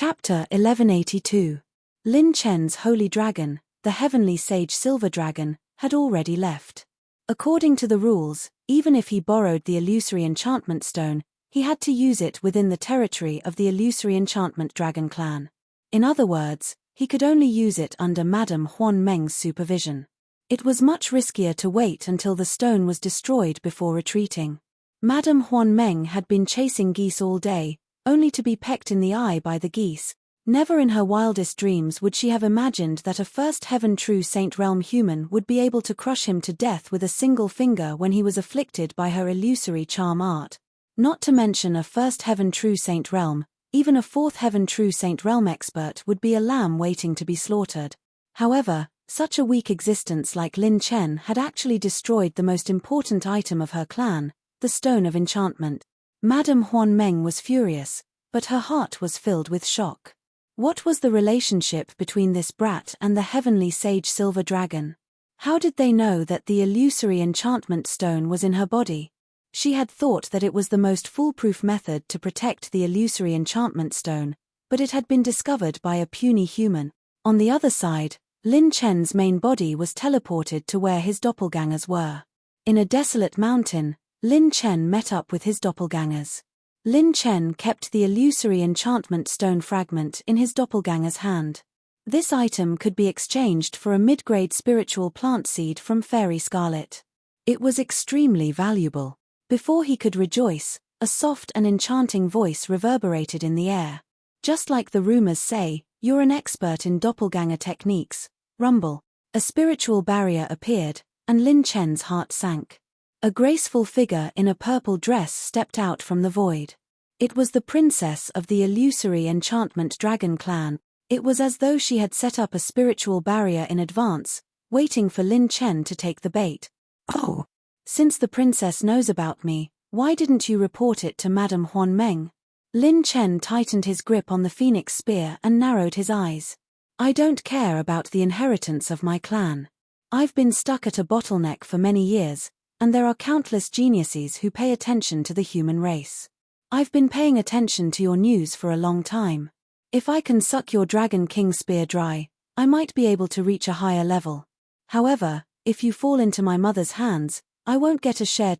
Chapter 1182. Lin Chen's holy dragon, the heavenly sage silver dragon, had already left. According to the rules, even if he borrowed the illusory enchantment stone, he had to use it within the territory of the illusory enchantment dragon clan. In other words, he could only use it under Madame Huan Meng's supervision. It was much riskier to wait until the stone was destroyed before retreating. Madame Huan Meng had been chasing geese all day, only to be pecked in the eye by the geese. Never in her wildest dreams would she have imagined that a first heaven true Saint Realm human would be able to crush him to death with a single finger when he was afflicted by her illusory charm art. Not to mention a first heaven true Saint Realm, even a fourth heaven true Saint Realm expert would be a lamb waiting to be slaughtered. However, such a weak existence like Lin Chen had actually destroyed the most important item of her clan, the Stone of Enchantment. Madame Huan Meng was furious, but her heart was filled with shock. What was the relationship between this brat and the heavenly sage silver dragon? How did they know that the illusory enchantment stone was in her body? She had thought that it was the most foolproof method to protect the illusory enchantment stone, but it had been discovered by a puny human. On the other side, Lin Chen's main body was teleported to where his doppelgangers were. In a desolate mountain, Lin Chen met up with his doppelgangers. Lin Chen kept the illusory enchantment stone fragment in his doppelganger's hand. This item could be exchanged for a mid-grade spiritual plant seed from Fairy Scarlet. It was extremely valuable. Before he could rejoice, a soft and enchanting voice reverberated in the air. Just like the rumors say, you're an expert in doppelganger techniques. Rumble. A spiritual barrier appeared, and Lin Chen's heart sank. A graceful figure in a purple dress stepped out from the void. It was the princess of the illusory enchantment dragon clan. It was as though she had set up a spiritual barrier in advance, waiting for Lin Chen to take the bait. Oh! Since the princess knows about me, why didn't you report it to Madame Huan Meng? Lin Chen tightened his grip on the phoenix spear and narrowed his eyes. I don't care about the inheritance of my clan. I've been stuck at a bottleneck for many years, and there are countless geniuses who pay attention to the human race. I've been paying attention to your news for a long time. If I can suck your Dragon King spear dry, I might be able to reach a higher level. However, if you fall into my mother's hands, I won't get a share.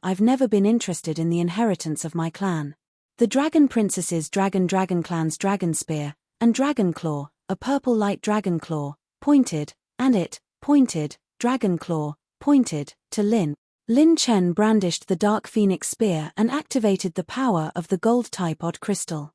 I've never been interested in the inheritance of my clan. The Dragon Princess's Dragon Clan's Dragon Spear, and Dragon Claw, a purple light Dragon Claw, pointed, Dragon Claw, pointed, to Lin. Lin Chen brandished the Dark Phoenix Spear and activated the power of the gold-type odd crystal.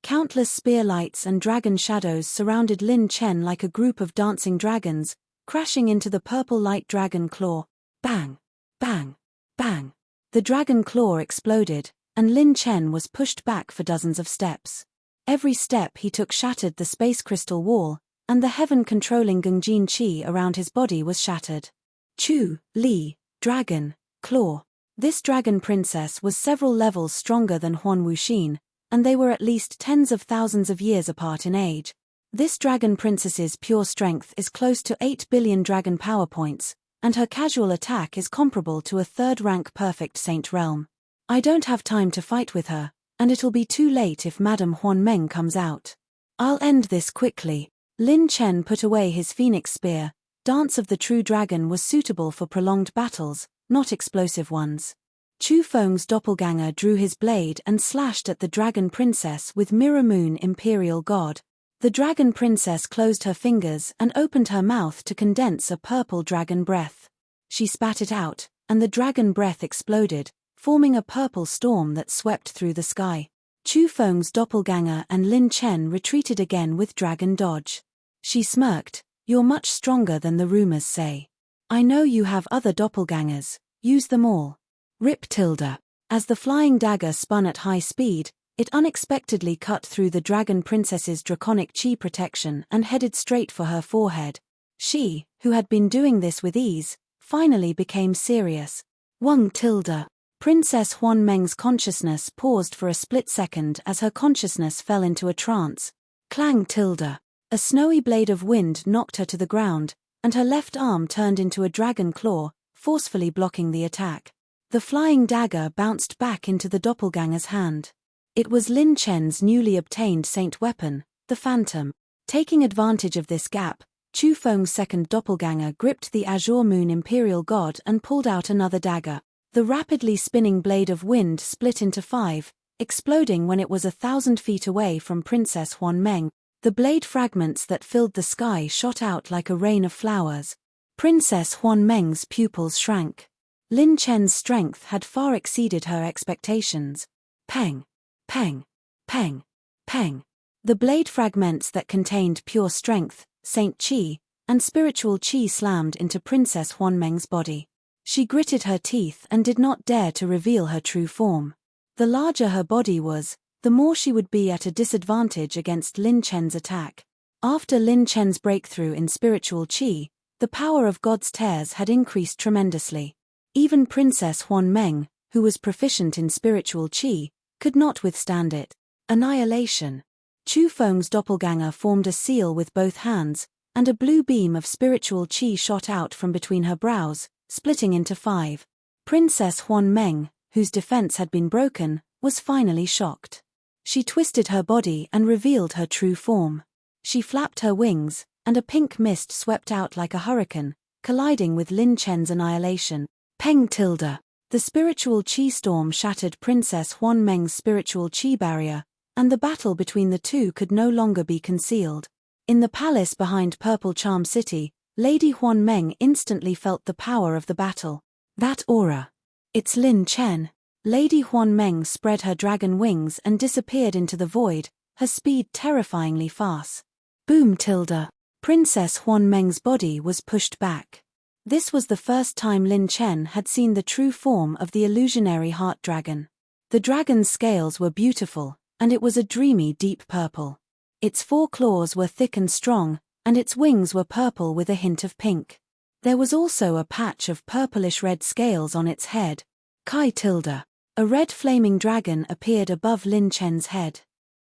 Countless spear lights and dragon shadows surrounded Lin Chen like a group of dancing dragons, crashing into the purple light Dragon Claw. Bang! Bang! Bang! The Dragon Claw exploded, and Lin Chen was pushed back for dozens of steps. Every step he took shattered the space crystal wall, and the heaven-controlling Gungjin Qi around his body was shattered. Chu, Li, Dragon, Claw. This dragon princess was several levels stronger than Huan Wuxin, and they were at least tens of thousands of years apart in age. This dragon princess's pure strength is close to 8 billion dragon power points, and her casual attack is comparable to a third-rank perfect Saint Realm. I don't have time to fight with her, and it'll be too late if Madame Huan Meng comes out. I'll end this quickly. Lin Chen put away his phoenix spear. Dance of the True Dragon was suitable for prolonged battles, not explosive ones. Chu Feng's doppelganger drew his blade and slashed at the Dragon Princess with Mirror Moon Imperial God. The Dragon Princess closed her fingers and opened her mouth to condense a purple dragon breath. She spat it out, and the dragon breath exploded, forming a purple storm that swept through the sky. Chu Feng's doppelganger and Lin Chen retreated again with dragon dodge. She smirked. You're much stronger than the rumors say. I know you have other doppelgangers, use them all. Rip tilde. As the flying dagger spun at high speed, it unexpectedly cut through the Dragon Princess's draconic chi protection and headed straight for her forehead. She, who had been doing this with ease, finally became serious. Wang tilde. Princess Huan Meng's consciousness paused for a split second as her consciousness fell into a trance. Clang tilde. A snowy blade of wind knocked her to the ground, and her left arm turned into a dragon claw, forcefully blocking the attack. The flying dagger bounced back into the doppelganger's hand. It was Lin Chen's newly obtained saint weapon, the Phantom. Taking advantage of this gap, Chu Feng's second doppelganger gripped the Azure Moon Imperial God and pulled out another dagger. The rapidly spinning blade of wind split into 5, exploding when it was 1,000 feet away from Princess Huan Meng. The blade fragments that filled the sky shot out like a rain of flowers. Princess Huan Meng's pupils shrank. Lin Chen's strength had far exceeded her expectations. Peng! Peng! Peng! Peng! The blade fragments that contained pure strength, Saint Qi, and spiritual Qi slammed into Princess Huan Meng's body. She gritted her teeth and did not dare to reveal her true form. The larger her body was, the more she would be at a disadvantage against Lin Chen's attack. After Lin Chen's breakthrough in spiritual Qi, the power of God's tears had increased tremendously. Even Princess Huan Meng, who was proficient in spiritual Qi, could not withstand it. Annihilation. Chu Feng's doppelganger formed a seal with both hands, and a blue beam of spiritual Qi shot out from between her brows, splitting into 5. Princess Huan Meng, whose defense had been broken, was finally shocked. She twisted her body and revealed her true form. She flapped her wings, and a pink mist swept out like a hurricane, colliding with Lin Chen's annihilation. Peng tilde. The spiritual Qi storm shattered Princess Huan Meng's spiritual Qi barrier, and the battle between the two could no longer be concealed. In the palace behind Purple Charm City, Lady Huan Meng instantly felt the power of the battle. That aura. It's Lin Chen. Lady Huan Meng spread her dragon wings and disappeared into the void, her speed terrifyingly fast. Boom tilde. Princess Huan Meng's body was pushed back. This was the first time Lin Chen had seen the true form of the illusionary heart dragon. The dragon's scales were beautiful, and it was a dreamy deep purple. Its 4 claws were thick and strong, and its wings were purple with a hint of pink. There was also a patch of purplish-red scales on its head. Kai tilde. A red flaming dragon appeared above Lin Chen's head.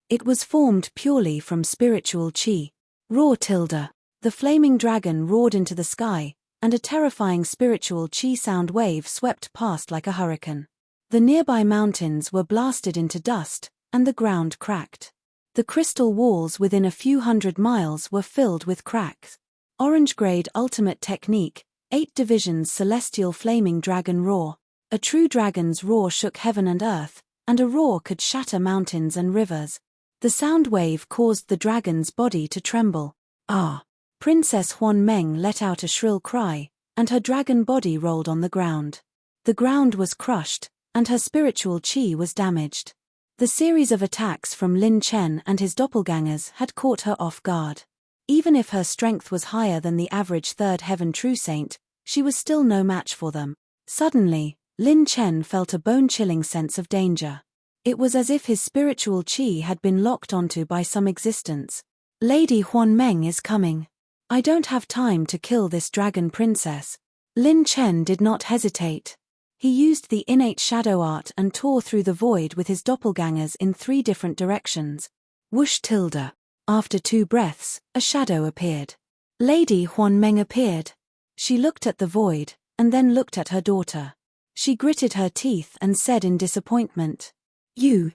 It was formed purely from spiritual Qi. Roar tilde. The flaming dragon roared into the sky, and a terrifying spiritual Qi sound wave swept past like a hurricane. The nearby mountains were blasted into dust, and the ground cracked. The crystal walls within a few hundred miles were filled with cracks. Orange Grade Ultimate Technique, 8 Divisions Celestial Flaming Dragon Roar. A true dragon's roar shook heaven and earth, and a roar could shatter mountains and rivers. The sound wave caused the dragon's body to tremble. Ah! Princess Huan Meng let out a shrill cry, and her dragon body rolled on the ground. The ground was crushed, and her spiritual Qi was damaged. The series of attacks from Lin Chen and his doppelgangers had caught her off guard. Even if her strength was higher than the average Third Heaven True Saint, she was still no match for them. Suddenly, Lin Chen felt a bone-chilling sense of danger. It was as if his spiritual Qi had been locked onto by some existence. Lady Huan Meng is coming. I don't have time to kill this dragon princess. Lin Chen did not hesitate. He used the innate shadow art and tore through the void with his doppelgangers in 3 different directions. Whoosh tilde. After 2 breaths, a shadow appeared. Lady Huan Meng appeared. She looked at the void, and then looked at her daughter. She gritted her teeth and said in disappointment, You.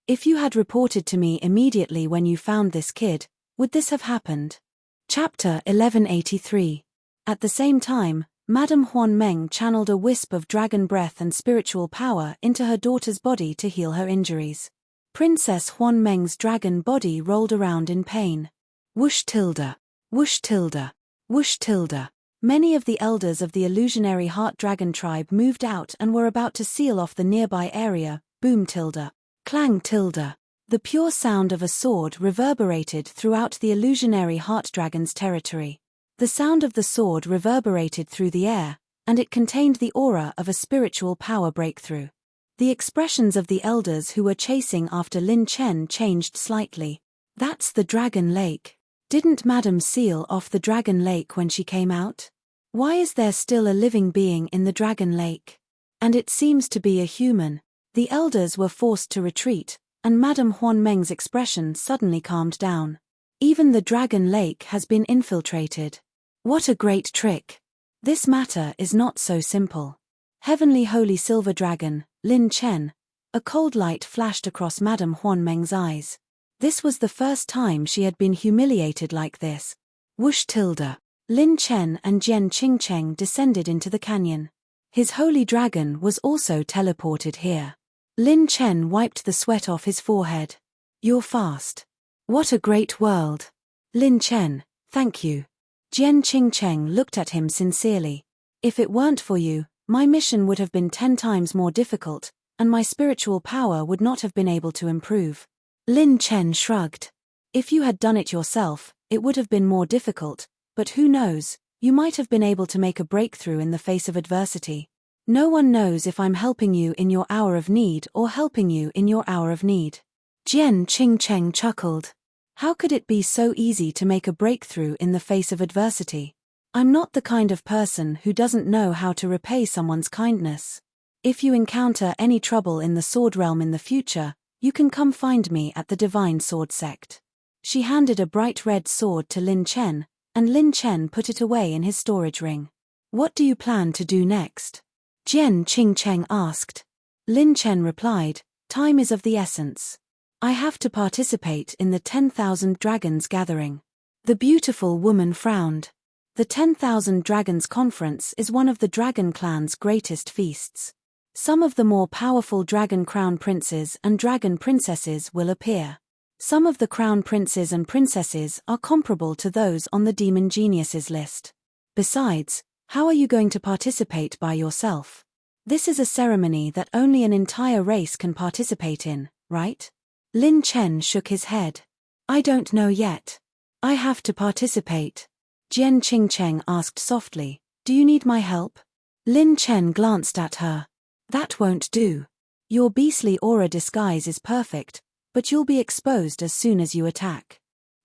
If you had reported to me immediately when you found this kid, would this have happened? Chapter 1183. At the same time, Madame Huan Meng channeled a wisp of dragon breath and spiritual power into her daughter's body to heal her injuries. Princess Huan Meng's dragon body rolled around in pain. Whoosh tilde. Whoosh tilde. Whoosh tilde. Many of the elders of the illusionary heart dragon tribe moved out and were about to seal off the nearby area. Boom tilde. Clang tilde. The pure sound of a sword reverberated throughout the illusionary heart dragon's territory. The sound of the sword reverberated through the air, and it contained the aura of a spiritual power breakthrough. The expressions of the elders who were chasing after Lin Chen changed slightly. That's the Dragon Lake. Didn't Madame seal off the Dragon Lake when she came out? Why is there still a living being in the Dragon Lake? And it seems to be a human. The elders were forced to retreat, and Madame Huan Meng's expression suddenly calmed down. Even the Dragon Lake has been infiltrated. What a great trick! This matter is not so simple. Heavenly Holy Silver Dragon, Lin Chen, A cold light flashed across Madame Huanmeng's eyes. This was the first time she had been humiliated like this. Whoosh tilde. Lin Chen and Jian Qingcheng descended into the canyon. His holy dragon was also teleported here. Lin Chen wiped the sweat off his forehead. You're fast. What a great world. Lin Chen, thank you. Jian Qingcheng looked at him sincerely. If it weren't for you, my mission would have been 10 times more difficult, and my spiritual power would not have been able to improve. Lin Chen shrugged. If you had done it yourself, it would have been more difficult, but who knows, you might have been able to make a breakthrough in the face of adversity. No one knows if I'm helping you in your hour of need or helping you in your hour of need. Jian Qingcheng chuckled. How could it be so easy to make a breakthrough in the face of adversity? I'm not the kind of person who doesn't know how to repay someone's kindness. If you encounter any trouble in the sword realm in the future, you can come find me at the Divine Sword Sect. She handed a bright red sword to Lin Chen, and Lin Chen put it away in his storage ring. What do you plan to do next? Jian Qingcheng asked. Lin Chen replied, time is of the essence. I have to participate in the 10,000 Dragons gathering. The beautiful woman frowned. The 10,000 Dragons Conference is one of the Dragon Clan's greatest feasts. Some of the more powerful Dragon Crown Princes and Dragon Princesses will appear. Some of the Crown Princes and Princesses are comparable to those on the Demon Geniuses list. Besides, how are you going to participate by yourself? This is a ceremony that only an entire race can participate in, right? Lin Chen shook his head. I don't know yet. I have to participate. Jian Qingcheng asked softly, do you need my help? Lin Chen glanced at her. That won't do. Your beastly aura disguise is perfect, but you'll be exposed as soon as you attack.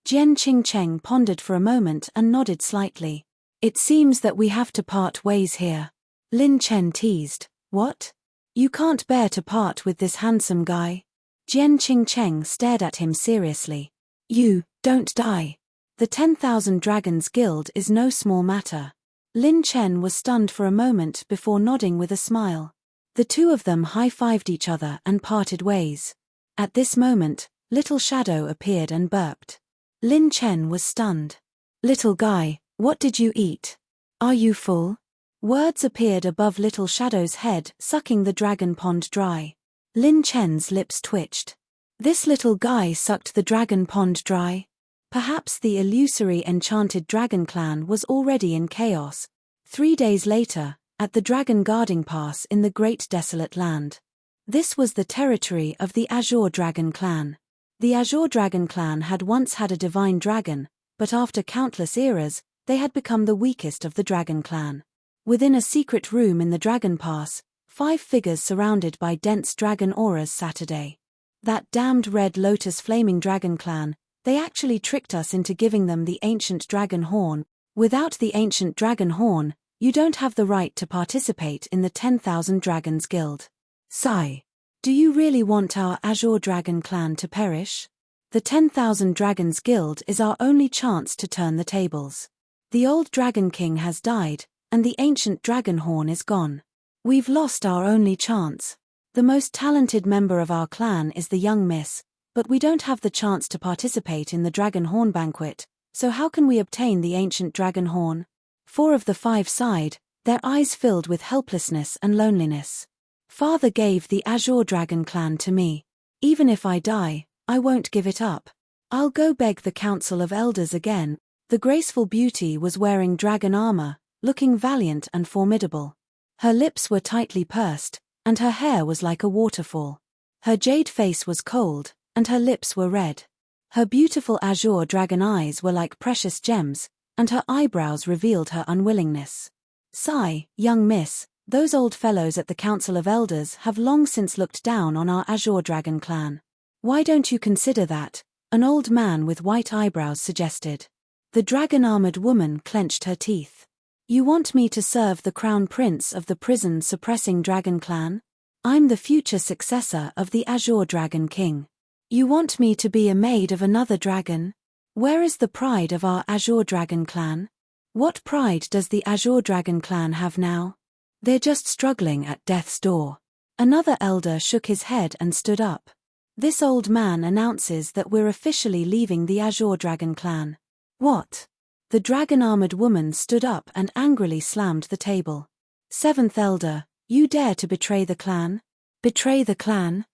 Jian Qingcheng pondered for a moment and nodded slightly. It seems that we have to part ways here. Lin Chen teased. What? You can't bear to part with this handsome guy? Jian Qingcheng stared at him seriously. You, don't die. The 10,000 Dragons Guild is no small matter. Lin Chen was stunned for a moment before nodding with a smile. The two of them high-fived each other and parted ways. At this moment, Little Shadow appeared and burped. Lin Chen was stunned. Little guy, what did you eat? Are you full? Words appeared above Little Shadow's head, sucking the dragon pond dry. Lin Chen's lips twitched. This little guy sucked the dragon pond dry? Perhaps the illusory enchanted dragon clan was already in chaos. 3 days later, at the Dragon Guarding Pass in the Great Desolate Land. This was the territory of the Azure Dragon Clan. The Azure Dragon Clan had once had a divine dragon, but after countless eras, they had become the weakest of the Dragon Clan. Within a secret room in the Dragon Pass, 5 figures surrounded by dense dragon auras Saturday. That damned Red Lotus Flaming Dragon Clan, they actually tricked us into giving them the ancient dragon horn. Without the ancient dragon horn, you don't have the right to participate in the 10,000 Dragons Guild. Sigh. Do you really want our Azure Dragon Clan to perish? The 10,000 Dragons Guild is our only chance to turn the tables. The old Dragon King has died, and the ancient dragon horn is gone. We've lost our only chance. The most talented member of our clan is the young miss, but we don't have the chance to participate in the dragon horn banquet, so how can we obtain the ancient dragon horn? 4 of the 5 sighed, their eyes filled with helplessness and loneliness. Father gave the Azure Dragon Clan to me. Even if I die, I won't give it up. I'll go beg the Council of Elders again. The graceful beauty was wearing dragon armor, looking valiant and formidable. Her lips were tightly pursed, and her hair was like a waterfall. Her jade face was cold, and her lips were red. Her beautiful azure dragon eyes were like precious gems, and her eyebrows revealed her unwillingness. Sigh, young miss, those old fellows at the Council of Elders have long since looked down on our Azure Dragon Clan. Why don't you consider that? An old man with white eyebrows suggested. The dragon-armored woman clenched her teeth. You want me to serve the crown prince of the prison-suppressing dragon clan? I'm the future successor of the Azure Dragon King. You want me to be a maid of another dragon? Where is the pride of our Azure Dragon Clan? What pride does the Azure Dragon Clan have now? They're just struggling at death's door. Another elder shook his head and stood up. This old man announces that we're officially leaving the Azure Dragon clan. What? The dragon-armored woman stood up and angrily slammed the table. Seventh elder, you dare to betray the clan? Betray the clan?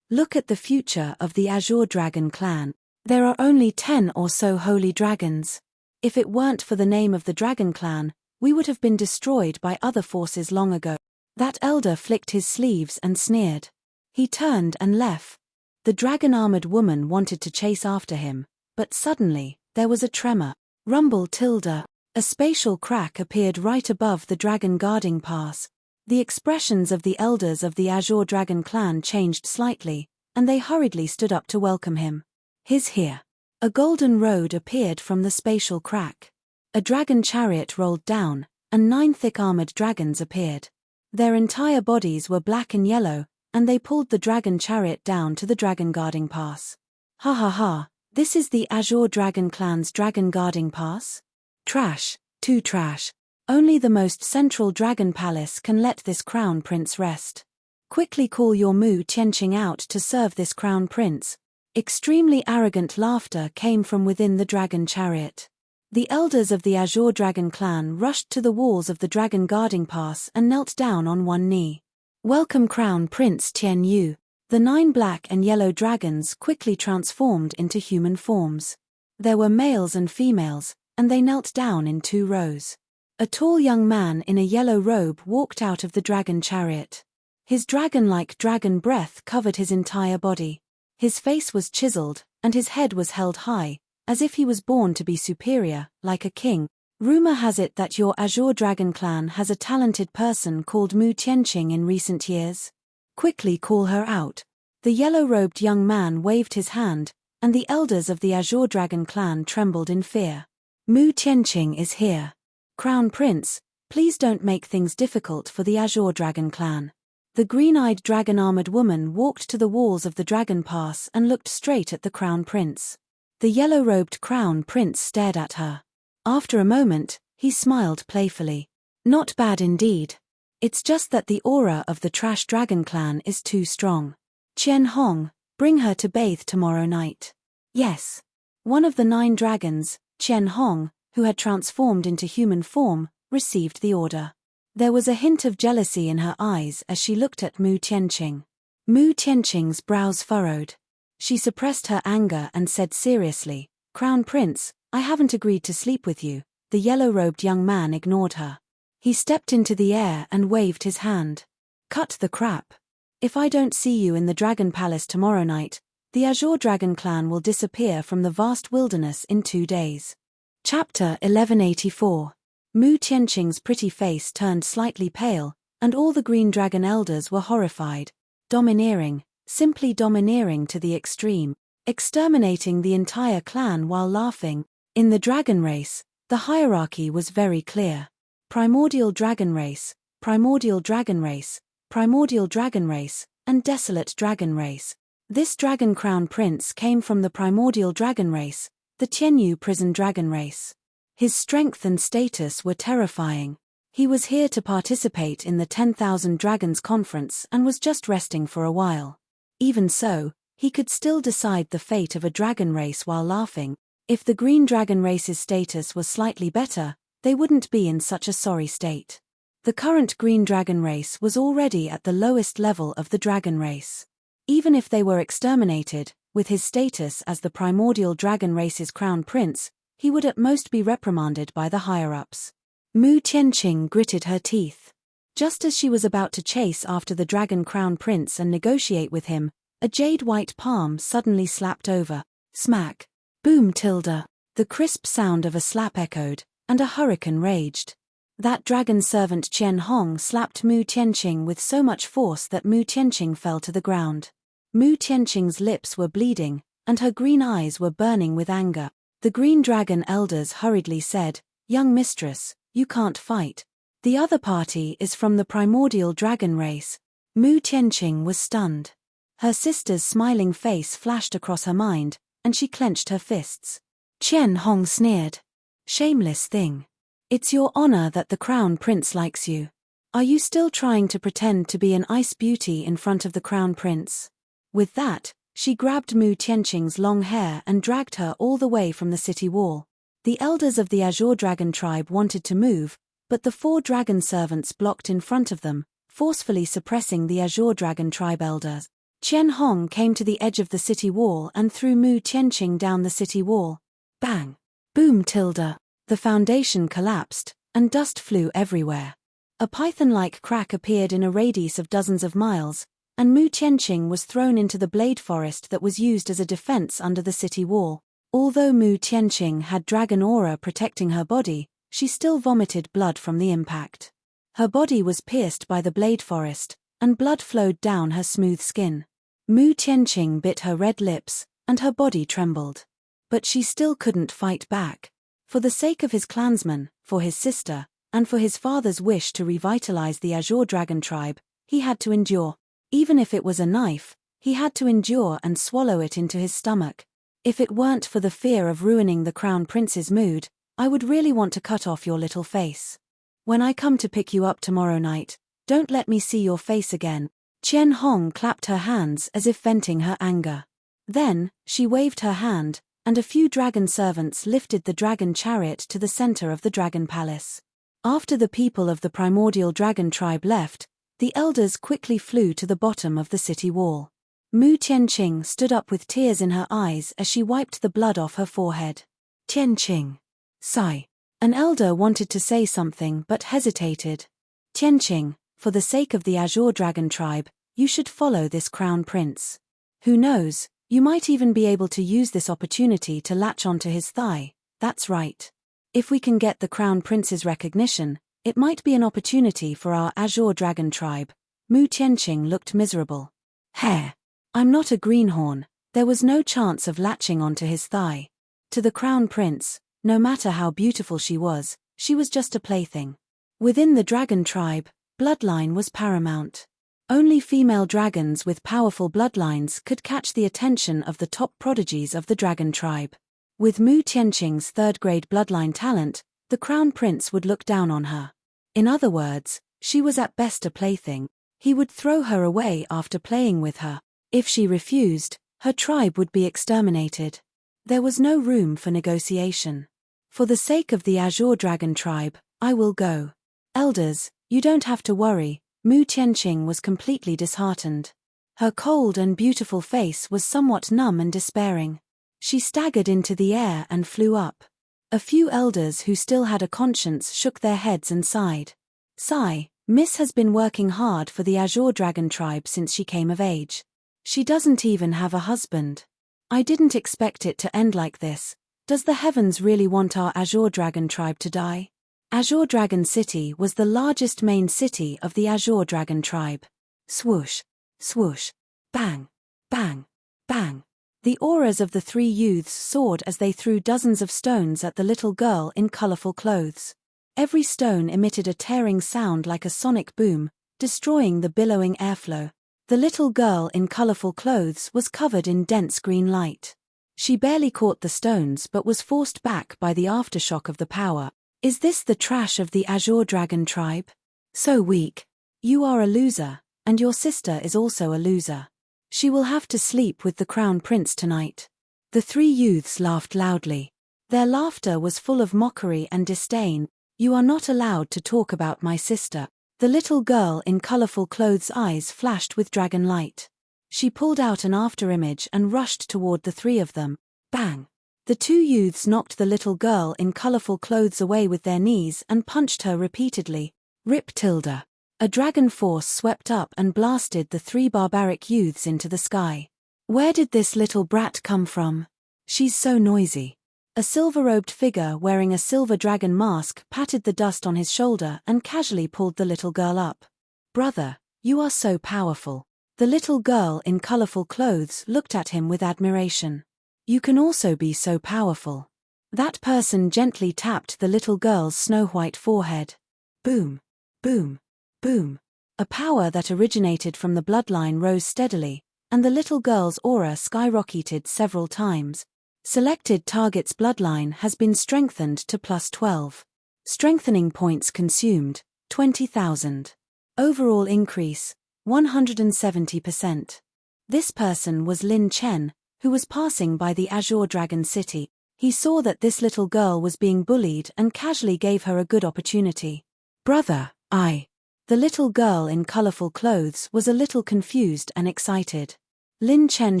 Look at the future of the Azure Dragon clan. There are only 10 or so holy dragons. If it weren't for the name of the dragon clan, we would have been destroyed by other forces long ago. That elder flicked his sleeves and sneered. He turned and left. The dragon-armored woman wanted to chase after him, but suddenly, there was a tremor. Rumble tilde. A spatial crack appeared right above the dragon guarding pass. The expressions of the elders of the Azure Dragon clan changed slightly, and they hurriedly stood up to welcome him. He's here. A golden road appeared from the spatial crack. A dragon chariot rolled down, and 9 thick armored dragons appeared. Their entire bodies were black and yellow, and they pulled the dragon chariot down to the dragon guarding pass. Ha ha ha, this is the Azure Dragon clan's dragon guarding pass? Trash, too trash. Only the most central dragon palace can let this crown prince rest. Quickly call your Mu Tianqing out to serve this crown prince. Extremely arrogant laughter came from within the dragon chariot. The elders of the Azure Dragon clan rushed to the walls of the dragon guarding pass and knelt down on one knee. Welcome Crown Prince Tian Yu. The 9 black and yellow dragons quickly transformed into human forms. There were males and females, and they knelt down in 2 rows. A tall young man in a yellow robe walked out of the dragon chariot. His dragon-like dragon breath covered his entire body. His face was chiseled, and his head was held high, as if he was born to be superior, like a king. Rumor has it that your Azure Dragon clan has a talented person called Mu Tianqing in recent years. Quickly call her out. The yellow-robed young man waved his hand, and the elders of the Azure Dragon clan trembled in fear. Mu Tianqing is here. Crown Prince, please don't make things difficult for the Azure Dragon clan. The green-eyed dragon-armored woman walked to the walls of the dragon pass and looked straight at the Crown Prince. The yellow-robed Crown Prince stared at her. After a moment, he smiled playfully. Not bad indeed. It's just that the aura of the Trash Dragon clan is too strong. Qian Hong, bring her to bathe tomorrow night. Yes. One of the 9 dragons, Qian Hong, who had transformed into human form, received the order. There was a hint of jealousy in her eyes as she looked at Mu Tianqing. Mu Tianqing's brows furrowed. She suppressed her anger and said seriously, Crown Prince, I haven't agreed to sleep with you. The yellow-robed young man ignored her. He stepped into the air and waved his hand. Cut the crap. If I don't see you in the Dragon Palace tomorrow night, the Azure Dragon clan will disappear from the vast wilderness in 2 days. Chapter 1184. Mu Tianqing's pretty face turned slightly pale, and all the Green Dragon elders were horrified. Domineering, simply domineering to the extreme, exterminating the entire clan while laughing. In the dragon race, the hierarchy was very clear. Primordial dragon race, primordial dragon race, primordial dragon race, and desolate dragon race. This dragon crown prince came from the primordial dragon race, the Tianyu prison dragon race. His strength and status were terrifying. He was here to participate in the 10,000 Dragons Conference and was just resting for a while. Even so, he could still decide the fate of a dragon race while laughing. If the green dragon race's status was slightly better, they wouldn't be in such a sorry state. The current green dragon race was already at the lowest level of the dragon race. Even if they were exterminated, with his status as the primordial dragon race's crown prince, he would at most be reprimanded by the higher-ups. Mu Tianqing gritted her teeth. Just as she was about to chase after the dragon crown prince and negotiate with him, a jade-white palm suddenly slapped over. Smack. Boom tilde. The crisp sound of a slap echoed, and a hurricane raged. That dragon servant Qian Hong slapped Mu Tianqing with so much force that Mu Tianqing fell to the ground. Mu Tianqing's lips were bleeding, and her green eyes were burning with anger. The green dragon elders hurriedly said, "Young mistress, you can't fight. The other party is from the primordial dragon race." Mu Tianqing was stunned. Her sister's smiling face flashed across her mind, and she clenched her fists. Qian Hong sneered. "Shameless thing. It's your honor that the crown prince likes you. Are you still trying to pretend to be an ice beauty in front of the crown prince? With that, she grabbed Mu Tianqing's long hair and dragged her all the way from the city wall. The elders of the Azure Dragon tribe wanted to move, but the 4 dragon servants blocked in front of them, forcefully suppressing the Azure Dragon tribe elders. Qian Hong came to the edge of the city wall and threw Mu Tianqing down the city wall. Bang! Boom! The foundation collapsed, and dust flew everywhere. A python-like crack appeared in a radius of dozens of miles, and Mu Tianqing was thrown into the blade forest that was used as a defense under the city wall. Although Mu Tianqing had dragon aura protecting her body, she still vomited blood from the impact. Her body was pierced by the blade forest, and blood flowed down her smooth skin. Mu Tianqing bit her red lips, and her body trembled. But she still couldn't fight back. For the sake of his clansmen, for his sister, and for his father's wish to revitalize the Azure Dragon tribe, he had to endure. Even if it was a knife, he had to endure and swallow it into his stomach. If it weren't for the fear of ruining the crown prince's mood, I would really want to cut off your little face. When I come to pick you up tomorrow night, don't let me see your face again. Qian Hong clapped her hands as if venting her anger. Then, she waved her hand, and a few dragon servants lifted the dragon chariot to the center of the dragon palace. After the people of the primordial dragon tribe left, the elders quickly flew to the bottom of the city wall. Mu Tianqing stood up with tears in her eyes as she wiped the blood off her forehead. Tianqing. Sigh. An elder wanted to say something but hesitated. Tianqing, for the sake of the Azure Dragon tribe, you should follow this crown prince. Who knows, you might even be able to use this opportunity to latch onto his thigh. That's right. If we can get the crown prince's recognition, it might be an opportunity for our Azure Dragon tribe. Mu Tianqing looked miserable. Heh. I'm not a greenhorn. There was no chance of latching onto his thigh. To the crown prince, no matter how beautiful she was just a plaything. Within the dragon tribe, bloodline was paramount. Only female dragons with powerful bloodlines could catch the attention of the top prodigies of the dragon tribe. With Mu Tianqing's third-grade bloodline talent, the crown prince would look down on her. In other words, she was at best a plaything. He would throw her away after playing with her. If she refused, her tribe would be exterminated. There was no room for negotiation. For the sake of the Azure Dragon tribe, I will go. Elders, you don't have to worry. Mu Tianqing was completely disheartened. Her cold and beautiful face was somewhat numb and despairing. She staggered into the air and flew up. A few elders who still had a conscience shook their heads and sighed. Sigh, Miss has been working hard for the Azure Dragon tribe since she came of age. She doesn't even have a husband. I didn't expect it to end like this. Does the heavens really want our Azure Dragon tribe to die? Azure Dragon City was the largest main city of the Azure Dragon tribe. Swoosh, swoosh, bang, bang, bang. The auras of the 3 youths soared as they threw dozens of stones at the little girl in colorful clothes. Every stone emitted a tearing sound like a sonic boom, destroying the billowing airflow. The little girl in colorful clothes was covered in dense green light. She barely caught the stones but was forced back by the aftershock of the power. Is this the trash of the Azure Dragon tribe? So weak. You are a loser, and your sister is also a loser. She will have to sleep with the crown prince tonight. The 3 youths laughed loudly. Their laughter was full of mockery and disdain. You are not allowed to talk about my sister. The little girl in colorful clothes' eyes flashed with dragon light. She pulled out an afterimage and rushed toward the 3 of them. Bang! The 2 youths knocked the little girl in colorful clothes away with their knees and punched her repeatedly. Rip tilde. A dragon force swept up and blasted the 3 barbaric youths into the sky. Where did this little brat come from? She's so noisy. A silver-robed figure wearing a silver dragon mask patted the dust on his shoulder and casually pulled the little girl up. Brother, you are so powerful. The little girl in colorful clothes looked at him with admiration. You can also be so powerful. That person gently tapped the little girl's snow-white forehead. Boom, boom, boom. A power that originated from the bloodline rose steadily, and the little girl's aura skyrocketed several times. Selected target's bloodline has been strengthened to +12. Strengthening points consumed, 20,000. Overall increase, 170%. This person was Lin Chen, who was passing by the Azure Dragon City. He saw that this little girl was being bullied and casually gave her a good opportunity. Brother, The little girl in colorful clothes was a little confused and excited. Lin Chen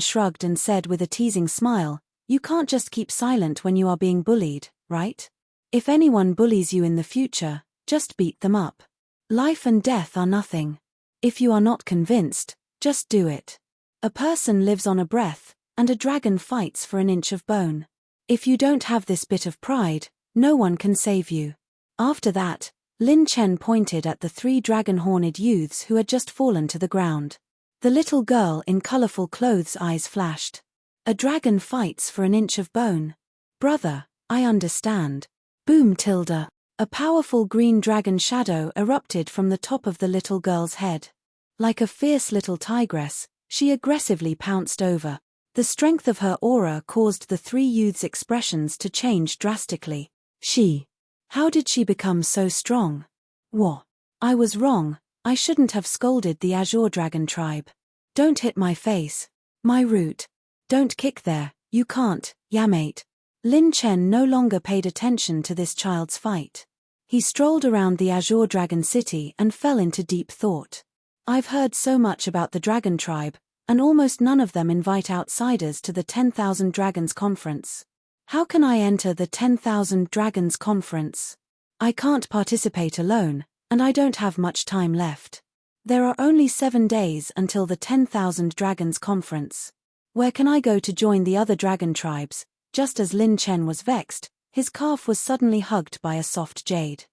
shrugged and said with a teasing smile, "You can't just keep silent when you are being bullied, right? If anyone bullies you in the future, just beat them up. Life and death are nothing. If you are not convinced, just do it. A person lives on a breath, and a dragon fights for an inch of bone. If you don't have this bit of pride, no one can save you." After that, Lin Chen pointed at the 3 dragon-horned youths who had just fallen to the ground. The little girl in colorful clothes' eyes flashed. "A dragon fights for an inch of bone. Brother, I understand." Boom tilde. A powerful green dragon shadow erupted from the top of the little girl's head. Like a fierce little tigress, she aggressively pounced over. The strength of her aura caused the 3 youths' expressions to change drastically. How did she become so strong? I was wrong, I shouldn't have scolded the Azure Dragon tribe. Don't hit my face. My root. Don't kick there, you can't, Yamate. Lin Chen no longer paid attention to this child's fight. He strolled around the Azure Dragon City and fell into deep thought. I've heard so much about the Dragon Tribe, and almost none of them invite outsiders to the 10,000 Dragons Conference. How can I enter the 10,000 Dragons Conference? I can't participate alone, and I don't have much time left. There are only 7 days until the 10,000 Dragons Conference. Where can I go to join the other dragon tribes? Just as Lin Chen was vexed, his calf was suddenly hugged by a soft jade.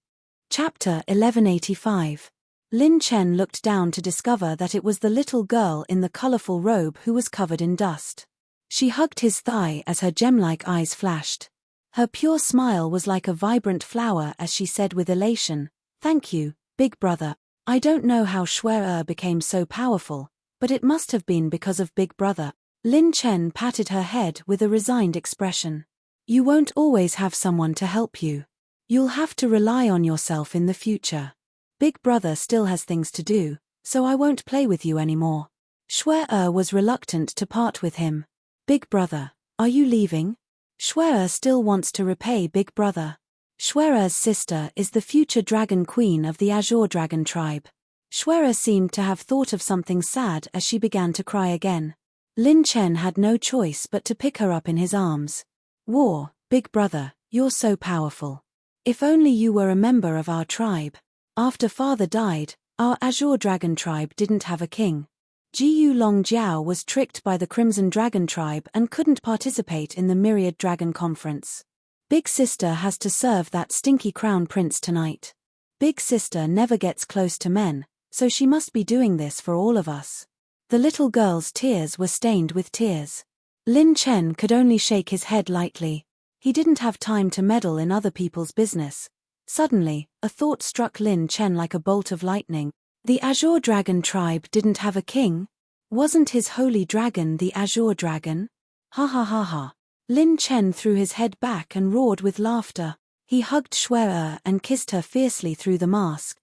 Chapter 1185. Lin Chen looked down to discover that it was the little girl in the colorful robe who was covered in dust. She hugged his thigh as her gem-like eyes flashed. Her pure smile was like a vibrant flower as she said with elation, "Thank you, big brother. I don't know how Shui became so powerful, but it must have been because of big brother." Lin Chen patted her head with a resigned expression. "You won't always have someone to help you. You'll have to rely on yourself in the future. Big brother still has things to do, so I won't play with you anymore." Shui was reluctant to part with him. "Big brother, are you leaving?" Shui still wants to repay big brother. Shui's sister is the future dragon queen of the Azure Dragon tribe. Shui seemed to have thought of something sad as she began to cry again. Lin Chen had no choice but to pick her up in his arms. Big brother, you're so powerful. If only you were a member of our tribe. After father died, our Azure Dragon tribe didn't have a king. Jiyu Longjiao was tricked by the Crimson Dragon tribe and couldn't participate in the Myriad Dragon Conference. Big sister has to serve that stinky crown prince tonight. Big sister never gets close to men, so she must be doing this for all of us. The little girl's tears were stained with tears. Lin Chen could only shake his head lightly. He didn't have time to meddle in other people's business. Suddenly, a thought struck Lin Chen like a bolt of lightning. The Azure Dragon tribe didn't have a king? Wasn't his holy dragon the Azure Dragon? Ha ha ha ha. Lin Chen threw his head back and roared with laughter. He hugged Shui and kissed her fiercely through the mask.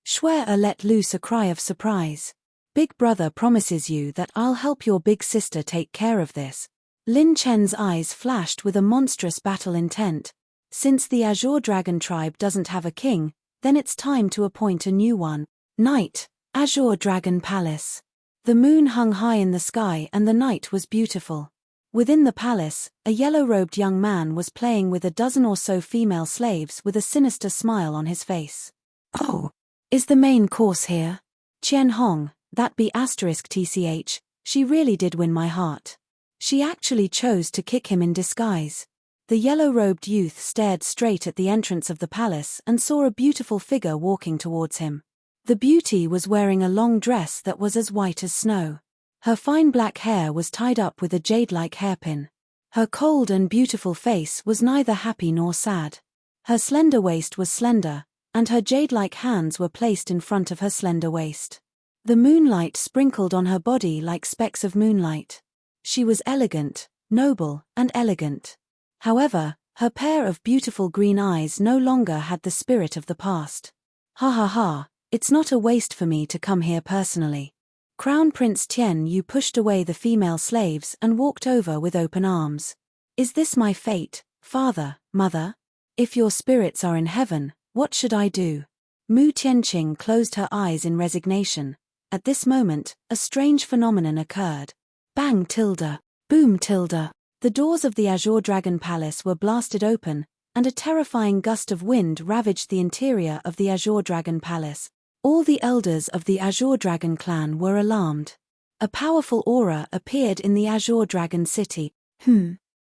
Shui let loose a cry of surprise. "Big brother promises you that I'll help your big sister take care of this." Lin Chen's eyes flashed with a monstrous battle intent. Since the Azure Dragon tribe doesn't have a king, then it's time to appoint a new one. Night, Azure Dragon Palace. The moon hung high in the sky and the night was beautiful. Within the palace, a yellow-robed young man was playing with a dozen or so female slaves with a sinister smile on his face. "Oh, is the main course here? Qian Hong, that be *tch, she really did win my heart. She actually chose to kick him in disguise." The yellow-robed youth stared straight at the entrance of the palace and saw a beautiful figure walking towards him. The beauty was wearing a long dress that was as white as snow. Her fine black hair was tied up with a jade-like hairpin. Her cold and beautiful face was neither happy nor sad. Her slender waist was slender, and her jade-like hands were placed in front of her slender waist. The moonlight sprinkled on her body like specks of moonlight. She was elegant, noble, and elegant. However, her pair of beautiful green eyes no longer had the spirit of the past. "Ha ha ha, It's not a waste for me to come here personally. Crown Prince Tian Yu pushed away the female slaves and walked over with open arms. Is this my fate, father, mother? If your spirits are in heaven, what should I do? Mu Tianqing closed her eyes in resignation. At this moment, a strange phenomenon occurred. Bang tilde, boom tilde. The doors of the Azure Dragon Palace were blasted open, and a terrifying gust of wind ravaged the interior of the Azure Dragon Palace. All the elders of the Azure Dragon clan were alarmed. A powerful aura appeared in the Azure Dragon city.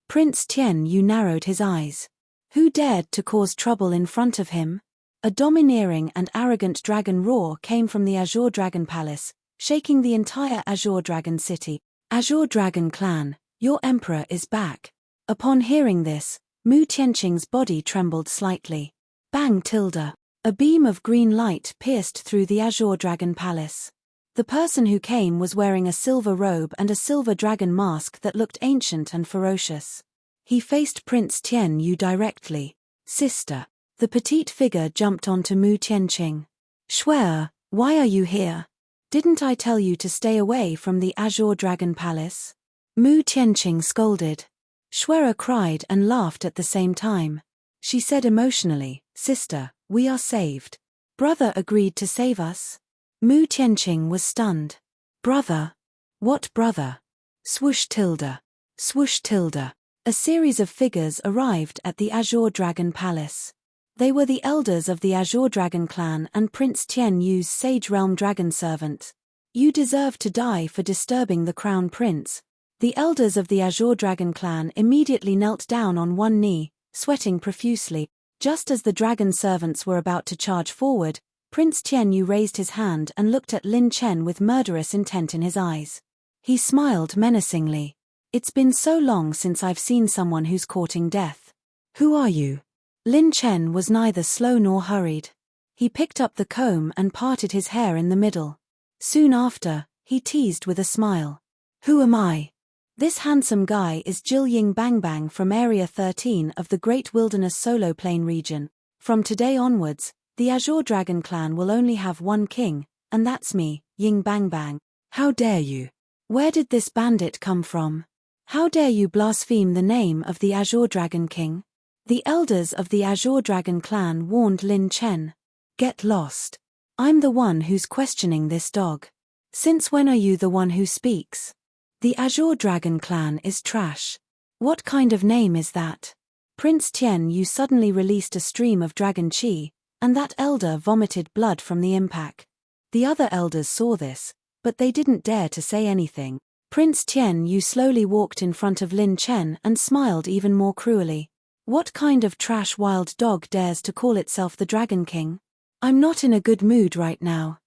Prince Tian Yu narrowed his eyes. Who dared to cause trouble in front of him? A domineering and arrogant dragon roar came from the Azure Dragon Palace, shaking the entire Azure Dragon city. Azure Dragon clan, your emperor is back. Upon hearing this, Mu Tianqing's body trembled slightly. Bang tilde. A beam of green light pierced through the Azure Dragon Palace. The person who came was wearing a silver robe and a silver dragon mask that looked ancient and ferocious. He faced Prince Tian Yu directly. Sister. The petite figure jumped onto Mu Tianqing. Shuer, why are you here? Didn't I tell you to stay away from the Azure Dragon Palace? Mu Tianqing scolded. Shuer cried and laughed at the same time. She said emotionally, Sister, we are saved. Brother agreed to save us? Mu Tianqing was stunned. Brother? What brother? Swoosh tilde. Swoosh tilde. A series of figures arrived at the Azure Dragon Palace. They were the elders of the Azure Dragon clan and Prince Tian Yu's Sage Realm dragon servant. You deserve to die for disturbing the crown prince. The elders of the Azure Dragon clan immediately knelt down on one knee, sweating profusely. Just as the dragon servants were about to charge forward, Prince Tian Yu raised his hand and looked at Lin Chen with murderous intent in his eyes. He smiled menacingly. It's been so long since I've seen someone who's courting death. Who are you? Lin Chen was neither slow nor hurried. He picked up the comb and parted his hair in the middle. Soon after, he teased with a smile. Who am I? This handsome guy is Jil Ying Bang Bang from Area 13 of the Great Wilderness Solo Plain region. From today onwards, the Azure Dragon clan will only have one king, and that's me, Ying Bang Bang. How dare you? Where did this bandit come from? How dare you blaspheme the name of the Azure Dragon King? The elders of the Azure Dragon clan warned Lin Chen. Get lost. I'm the one who's questioning this dog. Since when are you the one who speaks? The Azure Dragon clan is trash. What kind of name is that? Prince Tian Yu suddenly released a stream of dragon chi, and that elder vomited blood from the impact. The other elders saw this, but they didn't dare to say anything. Prince Tian Yu slowly walked in front of Lin Chen and smiled even more cruelly. What kind of trash wild dog dares to call itself the Dragon King? I'm not in a good mood right now.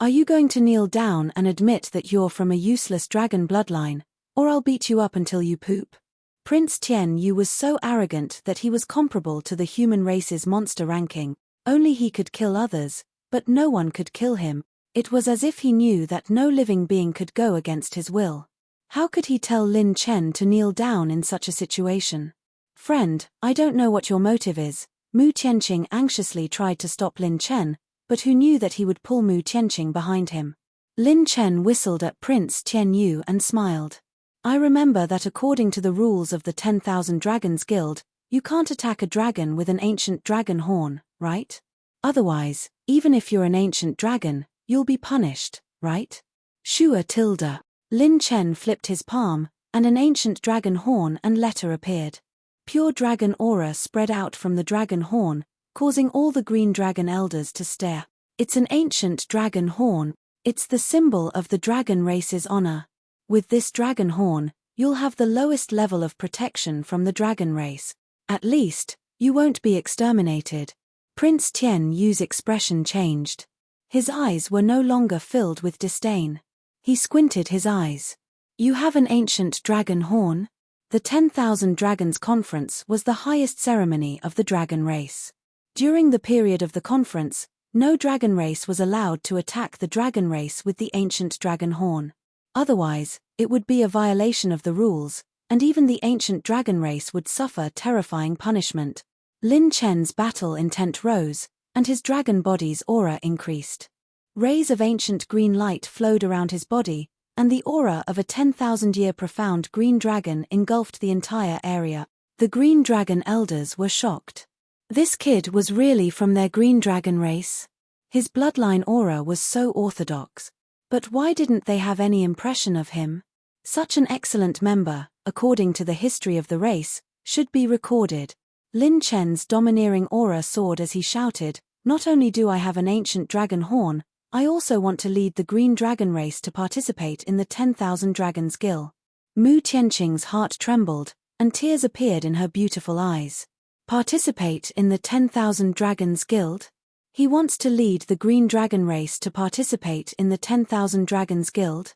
Are you going to kneel down and admit that you're from a useless dragon bloodline, or I'll beat you up until you poop? Prince Tian Yu was so arrogant that he was comparable to the human race's monster ranking. Only he could kill others, but no one could kill him. It was as if he knew that no living being could go against his will. How could he tell Lin Chen to kneel down in such a situation? Friend, I don't know what your motive is. Mu Tianqing anxiously tried to stop Lin Chen, but who knew that he would pull Mu Tianqing behind him. Lin Chen whistled at Prince Tian Yu and smiled. I remember that according to the rules of the 10,000 Dragons Guild, you can't attack a dragon with an ancient dragon horn, right? Otherwise, even if you're an ancient dragon, you'll be punished, right? Shuer tilde. Lin Chen flipped his palm, and an ancient dragon horn and letter appeared. Pure dragon aura spread out from the dragon horn, causing all the green dragon elders to stare. It's an ancient dragon horn. It's the symbol of the dragon race's honor. With this dragon horn, you'll have the lowest level of protection from the dragon race. At least, you won't be exterminated. Prince Tian Yu's expression changed. His eyes were no longer filled with disdain. He squinted his eyes. You have an ancient dragon horn? The 10,000 Dragons Conference was the highest ceremony of the dragon race. During the period of the conference, no dragon race was allowed to attack the dragon race with the ancient dragon horn. Otherwise, it would be a violation of the rules, and even the ancient dragon race would suffer terrifying punishment. Lin Chen's battle intent rose, and his dragon body's aura increased. Rays of ancient green light flowed around his body, and the aura of a 10,000-year profound green dragon engulfed the entire area. The green dragon elders were shocked. This kid was really from their green dragon race? His bloodline aura was so orthodox. But why didn't they have any impression of him? Such an excellent member, according to the history of the race, should be recorded. Lin Chen's domineering aura soared as he shouted, "Not only do I have an ancient dragon horn, I also want to lead the green dragon race to participate in the 10,000 Dragons Guild." Mu Tianqing's heart trembled, and tears appeared in her beautiful eyes. Participate in the 10,000 Dragons Guild? He wants to lead the green dragon race to participate in the 10,000 Dragons Guild?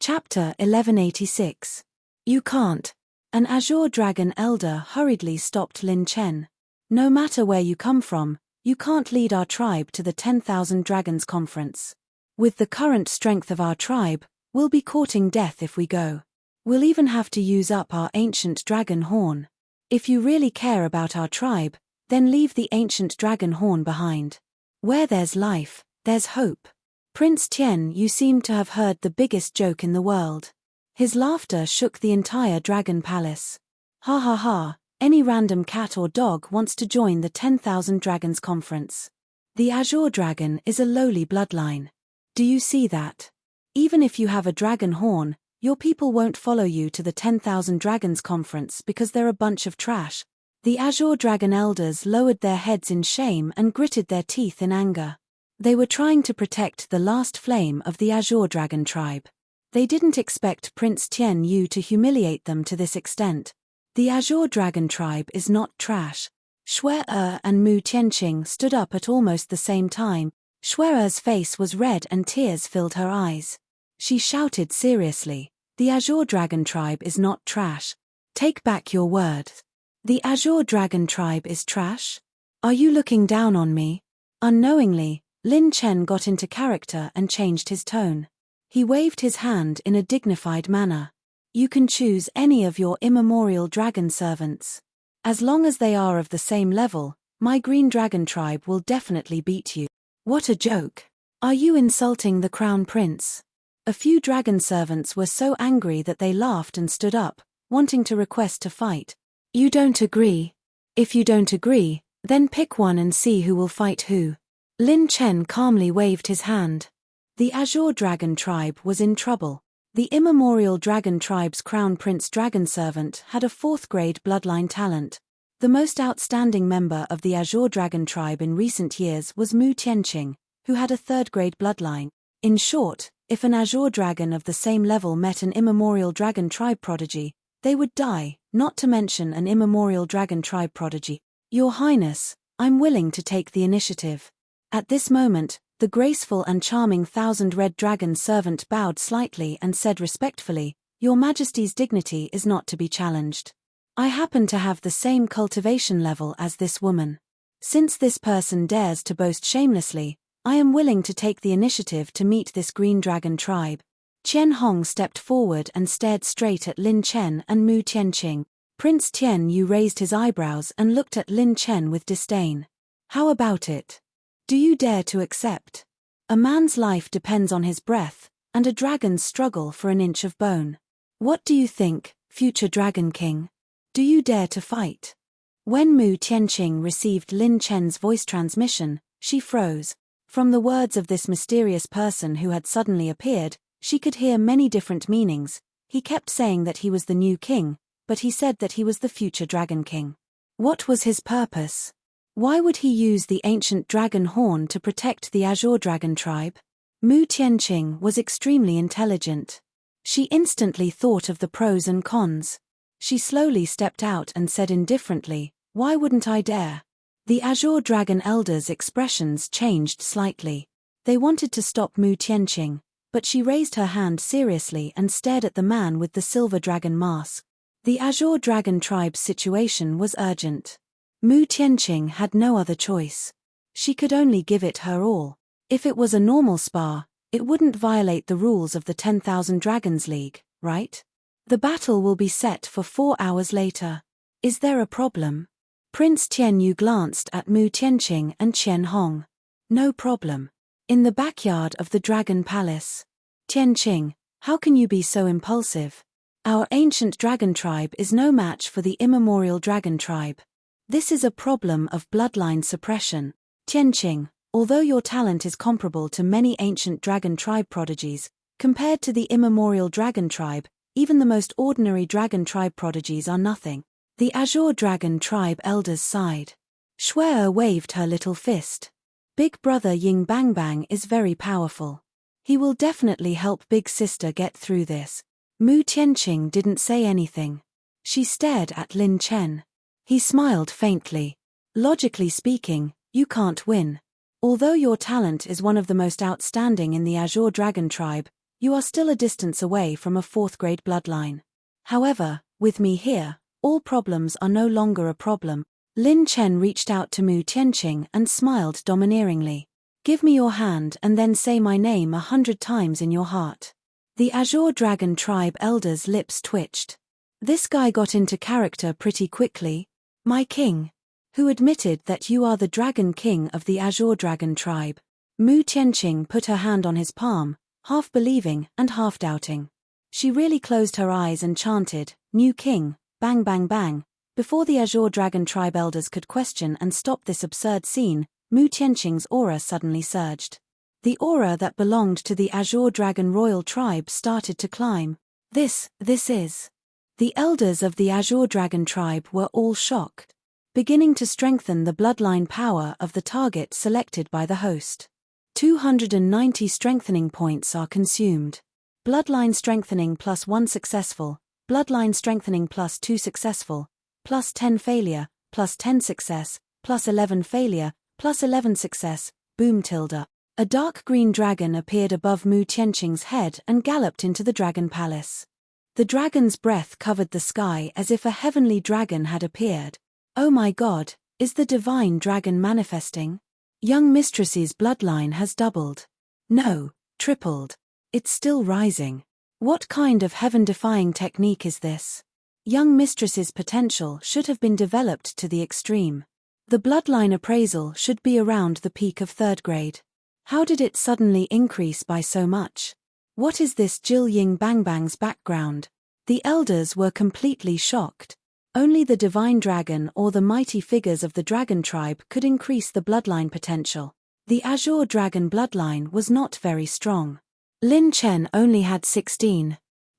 Chapter 1186. You can't. An azure dragon elder hurriedly stopped Lin Chen. No matter where you come from, you can't lead our tribe to the 10,000 Dragons Conference. With the current strength of our tribe, we'll be courting death if we go. We'll even have to use up our ancient dragon horn. If you really care about our tribe, then leave the ancient dragon horn behind. Where there's life, there's hope. Prince Tian, you seem to have heard the biggest joke in the world. His laughter shook the entire dragon palace. Ha ha ha, any random cat or dog wants to join the 10,000 Dragons Conference. The azure dragon is a lowly bloodline. Do you see that? Even if you have a dragon horn, your people won't follow you to the 10,000 Dragons Conference because they're a bunch of trash. The azure dragon elders lowered their heads in shame and gritted their teeth in anger. They were trying to protect the last flame of the azure dragon tribe. They didn't expect Prince Tian Yu to humiliate them to this extent. The azure dragon tribe is not trash. Shui-Er and Mu Tianqing stood up at almost the same time. Shui-Er's face was red and tears filled her eyes. She shouted seriously, "The azure dragon tribe is not trash. Take back your words. The azure dragon tribe is trash? Are you looking down on me?" Unknowingly, Lin Chen got into character and changed his tone. He waved his hand in a dignified manner. "You can choose any of your immemorial dragon servants. As long as they are of the same level, my green dragon tribe will definitely beat you." What a joke. Are you insulting the crown prince? A few dragon servants were so angry that they laughed and stood up, wanting to request to fight. You don't agree? If you don't agree, then pick one and see who will fight who. Lin Chen calmly waved his hand. The azure dragon tribe was in trouble. The immemorial dragon tribe's crown prince dragon servant had a 4th grade bloodline talent. The most outstanding member of the azure dragon tribe in recent years was Mu Tianqing, who had a 3rd grade bloodline. In short, if an azure dragon of the same level met an immemorial dragon tribe prodigy, they would die, not to mention an immemorial dragon tribe prodigy. Your Highness, I'm willing to take the initiative. At this moment, the graceful and charming 1,000 red dragon servant bowed slightly and said respectfully, "Your Majesty's dignity is not to be challenged. I happen to have the same cultivation level as this woman. Since this person dares to boast shamelessly, I am willing to take the initiative to meet this green dragon tribe." Qian Hong stepped forward and stared straight at Lin Chen and Mu Tianqing. Prince Tian Yu raised his eyebrows and looked at Lin Chen with disdain. "How about it? Do you dare to accept? A man's life depends on his breath, and a dragon's struggle for an inch of bone. What do you think, future Dragon King? Do you dare to fight?" When Mu Tianqing received Lin Chen's voice transmission, she froze. From the words of this mysterious person who had suddenly appeared, she could hear many different meanings. He kept saying that he was the new king, but he said that he was the future Dragon King. What was his purpose? Why would he use the ancient dragon horn to protect the azure dragon tribe? Mu Tianqing was extremely intelligent. She instantly thought of the pros and cons. She slowly stepped out and said indifferently, "Why wouldn't I dare?" The azure dragon elders' expressions changed slightly. They wanted to stop Mu Tianqing, but she raised her hand seriously and stared at the man with the silver dragon mask. The azure dragon tribe's situation was urgent. Mu Tianqing had no other choice. She could only give it her all. If it was a normal spar, it wouldn't violate the rules of the 10,000 Dragons League, right? The battle will be set for 4 hours later. Is there a problem? Prince Tian Yu glanced at Mu Tianqing and Qian Hong. No problem. In the backyard of the Dragon Palace. Tianqing, how can you be so impulsive? Our ancient dragon tribe is no match for the immemorial dragon tribe. This is a problem of bloodline suppression. Tianqing, although your talent is comparable to many ancient dragon tribe prodigies, compared to the immemorial dragon tribe, even the most ordinary dragon tribe prodigies are nothing. The Azure Dragon tribe elders sighed. Shuai waved her little fist. Big brother Ying Bang Bang is very powerful. He will definitely help big sister get through this. Mu Tianqing didn't say anything. She stared at Lin Chen. He smiled faintly. Logically speaking, you can't win. Although your talent is one of the most outstanding in the Azure Dragon tribe, you are still a distance away from a 4th grade bloodline. However, with me here, all problems are no longer a problem. Lin Chen reached out to Mu Tianqing and smiled domineeringly. Give me your hand and then say my name 100 times in your heart. The Azure Dragon tribe elders' lips twitched. This guy got into character pretty quickly. My king. Who admitted that you are the Dragon King of the Azure Dragon tribe. Mu Tianqing put her hand on his palm, half believing and half doubting. She really closed her eyes and chanted, New King, bang bang bang. Before the Azure Dragon tribe elders could question and stop this absurd scene, Mu Tianqing's aura suddenly surged. The aura that belonged to the Azure Dragon royal tribe started to climb. This is. The elders of the Azure Dragon tribe were all shocked, beginning to strengthen the bloodline power of the target selected by the host. 290 strengthening points are consumed. Bloodline strengthening +1 successful, bloodline strengthening +2 successful, +10 failure, +10 success, +11 failure, +11 success, boom tilde. A dark green dragon appeared above Mu Tianqing's head and galloped into the dragon palace. The dragon's breath covered the sky as if a heavenly dragon had appeared. Oh my god, is the divine dragon manifesting? Young mistress's bloodline has doubled. No, tripled. It's still rising. What kind of heaven-defying technique is this? Young mistress's potential should have been developed to the extreme. The bloodline appraisal should be around the peak of 3rd grade. How did it suddenly increase by so much? What is this Jill Ying Bang Bang's background? The elders were completely shocked. Only the divine dragon or the mighty figures of the dragon tribe could increase the bloodline potential. The Azure Dragon bloodline was not very strong. Lin Chen only had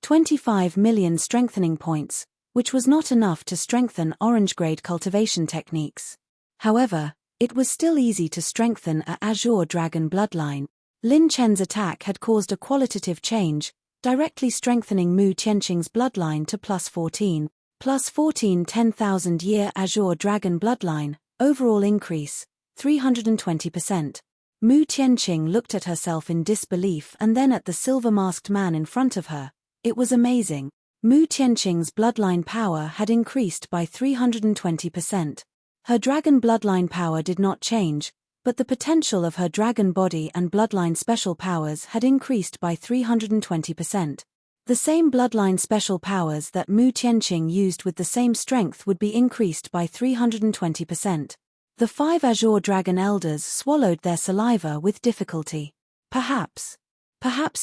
25 million strengthening points, which was not enough to strengthen orange-grade cultivation techniques. However, it was still easy to strengthen a Azure Dragon bloodline. Lin Chen's attack had caused a qualitative change, directly strengthening Mu Tianqing's bloodline to +14. +14 10,000-year Azure Dragon bloodline, overall increase, 320%. Mu Tianqing looked at herself in disbelief and then at the silver-masked man in front of her. It was amazing. Mu Tianqing's bloodline power had increased by 320%. Her dragon bloodline power did not change, but the potential of her dragon body and bloodline special powers had increased by 320%. The same bloodline special powers that Mu Tianqing used with the same strength would be increased by 320%. The 5 Azure Dragon elders swallowed their saliva with difficulty. Perhaps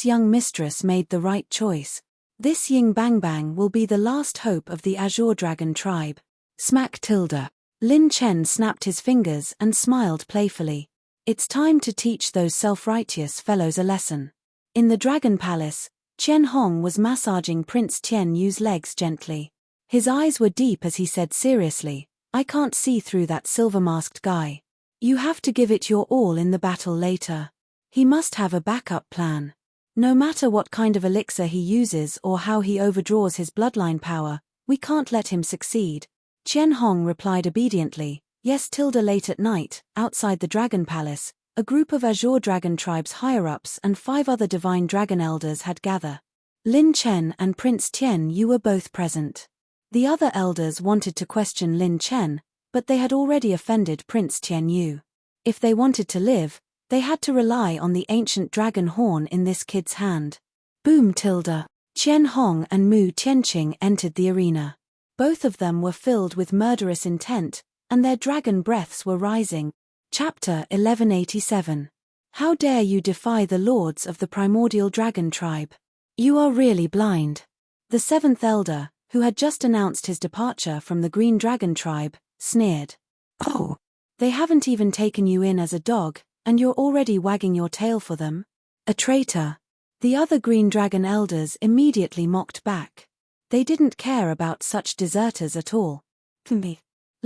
young mistress made the right choice. This Ying Bang Bang will be the last hope of the Azure Dragon tribe. Smack tilde. Lin Chen snapped his fingers and smiled playfully. It's time to teach those self-righteous fellows a lesson. In the Dragon Palace, Qian Hong was massaging Prince Tian Yu's legs gently. His eyes were deep as he said seriously, I can't see through that silver-masked guy. You have to give it your all in the battle later. He must have a backup plan. No matter what kind of elixir he uses or how he overdraws his bloodline power, we can't let him succeed. Qian Hong replied obediently, yes. Late at night, outside the Dragon Palace, a group of Azure Dragon tribe's higher-ups and 5 other divine dragon elders had gathered. Lin Chen and Prince Tian Yu were both present. The other elders wanted to question Lin Chen, but they had already offended Prince Tian Yu. If they wanted to live, they had to rely on the ancient dragon horn in this kid's hand. Boom tilde. Qian Hong and Mu Tianqing entered the arena. Both of them were filled with murderous intent, and their dragon breaths were rising. Chapter 1187. How dare you defy the lords of the primordial dragon tribe? You are really blind. The seventh elder, who had just announced his departure from the green dragon tribe, sneered. Oh, they haven't even taken you in as a dog, and you're already wagging your tail for them? A traitor. The other green dragon elders immediately mocked back. They didn't care about such deserters at all.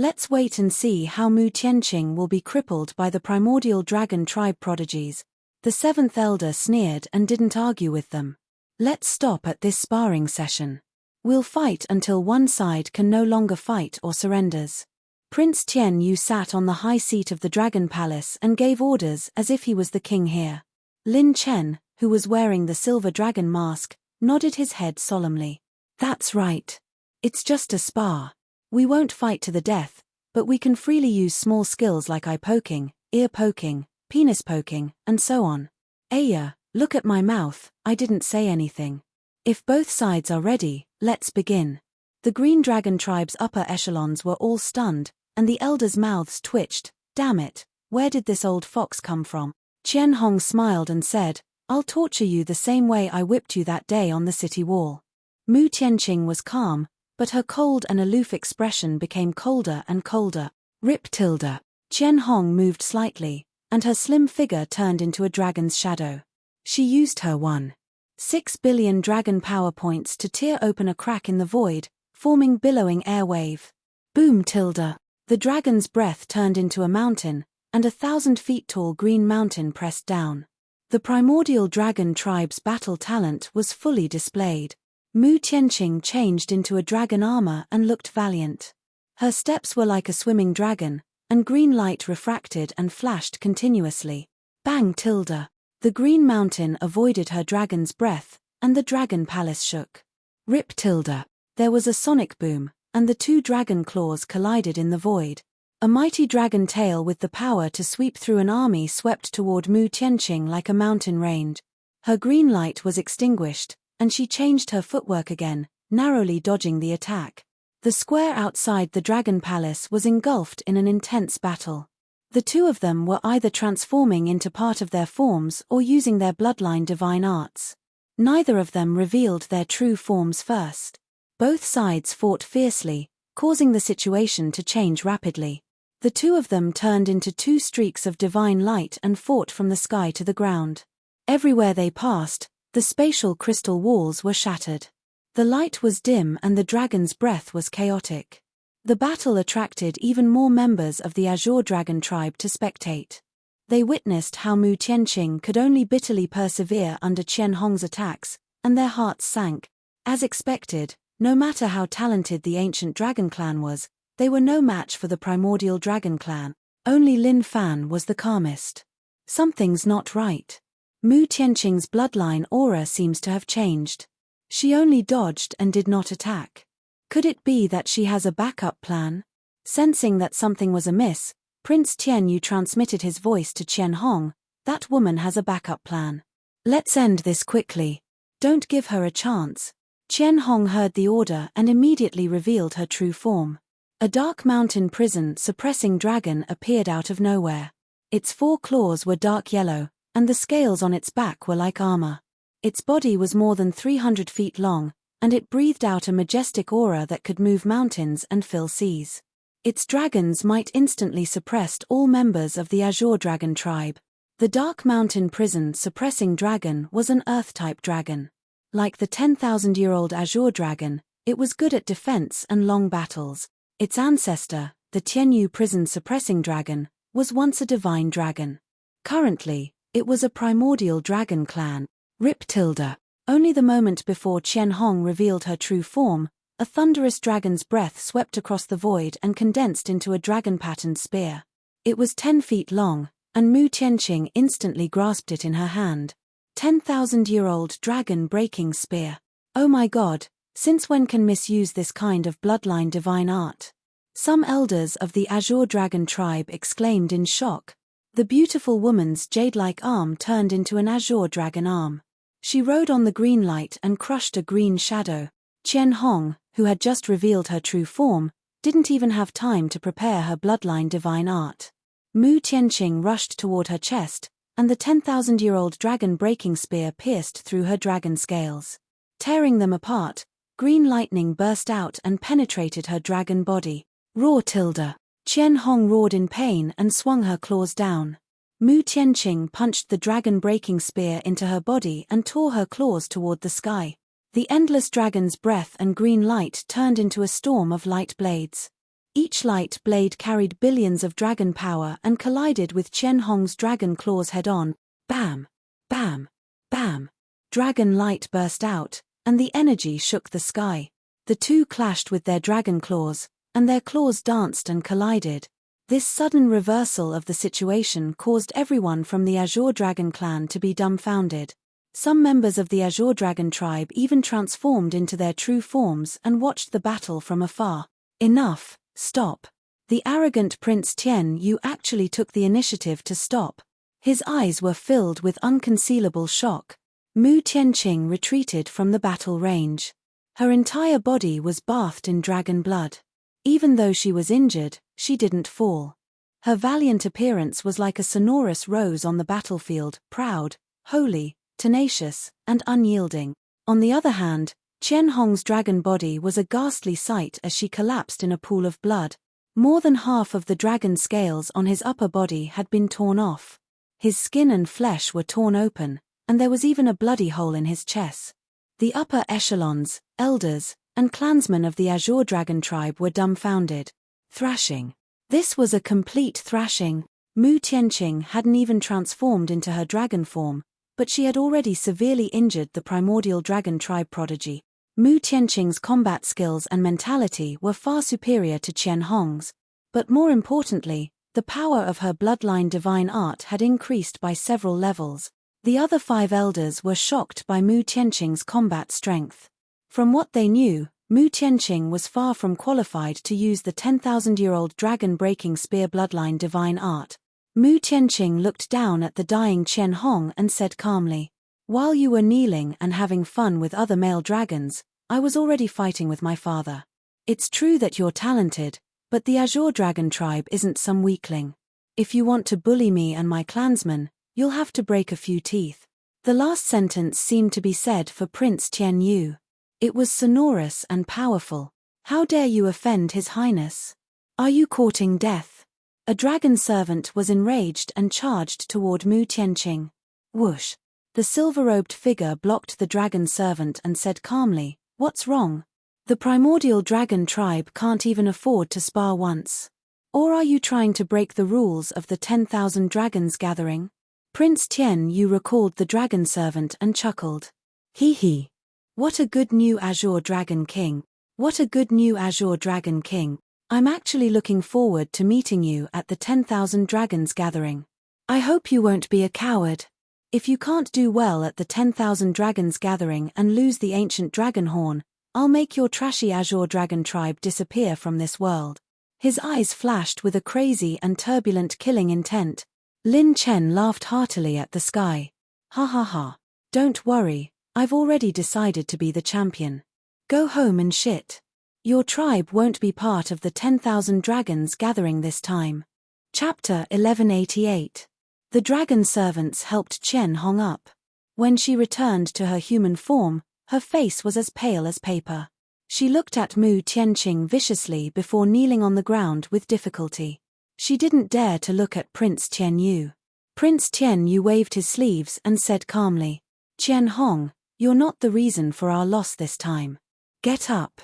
Let's wait and see how Mu Tianqing will be crippled by the primordial dragon tribe prodigies. The seventh elder sneered and didn't argue with them. Let's stop at this sparring session. We'll fight until one side can no longer fight or surrenders. Prince Tian Yu sat on the high seat of the dragon palace and gave orders as if he was the king here. Lin Chen, who was wearing the silver dragon mask, nodded his head solemnly. That's right. It's just a spar. We won't fight to the death, but we can freely use small skills like eye poking, ear poking, penis poking, and so on. Aya, look at my mouth, I didn't say anything. If both sides are ready, let's begin. The Green Dragon tribe's upper echelons were all stunned, and the elders' mouths twitched. Damn it, where did this old fox come from? Qian Hong smiled and said, I'll torture you the same way I whipped you that day on the city wall. Mu Tianqing was calm, but her cold and aloof expression became colder and colder. Rip tilde. Qian Hong moved slightly, and her slim figure turned into a dragon's shadow. She used her 1.6 billion dragon power points to tear open a crack in the void, forming billowing air wave. Boom tilde. The dragon's breath turned into a mountain, and 1,000 feet tall green mountain pressed down. The primordial dragon tribe's battle talent was fully displayed. Mu Tianqing changed into a dragon armor and looked valiant. Her steps were like a swimming dragon, and green light refracted and flashed continuously. Bang tilde. The green mountain avoided her dragon's breath, and the dragon palace shook. Rip tilde. There was a sonic boom, and the two dragon claws collided in the void. A mighty dragon tail with the power to sweep through an army swept toward Mu Tianqing like a mountain range. Her green light was extinguished, and she changed her footwork again, narrowly dodging the attack. The square outside the dragon palace was engulfed in an intense battle. The two of them were either transforming into part of their forms or using their bloodline divine arts. Neither of them revealed their true forms first. Both sides fought fiercely, causing the situation to change rapidly. The two of them turned into two streaks of divine light and fought from the sky to the ground. Everywhere they passed, the spatial crystal walls were shattered. The light was dim and the dragon's breath was chaotic. The battle attracted even more members of the Azure Dragon tribe to spectate. They witnessed how Mu Tianqing could only bitterly persevere under Qian Hong's attacks, and their hearts sank. As expected, no matter how talented the ancient dragon clan was, they were no match for the primordial dragon clan. Only Lin Fan was the calmest. Something's not right. Mu Tianqing's bloodline aura seems to have changed. She only dodged and did not attack. Could it be that she has a backup plan? Sensing that something was amiss, Prince Tian Yu transmitted his voice to Qian Hong. That woman has a backup plan. Let's end this quickly. Don't give her a chance. Qian Hong heard the order and immediately revealed her true form. A dark mountain prison suppressing dragon appeared out of nowhere. Its 4 claws were dark yellow, and the scales on its back were like armor. Its body was more than 300 feet long, and it breathed out a majestic aura that could move mountains and fill seas. Its dragons might instantly suppress all members of the Azure Dragon tribe. The dark mountain prison suppressing dragon was an earth-type dragon. Like the 10,000-year-old Azure Dragon, it was good at defense and long battles. Its ancestor, the Tianyu prison suppressing dragon, was once a divine dragon. Currently, it was a primordial dragon clan. Rip tilde. Only the moment before Qian Hong revealed her true form, a thunderous dragon's breath swept across the void and condensed into a dragon-patterned spear. It was 10 feet long, and Mu Tianqing instantly grasped it in her hand. 10,000-year-old dragon-breaking spear. Oh my god, since when can misuse this kind of bloodline divine art? Some elders of the Azure Dragon tribe exclaimed in shock. The beautiful woman's jade-like arm turned into an azure dragon arm. She rode on the green light and crushed a green shadow. Qian Hong, who had just revealed her true form, didn't even have time to prepare her bloodline divine art. Mu Tianqing rushed toward her chest, and the 10,000-year-old dragon breaking spear pierced through her dragon scales. Tearing them apart, green lightning burst out and penetrated her dragon body. Roar tilde. Qian Hong roared in pain and swung her claws down. Mu Tianqing punched the dragon-breaking spear into her body and tore her claws toward the sky. The endless dragon's breath and green light turned into a storm of light blades. Each light blade carried billions of dragon power and collided with Qian Hong's dragon claws head-on. Bam! Bam! Bam! Dragon light burst out, and the energy shook the sky. The two clashed with their dragon claws, and their claws danced and collided. This sudden reversal of the situation caused everyone from the Azure Dragon clan to be dumbfounded. Some members of the Azure Dragon tribe even transformed into their true forms and watched the battle from afar. Enough, stop. The arrogant Prince Tian Yu actually took the initiative to stop. His eyes were filled with unconcealable shock. Mu Tianqing retreated from the battle range. Her entire body was bathed in dragon blood. Even though she was injured, she didn't fall. Her valiant appearance was like a sonorous rose on the battlefield, proud, holy, tenacious, and unyielding. On the other hand, Qian Hong's dragon body was a ghastly sight as she collapsed in a pool of blood. More than half of the dragon scales on his upper body had been torn off. His skin and flesh were torn open, and there was even a bloody hole in his chest. The upper echelons, elders, and clansmen of the Azure Dragon tribe were dumbfounded. Thrashing. This was a complete thrashing. Mu Tianqing hadn't even transformed into her dragon form, but she had already severely injured the primordial dragon tribe prodigy. Mu Tianqing's combat skills and mentality were far superior to Qian Hong's, but more importantly, the power of her bloodline divine art had increased by several levels. The other 5 elders were shocked by Mu Tianqing's combat strength. From what they knew, Mu Tianqing was far from qualified to use the 10,000-year-old dragon-breaking spear bloodline divine art. Mu Tianqing looked down at the dying Qian Hong and said calmly, "While you were kneeling and having fun with other male dragons, I was already fighting with my father. It's true that you're talented, but the Azure Dragon tribe isn't some weakling. If you want to bully me and my clansmen, you'll have to break a few teeth." The last sentence seemed to be said for Prince Tian Yu. It was sonorous and powerful. "How dare you offend His Highness? Are you courting death?" A dragon servant was enraged and charged toward Mu Tianqing. Whoosh! The silver-robed figure blocked the dragon servant and said calmly, "What's wrong? The primordial dragon tribe can't even afford to spar once. Or are you trying to break the rules of the 10,000 dragons gathering?" Prince Tian Yu recalled the dragon servant and chuckled. "Hee hee. What a good new Azure Dragon King. What a good new Azure Dragon King. I'm actually looking forward to meeting you at the 10,000 dragons gathering. I hope you won't be a coward. If you can't do well at the 10,000 dragons gathering and lose the ancient dragon horn, I'll make your trashy Azure Dragon tribe disappear from this world." His eyes flashed with a crazy and turbulent killing intent. Lin Chen laughed heartily at the sky. "Ha ha ha. Don't worry, I've already decided to be the champion. Go home and shit. Your tribe won't be part of the 10,000 dragons gathering this time." Chapter 1188. The dragon servants helped Qian Hong up. When she returned to her human form, her face was as pale as paper. She looked at Mu Tianqing viciously before kneeling on the ground with difficulty. She didn't dare to look at Prince Tian Yu. Prince Tian Yu waved his sleeves and said calmly, "Qian Hong, you're not the reason for our loss this time. Get up.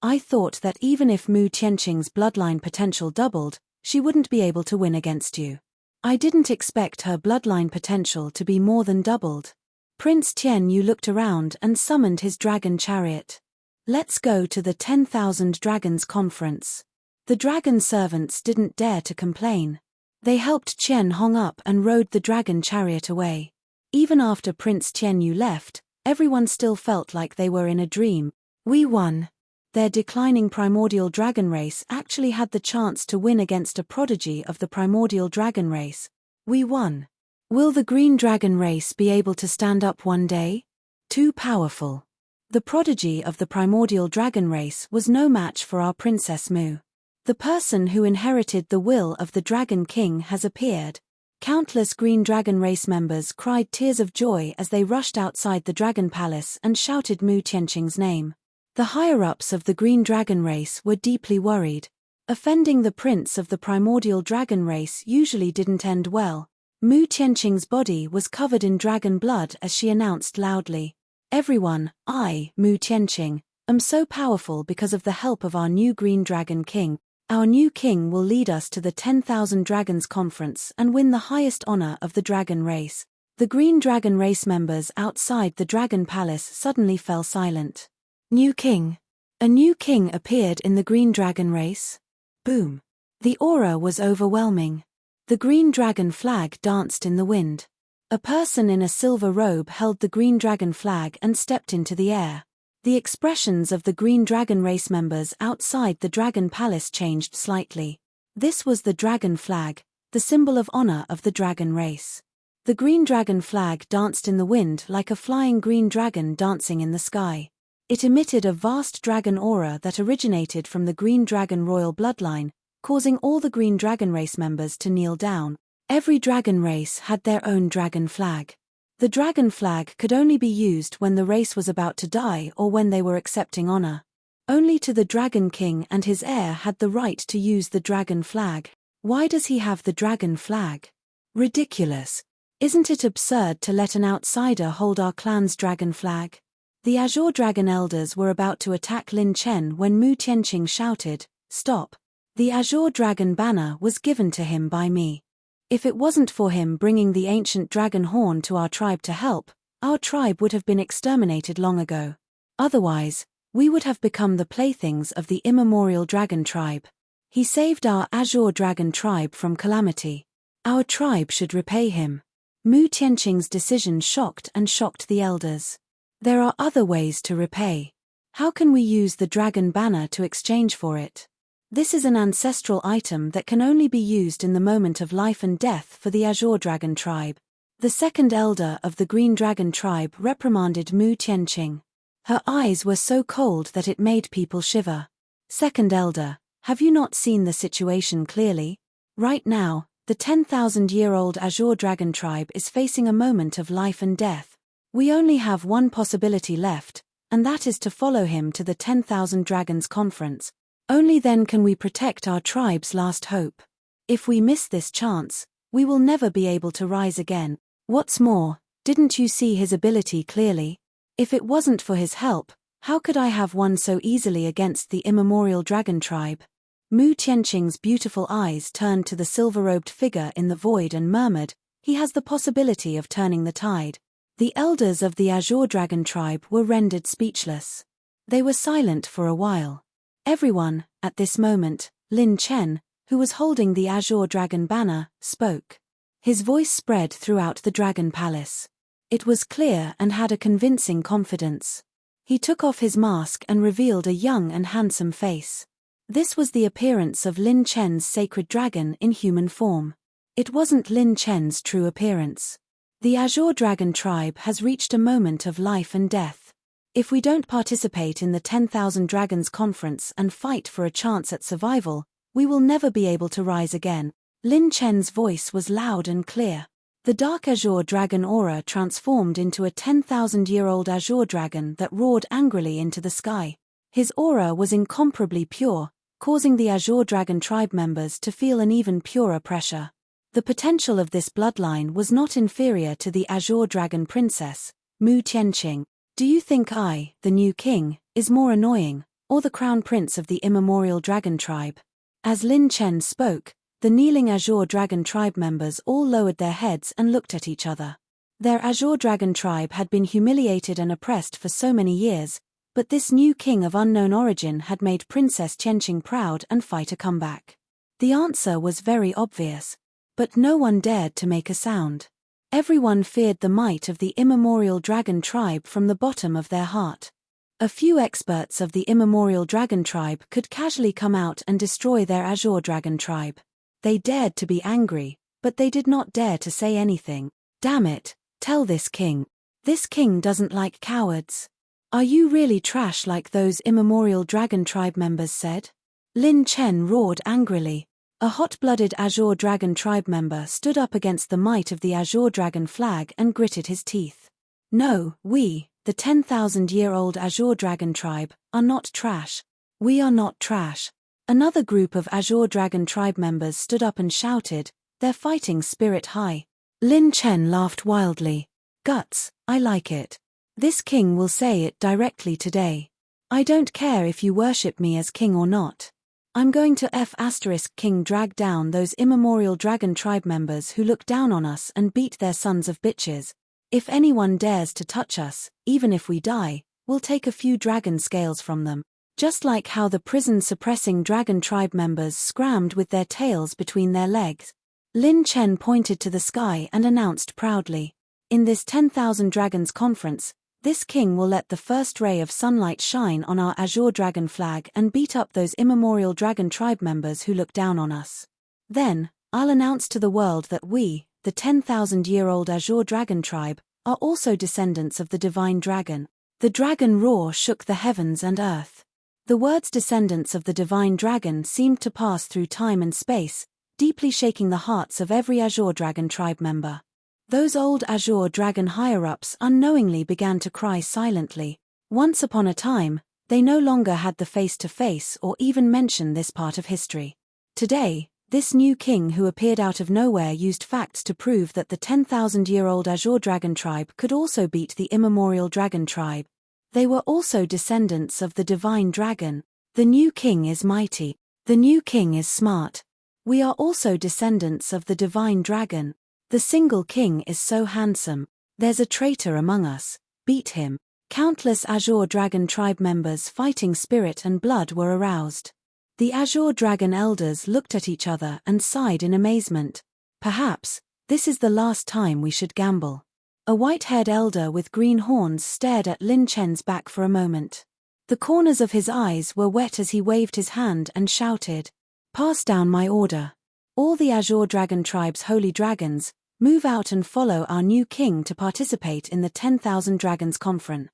I thought that even if Mu Tianqing's bloodline potential doubled, she wouldn't be able to win against you. I didn't expect her bloodline potential to be more than doubled." Prince Tian Yu looked around and summoned his dragon chariot. "Let's go to the 10,000 Dragons Conference." The dragon servants didn't dare to complain. They helped Qian Hong up and rode the dragon chariot away. Even after Prince Tian Yu left, everyone still felt like they were in a dream. We won. Their declining primordial dragon race actually had the chance to win against a prodigy of the primordial dragon race. We won. Will the green dragon race be able to stand up one day? Too powerful. The prodigy of the primordial dragon race was no match for our Princess Mu. The person who inherited the will of the Dragon King has appeared. Countless Green Dragon race members cried tears of joy as they rushed outside the Dragon Palace and shouted Mu Tianqing's name. The higher-ups of the Green Dragon race were deeply worried. Offending the prince of the primordial dragon race usually didn't end well. Mu Tianqing's body was covered in dragon blood as she announced loudly, "Everyone, I, Mu Tianqing, am so powerful because of the help of our new Green Dragon King. Our new king will lead us to the 10,000 Dragons Conference and win the highest honor of the dragon race." The Green Dragon race members outside the Dragon Palace suddenly fell silent. New king. A new king appeared in the Green Dragon race? Boom. The aura was overwhelming. The Green Dragon flag danced in the wind. A person in a silver robe held the Green Dragon flag and stepped into the air. The expressions of the Green Dragon race members outside the Dragon Palace changed slightly. This was the dragon flag, the symbol of honor of the dragon race. The Green Dragon flag danced in the wind like a flying green dragon dancing in the sky. It emitted a vast dragon aura that originated from the Green Dragon royal bloodline, causing all the Green Dragon race members to kneel down. Every dragon race had their own dragon flag. The dragon flag could only be used when the race was about to die or when they were accepting honor. Only to the Dragon King and his heir had the right to use the dragon flag. Why does he have the dragon flag? Ridiculous. Isn't it absurd to let an outsider hold our clan's dragon flag? The Azure Dragon elders were about to attack Lin Chen when Mu Tianqing shouted, "Stop." The Azure Dragon banner was given to him by me. If it wasn't for him bringing the ancient dragon horn to our tribe to help, our tribe would have been exterminated long ago. Otherwise, we would have become the playthings of the immemorial dragon tribe. He saved our Azure Dragon tribe from calamity. Our tribe should repay him. Mu Tianqing's decision shocked the elders. There are other ways to repay. How can we use the dragon banner to exchange for it? This is an ancestral item that can only be used in the moment of life and death for the Azure Dragon tribe. The second elder of the Green Dragon tribe reprimanded Mu Tianqing. Her eyes were so cold that it made people shiver. Second elder, have you not seen the situation clearly? Right now, the 10,000-year-old Azure Dragon tribe is facing a moment of life and death. We only have one possibility left, and that is to follow him to the 10,000 Dragons Conference. Only then can we protect our tribe's last hope. If we miss this chance, we will never be able to rise again. What's more, didn't you see his ability clearly? If it wasn't for his help, how could I have won so easily against the immemorial dragon tribe? Mu Tianqing's beautiful eyes turned to the silver-robed figure in the void and murmured, "He has the possibility of turning the tide." The elders of the Azure Dragon tribe were rendered speechless. They were silent for a while. Everyone, at this moment, Lin Chen, who was holding the Azure Dragon banner, spoke. His voice spread throughout the Dragon Palace. It was clear and had a convincing confidence. He took off his mask and revealed a young and handsome face. This was the appearance of Lin Chen's sacred dragon in human form. It wasn't Lin Chen's true appearance. The Azure Dragon tribe has reached a moment of life and death. If we don't participate in the 10,000 Dragons Conference and fight for a chance at survival, we will never be able to rise again. Lin Chen's voice was loud and clear. The dark Azure Dragon aura transformed into a 10,000-year-old Azure Dragon that roared angrily into the sky. His aura was incomparably pure, causing the Azure Dragon tribe members to feel an even purer pressure. The potential of this bloodline was not inferior to the Azure Dragon princess, Mu Tianqing. Do you think I, the new king, is more annoying, or the crown prince of the immemorial dragon tribe? As Lin Chen spoke, the kneeling Azure Dragon tribe members all lowered their heads and looked at each other. Their Azure Dragon tribe had been humiliated and oppressed for so many years, but this new king of unknown origin had made Princess Tianqing proud and fight a comeback. The answer was very obvious, but no one dared to make a sound. Everyone feared the might of the immemorial dragon tribe from the bottom of their heart. A few experts of the immemorial dragon tribe could casually come out and destroy their Azure Dragon tribe. They dared to be angry, but they did not dare to say anything. Damn it, tell this king. This king doesn't like cowards. Are you really trash like those immemorial dragon tribe members said? Lin Chen roared angrily. A hot-blooded Azure Dragon tribe member stood up against the might of the Azure Dragon flag and gritted his teeth. No, we, the 10,000-year-old Azure Dragon tribe, are not trash. We are not trash. Another group of Azure Dragon tribe members stood up and shouted, their fighting spirit high. Lin Chen laughed wildly. Guts, I like it. This king will say it directly today. I don't care if you worship me as king or not. I'm going to *king drag down those immemorial dragon tribe members who look down on us and beat their sons of bitches. If anyone dares to touch us, even if we die, we'll take a few dragon scales from them. Just like how the prison-suppressing dragon tribe members scrammed with their tails between their legs. Lin Chen pointed to the sky and announced proudly. In this 10,000 Dragons conference, this king will let the first ray of sunlight shine on our Azure Dragon flag and beat up those immemorial dragon tribe members who look down on us. Then, I'll announce to the world that we, the 10,000-year-old Azure Dragon tribe, are also descendants of the divine dragon. The dragon roar shook the heavens and earth. The words descendants of the divine dragon seemed to pass through time and space, deeply shaking the hearts of every Azure Dragon tribe member. Those old Azure Dragon higher-ups unknowingly began to cry silently. Once upon a time, they no longer had the face-to-face or even mention this part of history. Today, this new king who appeared out of nowhere used facts to prove that the 10,000-year-old Azure Dragon tribe could also beat the immemorial dragon tribe. They were also descendants of the divine dragon. The new king is mighty. The new king is smart. We are also descendants of the divine dragon. The single king is so handsome. There's a traitor among us. Beat him. Countless Azure Dragon tribe members' fighting spirit and blood were aroused. The Azure Dragon elders looked at each other and sighed in amazement. Perhaps, this is the last time we should gamble. A white-haired elder with green horns stared at Lin Chen's back for a moment. The corners of his eyes were wet as he waved his hand and shouted, "Pass down my order. All the Azure Dragon tribe's holy dragons, move out and follow our new king to participate in the 10,000 Dragons conference."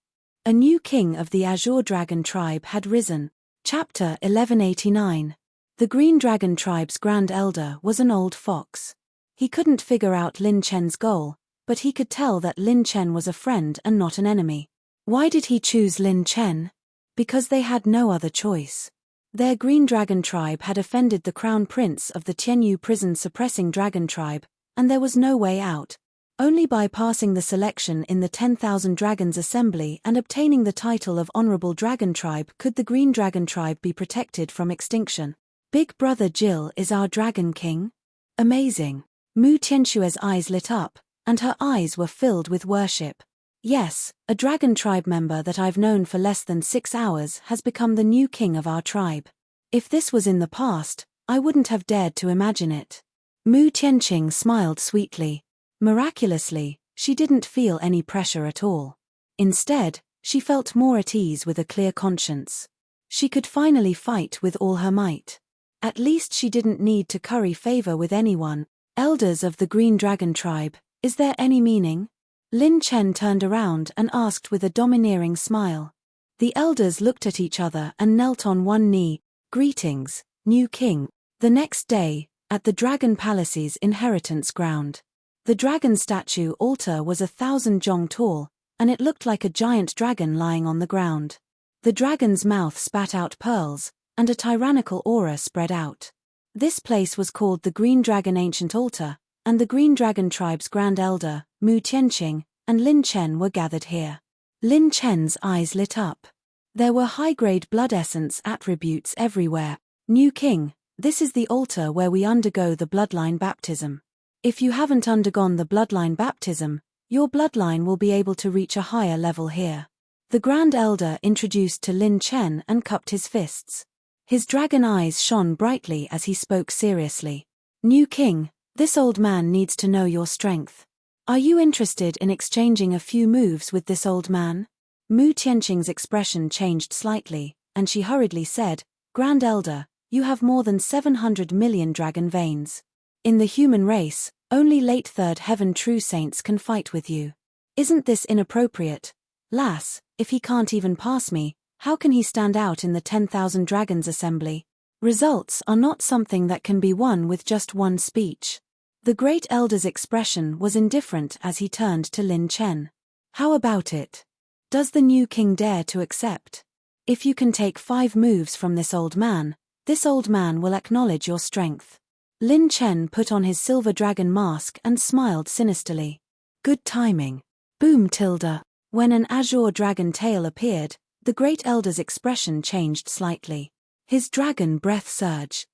A new king of the Azure Dragon tribe had risen. Chapter 1189. The Green Dragon tribe's grand elder was an old fox. He couldn't figure out Lin Chen's goal, but he could tell that Lin Chen was a friend and not an enemy. Why did he choose Lin Chen? Because they had no other choice. Their Green Dragon tribe had offended the crown prince of the Tianyu prison-suppressing dragon tribe, and there was no way out. Only by passing the selection in the 10,000 Dragons Assembly and obtaining the title of Honorable Dragon Tribe could the Green Dragon Tribe be protected from extinction. Big Brother Jill is our Dragon King? Amazing. Mu Tianshue's eyes lit up, and her eyes were filled with worship. Yes, a Dragon Tribe member that I've known for less than 6 hours has become the new king of our tribe. If this was in the past, I wouldn't have dared to imagine it. Mu Tianqing smiled sweetly. Miraculously, she didn't feel any pressure at all. Instead, she felt more at ease with a clear conscience. She could finally fight with all her might. At least she didn't need to curry favor with anyone. Elders of the Green Dragon tribe, is there any meaning? Lin Chen turned around and asked with a domineering smile. The elders looked at each other and knelt on one knee. Greetings, new king. The next day, at the Dragon Palace's inheritance ground. The dragon statue altar was 1,000 zhong tall, and it looked like a giant dragon lying on the ground. The dragon's mouth spat out pearls, and a tyrannical aura spread out. This place was called the Green Dragon Ancient Altar, and the Green Dragon tribe's grand elder, Mu Tianqing, and Lin Chen were gathered here. Lin Chen's eyes lit up. There were high-grade blood essence attributes everywhere. New king, this is the altar where we undergo the bloodline baptism. If you haven't undergone the bloodline baptism, your bloodline will be able to reach a higher level here. The Grand Elder introduced to Lin Chen and cupped his fists. His dragon eyes shone brightly as he spoke seriously. New king, this old man needs to know your strength. Are you interested in exchanging a few moves with this old man? Mu Tianqing's expression changed slightly, and she hurriedly said, Grand Elder, you have more than 700 million dragon veins. In the human race, only late third heaven true saints can fight with you. Isn't this inappropriate? Lass, if he can't even pass me, how can he stand out in the 10,000 Dragons Assembly? Results are not something that can be won with just one speech. The great elder's expression was indifferent as he turned to Lin Chen. How about it? Does the new king dare to accept? If you can take 5 moves from this old man will acknowledge your strength. Lin Chen put on his silver dragon mask and smiled sinisterly. Good timing. Boom tilde. When an azure dragon tail appeared, the great elder's expression changed slightly. His dragon breath surged.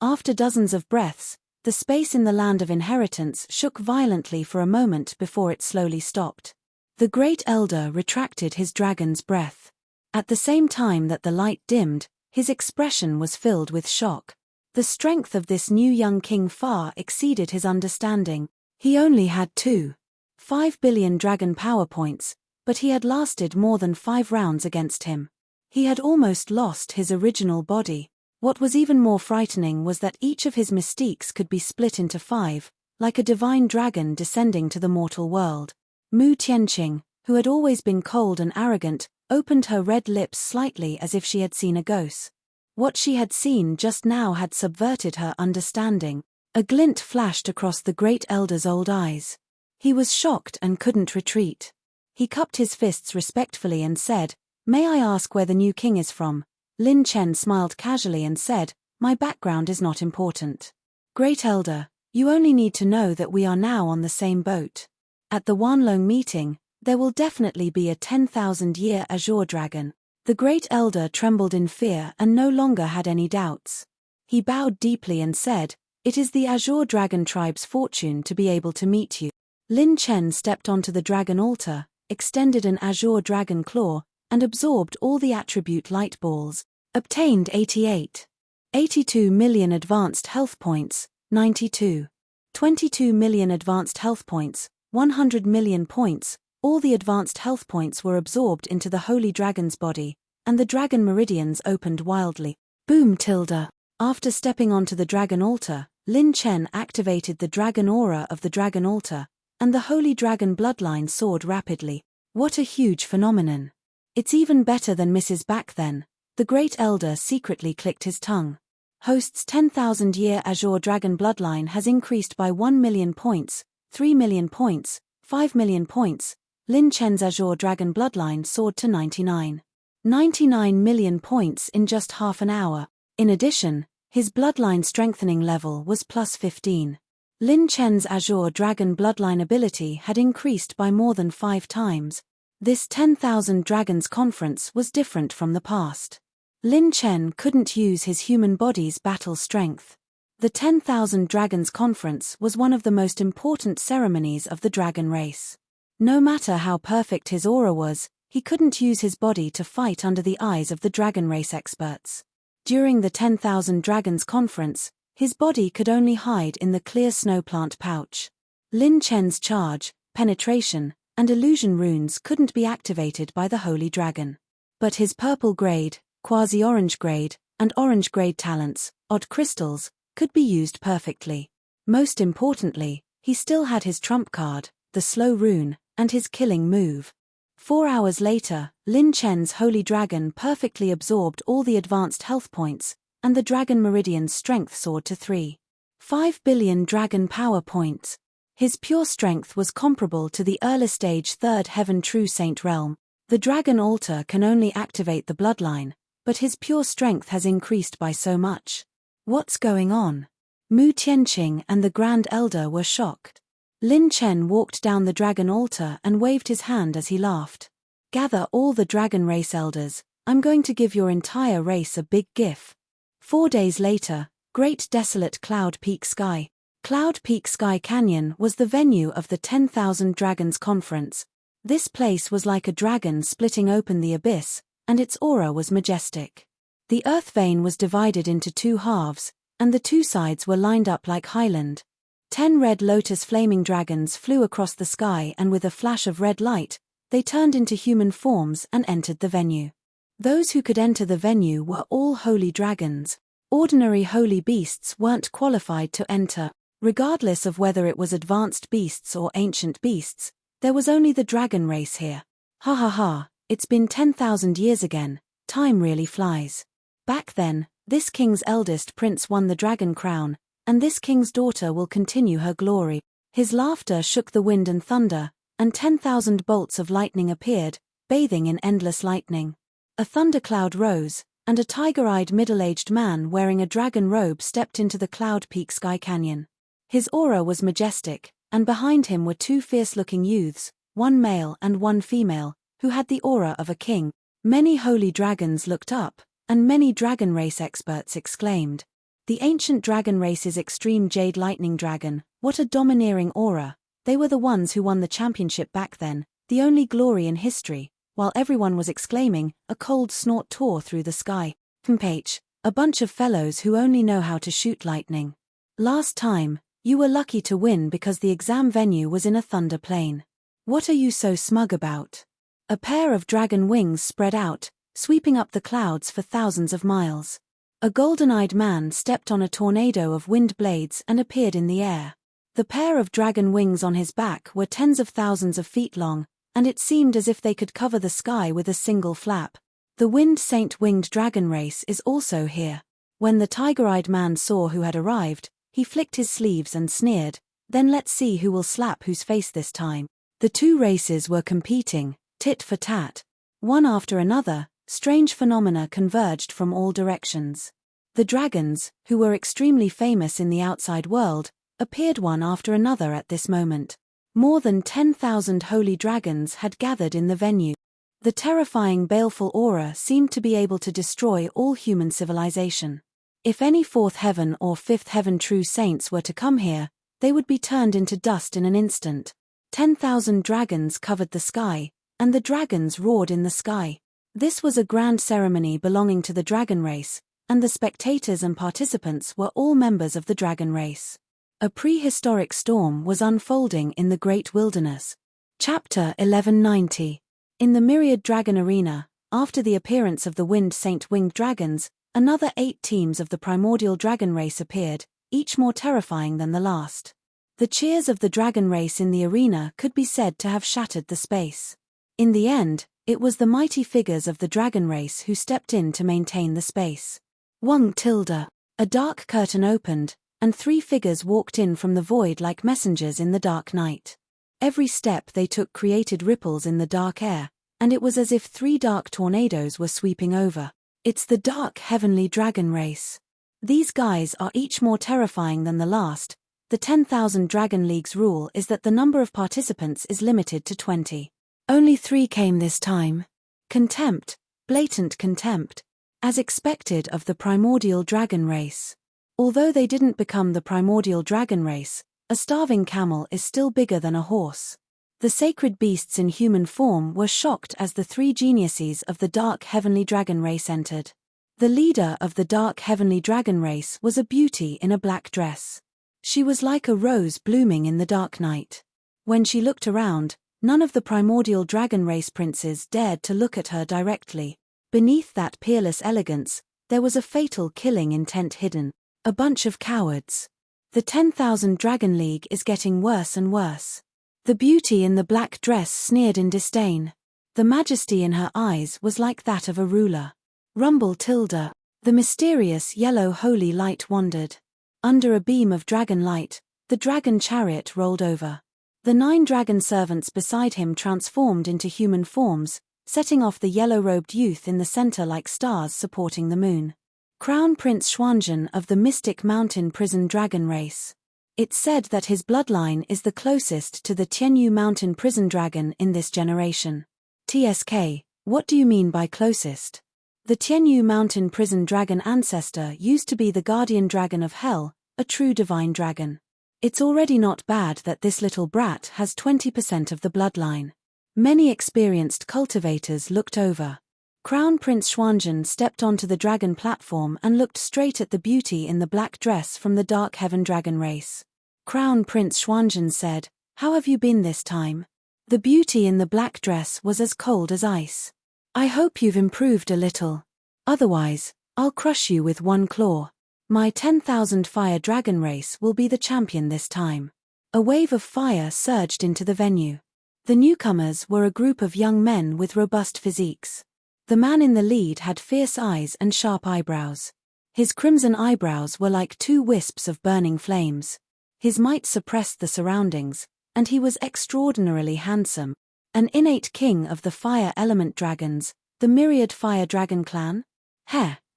After dozens of breaths, the space in the land of inheritance shook violently for a moment before it slowly stopped. The great elder retracted his dragon's breath. At the same time that the light dimmed, his expression was filled with shock. The strength of this new young king far exceeded his understanding. He only had 2.5 billion dragon power points, but he had lasted more than 5 rounds against him. He had almost lost his original body. What was even more frightening was that each of his mystiques could be split into 5, like a divine dragon descending to the mortal world. Mu Tianqing, who had always been cold and arrogant, opened her red lips slightly as if she had seen a ghost. What she had seen just now had subverted her understanding. A glint flashed across the great elder's old eyes. He was shocked and couldn't retreat. He cupped his fists respectfully and said, "May I ask where the new king is from?" Lin Chen smiled casually and said, "My background is not important. Great elder, you only need to know that we are now on the same boat. At the Wanlong meeting, there will definitely be a 10,000-year azure dragon." The great elder trembled in fear and no longer had any doubts. He bowed deeply and said, "It is the azure dragon tribe's fortune to be able to meet you." Lin Chen stepped onto the dragon altar, extended an azure dragon claw, and absorbed all the attribute light balls. Obtained 82 million advanced health points, 22 million advanced health points, 100 million points. All the advanced health points were absorbed into the holy dragon's body, and the dragon meridians opened wildly. Boom tilde. After stepping onto the dragon altar, Lin Chen activated the dragon aura of the dragon altar, and the holy dragon bloodline soared rapidly. What a huge phenomenon. It's even better than Mrs. Back then. The great elder secretly clicked his tongue. Host's 10,000-year azure dragon bloodline has increased by 1 million points, 3 million points, 5 million points. Lin Chen's azure dragon bloodline soared to 99 million points in just half an hour. In addition, his bloodline strengthening level was plus 15. Lin Chen's azure dragon bloodline ability had increased by more than 5 times. This 10,000 Dragons conference was different from the past. Lin Chen couldn't use his human body's battle strength. The 10,000 Dragons conference was one of the most important ceremonies of the dragon race. No matter how perfect his aura was, he couldn't use his body to fight under the eyes of the dragon race experts. During the 10,000 Dragons conference, his body could only hide in the clear snow plant pouch. Lin Chen's charge, penetration, and illusion runes couldn't be activated by the holy dragon. But his purple grade, quasi-orange grade, and orange grade talents, odd crystals, could be used perfectly. Most importantly, he still had his trump card, the slow rune, and his killing move. 4 hours later, Lin Chen's holy dragon perfectly absorbed all the advanced health points, and the dragon meridian's strength soared to 3.5 billion dragon power points. His pure strength was comparable to the early stage 3rd heaven true saint realm. The dragon altar can only activate the bloodline, but his pure strength has increased by so much. What's going on? Mu Tianqing and the Grand Elder were shocked. Lin Chen walked down the dragon altar and waved his hand as he laughed. "Gather all the dragon race elders, I'm going to give your entire race a big gift." 4 days later, Great Desolate Cloud Peak Sky. Cloud Peak Sky Canyon was the venue of the 10,000 Dragons conference. This place was like a dragon splitting open the abyss, and its aura was majestic. The earth vein was divided into 2 halves, and the 2 sides were lined up like highland. 10 red lotus flaming dragons flew across the sky, and with a flash of red light, they turned into human forms and entered the venue. Those who could enter the venue were all holy dragons. Ordinary holy beasts weren't qualified to enter. Regardless of whether it was advanced beasts or ancient beasts, there was only the dragon race here. Ha ha ha, it's been 10,000 years again, time really flies. Back then, This king's eldest prince won the dragon crown, and this king's daughter will continue her glory. His laughter shook the wind and thunder, and 10,000 bolts of lightning appeared, bathing in endless lightning. A thundercloud rose, and a tiger-eyed middle-aged man wearing a dragon robe stepped into the Cloud Peak Sky Canyon. His aura was majestic, and behind him were two fierce-looking youths, one male and one female, who had the aura of a king. Many holy dragons looked up, and many dragon race experts exclaimed, "The ancient dragon race's extreme jade lightning dragon, what a domineering aura." They were the ones who won the championship back then, the only glory in history. While everyone was exclaiming, a cold snort tore through the sky. "H, a bunch of fellows who only know how to shoot lightning. Last time, you were lucky to win because the exam venue was in a thunder plane. What are you so smug about?" A pair of dragon wings spread out, sweeping up the clouds for thousands of miles. A golden-eyed man stepped on a tornado of wind blades and appeared in the air. The pair of dragon wings on his back were tens of thousands of feet long, and it seemed as if they could cover the sky with a single flap. The Wind Saint winged dragon race is also here. When the tiger-eyed man saw who had arrived, he flicked his sleeves and sneered, "Then let's see who will slap whose face this time." The two races were competing, tit for tat. One after another, strange phenomena converged from all directions. The dragons, who were extremely famous in the outside world, appeared one after another at this moment. More than 10,000 holy dragons had gathered in the venue. The terrifying baleful aura seemed to be able to destroy all human civilization. If any fourth heaven or fifth heaven true saints were to come here, they would be turned into dust in an instant. 10,000 dragons covered the sky, and the dragons roared in the sky. This was a grand ceremony belonging to the dragon race, and the spectators and participants were all members of the dragon race. A prehistoric storm was unfolding in the great wilderness. Chapter 1190. In the myriad dragon arena, after the appearance of the Wind Saint winged dragons, another 8 teams of the primordial dragon race appeared, each more terrifying than the last. The cheers of the dragon race in the arena could be said to have shattered the space. In the end, it was the mighty figures of the dragon race who stepped in to maintain the space. Wung tilde. A dark curtain opened, and 3 figures walked in from the void like messengers in the dark night. Every step they took created ripples in the dark air, and it was as if 3 dark tornadoes were sweeping over. It's the dark heavenly dragon race. These guys are each more terrifying than the last. The 10,000 Dragon League's rule is that the number of participants is limited to 20. Only 3 came this time. Contempt, blatant contempt, as expected of the primordial dragon race. Although they didn't become the primordial dragon race, a starving camel is still bigger than a horse. The sacred beasts in human form were shocked as the 3 geniuses of the dark heavenly dragon race entered. The leader of the dark heavenly dragon race was a beauty in a black dress. She was like a rose blooming in the dark night. When she looked around, none of the primordial dragon race princes dared to look at her directly. Beneath that peerless elegance, there was a fatal killing intent hidden. A bunch of cowards. The 10,000 Dragon League is getting worse and worse. The beauty in the black dress sneered in disdain. The majesty in her eyes was like that of a ruler. Rumble tilde. The mysterious yellow holy light wandered. Under a beam of dragon light, the dragon chariot rolled over. The 9 dragon servants beside him transformed into human forms, setting off the yellow-robed youth in the center like stars supporting the moon. Crown Prince Xuanzhen of the Mystic Mountain Prison Dragon Race. It's said that his bloodline is the closest to the Tianyu Mountain Prison Dragon in this generation. TSK, what do you mean by closest? The Tianyu Mountain Prison Dragon ancestor used to be the guardian dragon of hell, a true divine dragon. It's already not bad that this little brat has 20% of the bloodline. Many experienced cultivators looked over. Crown Prince Xuanzhen stepped onto the dragon platform and looked straight at the beauty in the black dress from the Dark Heaven Dragon race. Crown Prince Xuanzhen said, "How have you been this time?" The beauty in the black dress was as cold as ice. "I hope you've improved a little. Otherwise, I'll crush you with one claw. My 10,000 fire dragon race will be the champion this time." A wave of fire surged into the venue. The newcomers were a group of young men with robust physiques. The man in the lead had fierce eyes and sharp eyebrows. His crimson eyebrows were like two wisps of burning flames. His might suppressed the surroundings, and he was extraordinarily handsome. An innate king of the fire element dragons, the myriad fire dragon clan?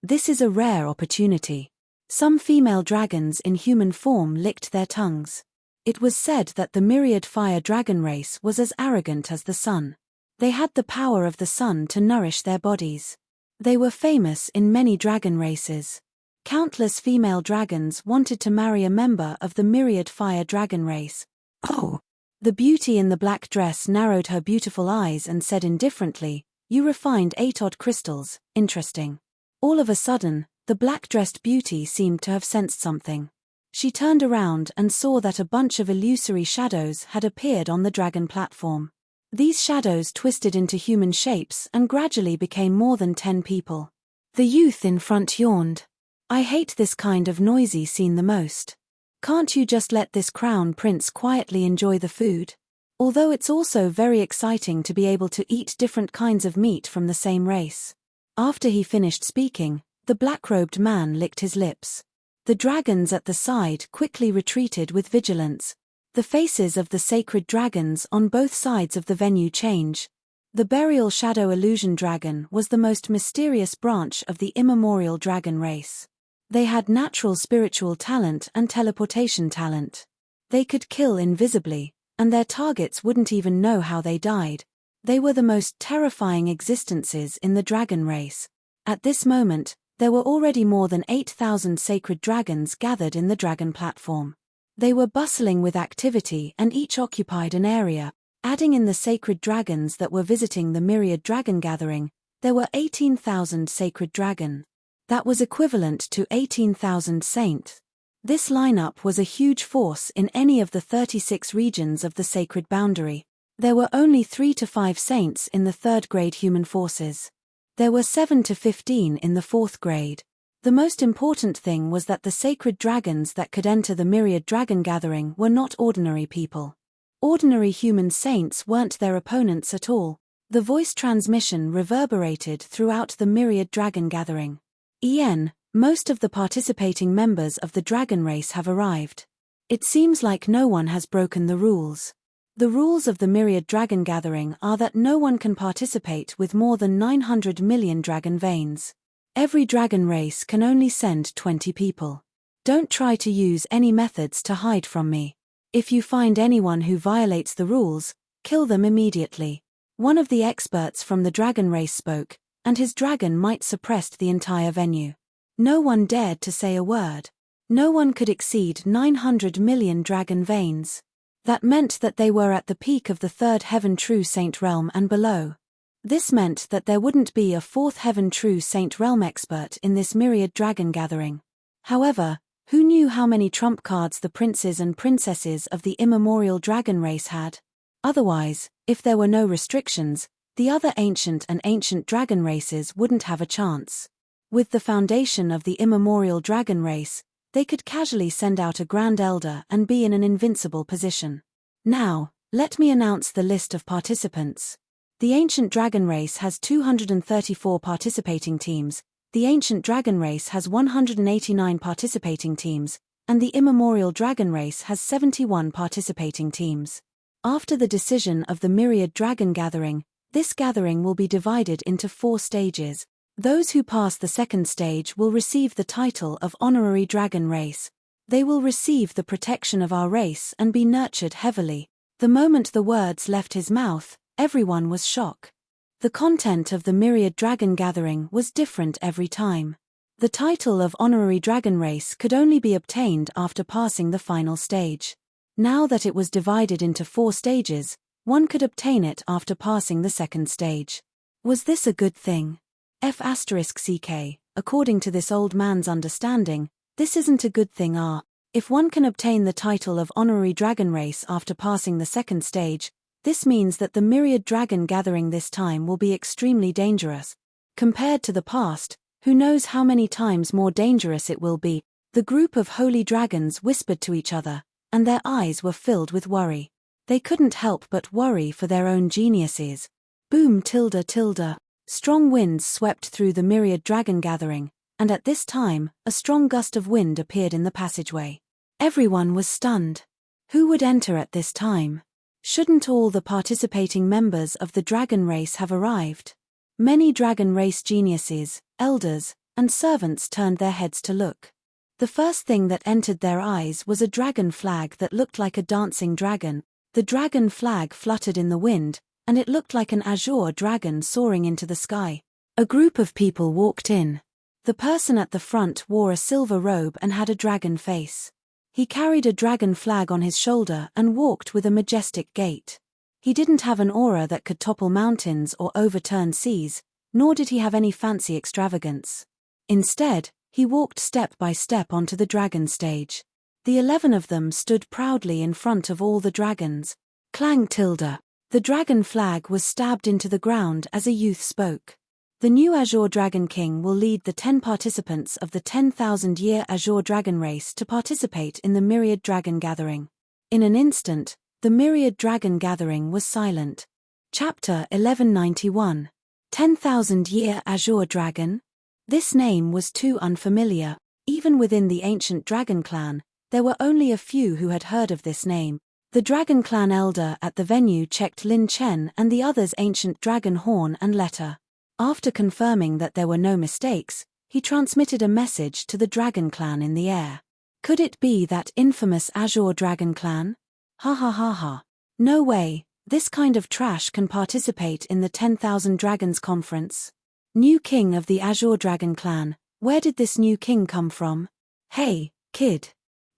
This is a rare opportunity. Some female dragons in human form licked their tongues. It was said that the myriad fire dragon race was as arrogant as the sun. They had the power of the sun to nourish their bodies. They were famous in many dragon races. Countless female dragons wanted to marry a member of the myriad fire dragon race. Oh! The beauty in the black dress narrowed her beautiful eyes and said indifferently, "You refined 8 odd crystals, interesting." All of a sudden, the black-dressed beauty seemed to have sensed something. She turned around and saw that a bunch of illusory shadows had appeared on the dragon platform. These shadows twisted into human shapes and gradually became more than 10 people. The youth in front yawned. "I hate this kind of noisy scene the most. Can't you just let this crown prince quietly enjoy the food? Although it's also very exciting to be able to eat different kinds of meat from the same race." After he finished speaking, the black-robed man licked his lips. The dragons at the side quickly retreated with vigilance. The faces of the sacred dragons on both sides of the venue changed. The burial shadow illusion dragon was the most mysterious branch of the immemorial dragon race. They had natural spiritual talent and teleportation talent. They could kill invisibly, and their targets wouldn't even know how they died. They were the most terrifying existences in the dragon race. At this moment, there were already more than 8,000 sacred dragons gathered in the dragon platform. They were bustling with activity and each occupied an area. Adding in the sacred dragons that were visiting the myriad dragon gathering, there were 18,000 sacred dragon. That was equivalent to 18,000 saints. This lineup was a huge force in any of the 36 regions of the sacred boundary. There were only 3 to 5 saints in the 3rd grade human forces. There were 7 to 15 in the 4th grade. The most important thing was that the sacred dragons that could enter the myriad dragon gathering were not ordinary people. Ordinary human saints weren't their opponents at all. The voice transmission reverberated throughout the myriad dragon gathering. Most of the participating members of the dragon race have arrived. It seems like no one has broken the rules. The rules of the myriad dragon gathering are that no one can participate with more than 900 million dragon veins. Every dragon race can only send 20 people. Don't try to use any methods to hide from me. If you find anyone who violates the rules, kill them immediately. One of the experts from the dragon race spoke, and his dragon might suppressed the entire venue. No one dared to say a word. No one could exceed 900 million dragon veins. That meant that they were at the peak of the 3rd heaven true saint realm and below. This meant that there wouldn't be a 4th heaven true saint realm expert in this myriad dragon gathering. However, who knew how many trump cards the princes and princesses of the immemorial dragon race had? Otherwise, if there were no restrictions, the other ancient and ancient dragon races wouldn't have a chance. With the foundation of the immemorial dragon race, they could casually send out a Grand Elder and be in an invincible position. Now, let me announce the list of participants. The Ancient Dragon Race has 234 participating teams, the Ancient Dragon Race has 189 participating teams, and the Immemorial Dragon Race has 71 participating teams. After the decision of the Myriad Dragon Gathering, this gathering will be divided into 4 stages. Those who pass the 2nd stage will receive the title of Honorary Dragon Race. They will receive the protection of our race and be nurtured heavily. The moment the words left his mouth, everyone was shocked. The content of the Myriad Dragon Gathering was different every time. The title of Honorary Dragon Race could only be obtained after passing the final stage. Now that it was divided into 4 stages, one could obtain it after passing the 2nd stage. Was this a good thing? F***ck, according to this old man's understanding, this isn't a good thing. If one can obtain the title of Honorary Dragon Race after passing the 2nd stage, this means that the Myriad Dragon Gathering this time will be extremely dangerous. Compared to the past, who knows how many times more dangerous it will be. The group of holy dragons whispered to each other, and their eyes were filled with worry. They couldn't help but worry for their own geniuses. Boom tilde tilde. Strong winds swept through the Myriad Dragon Gathering, and at this time, a strong gust of wind appeared in the passageway. Everyone was stunned. Who would enter at this time? Shouldn't all the participating members of the dragon race have arrived? Many dragon race geniuses, elders, and servants turned their heads to look. The first thing that entered their eyes was a dragon flag that looked like a dancing dragon. The dragon flag fluttered in the wind, and it looked like an azure dragon soaring into the sky. A group of people walked in. The person at the front wore a silver robe and had a dragon face. He carried a dragon flag on his shoulder and walked with a majestic gait. He didn't have an aura that could topple mountains or overturn seas, nor did he have any fancy extravagance. Instead, he walked step by step onto the dragon stage. The 11 of them stood proudly in front of all the dragons. Clang tilde. The dragon flag was stabbed into the ground as a youth spoke. The new Azure Dragon King will lead the 10 participants of the 10,000-year Azure Dragon race to participate in the Myriad Dragon Gathering. In an instant, the Myriad Dragon Gathering was silent. Chapter 1191. 10,000-year Azure Dragon? This name was too unfamiliar. Even within the ancient Dragon Clan, there were only a few who had heard of this name. The Dragon Clan elder at the venue checked Lin Chen and the others' ancient dragon horn and letter. After confirming that there were no mistakes, he transmitted a message to the Dragon Clan in the air. Could it be that infamous Azure Dragon Clan? Ha ha ha ha. No way, this kind of trash can participate in the 10,000 Dragons Conference. New king of the Azure Dragon Clan, where did this new king come from? Hey, kid.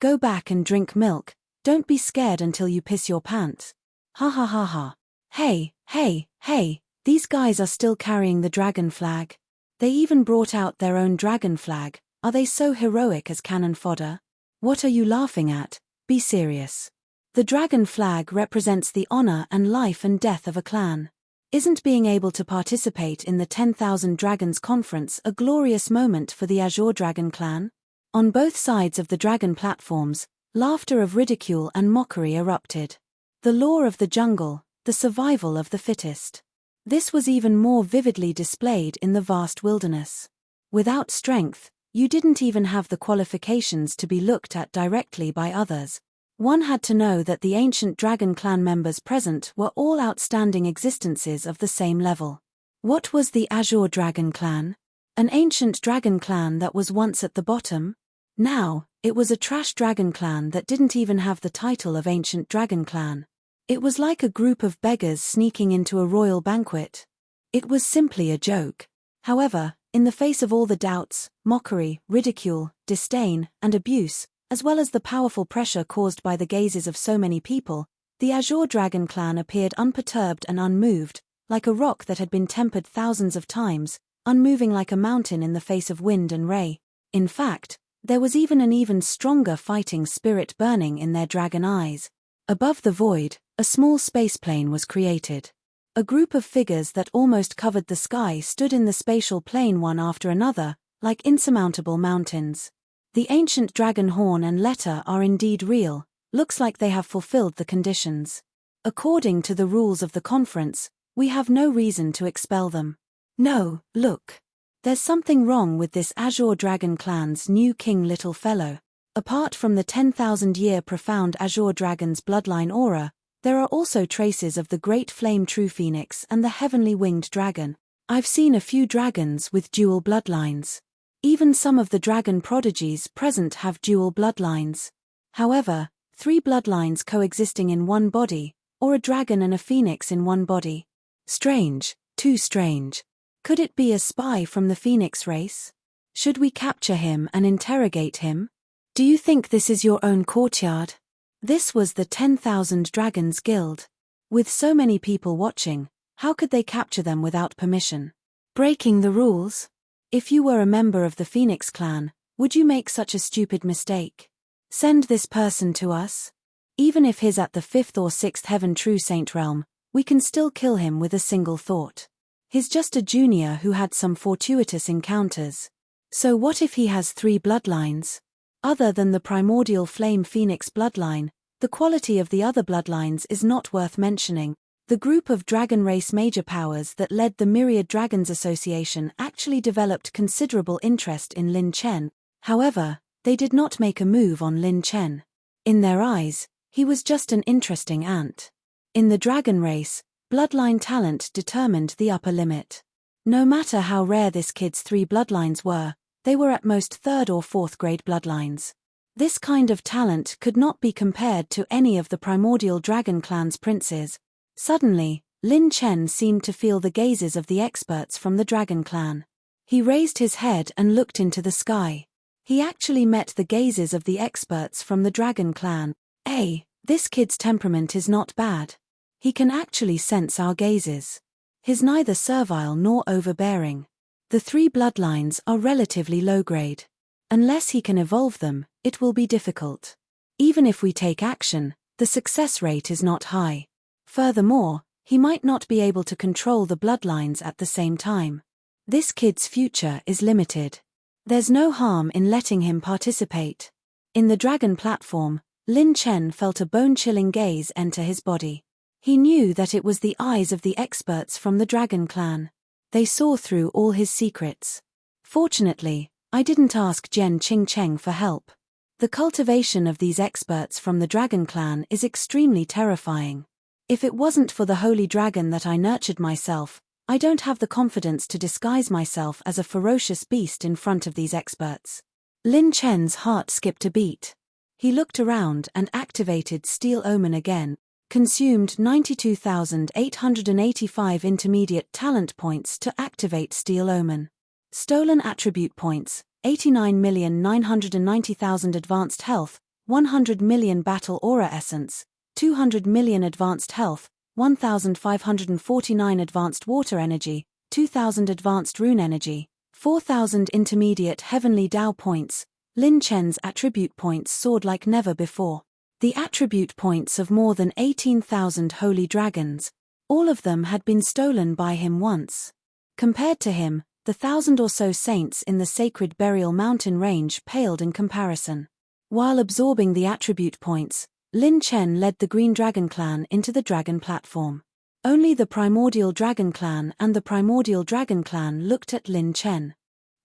Go back and drink milk, don't be scared until you piss your pants. Ha ha ha ha. Hey, hey, hey, these guys are still carrying the dragon flag. They even brought out their own dragon flag. Are they so heroic as cannon fodder? What are you laughing at? Be serious. The dragon flag represents the honor and life and death of a clan. Isn't being able to participate in the 10,000 Dragons Conference a glorious moment for the Azure Dragon Clan? On both sides of the dragon platforms, laughter of ridicule and mockery erupted. The law of the jungle, the survival of the fittest. This was even more vividly displayed in the vast wilderness. Without strength, you didn't even have the qualifications to be looked at directly by others. One had to know that the ancient Dragon Clan members present were all outstanding existences of the same level. What was the Azure Dragon Clan? An ancient dragon clan that was once at the bottom? Now, it was a trash dragon clan that didn't even have the title of ancient dragon clan. It was like a group of beggars sneaking into a royal banquet. It was simply a joke. However, in the face of all the doubts, mockery, ridicule, disdain, and abuse, as well as the powerful pressure caused by the gazes of so many people, the Azure Dragon Clan appeared unperturbed and unmoved, like a rock that had been tempered thousands of times, unmoving like a mountain in the face of wind and ray. In fact, there was even an even stronger fighting spirit burning in their dragon eyes. Above the void, a small spaceplane was created. A group of figures that almost covered the sky stood in the spatial plane one after another, like insurmountable mountains. The ancient dragon horn and letter are indeed real, looks like they have fulfilled the conditions. According to the rules of the conference, we have no reason to expel them. No, look. There's something wrong with this Azure Dragon Clan's new king little fellow. Apart from the 10,000-year profound Azure Dragon's bloodline aura, there are also traces of the great flame true phoenix and the heavenly winged dragon. I've seen a few dragons with dual bloodlines. Even some of the dragon prodigies present have dual bloodlines. However, 3 bloodlines coexisting in one body, or a dragon and a phoenix in one body. Strange, too strange. Could it be a spy from the phoenix race? Should we capture him and interrogate him? Do you think this is your own courtyard? This was the 10,000 Dragons Guild. With so many people watching, how could they capture them without permission? Breaking the rules? If you were a member of the Phoenix clan, would you make such a stupid mistake? Send this person to us? Even if he's at the 5th or 6th heaven true saint realm, we can still kill him with a single thought. He's just a junior who had some fortuitous encounters. So what if he has 3 bloodlines? Other than the primordial flame phoenix bloodline, the quality of the other bloodlines is not worth mentioning. The group of dragon race major powers that led the Myriad Dragons Association actually developed considerable interest in Lin Chen. However, they did not make a move on Lin Chen. In their eyes, he was just an interesting ant. In the dragon race, bloodline talent determined the upper limit. No matter how rare this kid's 3 bloodlines were, they were at most 3rd or 4th grade bloodlines. This kind of talent could not be compared to any of the primordial dragon clan's princes. Suddenly, Lin Chen seemed to feel the gazes of the experts from the dragon clan. He raised his head and looked into the sky. He actually met the gazes of the experts from the dragon clan. Hey, this kid's temperament is not bad. He can actually sense our gazes. He's neither servile nor overbearing. The 3 bloodlines are relatively low grade. Unless he can evolve them, it will be difficult. Even if we take action, the success rate is not high. Furthermore, he might not be able to control the bloodlines at the same time. This kid's future is limited. There's no harm in letting him participate. In the dragon platform, Lin Chen felt a bone-chilling gaze enter his body. He knew that it was the eyes of the experts from the dragon clan. They saw through all his secrets. Fortunately, I didn't ask Jian Qingcheng for help. The cultivation of these experts from the dragon clan is extremely terrifying. If it wasn't for the holy dragon that I nurtured myself, I don't have the confidence to disguise myself as a ferocious beast in front of these experts. Lin Chen's heart skipped a beat. He looked around and activated Steel Omen again, consumed 92,885 intermediate talent points to activate Steel Omen. Stolen attribute points, 89,990,000 advanced health, 100 million battle aura essence, 200 million advanced health, 1,549 advanced water energy, 2,000 advanced rune energy, 4,000 intermediate heavenly Dao points. Lin Chen's attribute points soared like never before. The attribute points of more than 18,000 holy dragons. All of them had been stolen by him once. Compared to him, the 1,000 or so saints in the sacred burial mountain range paled in comparison. While absorbing the attribute points, Lin Chen led the Green Dragon Clan into the dragon platform. Only the Primordial Dragon Clan and the Primordial Dragon Clan looked at Lin Chen.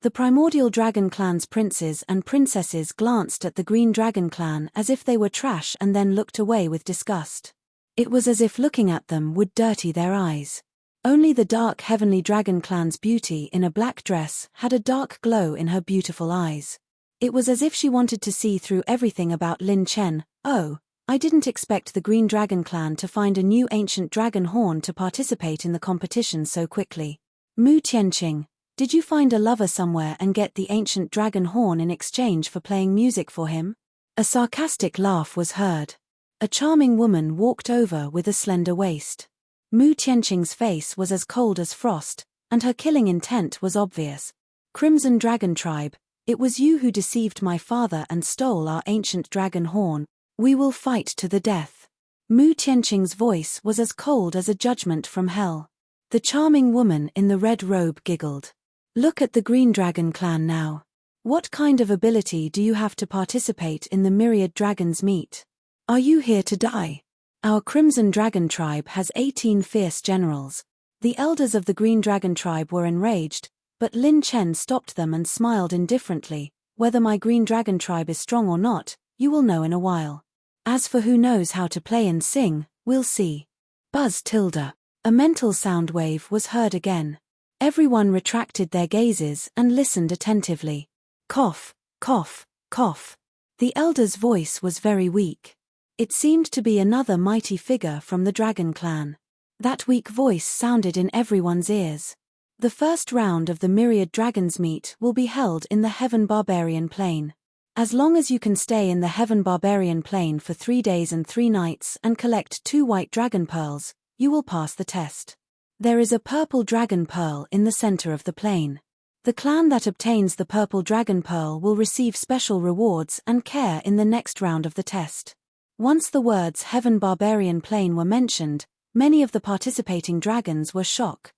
The Primordial Dragon Clan's princes and princesses glanced at the Green Dragon Clan as if they were trash and then looked away with disgust. It was as if looking at them would dirty their eyes. Only the dark Heavenly Dragon Clan's beauty in a black dress had a dark glow in her beautiful eyes. It was as if she wanted to see through everything about Lin Chen. Oh, I didn't expect the Green Dragon Clan to find a new ancient dragon horn to participate in the competition so quickly. Mu Tianqing, did you find a lover somewhere and get the ancient dragon horn in exchange for playing music for him? A sarcastic laugh was heard. A charming woman walked over with a slender waist. Mu Tianqing's face was as cold as frost, and her killing intent was obvious. Crimson Dragon Tribe, it was you who deceived my father and stole our ancient dragon horn. We will fight to the death. Mu Tianqing's voice was as cold as a judgment from hell. The charming woman in the red robe giggled. Look at the Green Dragon Clan now. What kind of ability do you have to participate in the Myriad Dragons meet? Are you here to die? Our Crimson Dragon Tribe has 18 fierce generals. The elders of the Green Dragon Tribe were enraged, but Lin Chen stopped them and smiled indifferently. Whether my Green Dragon Tribe is strong or not, you will know in a while. As for who knows how to play and sing, we'll see. Buzz tilde. A mental sound wave was heard again. Everyone retracted their gazes and listened attentively. Cough, cough, cough. The elder's voice was very weak. It seemed to be another mighty figure from the Dragon Clan. That weak voice sounded in everyone's ears. The first round of the Myriad Dragons meet will be held in the Heaven Barbarian Plain. As long as you can stay in the Heaven Barbarian Plain for 3 days and 3 nights and collect 2 white dragon pearls, you will pass the test. There is a purple dragon pearl in the center of the plain. The clan that obtains the purple dragon pearl will receive special rewards and care in the next round of the test. Once the words Heaven Barbarian Plain were mentioned, many of the participating dragons were shocked.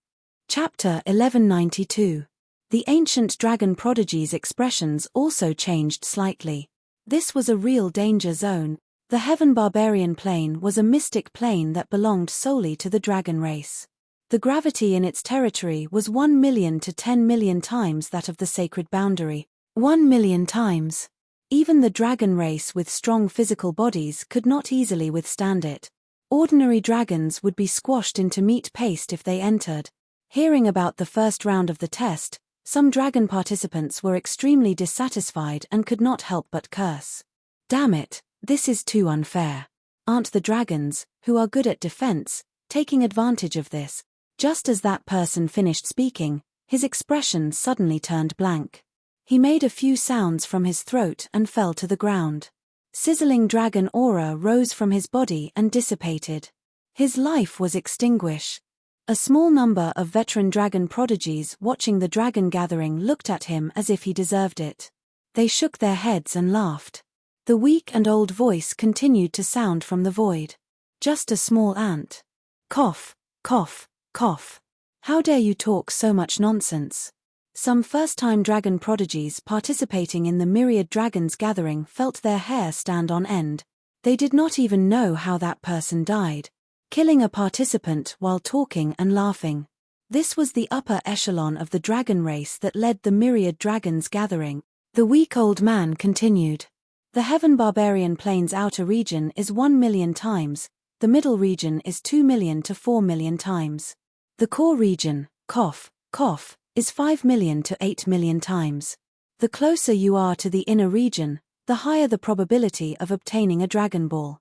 Chapter 1192. The ancient dragon prodigy's expressions also changed slightly. This was a real danger zone. The Heaven Barbarian Plane was a mystic plane that belonged solely to the dragon race. The gravity in its territory was 1 million to 10 million times that of the sacred boundary. 1 million times. Even the dragon race with strong physical bodies could not easily withstand it. Ordinary dragons would be squashed into meat paste if they entered. Hearing about the first round of the test, some dragon participants were extremely dissatisfied and could not help but curse. Damn it, this is too unfair. Aren't the dragons, who are good at defense, taking advantage of this? Just as that person finished speaking, his expression suddenly turned blank. He made a few sounds from his throat and fell to the ground. Sizzling dragon aura rose from his body and dissipated. His life was extinguished. A small number of veteran dragon prodigies watching the dragon gathering looked at him as if he deserved it. They shook their heads and laughed. The weak and old voice continued to sound from the void. Just a small ant. Cough, cough, cough. How dare you talk so much nonsense? Some first-time dragon prodigies participating in the myriad dragons gathering felt their hair stand on end. They did not even know how that person died. Killing a participant while talking and laughing. This was the upper echelon of the dragon race that led the myriad dragons gathering. The weak old man continued. The Heaven Barbarian Plane's outer region is 1 million times, the middle region is 2 million to 4 million times. The core region, cough, cough, is 5 million to 8 million times. The closer you are to the inner region, the higher the probability of obtaining a Dragon Ball.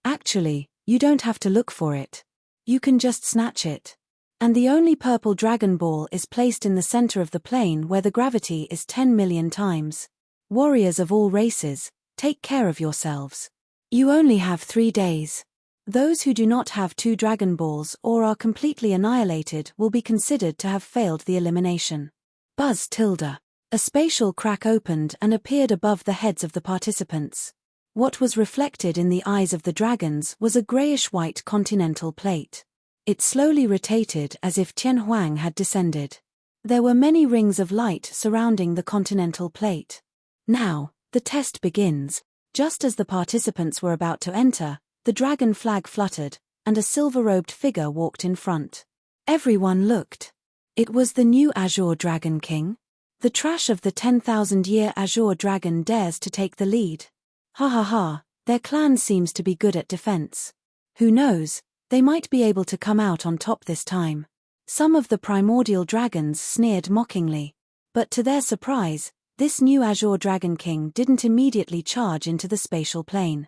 Actually, you don't have to look for it. You can just snatch it. And the only purple Dragon Ball is placed in the center of the plane where the gravity is 10 million times. Warriors of all races, take care of yourselves. You only have 3 days. Those who do not have 2 Dragon Balls or are completely annihilated will be considered to have failed the elimination. Buzz tilde. A spatial crack opened and appeared above the heads of the participants. What was reflected in the eyes of the dragons was a grayish-white continental plate. It slowly rotated as if Tian Huang had descended. There were many rings of light surrounding the continental plate. Now, the test begins. Just as the participants were about to enter, the dragon flag fluttered, and a silver-robed figure walked in front. Everyone looked. It was the new Azure Dragon King. The trash of the 10,000-year Azure Dragon dares to take the lead. Ha ha ha, their clan seems to be good at defense. Who knows, they might be able to come out on top this time. Some of the primordial dragons sneered mockingly. But to their surprise, this new Azure Dragon King didn't immediately charge into the spatial plane.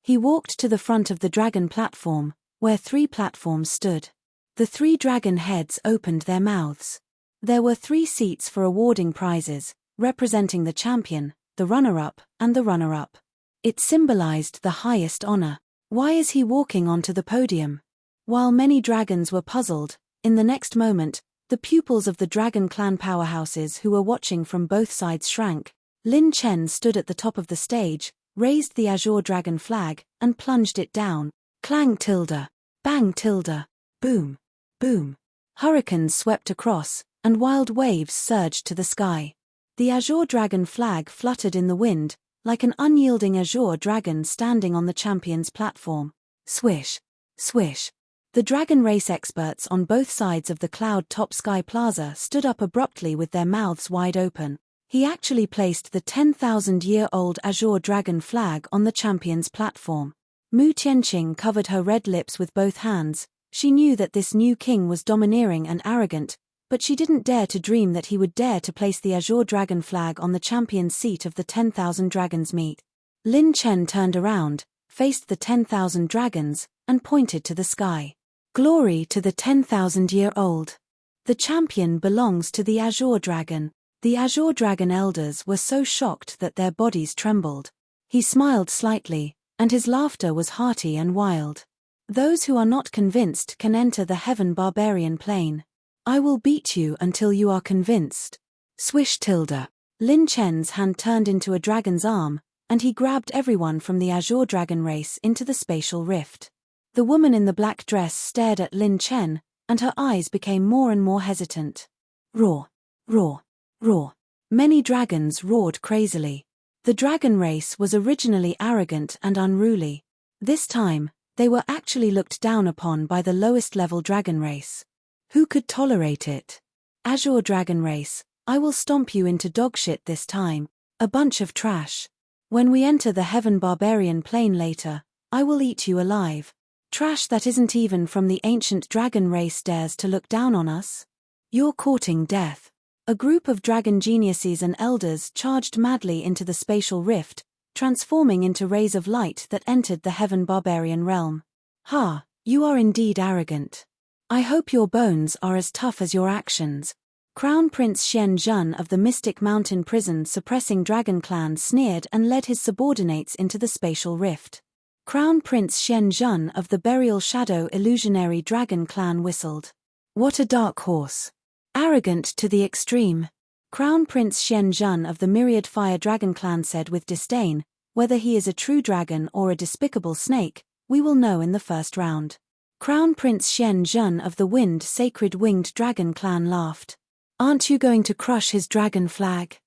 He walked to the front of the dragon platform, where 3 platforms stood. The 3 dragon heads opened their mouths. There were 3 seats for awarding prizes, representing the champion, the runner-up, and the runner-up. It symbolized the highest honor. Why is he walking onto the podium? While many dragons were puzzled, in the next moment, the pupils of the dragon clan powerhouses who were watching from both sides shrank. Lin Chen stood at the top of the stage, raised the Azure Dragon flag, and plunged it down. Clang tilde. Bang tilde. Boom. Boom. Hurricanes swept across, and wild waves surged to the sky. The Azure Dragon flag fluttered in the wind, like an unyielding Azure Dragon standing on the champion's platform. Swish. Swish. The dragon race experts on both sides of the cloud-top sky plaza stood up abruptly with their mouths wide open. He actually placed the 10,000-year-old Azure Dragon flag on the champion's platform. Mu Tianqing covered her red lips with both hands. She knew that this new king was domineering and arrogant, but she didn't dare to dream that he would dare to place the Azure Dragon flag on the champion's seat of the 10,000 dragons meet. Lin Chen turned around, faced the 10,000 dragons, and pointed to the sky. Glory to the 10,000-year-old. The champion belongs to the Azure Dragon. The Azure Dragon elders were so shocked that their bodies trembled. He smiled slightly, and his laughter was hearty and wild. Those who are not convinced can enter the Heaven Barbarian Plane. I will beat you until you are convinced. Swish tilde. Lin Chen's hand turned into a dragon's arm, and he grabbed everyone from the Azure Dragon race into the spatial rift. The woman in the black dress stared at Lin Chen, and her eyes became more and more hesitant. Roar. Roar. Roar. Many dragons roared crazily. The dragon race was originally arrogant and unruly. This time, they were actually looked down upon by the lowest level dragon race. Who could tolerate it? Azure dragon race, I will stomp you into dogshit this time, a bunch of trash. When we enter the heaven barbarian plane later, I will eat you alive. Trash that isn't even from the ancient dragon race dares to look down on us. You're courting death. A group of dragon geniuses and elders charged madly into the spatial rift, transforming into rays of light that entered the heaven barbarian realm. Ha, you are indeed arrogant. I hope your bones are as tough as your actions. Crown Prince Xian Zhen of the Mystic Mountain Prison suppressing dragon clan sneered and led his subordinates into the spatial rift. Crown Prince Xian Zhen of the Burial Shadow Illusionary Dragon clan whistled. What a dark horse. Arrogant to the extreme. Crown Prince Xian Zhen of the Myriad Fire Dragon clan said with disdain, whether he is a true dragon or a despicable snake, we will know in the first round. Crown Prince Xian Zhen of the Wind Sacred Winged Dragon clan laughed. Aren't you going to crush his dragon flag?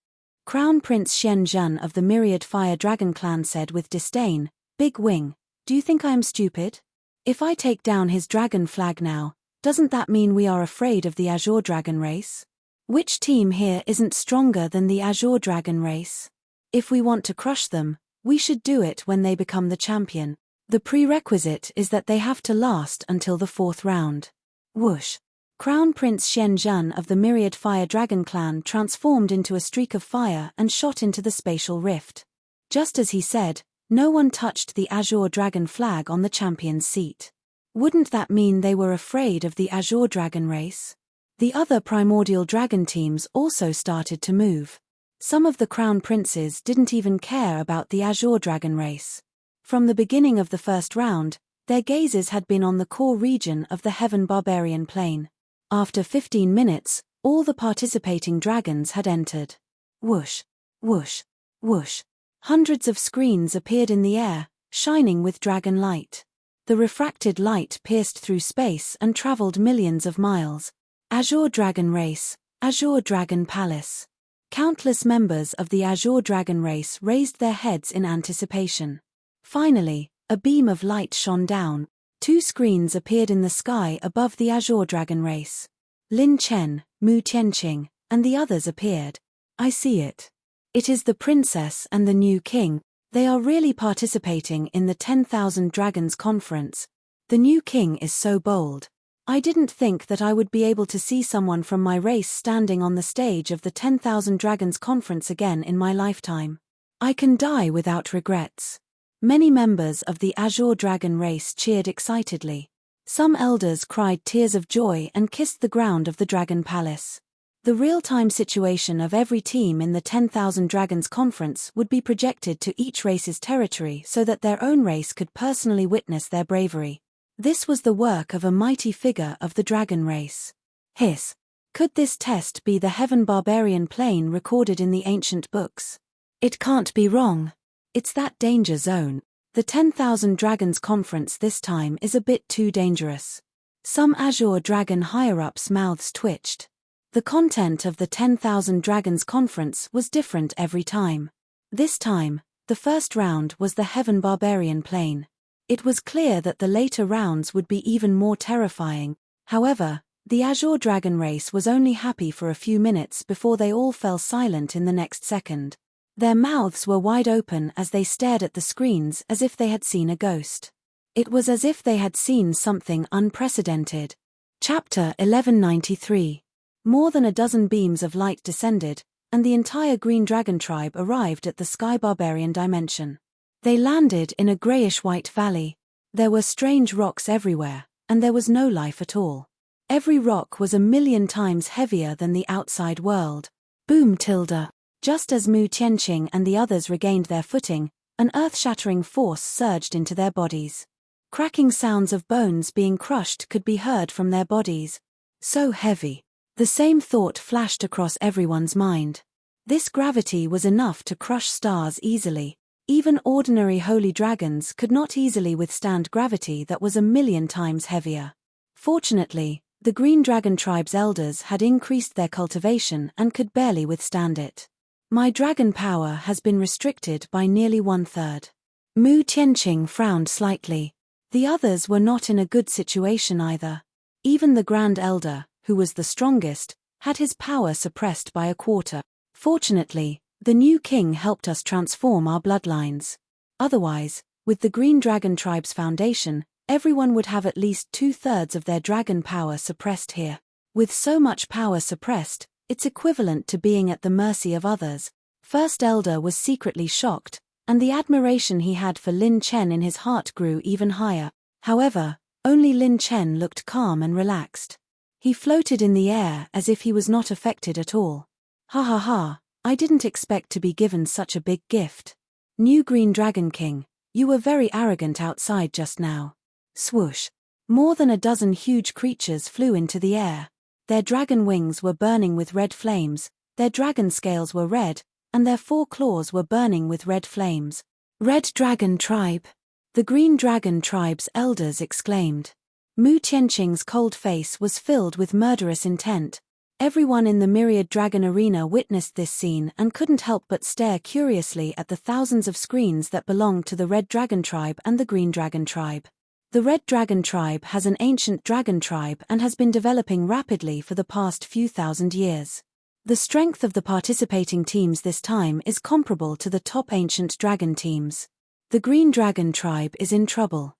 Crown Prince Xian Zhen of the Myriad Fire Dragon clan said with disdain, Big Wing, do you think I am stupid? If I take down his dragon flag now, doesn't that mean we are afraid of the Azure dragon race? Which team here isn't stronger than the Azure dragon race? If we want to crush them, we should do it when they become the champion. The prerequisite is that they have to last until the fourth round. Whoosh. Crown Prince Xian Zhen of the Myriad Fire Dragon clan transformed into a streak of fire and shot into the spatial rift. Just as he said, no one touched the Azure dragon flag on the champion's seat. Wouldn't that mean they were afraid of the Azure dragon race? The other primordial dragon teams also started to move. Some of the crown princes didn't even care about the Azure dragon race. From the beginning of the first round, their gazes had been on the core region of the heaven barbarian plane. After 15 minutes, all the participating dragons had entered. Whoosh, whoosh, whoosh. Hundreds of screens appeared in the air, shining with dragon light. The refracted light pierced through space and traveled millions of miles. Azure Dragon Race, Azure Dragon Palace. Countless members of the Azure Dragon race raised their heads in anticipation. Finally, a beam of light shone down. 2 screens appeared in the sky above the Azure Dragon race. Lin Chen, Mu Tianqing, and the others appeared. I see it. It is the princess and the new king. They are really participating in the 10,000 Dragons Conference. The new king is so bold. I didn't think that I would be able to see someone from my race standing on the stage of the 10,000 Dragons Conference again in my lifetime. I can die without regrets. Many members of the Azure Dragon race cheered excitedly. Some elders cried tears of joy and kissed the ground of the Dragon Palace. The real-time situation of every team in the 10,000 Dragons Conference would be projected to each race's territory so that their own race could personally witness their bravery. This was the work of a mighty figure of the dragon race. Hiss. Could this test be the Heaven Barbarian plane recorded in the ancient books? It can't be wrong. It's that danger zone. The 10,000 Dragons Conference this time is a bit too dangerous. Some Azure Dragon higher-ups' mouths twitched. The content of the 10,000 Dragons Conference was different every time. This time, the first round was the Heaven Barbarian plane. It was clear that the later rounds would be even more terrifying. However, the Azure Dragon race was only happy for a few minutes before they all fell silent in the next second. Their mouths were wide open as they stared at the screens as if they had seen a ghost. It was as if they had seen something unprecedented. Chapter 1193. More than a dozen beams of light descended, and the entire Green Dragon tribe arrived at the Sky Barbarian dimension. They landed in a greyish-white valley. There were strange rocks everywhere, and there was no life at all. Every rock was 1,000,000 times heavier than the outside world. Boom tilde. Just as Mu Tianqing and the others regained their footing, an earth-shattering force surged into their bodies. Cracking sounds of bones being crushed could be heard from their bodies. So heavy. The same thought flashed across everyone's mind. This gravity was enough to crush stars easily. Even ordinary holy dragons could not easily withstand gravity that was 1,000,000 times heavier. Fortunately, the Green Dragon tribe's elders had increased their cultivation and could barely withstand it. My dragon power has been restricted by nearly 1/3. Mu Tianqing frowned slightly. The others were not in a good situation either. Even the Grand Elder, who was the strongest, had his power suppressed by 1/4. Fortunately, the new king helped us transform our bloodlines. Otherwise, with the Green Dragon Tribe's foundation, everyone would have at least 2/3 of their dragon power suppressed here. With so much power suppressed, it's equivalent to being at the mercy of others. First Elder was secretly shocked, and the admiration he had for Lin Chen in his heart grew even higher. However, only Lin Chen looked calm and relaxed. He floated in the air as if he was not affected at all. Ha ha ha, I didn't expect to be given such a big gift. New Green Dragon King, you were very arrogant outside just now. Swoosh. More than a dozen huge creatures flew into the air. Their dragon wings were burning with red flames, their dragon scales were red, and their 4 claws were burning with red flames. Red Dragon Tribe! The Green Dragon Tribe's elders exclaimed. Mu Tianqing's cold face was filled with murderous intent. Everyone in the Myriad Dragon Arena witnessed this scene and couldn't help but stare curiously at the thousands of screens that belonged to the Red Dragon Tribe and the Green Dragon Tribe. The Red Dragon Tribe has an ancient dragon tribe and has been developing rapidly for the past few thousand years. The strength of the participating teams this time is comparable to the top ancient dragon teams. The Green Dragon Tribe is in trouble.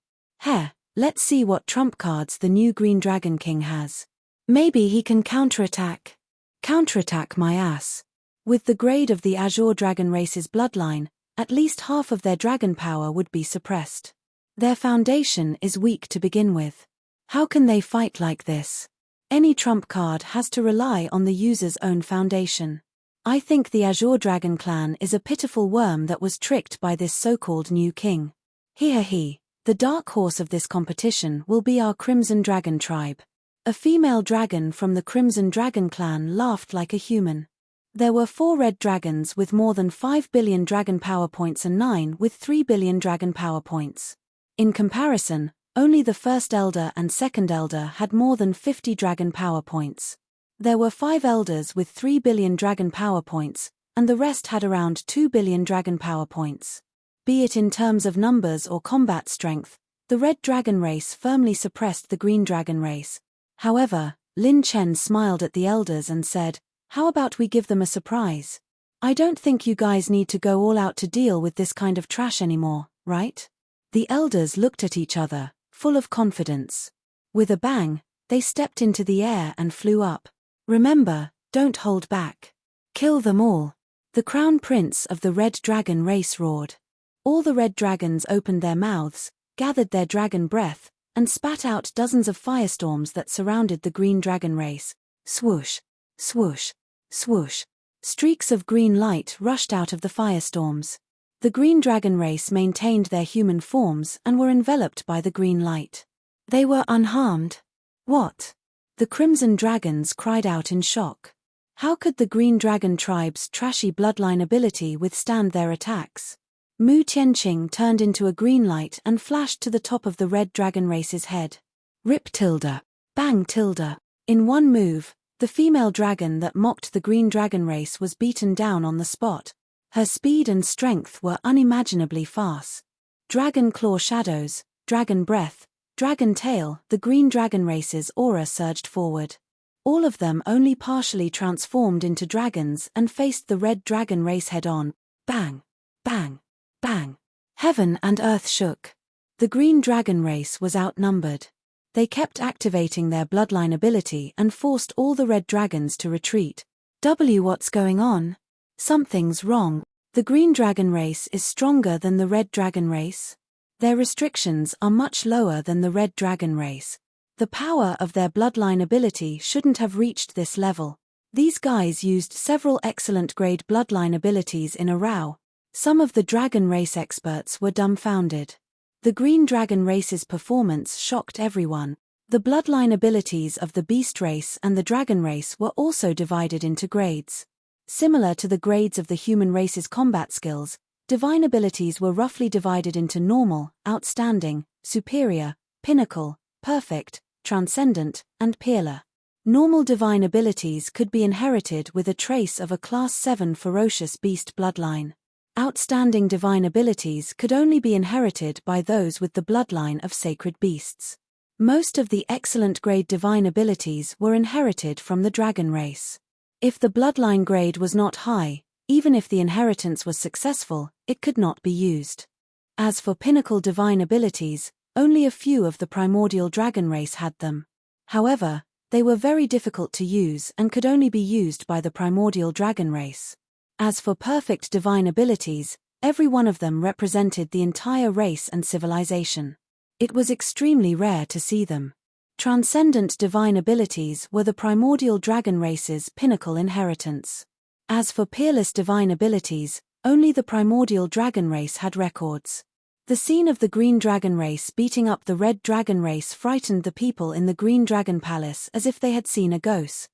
Let's see what trump cards the new Green Dragon King has. Maybe he can counterattack. Counterattack my ass. With the grade of the Azure Dragon race's bloodline, at least half of their dragon power would be suppressed. Their foundation is weak to begin with. How can they fight like this? Any trump card has to rely on the user's own foundation. I think the Azure Dragon clan is a pitiful worm that was tricked by this so-called new king. He. The dark horse of this competition will be our Crimson Dragon Tribe. A female dragon from the Crimson Dragon clan laughed like a human. There were 4 red dragons with more than 5 billion dragon power points and 9 with 3 billion dragon power points. In comparison, only the First Elder and Second Elder had more than 50 dragon power points. There were 5 elders with 3 billion dragon power points, and the rest had around 2 billion dragon power points. Be it in terms of numbers or combat strength, the Red Dragon race firmly suppressed the Green Dragon race. However, Lin Chen smiled at the elders and said, "How about we give them a surprise? I don't think you guys need to go all out to deal with this kind of trash anymore, right?" The elders looked at each other, full of confidence. With a bang, they stepped into the air and flew up. Remember, don't hold back. Kill them all. The Crown Prince of the Red Dragon race roared. All the red dragons opened their mouths, gathered their dragon breath, and spat out dozens of firestorms that surrounded the Green Dragon race. Swoosh, swoosh, swoosh. Streaks of green light rushed out of the firestorms. The Green Dragon race maintained their human forms and were enveloped by the green light. They were unharmed. What? The Crimson Dragons cried out in shock. How could the Green Dragon tribe's trashy bloodline ability withstand their attacks? Mu Tianqing turned into a green light and flashed to the top of the Red Dragon race's head. Rip tilde. Bang tilde. In one move, the female dragon that mocked the Green Dragon race was beaten down on the spot. Her speed and strength were unimaginably fast. Dragon claw shadows, dragon breath, dragon tail, the Green Dragon race's aura surged forward. All of them only partially transformed into dragons and faced the Red Dragon race head-on. Bang! Bang! Bang! Heaven and earth shook. The Green Dragon race was outnumbered. They kept activating their bloodline ability and forced all the red dragons to retreat. What's going on? Something's wrong. The Green Dragon race is stronger than the Red Dragon race. Their restrictions are much lower than the Red Dragon race. The power of their bloodline ability shouldn't have reached this level. These guys used several excellent grade bloodline abilities in a row. Some of the Dragon race experts were dumbfounded. The Green Dragon race's performance shocked everyone. The bloodline abilities of the Beast race and the Dragon race were also divided into grades. Similar to the grades of the human race's combat skills, divine abilities were roughly divided into normal, outstanding, superior, pinnacle, perfect, transcendent, and peerless. Normal divine abilities could be inherited with a trace of a Class 7 ferocious beast bloodline. Outstanding divine abilities could only be inherited by those with the bloodline of sacred beasts. Most of the excellent grade divine abilities were inherited from the dragon race. If the bloodline grade was not high, even if the inheritance was successful, it could not be used. As for pinnacle divine abilities, only a few of the primordial dragon race had them. However, they were very difficult to use and could only be used by the primordial dragon race. As for perfect divine abilities, every one of them represented the entire race and civilization. It was extremely rare to see them. Transcendent divine abilities were the primordial dragon race's pinnacle inheritance. As for peerless divine abilities, only the primordial dragon race had records. The scene of the green dragon race beating up the red dragon race frightened the people in the green dragon palace as if they had seen a ghost.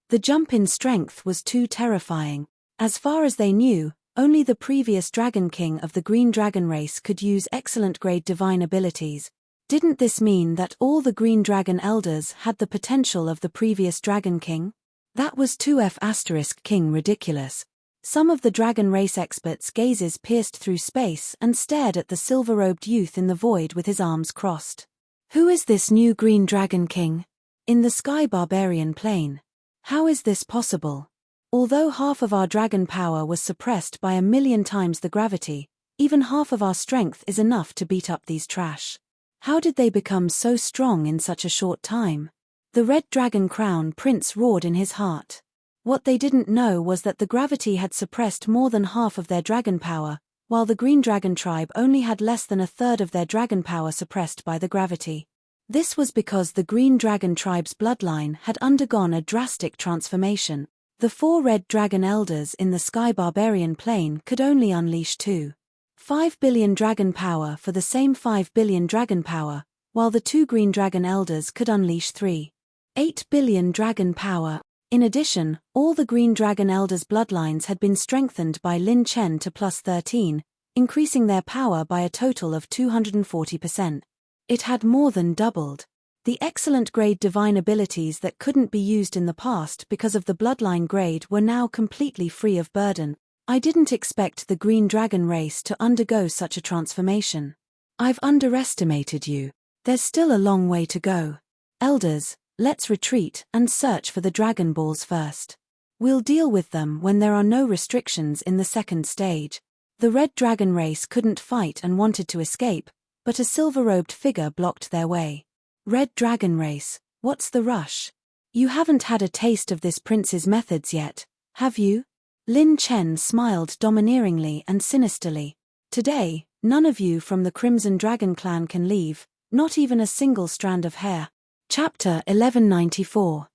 The jump in strength was too terrifying. As far as they knew, only the previous dragon king of the green dragon race could use excellent grade divine abilities. Didn't this mean that all the green dragon elders had the potential of the previous dragon king? That was 2F** king ridiculous. Some of the dragon race experts' gazes pierced through space and stared at the silver-robed youth in the void with his arms crossed. Who is this new green dragon king? In the sky barbarian plane. How is this possible? Although half of our dragon power was suppressed by 1,000,000 times the gravity, even half of our strength is enough to beat up these trash. How did they become so strong in such a short time? The red dragon crown prince roared in his heart. What they didn't know was that the gravity had suppressed more than half of their dragon power, while the green dragon tribe only had less than a third of their dragon power suppressed by the gravity. This was because the green dragon tribe's bloodline had undergone a drastic transformation. The 4 red dragon elders in the sky barbarian plane could only unleash 2.5 billion dragon power for the same 5 billion dragon power, while the 2 green dragon elders could unleash 3.8 billion dragon power. In addition, all the green dragon elders' bloodlines had been strengthened by Lin Chen to +13, increasing their power by a total of 240%. It had more than doubled. The excellent grade divine abilities that couldn't be used in the past because of the bloodline grade were now completely free of burden. I didn't expect the green dragon race to undergo such a transformation. I've underestimated you. There's still a long way to go. Elders, let's retreat and search for the Dragon Balls first. We'll deal with them when there are no restrictions in the second stage. The red dragon race couldn't fight and wanted to escape, but a silver-robed figure blocked their way. Red dragon race, what's the rush? You haven't had a taste of this prince's methods yet, have you? Lin Chen smiled domineeringly and sinisterly. Today, none of you from the Crimson Dragon clan can leave, not even a single strand of hair. Chapter 1194.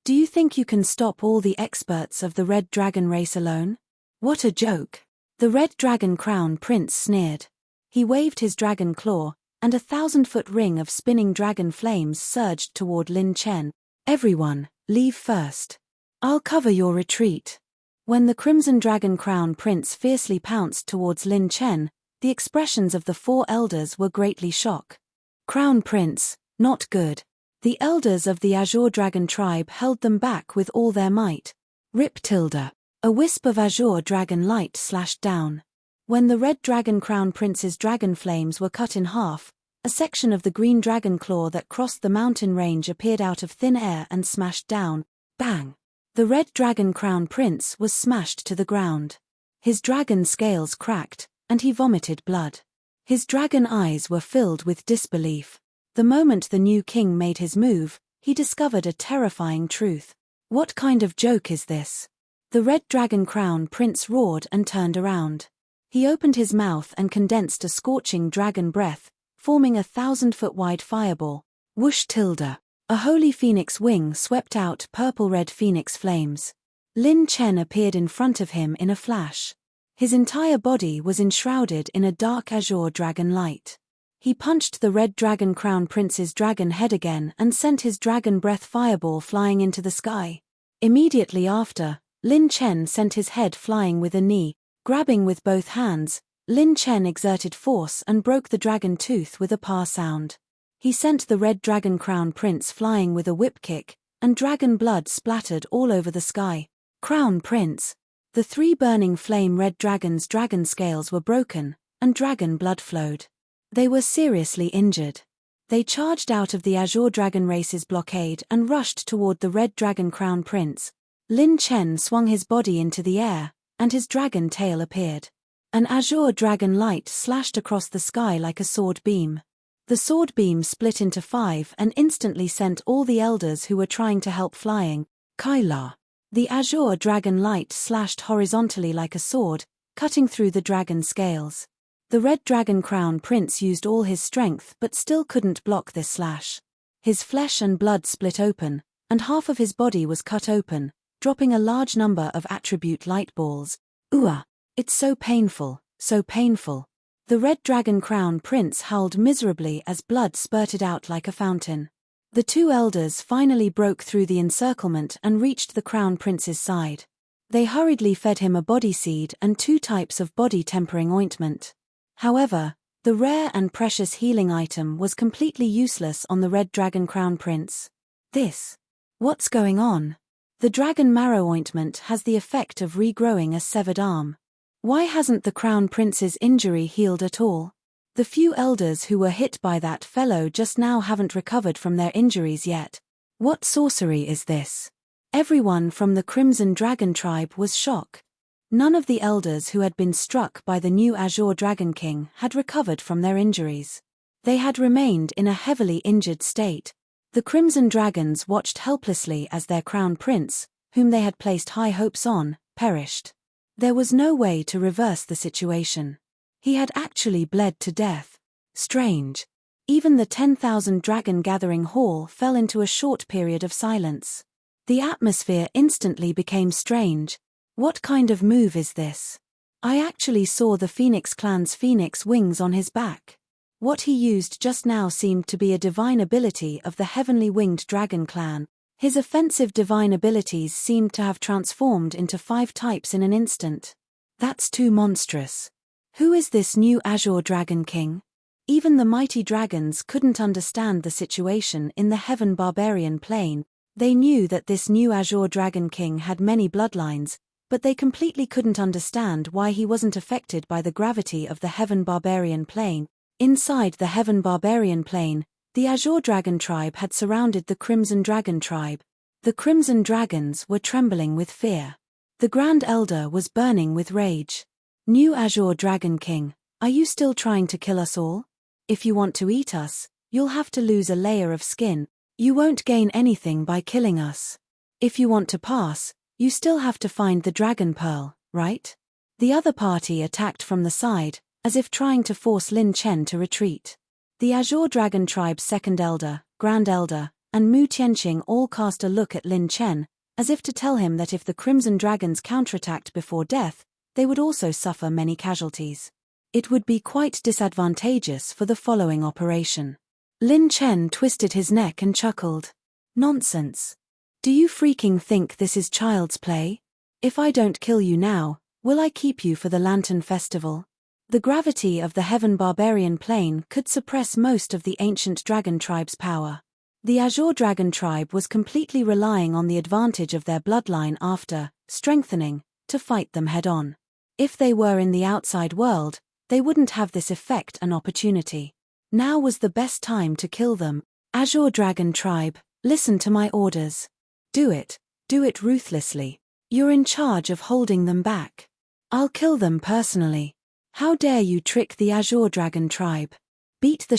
Do you think you can stop all the experts of the red dragon race alone? What a joke. The red dragon crown prince sneered. He waved his dragon claw, and a 1,000-foot ring of spinning dragon flames surged toward Lin Chen. Everyone, leave first. I'll cover your retreat. When the Crimson Dragon Crown Prince fiercely pounced towards Lin Chen, the expressions of the 4 elders were greatly shocked. Crown Prince, not good. The elders of the Azure Dragon tribe held them back with all their might. Rip tilde. A wisp of Azure Dragon light slashed down. When the red dragon crown prince's dragon flames were cut in half, a section of the green dragon claw that crossed the mountain range appeared out of thin air and smashed down. Bang! The red dragon crown prince was smashed to the ground. His dragon scales cracked, and he vomited blood. His dragon eyes were filled with disbelief. The moment the new king made his move, he discovered a terrifying truth. What kind of joke is this? The red dragon crown prince roared and turned around. He opened his mouth and condensed a scorching dragon breath, forming a 1,000-foot wide fireball. Whoosh tilde. A holy phoenix wing swept out purple-red phoenix flames. Lin Chen appeared in front of him in a flash. His entire body was enshrouded in a dark azure dragon light. He punched the red dragon crown prince's dragon head again and sent his dragon breath fireball flying into the sky. Immediately after, Lin Chen sent his head flying with a knee. Grabbing with both hands, Lin Chen exerted force and broke the dragon tooth with a pa sound. He sent the red dragon crown prince flying with a whip kick, and dragon blood splattered all over the sky. Crown Prince. The 3 burning flame-red dragons' dragon scales were broken, and dragon blood flowed. They were seriously injured. They charged out of the Azure Dragon race's blockade and rushed toward the red dragon Crown Prince. Lin Chen swung his body into the air, and his dragon tail appeared. An azure dragon light slashed across the sky like a sword beam. The sword beam split into 5 and instantly sent all the elders who were trying to help flying. Kyla. The azure dragon light slashed horizontally like a sword, cutting through the dragon scales. The red dragon Crown Prince used all his strength but still couldn't block this slash. His flesh and blood split open, and half of his body was cut open, dropping a large number of attribute light balls. Ooh, it's so painful, so painful. The red dragon Crown Prince howled miserably as blood spurted out like a fountain. The 2 elders finally broke through the encirclement and reached the Crown Prince's side. They hurriedly fed him a body seed and 2 types of body-tempering ointment. However, the rare and precious healing item was completely useless on the red dragon Crown Prince. What's going on? The dragon marrow ointment has the effect of regrowing a severed arm. Why hasn't the Crown Prince's injury healed at all? The few elders who were hit by that fellow just now haven't recovered from their injuries yet. What sorcery is this? Everyone from the Crimson Dragon tribe was shocked. None of the elders who had been struck by the new Azure Dragon King had recovered from their injuries. They had remained in a heavily injured state. The Crimson Dragons watched helplessly as their Crown Prince, whom they had placed high hopes on, perished. There was no way to reverse the situation. He had actually bled to death. Strange. Even the 10,000 dragon gathering hall fell into a short period of silence. The atmosphere instantly became strange. What kind of move is this? I actually saw the Phoenix clan's phoenix wings on his back. What he used just now seemed to be a divine ability of the heavenly winged dragon clan. His offensive divine abilities seemed to have transformed into 5 types in an instant. That's too monstrous. Who is this new Azure Dragon King? Even the mighty dragons couldn't understand the situation in the Heaven Barbarian Plane. They knew that this new Azure Dragon King had many bloodlines, but they completely couldn't understand why he wasn't affected by the gravity of the Heaven Barbarian Plane. Inside the Heaven Barbarian Plane, the Azure Dragon tribe had surrounded the Crimson Dragon tribe. The Crimson Dragons were trembling with fear. The Grand Elder was burning with rage. New Azure Dragon King, are you still trying to kill us all? If you want to eat us, you'll have to lose a layer of skin. You won't gain anything by killing us. If you want to pass, you still have to find the Dragon Pearl, right? The other party attacked from the side, as if trying to force Lin Chen to retreat. The Azure Dragon tribe's second elder, Grand Elder, and Mu Tianqing all cast a look at Lin Chen, as if to tell him that if the Crimson Dragons counterattacked before death, they would also suffer many casualties. It would be quite disadvantageous for the following operation. Lin Chen twisted his neck and chuckled. Nonsense. Do you freaking think this is child's play? If I don't kill you now, will I keep you for the Lantern Festival? The gravity of the Heaven Barbarian Plane could suppress most of the ancient dragon tribe's power. The Azure Dragon tribe was completely relying on the advantage of their bloodline after strengthening to fight them head-on. If they were in the outside world, they wouldn't have this effect and opportunity. Now was the best time to kill them. Azure Dragon tribe, listen to my orders. Do it ruthlessly. You're in charge of holding them back. I'll kill them personally. How dare you trick the Azure Dragon tribe? Beat the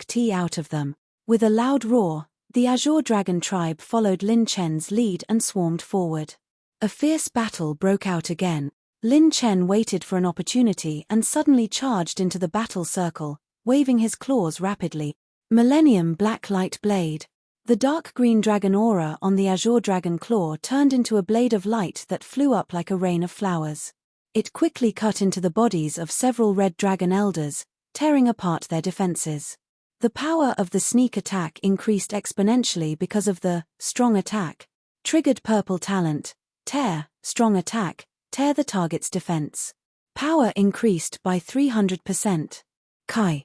*T out of them. With a loud roar, the Azure Dragon tribe followed Lin Chen's lead and swarmed forward. A fierce battle broke out again. Lin Chen waited for an opportunity and suddenly charged into the battle circle, waving his claws rapidly. Millennium Black Light Blade. The dark green dragon aura on the Azure Dragon claw turned into a blade of light that flew up like a rain of flowers. It quickly cut into the bodies of several red dragon elders, tearing apart their defenses. The power of the sneak attack increased exponentially because of the strong attack. Triggered purple talent. Tear, strong attack, tear the target's defense. Power increased by 300%. Kai.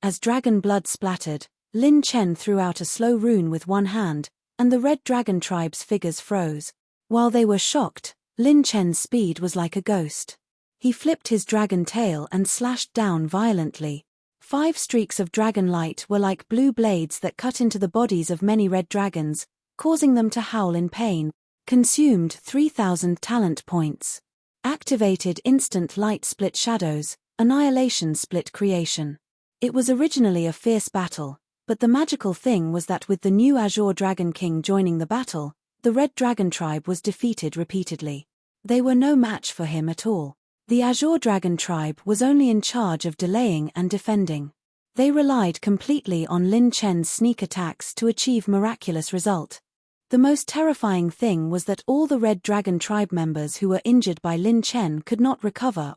As dragon blood splattered, Lin Chen threw out a slow rune with one hand, and the Red Dragon tribe's figures froze. While they were shocked, Lin Chen's speed was like a ghost. He flipped his dragon tail and slashed down violently. 5 streaks of dragon light were like blue blades that cut into the bodies of many red dragons, causing them to howl in pain. Consumed 3,000 talent points. Activated instant light split shadows, annihilation split creation. It was originally a fierce battle, but the magical thing was that with the new Azure Dragon King joining the battle, the Red Dragon tribe was defeated repeatedly. They were no match for him at all. The Azure Dragon tribe was only in charge of delaying and defending. They relied completely on Lin Chen's sneak attacks to achieve miraculous result. The most terrifying thing was that all the Red Dragon tribe members who were injured by Lin Chen could not recover.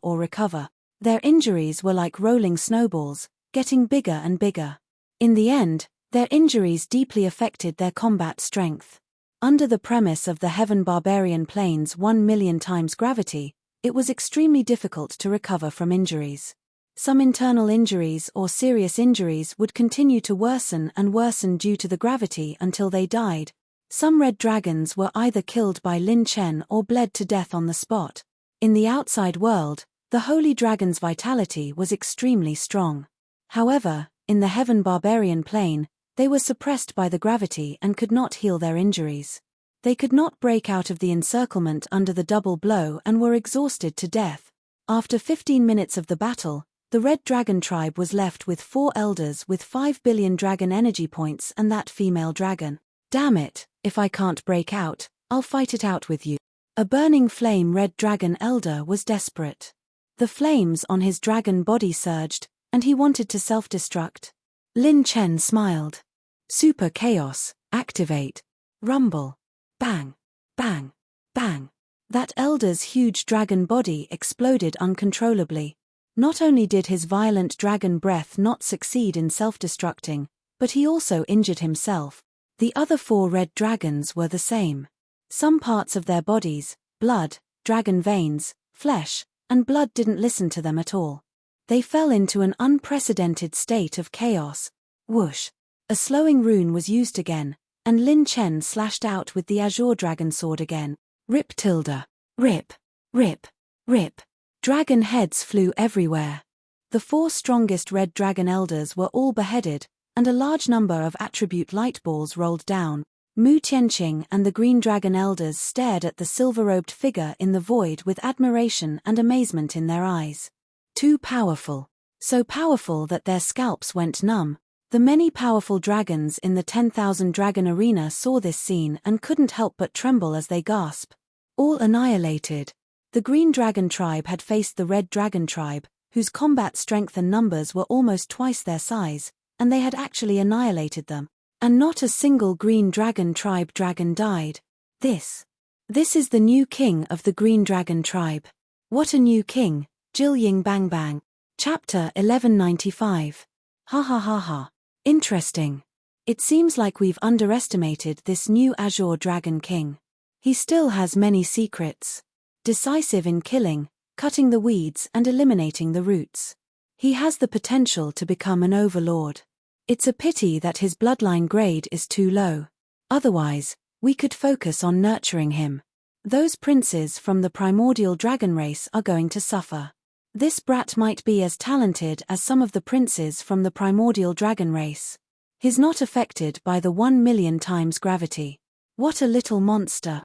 Their injuries were like rolling snowballs, getting bigger and bigger. In the end, their injuries deeply affected their combat strength. Under the premise of the Heaven Barbarian Plane's 1 million times gravity, it was extremely difficult to recover from injuries. Some internal injuries or serious injuries would continue to worsen and worsen due to the gravity until they died. Some red dragons were either killed by Lin Chen or bled to death on the spot. In the outside world, the Holy Dragon's vitality was extremely strong. However, in the Heaven Barbarian Plane, they were suppressed by the gravity and could not heal their injuries. They could not break out of the encirclement under the double blow and were exhausted to death. After 15 minutes of the battle, the Red Dragon tribe was left with 4 elders with 5 billion dragon energy points and that female dragon. Damn it, if I can't break out, I'll fight it out with you. A burning flame Red Dragon elder was desperate. The flames on his dragon body surged, and he wanted to self-destruct. Lin Chen smiled. Super Chaos, activate. Rumble. Bang. Bang. Bang. That elder's huge dragon body exploded uncontrollably. Not only did his violent dragon breath not succeed in self-destructing, but he also injured himself. The other 4 red dragons were the same. Some parts of their bodies, blood, dragon veins, flesh, and blood didn't listen to them at all. They fell into an unprecedented state of chaos. Whoosh. A slowing rune was used again, and Lin Chen slashed out with the Azure Dragon sword again. Rip tilde. Rip. Rip. Rip. Dragon heads flew everywhere. The 4 strongest red dragon elders were all beheaded, and a large number of attribute light balls rolled down. Mu Tianqing and the green dragon elders stared at the silver-robed figure in the void with admiration and amazement in their eyes. Too powerful. So powerful that their scalps went numb. The many powerful dragons in the 10,000 dragon arena saw this scene and couldn't help but tremble as they gasped. All annihilated. The green dragon tribe had faced the red dragon tribe, whose combat strength and numbers were almost twice their size, and they had actually annihilated them. And not a single green dragon tribe dragon died. This is the new king of the green dragon tribe. What a new king. Jill Ying Bang Bang. Chapter 1195. Ha ha ha ha. Interesting. It seems like we've underestimated this new Azure Dragon King. He still has many secrets. Decisive in killing, cutting the weeds and eliminating the roots. He has the potential to become an overlord. It's a pity that his bloodline grade is too low. Otherwise, we could focus on nurturing him. Those princes from the primordial dragon race are going to suffer. This brat might be as talented as some of the princes from the primordial dragon race. He's not affected by the 1 million times gravity. What a little monster.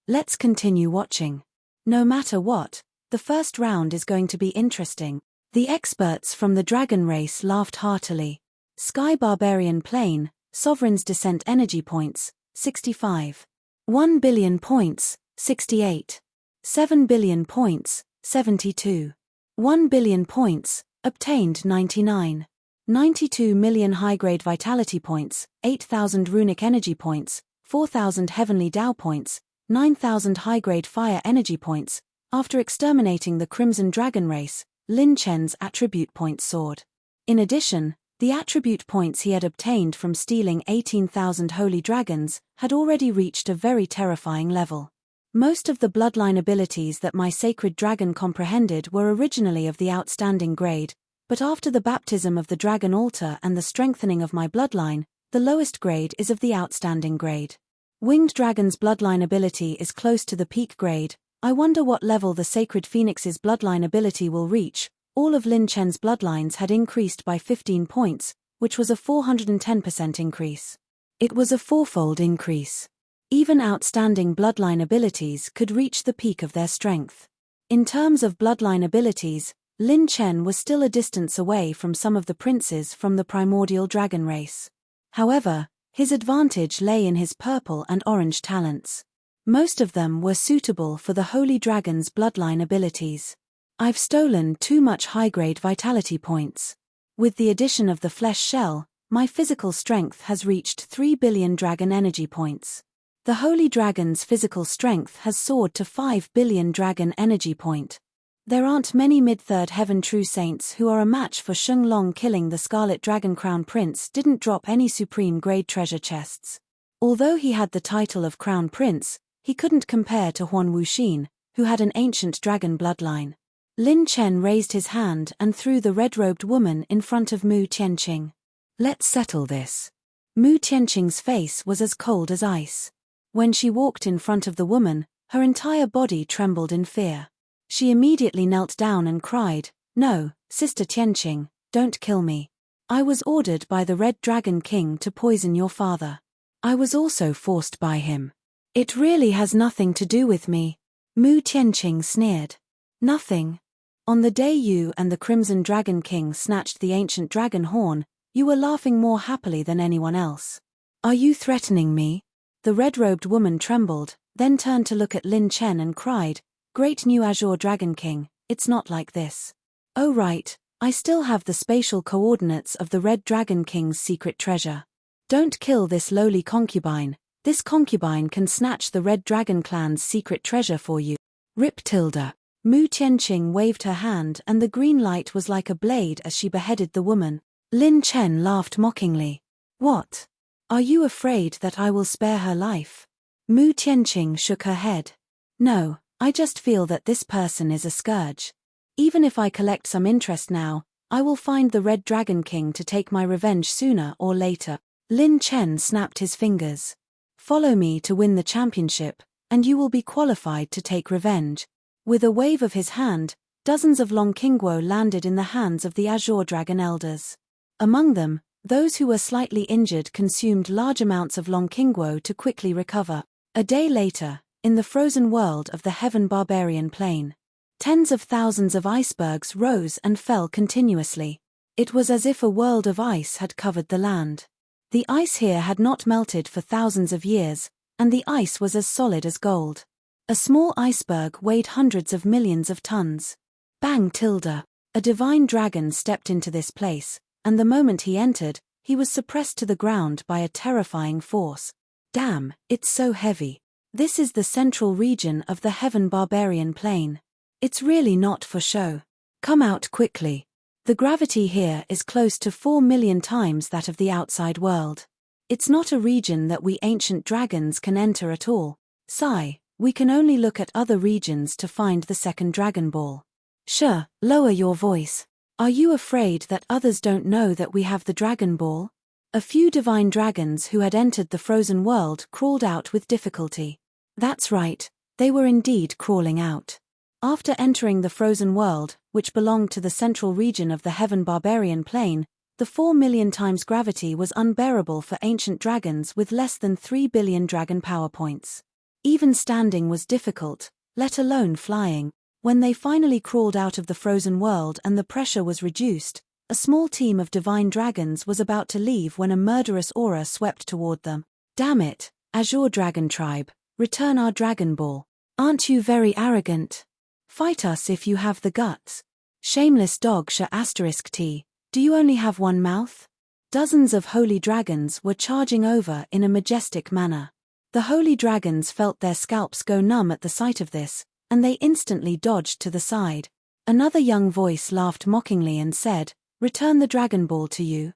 Let's continue watching. No matter what, the first round is going to be interesting. The experts from the dragon race laughed heartily. Sky Barbarian Plane, Sovereign's Descent Energy Points, 65. 1 billion points, 68. 7 billion points, 72. 1 billion points, obtained 99. 92 million high-grade vitality points, 8,000 runic energy points, 4,000 heavenly Tao points, 9,000 high-grade fire energy points. After exterminating the Crimson Dragon race, Lin Chen's attribute points soared. In addition, the attribute points he had obtained from stealing 18,000 holy dragons had already reached a very terrifying level. Most of the bloodline abilities that my sacred dragon comprehended were originally of the outstanding grade, But after the baptism of the dragon altar and the strengthening of my bloodline, the lowest grade is of the outstanding grade. Winged Dragon's bloodline ability is close to the peak grade. I wonder what level the Sacred Phoenix's bloodline ability will reach. All of Lin Chen's bloodlines had increased by 15 points, which was a 410% increase. It was a fourfold increase. Even outstanding bloodline abilities could reach the peak of their strength. In terms of bloodline abilities, Lin Chen was still a distance away from some of the princes from the primordial dragon race. However, his advantage lay in his purple and orange talents. Most of them were suitable for the Holy Dragon's bloodline abilities. I've stolen too much high-grade vitality points. With the addition of the flesh shell, my physical strength has reached 3 billion dragon energy points. The Holy Dragon's physical strength has soared to 5 billion dragon energy point. There aren't many mid-third heaven true saints who are a match for Sheng Long. Killing the Scarlet Dragon Crown Prince didn't drop any supreme grade treasure chests. Although he had the title of Crown Prince, he couldn't compare to Huan Wuxin, who had an ancient dragon bloodline. Lin Chen raised his hand and threw the red-robed woman in front of Mu Tianqing. Let's settle this. Mu Tianqing's face was as cold as ice. When she walked in front of the woman, her entire body trembled in fear. She immediately knelt down and cried, "No, Sister Tianqing, don't kill me. I was ordered by the Red Dragon King to poison your father. I was also forced by him. It really has nothing to do with me." Mu Tianqing sneered. "Nothing. On the day you and the Crimson Dragon King snatched the ancient dragon horn, you were laughing more happily than anyone else. Are you threatening me?" The red-robed woman trembled, then turned to look at Lin Chen and cried, "Great new Azure Dragon King, it's not like this." "Oh right, I still have the spatial coordinates of the Red Dragon King's secret treasure. Don't kill this lowly concubine. This concubine can snatch the Red Dragon Clan's secret treasure for you. Rip Tilda." Mu Tianqing waved her hand and the green light was like a blade as she beheaded the woman. Lin Chen laughed mockingly. "What? Are you afraid that I will spare her life?" Mu Tianqing shook her head. "No, I just feel that this person is a scourge. Even if I collect some interest now, I will find the Red Dragon King to take my revenge sooner or later." Lin Chen snapped his fingers. "Follow me to win the championship, and you will be qualified to take revenge." With a wave of his hand, dozens of Long Qingguo landed in the hands of the Azure Dragon Elders. Among them, those who were slightly injured consumed large amounts of Long Qingguo to quickly recover. A day later, in the frozen world of the Heaven Barbarian Plain, tens of thousands of icebergs rose and fell continuously. It was as if a world of ice had covered the land. The ice here had not melted for thousands of years, and the ice was as solid as gold. A small iceberg weighed hundreds of millions of tons. Bang Tilda. A divine dragon stepped into this place, and the moment he entered, he was suppressed to the ground by a terrifying force. Damn, it's so heavy. This is the central region of the Heaven Barbarian Plain. It's really not for show. Come out quickly. The gravity here is close to 4 million times that of the outside world. It's not a region that we ancient dragons can enter at all. Sigh. We can only look at other regions to find the second Dragon Ball. Sure, lower your voice. Are you afraid that others don't know that we have the Dragon Ball? A few divine dragons who had entered the frozen world crawled out with difficulty. That's right, they were indeed crawling out. After entering the frozen world, which belonged to the central region of the Heaven Barbarian Plain, the 4 million times gravity was unbearable for ancient dragons with less than 3 billion dragon power points. Even standing was difficult, let alone flying. When they finally crawled out of the frozen world and the pressure was reduced, a small team of divine dragons was about to leave when a murderous aura swept toward them. Damn it, Azure Dragon Tribe, return our Dragon Ball. Aren't you very arrogant? Fight us if you have the guts. Shameless dog *T, do you only have one mouth? Dozens of holy dragons were charging over in a majestic manner. The holy dragons felt their scalps go numb at the sight of this, and they instantly dodged to the side. Another young voice laughed mockingly and said, "Return the Dragon Ball to you.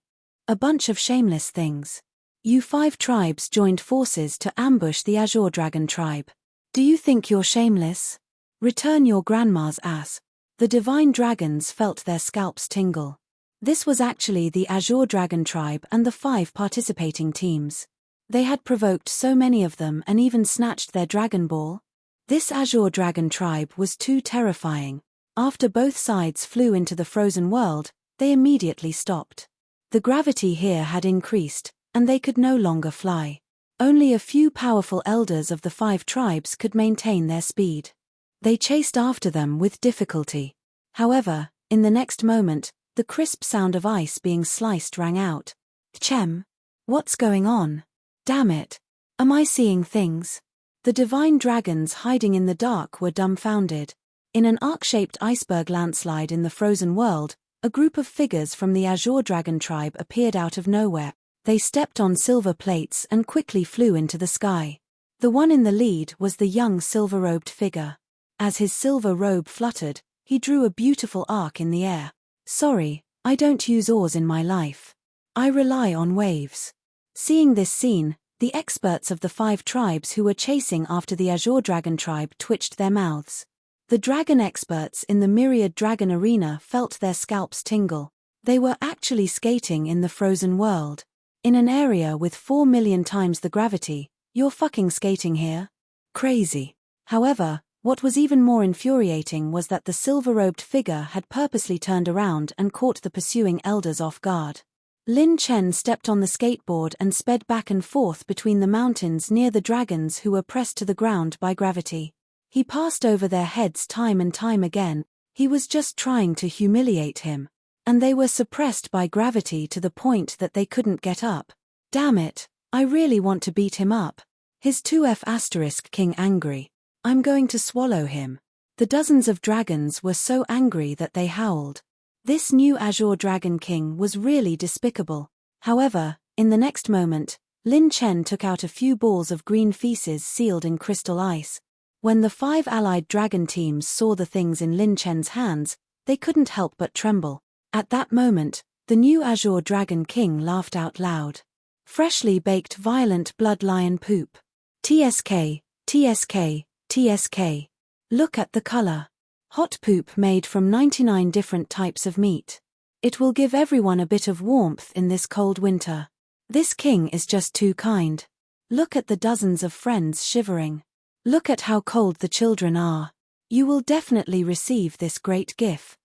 A bunch of shameless things. You 5 tribes joined forces to ambush the Azure Dragon tribe. Do you think you're shameless? Return your grandma's ass." The divine dragons felt their scalps tingle. This was actually the Azure Dragon tribe and the 5 participating teams. They had provoked so many of them and even snatched their Dragon Ball. This Azure Dragon tribe was too terrifying. After both sides flew into the frozen world, they immediately stopped. The gravity here had increased, and they could no longer fly. Only a few powerful elders of the 5 tribes could maintain their speed. They chased after them with difficulty. However, in the next moment, the crisp sound of ice being sliced rang out. Chem? What's going on? Damn it! Am I seeing things? The divine dragons hiding in the dark were dumbfounded. In an arc-shaped iceberg landslide in the frozen world, a group of figures from the Azure Dragon tribe appeared out of nowhere. They stepped on silver plates and quickly flew into the sky. The one in the lead was the young silver-robed figure. As his silver robe fluttered, he drew a beautiful arc in the air. Sorry, I don't use oars in my life. I rely on waves. Seeing this scene, the experts of the 5 tribes who were chasing after the Azure Dragon tribe twitched their mouths. The dragon experts in the Myriad Dragon Arena felt their scalps tingle. They were actually skating in the frozen world. In an area with 4 million times the gravity, you're fucking skating here? Crazy. However, what was even more infuriating was that the silver-robed figure had purposely turned around and caught the pursuing elders off guard. Lin Chen stepped on the skateboard and sped back and forth between the mountains near the dragons who were pressed to the ground by gravity. He passed over their heads time and time again. He was just trying to humiliate him. And they were suppressed by gravity to the point that they couldn't get up. Damn it, I really want to beat him up. His 2F** king angry. I'm going to swallow him. The dozens of dragons were so angry that they howled. This new Azure Dragon King was really despicable. However, in the next moment, Lin Chen took out a few balls of green feces sealed in crystal ice. When the 5 allied dragon teams saw the things in Lin Chen's hands, they couldn't help but tremble. At that moment, the new Azure Dragon King laughed out loud. Freshly baked violent blood lion poop. TSK, TSK, TSK. Look at the color. Hot poop made from 99 different types of meat. It will give everyone a bit of warmth in this cold winter. This king is just too kind. Look at the dozens of friends shivering. Look at how cold the children are. You will definitely receive this great gift.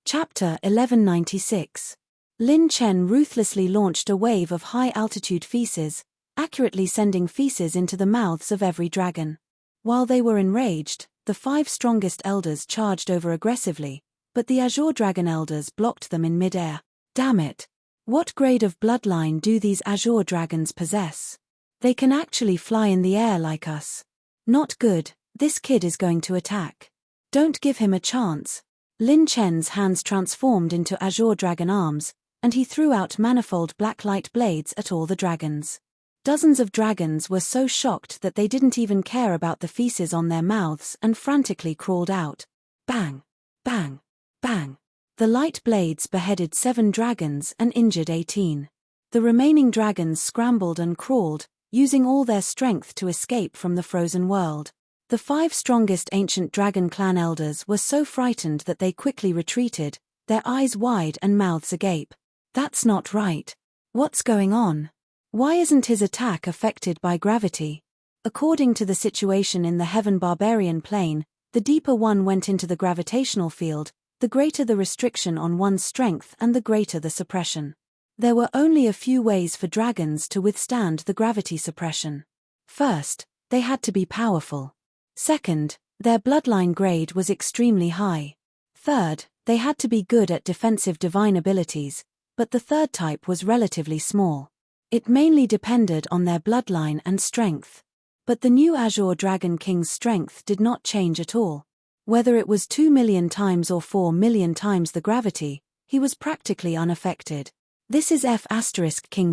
Chapter 1196. Lin Chen ruthlessly launched a wave of high-altitude feces, accurately sending feces into the mouths of every dragon. While they were enraged, the 5 strongest elders charged over aggressively, but the Azure Dragon elders blocked them in mid-air. Damn it! What grade of bloodline do these Azure Dragons possess? They can actually fly in the air like us. Not good, this kid is going to attack. Don't give him a chance. Lin Chen's hands transformed into Azure Dragon arms, and he threw out manifold black light blades at all the dragons. Dozens of dragons were so shocked that they didn't even care about the feces on their mouths and frantically crawled out. Bang! Bang! Bang! The light blades beheaded 7 dragons and injured 18. The remaining dragons scrambled and crawled, using all their strength to escape from the frozen world. The 5 strongest ancient dragon clan elders were so frightened that they quickly retreated, their eyes wide and mouths agape. That's not right. What's going on? Why isn't his attack affected by gravity? According to the situation in the Heaven Barbarian plane, the deeper one went into the gravitational field, the greater the restriction on one's strength and the greater the suppression. There were only a few ways for dragons to withstand the gravity suppression. First, they had to be powerful. Second, their bloodline grade was extremely high. Third, they had to be good at defensive divine abilities, but the third type was relatively small. It mainly depended on their bloodline and strength. But the new Azure Dragon King's strength did not change at all. Whether it was 2 million times or 4 million times the gravity, he was practically unaffected. This is F***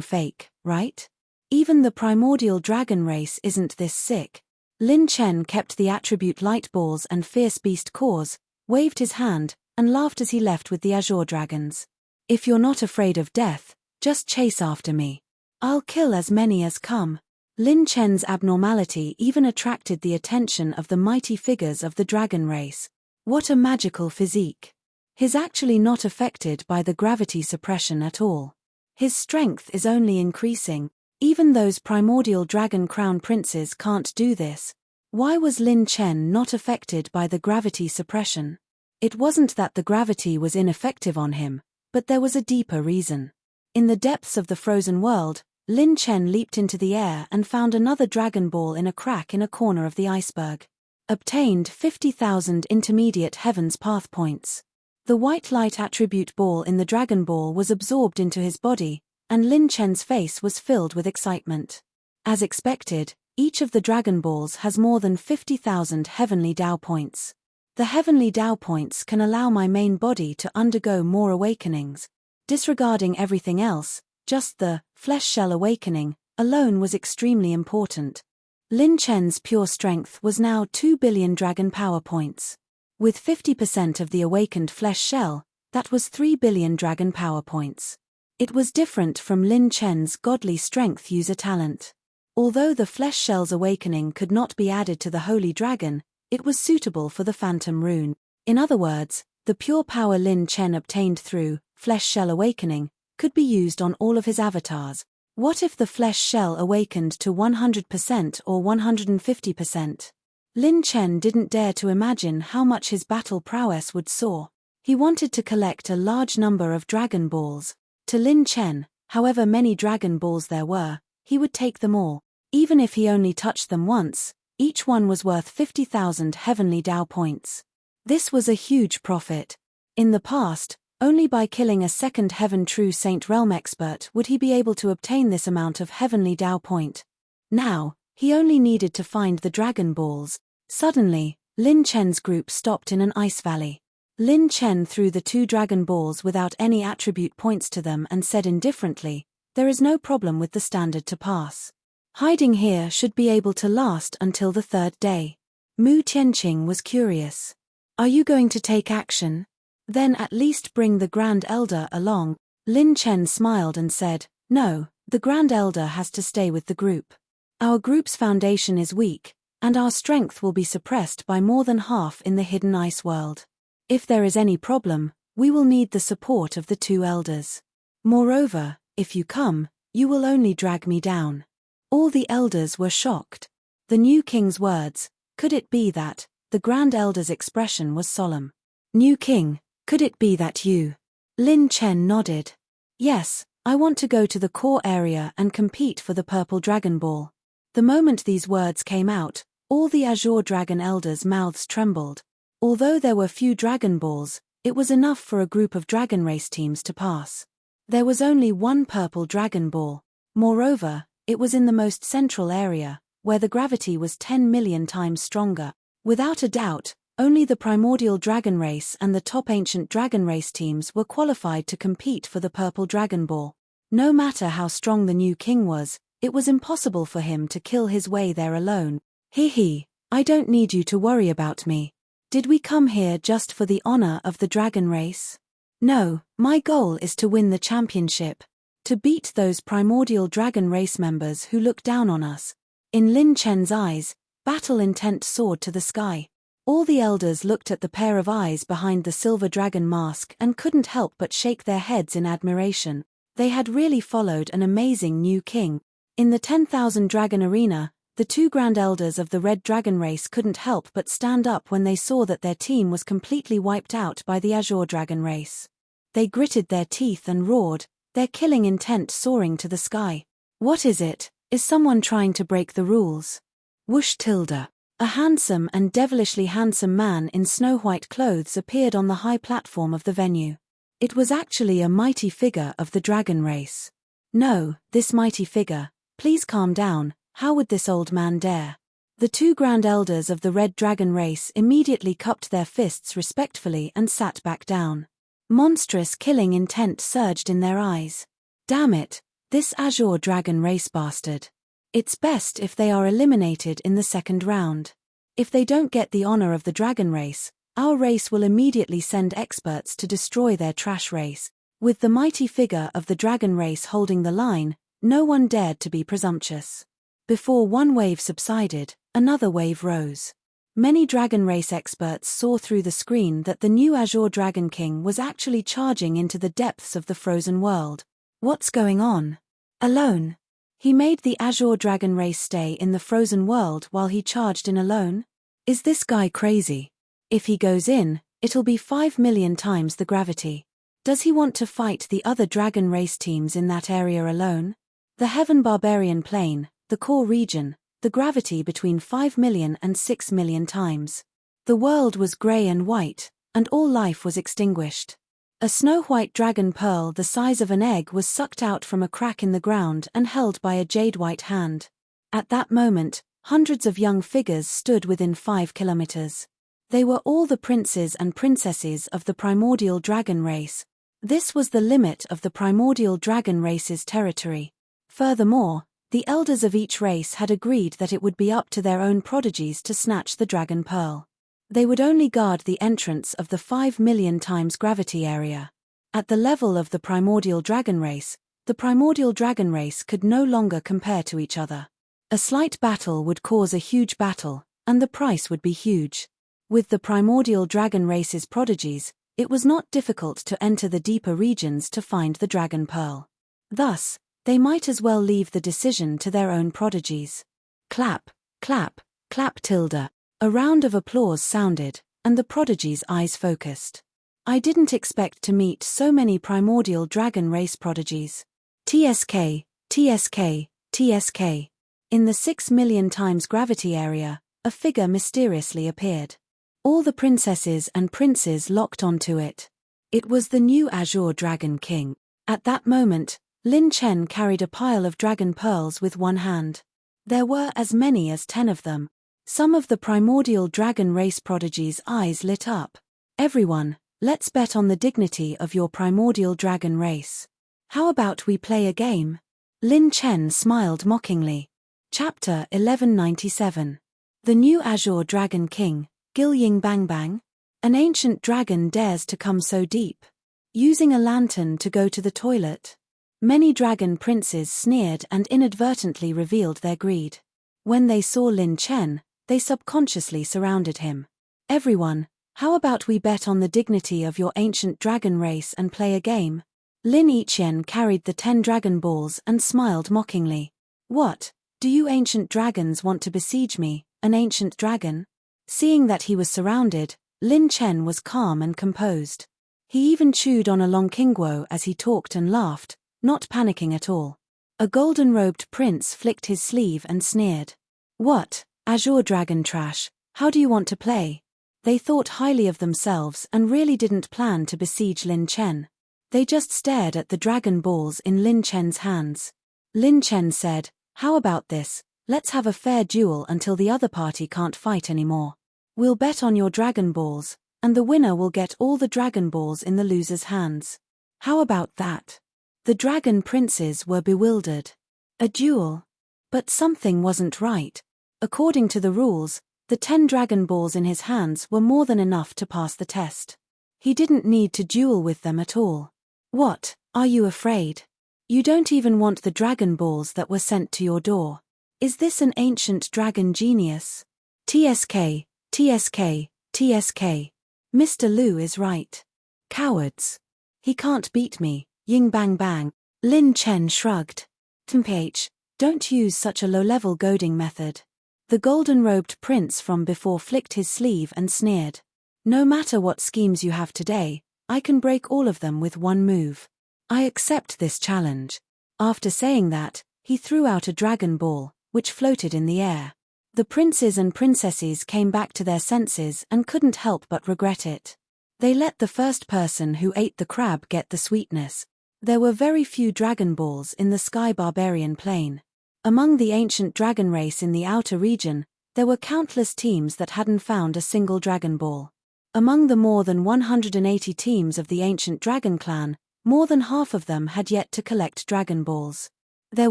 fake, right? Even the primordial dragon race isn't this sick. Lin Chen kept the attribute light balls and fierce beast cores, waved his hand, and laughed as he left with the Azure Dragons. If you're not afraid of death, just chase after me. I'll kill as many as come. Lin Chen's abnormality even attracted the attention of the mighty figures of the dragon race. What a magical physique. He's actually not affected by the gravity suppression at all. His strength is only increasing. Even those primordial dragon crown princes can't do this. Why was Lin Chen not affected by the gravity suppression? It wasn't that the gravity was ineffective on him, but there was a deeper reason. In the depths of the frozen world, Lin Chen leaped into the air and found another Dragon Ball in a crack in a corner of the iceberg. Obtained 50,000 intermediate heavens path points. The white light attribute ball in the Dragon Ball was absorbed into his body, and Lin Chen's face was filled with excitement. As expected, each of the Dragon Balls has more than 50,000 heavenly Dao points. The heavenly Dao points can allow my main body to undergo more awakenings. Disregarding everything else, just the flesh shell awakening alone was extremely important. Lin Chen's pure strength was now 2 billion dragon power points. With 50% of the awakened flesh shell, that was 3 billion dragon power points. It was different from Lin Chen's godly strength user talent. Although the flesh shell's awakening could not be added to the holy dragon, it was suitable for the phantom rune. In other words, the pure power Lin Chen obtained through flesh shell awakening could be used on all of his avatars. What if the flesh shell awakened to 100% or 150%? Lin Chen didn't dare to imagine how much his battle prowess would soar. He wanted to collect a large number of Dragon Balls. To Lin Chen, however many Dragon Balls there were, he would take them all. Even if he only touched them once, each one was worth 50,000 heavenly Dao points. This was a huge profit. In the past, only by killing a second Heaven True Saint Realm expert would he be able to obtain this amount of heavenly Dao point. Now, he only needed to find the Dragon Balls. Suddenly, Lin Chen's group stopped in an ice valley. Lin Chen threw the 2 Dragon Balls without any attribute points to them and said indifferently, "There is no problem with the standard to pass. Hiding here should be able to last until the 3rd day." Mu Tianqing was curious. "Are you going to take action? Then at least bring the Grand Elder along." Lin Chen smiled and said, "No, the Grand Elder has to stay with the group. Our group's foundation is weak, and our strength will be suppressed by more than half in the hidden ice world. If there is any problem, we will need the support of the 2 elders. Moreover, if you come, you will only drag me down." All the elders were shocked. The new king's words, could it be that? The Grand Elder's expression was solemn. "New king, could it be that you?" Lin Chen nodded. "Yes, I want to go to the core area and compete for the purple Dragon Ball." The moment these words came out, all the Azure Dragon elders' mouths trembled. Although there were few Dragon Balls, it was enough for a group of Dragon Race teams to pass. There was only one purple Dragon Ball. Moreover, it was in the most central area, where the gravity was 10 million times stronger. Without a doubt, only the primordial Dragon Race and the top ancient Dragon Race teams were qualified to compete for the purple Dragon Ball. No matter how strong the new king was, it was impossible for him to kill his way there alone. "He, I don't need you to worry about me. Did we come here just for the honor of the Dragon Race? No, my goal is to win the championship. To beat those primordial Dragon Race members who look down on us." In Lin Chen's eyes, battle intent soared to the sky. All the elders looked at the pair of eyes behind the silver dragon mask and couldn't help but shake their heads in admiration. They had really followed an amazing new king. In the 10,000 Dragon Arena, the 2 Grand Elders of the Red Dragon Race couldn't help but stand up when they saw that their team was completely wiped out by the Azure Dragon Race. They gritted their teeth and roared, their killing intent soaring to the sky. "What is it? Is someone trying to break the rules?" Whoosh tilde. A handsome and devilishly handsome man in snow-white clothes appeared on the high platform of the venue. It was actually a mighty figure of the Dragon Race. "No, this mighty figure, please calm down, how would this old man dare?" The 2 Grand Elders of the Red Dragon Race immediately cupped their fists respectfully and sat back down. Monstrous killing intent surged in their eyes. "Damn it, this Azure Dragon Race bastard. It's best if they are eliminated in the 2nd round. If they don't get the honor of the Dragon Race, our race will immediately send experts to destroy their trash race." With the mighty figure of the Dragon Race holding the line, no one dared to be presumptuous. Before one wave subsided, another wave rose. Many dragon race experts saw through the screen that the new Azure Dragon King was actually charging into the depths of the frozen world. What's going on? Alone. He made the Azure Dragon race stay in the frozen world while he charged in alone? Is this guy crazy? If he goes in, it'll be 5 million times the gravity. Does he want to fight the other dragon race teams in that area alone? The Heaven Barbarian Plane, the core region, the gravity between 5 million and 6 million times. The world was grey and white, and all life was extinguished. A snow-white dragon pearl the size of an egg was sucked out from a crack in the ground and held by a jade-white hand. At that moment, hundreds of young figures stood within 5 kilometers. They were all the princes and princesses of the primordial dragon race. This was the limit of the primordial dragon race's territory. Furthermore, the elders of each race had agreed that it would be up to their own prodigies to snatch the dragon pearl. They would only guard the entrance of the 5 million times gravity area. At the level of the primordial dragon race, the primordial dragon race could no longer compare to each other. A slight battle would cause a huge battle, and the price would be huge. With the primordial dragon race's prodigies, it was not difficult to enter the deeper regions to find the dragon pearl. Thus, they might as well leave the decision to their own prodigies. Clap, clap, clap tilde. A round of applause sounded, and the prodigy's eyes focused. I didn't expect to meet so many primordial dragon race prodigies. TSK, TSK, TSK. In the 6 million times gravity area, a figure mysteriously appeared. All the princesses and princes locked onto it. It was the new Azure Dragon King. At that moment, Lin Chen carried a pile of dragon pearls with one hand. There were as many as 10 of them. Some of the primordial dragon race prodigies' eyes lit up. Everyone, let's bet on the dignity of your primordial dragon race. How about we play a game? Lin Chen smiled mockingly. Chapter 1197. The new Azure Dragon King, Gil Ying Bang Bang. An ancient dragon dares to come so deep. Using a lantern to go to the toilet. Many dragon princes sneered and inadvertently revealed their greed. When they saw Lin Chen, they subconsciously surrounded him. Everyone, how about we bet on the dignity of your ancient dragon race and play a game? Lin Yiqian carried the 10 dragon balls and smiled mockingly. What, do you ancient dragons want to besiege me, an ancient dragon? Seeing that he was surrounded, Lin Chen was calm and composed. He even chewed on a long kingguo as he talked and laughed, not panicking at all. A golden-robed prince flicked his sleeve and sneered. What, Azure Dragon trash, how do you want to play? They thought highly of themselves and really didn't plan to besiege Lin Chen. They just stared at the dragon balls in Lin Chen's hands. Lin Chen said, how about this, let's have a fair duel until the other party can't fight anymore. We'll bet on your dragon balls, and the winner will get all the dragon balls in the loser's hands. How about that? The dragon princes were bewildered. A duel? But something wasn't right. According to the rules, the 10 dragon balls in his hands were more than enough to pass the test. He didn't need to duel with them at all. What, are you afraid? You don't even want the dragon balls that were sent to your door. Is this an ancient dragon genius? TSK, TSK, TSK. Mr. Liu is right. Cowards. He can't beat me, Ying Bang Bang. Lin Chen shrugged. Temph, don't use such a low-level goading method. The golden-robed prince from before flicked his sleeve and sneered. No matter what schemes you have today, I can break all of them with one move. I accept this challenge. After saying that, he threw out a dragon ball, which floated in the air. The princes and princesses came back to their senses and couldn't help but regret it. They let the first person who ate the crab get the sweetness. There were very few dragon balls in the Sky Barbarian Plain. Among the ancient dragon race in the outer region, there were countless teams that hadn't found a single dragon ball. Among the more than 180 teams of the ancient dragon clan, more than half of them had yet to collect dragon balls. There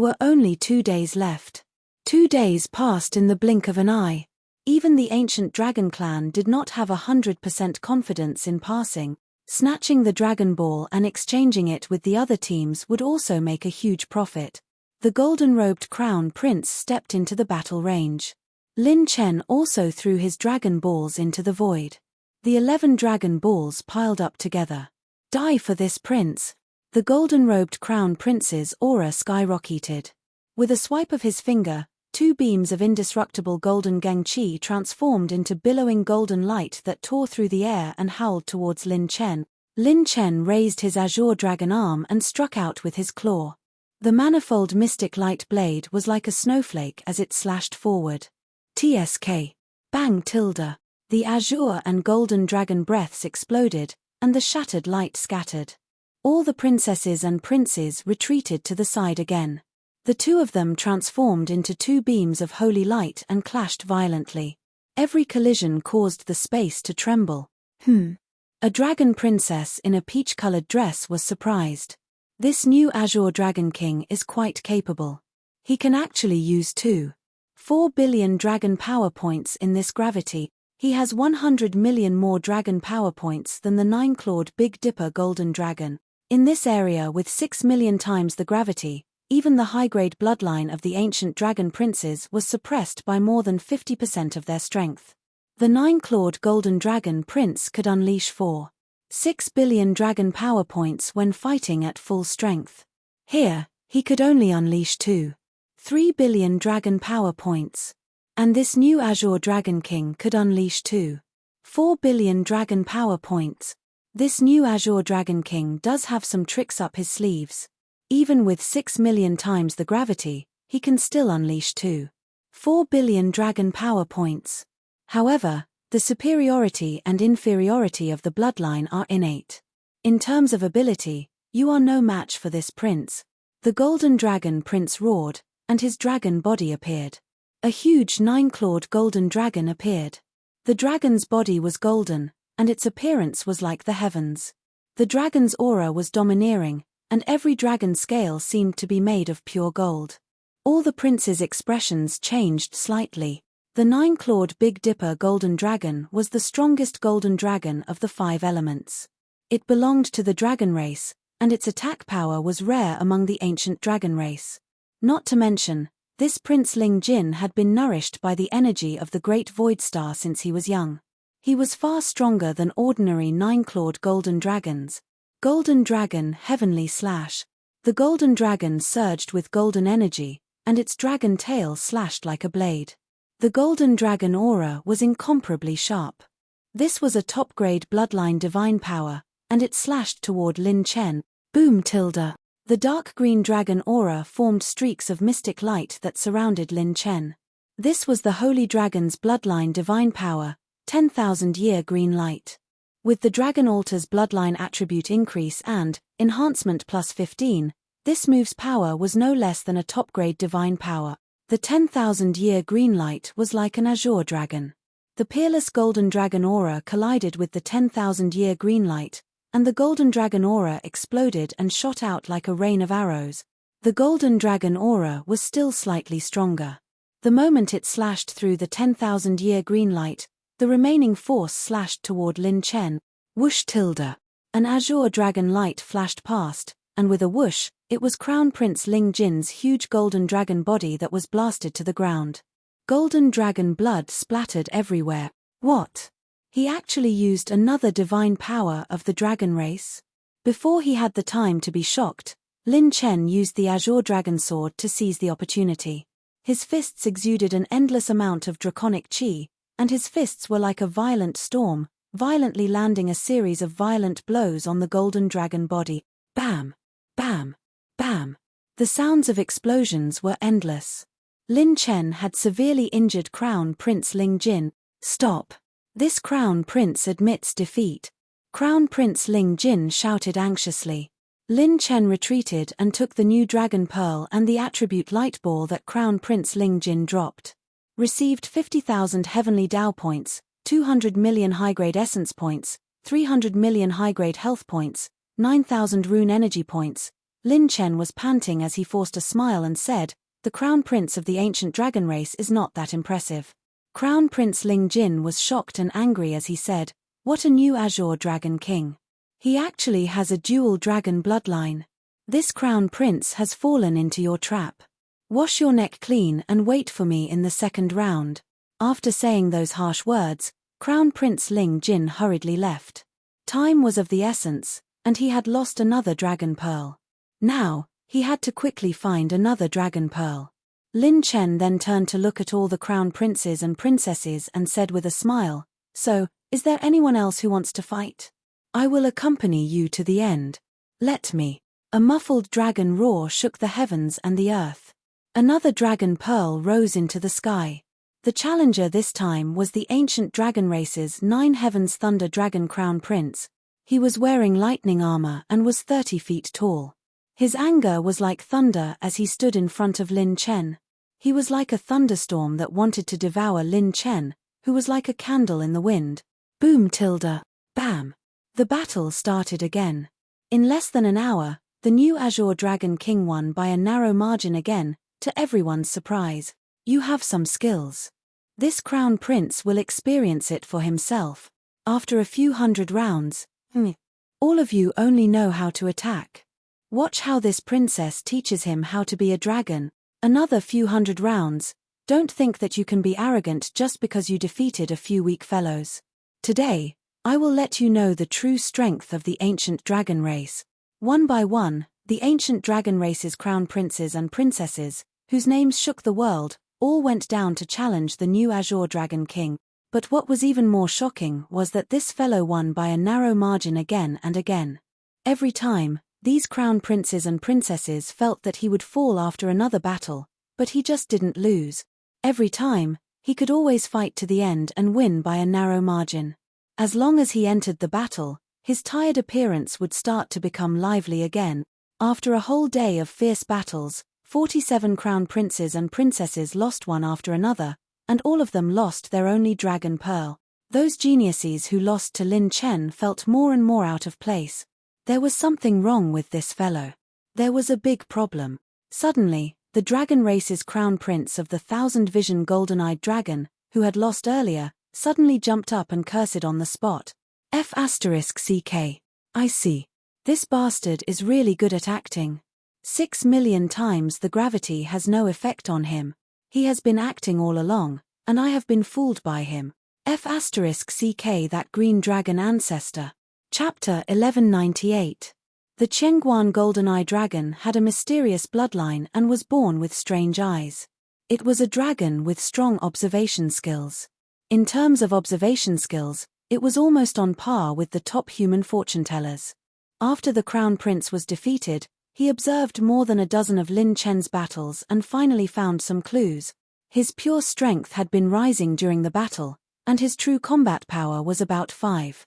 were only 2 days left. 2 days passed in the blink of an eye. Even the ancient dragon clan did not have 100% confidence in passing. Snatching the dragon ball and exchanging it with the other teams would also make a huge profit. The golden-robed crown prince stepped into the battle range. Lin Chen also threw his dragon balls into the void. The 11 dragon balls piled up together. Die for this prince. The golden-robed crown prince's aura skyrocketed. With a swipe of his finger, 2 beams of indestructible golden gangqi transformed into billowing golden light that tore through the air and howled towards Lin Chen. Lin Chen raised his azure dragon arm and struck out with his claw. The manifold mystic light blade was like a snowflake as it slashed forward. TSK. Bang tilde. The azure and golden dragon breaths exploded, and the shattered light scattered. All the princesses and princes retreated to the side again. The 2 of them transformed into 2 beams of holy light and clashed violently. Every collision caused the space to tremble. A dragon princess in a peach-colored dress was surprised. This new Azure Dragon King is quite capable. He can actually use 4 billion dragon power points in this gravity. He has 100 million more dragon power points than the 9-clawed Big Dipper Golden Dragon. In this area with 6 million times the gravity, even the high-grade bloodline of the ancient dragon princes was suppressed by more than 50% of their strength. The 9-clawed Golden Dragon Prince could unleash 6 billion dragon power points when fighting at full strength. Here, he could only unleash 3 billion dragon power points. And this new Azure Dragon King could unleash 4 billion dragon power points. This new Azure Dragon King does have some tricks up his sleeves. Even with 6 million times the gravity, he can still unleash 4 billion dragon power points. However, the superiority and inferiority of the bloodline are innate. In terms of ability, you are no match for this prince. The Golden Dragon Prince roared, and his dragon body appeared. A huge 9-clawed golden dragon appeared. The dragon's body was golden, and its appearance was like the heavens. The dragon's aura was domineering, and every dragon scale seemed to be made of pure gold. All the prince's expressions changed slightly. The 9-clawed Big Dipper Golden Dragon was the strongest golden dragon of the 5 elements. It belonged to the dragon race, and its attack power was rare among the ancient dragon race. Not to mention, this Prince Ling Jin had been nourished by the energy of the Great Void Star since he was young. He was far stronger than ordinary 9-clawed golden dragons. Golden Dragon Heavenly Slash. The golden dragon surged with golden energy, and its dragon tail slashed like a blade. The golden dragon aura was incomparably sharp. This was a top-grade bloodline divine power, and it slashed toward Lin Chen. Boom tilde. The dark green dragon aura formed streaks of mystic light that surrounded Lin Chen. This was the holy dragon's bloodline divine power, 10,000-year green light. With the dragon altar's bloodline attribute increase and enhancement plus 15, this move's power was no less than a top-grade divine power. The 10,000-year green light was like an azure dragon. The peerless golden dragon aura collided with the 10,000-year green light, and the golden dragon aura exploded and shot out like a rain of arrows. The golden dragon aura was still slightly stronger. The moment it slashed through the 10,000-year green light, the remaining force slashed toward Lin Chen. Whoosh tilde. An azure dragon light flashed past, and with a whoosh, it was Crown Prince Ling Jin's huge golden dragon body that was blasted to the ground. Golden dragon blood splattered everywhere. What? He actually used another divine power of the dragon race? Before he had the time to be shocked, Lin Chen used the Azure Dragon Sword to seize the opportunity. His fists exuded an endless amount of draconic chi, and his fists were like a violent storm, violently landing a series of violent blows on the golden dragon body. Bam! Bam! Bam! The sounds of explosions were endless. Lin Chen had severely injured Crown Prince Ling Jin. Stop! This Crown Prince admits defeat. Crown Prince Ling Jin shouted anxiously. Lin Chen retreated and took the new Dragon Pearl and the attribute Light Ball that Crown Prince Ling Jin dropped. Received 50,000 Heavenly Dao points, 200 million high-grade Essence points, 300 million high-grade Health points, 9,000 Rune Energy points. Lin Chen was panting as he forced a smile and said, "The Crown Prince of the ancient dragon race is not that impressive." Crown Prince Ling Jin was shocked and angry as he said, "What a new Azure Dragon King. He actually has a dual dragon bloodline. This Crown Prince has fallen into your trap. Wash your neck clean and wait for me in the second round." After saying those harsh words, Crown Prince Ling Jin hurriedly left. Time was of the essence, and he had lost another dragon pearl. Now, he had to quickly find another dragon pearl. Lin Chen then turned to look at all the crown princes and princesses and said with a smile, "So, is there anyone else who wants to fight? I will accompany you to the end. Let me." A muffled dragon roar shook the heavens and the earth. Another dragon pearl rose into the sky. The challenger this time was the ancient dragon race's 9 Heavens Thunder Dragon Crown Prince. He was wearing lightning armor and was 30 feet tall. His anger was like thunder as he stood in front of Lin Chen. He was like a thunderstorm that wanted to devour Lin Chen, who was like a candle in the wind. Boom tilde, bam. The battle started again. In less than an hour, the new Azure Dragon King won by a narrow margin again, to everyone's surprise. You have some skills. This crown prince will experience it for himself. After a few hundred rounds, all of you only know how to attack. Watch how this princess teaches him how to be a dragon. Another few hundred rounds. Don't think that you can be arrogant just because you defeated a few weak fellows. Today, I will let you know the true strength of the ancient dragon race. One by one, the ancient dragon race's crown princes and princesses, whose names shook the world, all went down to challenge the new Azure Dragon King. But what was even more shocking was that this fellow won by a narrow margin again and again. Every time, these crown princes and princesses felt that he would fall after another battle, but he just didn't lose. Every time, he could always fight to the end and win by a narrow margin. As long as he entered the battle, his tired appearance would start to become lively again. After a whole day of fierce battles, 47 crown princes and princesses lost one after another, and all of them lost their only dragon pearl. Those geniuses who lost to Lin Chen felt more and more out of place. There was something wrong with this fellow. There was a big problem. Suddenly, the dragon race's crown prince of the 1000-vision golden-eyed dragon, who had lost earlier, suddenly jumped up and cursed on the spot. F***CK. I see. This bastard is really good at acting. 6 million times the gravity has no effect on him. He has been acting all along, and I have been fooled by him. F***CK that green dragon ancestor. Chapter 1198. The Chengguan golden-eye dragon had a mysterious bloodline and was born with strange eyes. It was a dragon with strong observation skills. In terms of observation skills, it was almost on par with the top human fortune-tellers. After the crown prince was defeated, he observed more than a dozen of Lin Chen's battles and finally found some clues. His pure strength had been rising during the battle, and his true combat power was about 5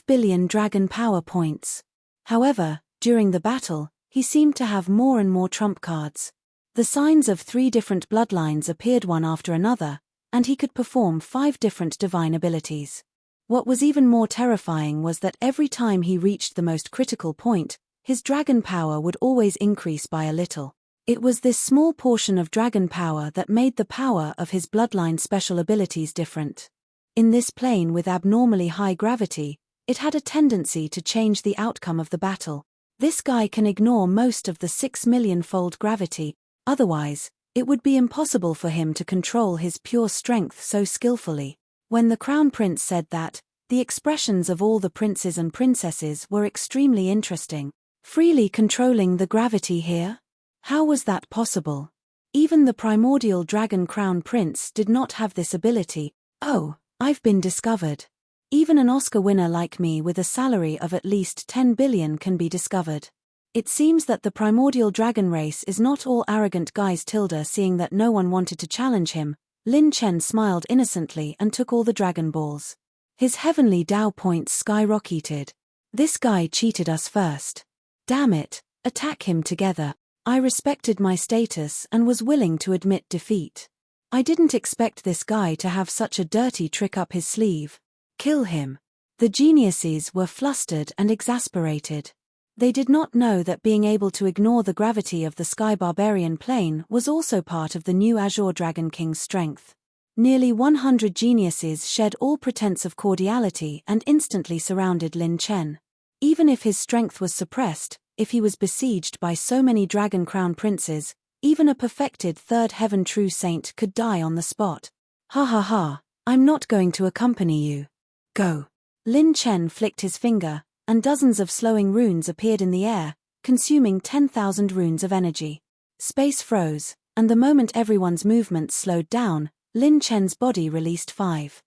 billion dragon power points. However, during the battle, he seemed to have more and more trump cards. The signs of 3 different bloodlines appeared one after another, and he could perform 5 different divine abilities. What was even more terrifying was that every time he reached the most critical point, his dragon power would always increase by a little. It was this small portion of dragon power that made the power of his bloodline special abilities different. In this plane with abnormally high gravity, it had a tendency to change the outcome of the battle. This guy can ignore most of the 6 million-fold gravity, otherwise, it would be impossible for him to control his pure strength so skillfully. When the crown prince said that, the expressions of all the princes and princesses were extremely interesting. Freely controlling the gravity here? How was that possible? Even the primordial dragon crown prince did not have this ability. Oh, I've been discovered. Even an Oscar winner like me with a salary of at least 10 billion can be discovered. It seems that the primordial dragon race is not all arrogant guys. Seeing that no one wanted to challenge him, Lin Chen smiled innocently and took all the dragon balls. His heavenly Dao points skyrocketed. This guy cheated us first. Damn it, attack him together. I respected my status and was willing to admit defeat. I didn't expect this guy to have such a dirty trick up his sleeve. Kill him. The geniuses were flustered and exasperated. They did not know that being able to ignore the gravity of the Sky Barbarian plane was also part of the new Azure Dragon King's strength. Nearly 100 geniuses shed all pretense of cordiality and instantly surrounded Lin Chen. Even if his strength was suppressed, if he was besieged by so many Dragon Crown princes, even a perfected third heaven true saint could die on the spot. Ha ha ha, I'm not going to accompany you. Go. Lin Chen flicked his finger, and dozens of slowing runes appeared in the air, consuming 10,000 runes of energy. Space froze, and the moment everyone's movements slowed down, Lin Chen's body released 5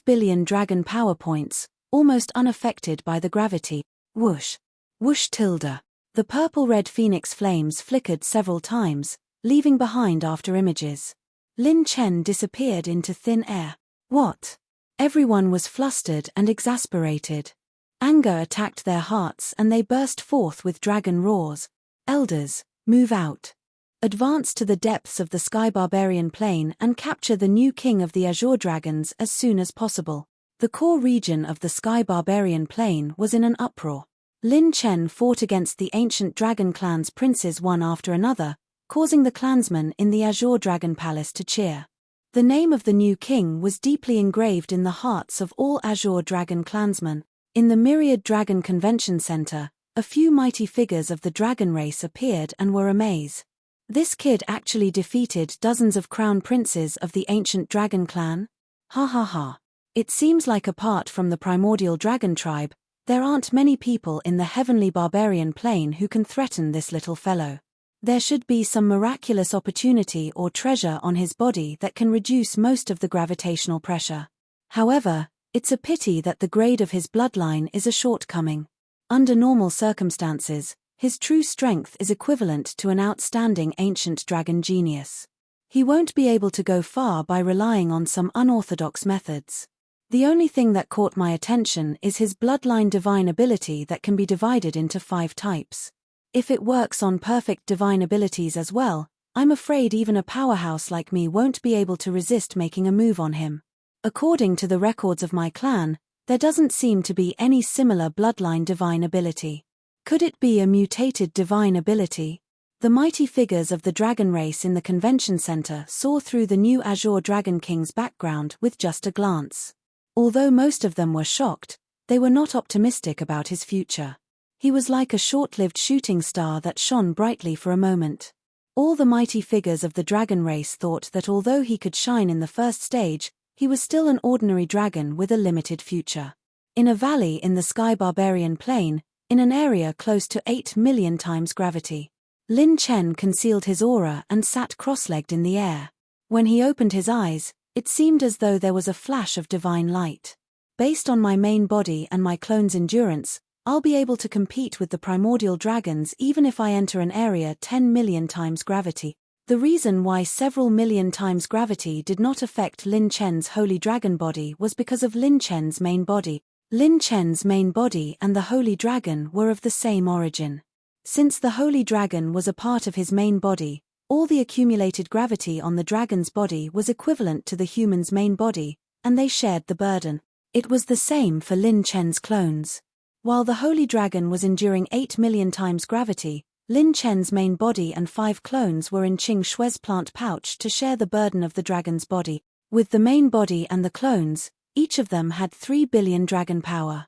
billion dragon power points, almost unaffected by the gravity. Whoosh. Whoosh tilde. The purple-red phoenix flames flickered several times, leaving behind after images. Lin Chen disappeared into thin air. What? Everyone was flustered and exasperated. Anger attacked their hearts and they burst forth with dragon roars. Elders, move out. Advance to the depths of the Sky Barbarian Plain and capture the new king of the Azure Dragons as soon as possible. The core region of the Sky Barbarian Plain was in an uproar. Lin Chen fought against the ancient dragon clan's princes one after another, causing the clansmen in the Azure Dragon Palace to cheer. The name of the new king was deeply engraved in the hearts of all Azure Dragon clansmen. In the Myriad Dragon Convention Center, a few mighty figures of the dragon race appeared and were amazed. This kid actually defeated dozens of crown princes of the ancient dragon clan? Ha ha ha. It seems like apart from the primordial dragon tribe, there aren't many people in the heavenly barbarian plane who can threaten this little fellow. There should be some miraculous opportunity or treasure on his body that can reduce most of the gravitational pressure. However, it's a pity that the grade of his bloodline is a shortcoming. Under normal circumstances, his true strength is equivalent to an outstanding ancient dragon genius. He won't be able to go far by relying on some unorthodox methods. The only thing that caught my attention is his bloodline divine ability that can be divided into 5 types. If it works on perfect divine abilities as well, I'm afraid even a powerhouse like me won't be able to resist making a move on him. According to the records of my clan, there doesn't seem to be any similar bloodline divine ability. Could it be a mutated divine ability? The mighty figures of the dragon race in the convention center saw through the new Azure Dragon King's background with just a glance. Although most of them were shocked, they were not optimistic about his future. He was like a short-lived shooting star that shone brightly for a moment. All the mighty figures of the dragon race thought that although he could shine in the first stage, he was still an ordinary dragon with a limited future. In a valley in the Sky Barbarian Plain, in an area close to 8 million times gravity, Lin Chen concealed his aura and sat cross-legged in the air. When he opened his eyes, it seemed as though there was a flash of divine light. Based on my main body and my clone's endurance, I'll be able to compete with the primordial dragons even if I enter an area 10 million times gravity. The reason why several million times gravity did not affect Lin Chen's holy dragon body was because of Lin Chen's main body. Lin Chen's main body and the holy dragon were of the same origin. Since the holy dragon was a part of his main body, all the accumulated gravity on the dragon's body was equivalent to the human's main body, and they shared the burden. It was the same for Lin Chen's clones. While the holy dragon was enduring 8 million times gravity, Lin Chen's main body and 5 clones were in Qing Shui's plant pouch to share the burden of the dragon's body. With the main body and the clones, each of them had 3 billion dragon power.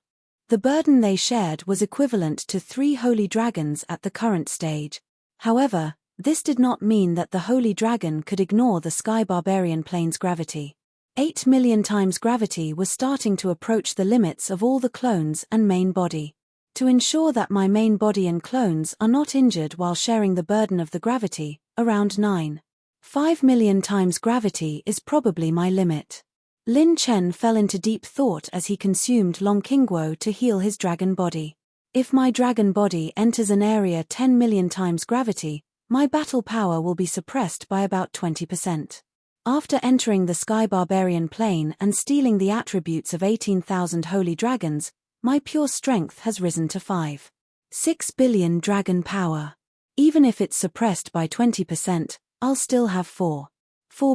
The burden they shared was equivalent to 3 holy dragons at the current stage. However, this did not mean that the holy dragon could ignore the Sky Barbarian Plane's gravity. 8 million times gravity was starting to approach the limits of all the clones and main body. To ensure that my main body and clones are not injured while sharing the burden of the gravity, around 9.5 million times gravity is probably my limit. Lin Chen fell into deep thought as he consumed Long Qingguo to heal his dragon body. If my dragon body enters an area 10 million times gravity, my battle power will be suppressed by about 20%. After entering the Sky Barbarian Plane and stealing the attributes of 18,000 holy dragons, my pure strength has risen to 5.6 billion dragon power. Even if it's suppressed by 20%, I'll still have 4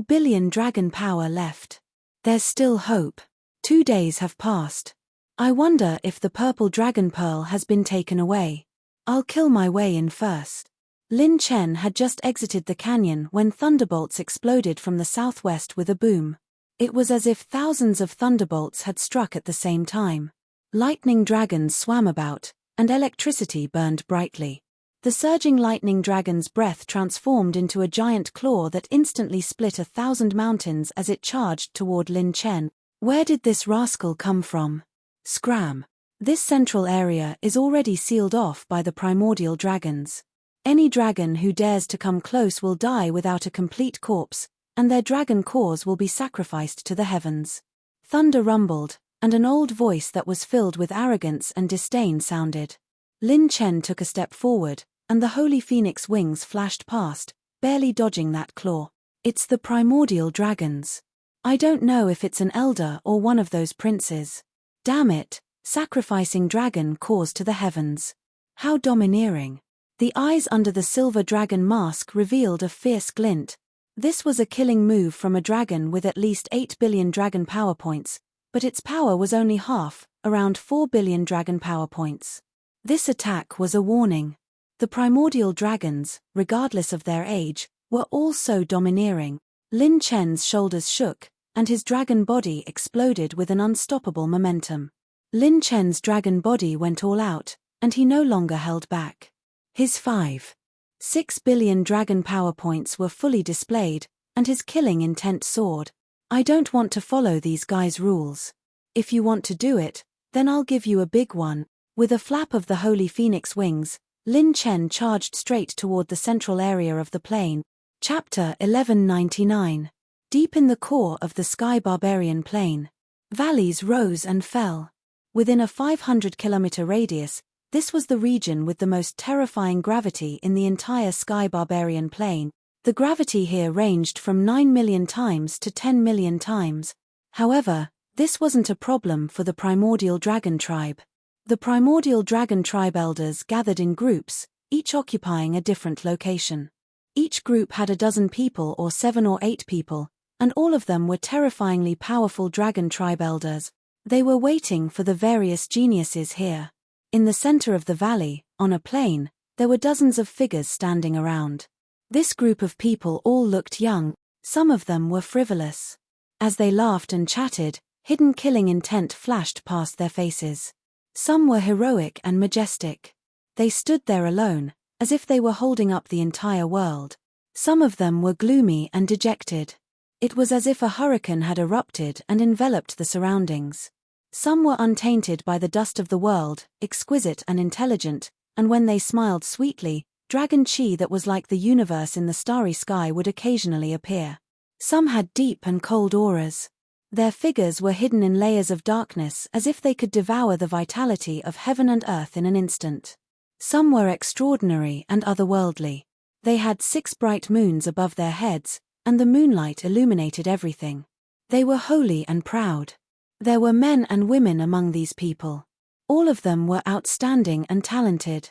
billion dragon power left. There's still hope. 2 days have passed. I wonder if the purple dragon pearl has been taken away. I'll kill my way in first. Lin Chen had just exited the canyon when thunderbolts exploded from the southwest with a boom. It was as if thousands of thunderbolts had struck at the same time. Lightning dragons swam about, and electricity burned brightly. The surging lightning dragon's breath transformed into a giant claw that instantly split 1,000 mountains as it charged toward Lin Chen. Where did this rascal come from? Scram. This central area is already sealed off by the primordial dragons. Any dragon who dares to come close will die without a complete corpse, and their dragon cores will be sacrificed to the heavens. Thunder rumbled, and an old voice that was filled with arrogance and disdain sounded. Lin Chen took a step forward, and the holy phoenix wings flashed past, barely dodging that claw. It's the primordial dragons. I don't know if it's an elder or one of those princes. Damn it, sacrificing dragon cores to the heavens. How domineering. The eyes under the silver dragon mask revealed a fierce glint. This was a killing move from a dragon with at least 8 billion dragon power points, but its power was only half, around 4 billion dragon power points. This attack was a warning. The primordial dragons, regardless of their age, were all so domineering. Lin Chen's shoulders shook, and his dragon body exploded with an unstoppable momentum. Lin Chen's dragon body went all out, and he no longer held back. His 5.6 billion dragon power points were fully displayed, and his killing intent soared. I don't want to follow these guys' rules. If you want to do it, then I'll give you a big one. With a flap of the holy phoenix wings, Lin Chen charged straight toward the central area of the plain. Chapter 1199. Deep in the core of the Sky Barbarian Plain. Valleys rose and fell. Within a 500-kilometer radius, this was the region with the most terrifying gravity in the entire Sky Barbarian Plain. The gravity here ranged from 9 million times to 10 million times. However, this wasn't a problem for the primordial dragon tribe. The primordial dragon tribe elders gathered in groups, each occupying a different location. Each group had a dozen people or 7 or 8 people, and all of them were terrifyingly powerful dragon tribe elders. They were waiting for the various geniuses here. In the center of the valley, on a plain, there were dozens of figures standing around. This group of people all looked young, some of them were frivolous. As they laughed and chatted, hidden killing intent flashed past their faces. Some were heroic and majestic. They stood there alone, as if they were holding up the entire world. Some of them were gloomy and dejected. It was as if a hurricane had erupted and enveloped the surroundings. Some were untainted by the dust of the world, exquisite and intelligent, and when they smiled sweetly, dragon chi that was like the universe in the starry sky would occasionally appear. Some had deep and cold auras. Their figures were hidden in layers of darkness as if they could devour the vitality of heaven and earth in an instant. Some were extraordinary and otherworldly. They had 6 bright moons above their heads, and the moonlight illuminated everything. They were holy and proud. There were men and women among these people. All of them were outstanding and talented.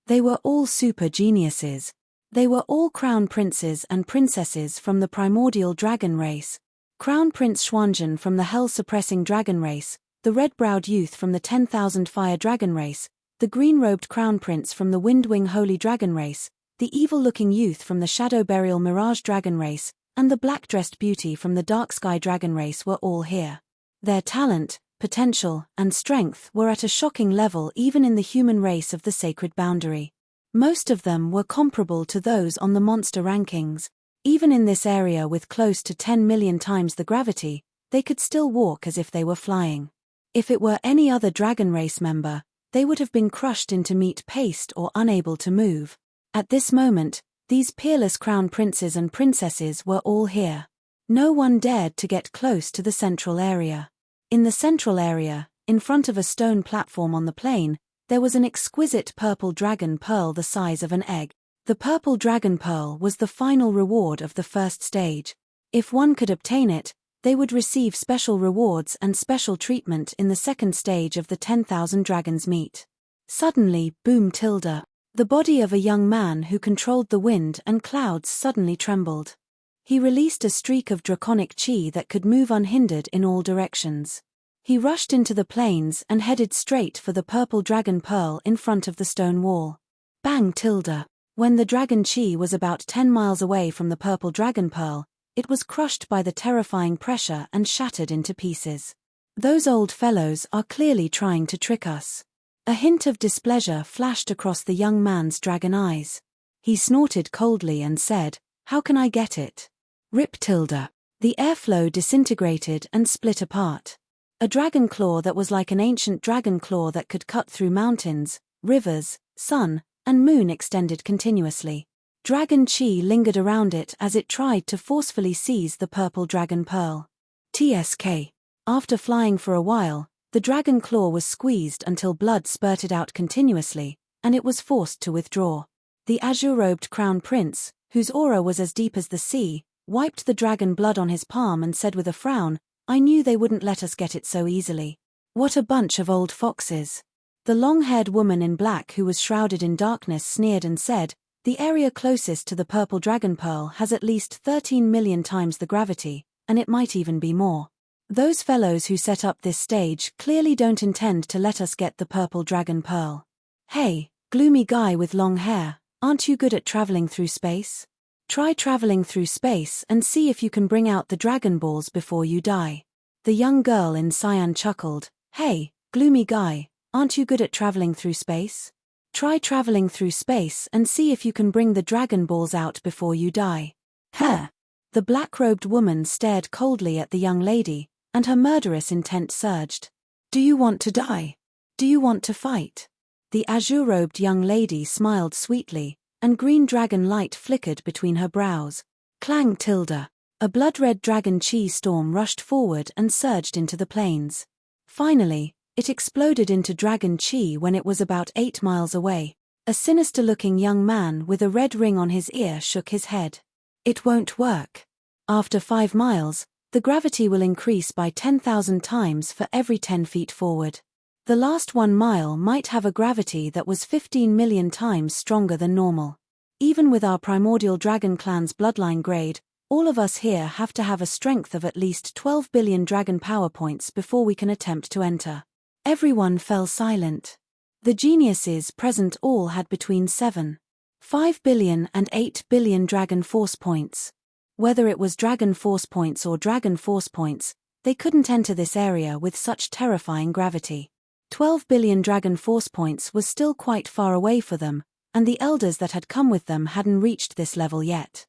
They were all super geniuses. They were all crown princes and princesses from the primordial dragon race. Crown Prince Xuanzhen from the hell-suppressing dragon race, the red-browed youth from the 10,000 fire dragon race, the green-robed crown prince from the windwing holy dragon race, the evil-looking youth from the shadow burial mirage dragon race, and the black-dressed beauty from the dark sky dragon race were all here. Their talent, potential, and strength were at a shocking level even in the human race of the sacred boundary. Most of them were comparable to those on the monster rankings. Even in this area with close to 10 million times the gravity, they could still walk as if they were flying. If it were any other dragon race member, they would have been crushed into meat paste or unable to move. At this moment, these peerless crown princes and princesses were all here. No one dared to get close to the central area. In the central area, in front of a stone platform on the plain, there was an exquisite purple dragon pearl the size of an egg. The purple dragon pearl was the final reward of the first stage. If one could obtain it, they would receive special rewards and special treatment in the second stage of the 10,000 dragons meet. Suddenly, boom tilde. The body of a young man who controlled the wind and clouds suddenly trembled. He released a streak of draconic chi that could move unhindered in all directions. He rushed into the plains and headed straight for the purple dragon pearl in front of the stone wall. Bang tilde. When the dragon chi was about 10 miles away from the purple dragon pearl, it was crushed by the terrifying pressure and shattered into pieces. Those old fellows are clearly trying to trick us. A hint of displeasure flashed across the young man's dragon eyes. He snorted coldly and said, "How can I get it?" Rip tilde. The airflow disintegrated and split apart. A dragon claw that was like an ancient dragon claw that could cut through mountains, rivers, sun, and moon extended continuously. Dragon chi lingered around it as it tried to forcefully seize the purple dragon pearl. TSK. After flying for a while, the dragon claw was squeezed until blood spurted out continuously, and it was forced to withdraw. The azure-robed crown prince, whose aura was as deep as the sea, wiped the dragon blood on his palm and said with a frown, "I knew they wouldn't let us get it so easily. What a bunch of old foxes." The long-haired woman in black who was shrouded in darkness sneered and said, "The area closest to the purple dragon pearl has at least 13 million times the gravity, and it might even be more. Those fellows who set up this stage clearly don't intend to let us get the purple dragon pearl. Hey, gloomy guy with long hair, aren't you good at traveling through space? Try traveling through space and see if you can bring out the dragon balls before you die." The young girl in cyan chuckled, "Hey, gloomy guy, aren't you good at traveling through space? Try traveling through space and see if you can bring the dragon balls out before you die." Huh. The black-robed woman stared coldly at the young lady, and her murderous intent surged. "Do you want to die? Do you want to fight?" The azure-robed young lady smiled sweetly, and green dragon light flickered between her brows. Clang tilde. A blood-red dragon chi storm rushed forward and surged into the plains. Finally, it exploded into dragon chi when it was about 8 miles away. A sinister-looking young man with a red ring on his ear shook his head. "It won't work. After 5 miles, the gravity will increase by 10,000 times for every 10 feet forward. The last 1 mile might have a gravity that was 15 million times stronger than normal. Even with our primordial dragon clan's bloodline grade, all of us here have to have a strength of at least 12 billion dragon power points before we can attempt to enter." Everyone fell silent. The geniuses present all had between 7.5 billion and 8 billion dragon force points. Whether it was dragon force points or dragon force points, they couldn't enter this area with such terrifying gravity. 12 billion dragon force points was still quite far away for them, and the elders that had come with them hadn't reached this level yet.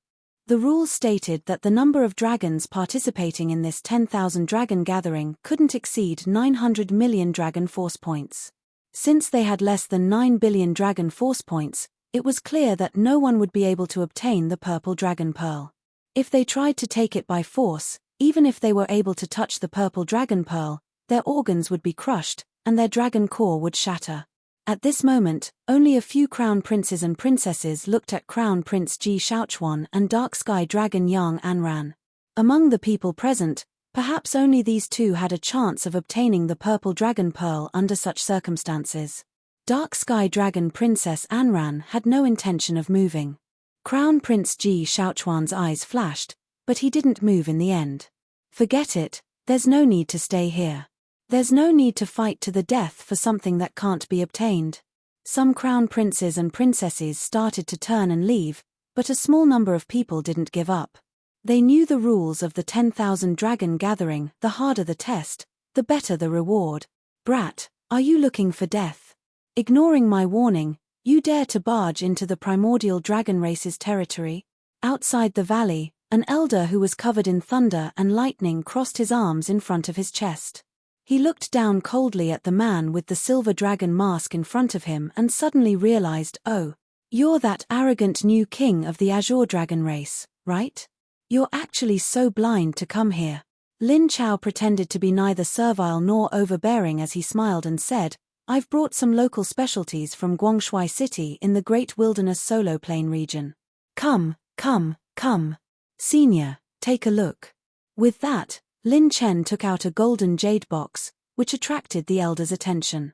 The rules stated that the number of dragons participating in this 10,000 dragon gathering couldn't exceed 900 million dragon force points. Since they had less than 9 billion dragon force points, it was clear that no one would be able to obtain the purple dragon pearl. If they tried to take it by force, even if they were able to touch the purple dragon pearl, their organs would be crushed, and their dragon core would shatter. At this moment, only a few crown princes and princesses looked at Crown Prince Ji Shaochuan and Dark Sky Dragon Yang Anran. Among the people present, perhaps only these two had a chance of obtaining the purple dragon pearl under such circumstances. Dark Sky Dragon Princess Anran had no intention of moving. Crown Prince Ji Shaochuan's eyes flashed, but he didn't move in the end. "Forget it, there's no need to stay here. There's no need to fight to the death for something that can't be obtained." Some crown princes and princesses started to turn and leave, but a small number of people didn't give up. They knew the rules of the 10,000 dragon gathering: the harder the test, the better the reward. "Brat, are you looking for death? Ignoring my warning, you dare to barge into the primordial dragon race's territory?" Outside the valley, an elder who was covered in thunder and lightning crossed his arms in front of his chest. He looked down coldly at the man with the silver dragon mask in front of him and suddenly realized, "Oh, you're that arrogant new king of the Azure Dragon race, right? You're actually so blind to come here." Lin Chao pretended to be neither servile nor overbearing as he smiled and said, "I've brought some local specialties from Guangshui City in the Great Wilderness Solo Plain region. Come, senior, take a look." With that, Lin Chen took out a golden jade box, which attracted the elder's attention.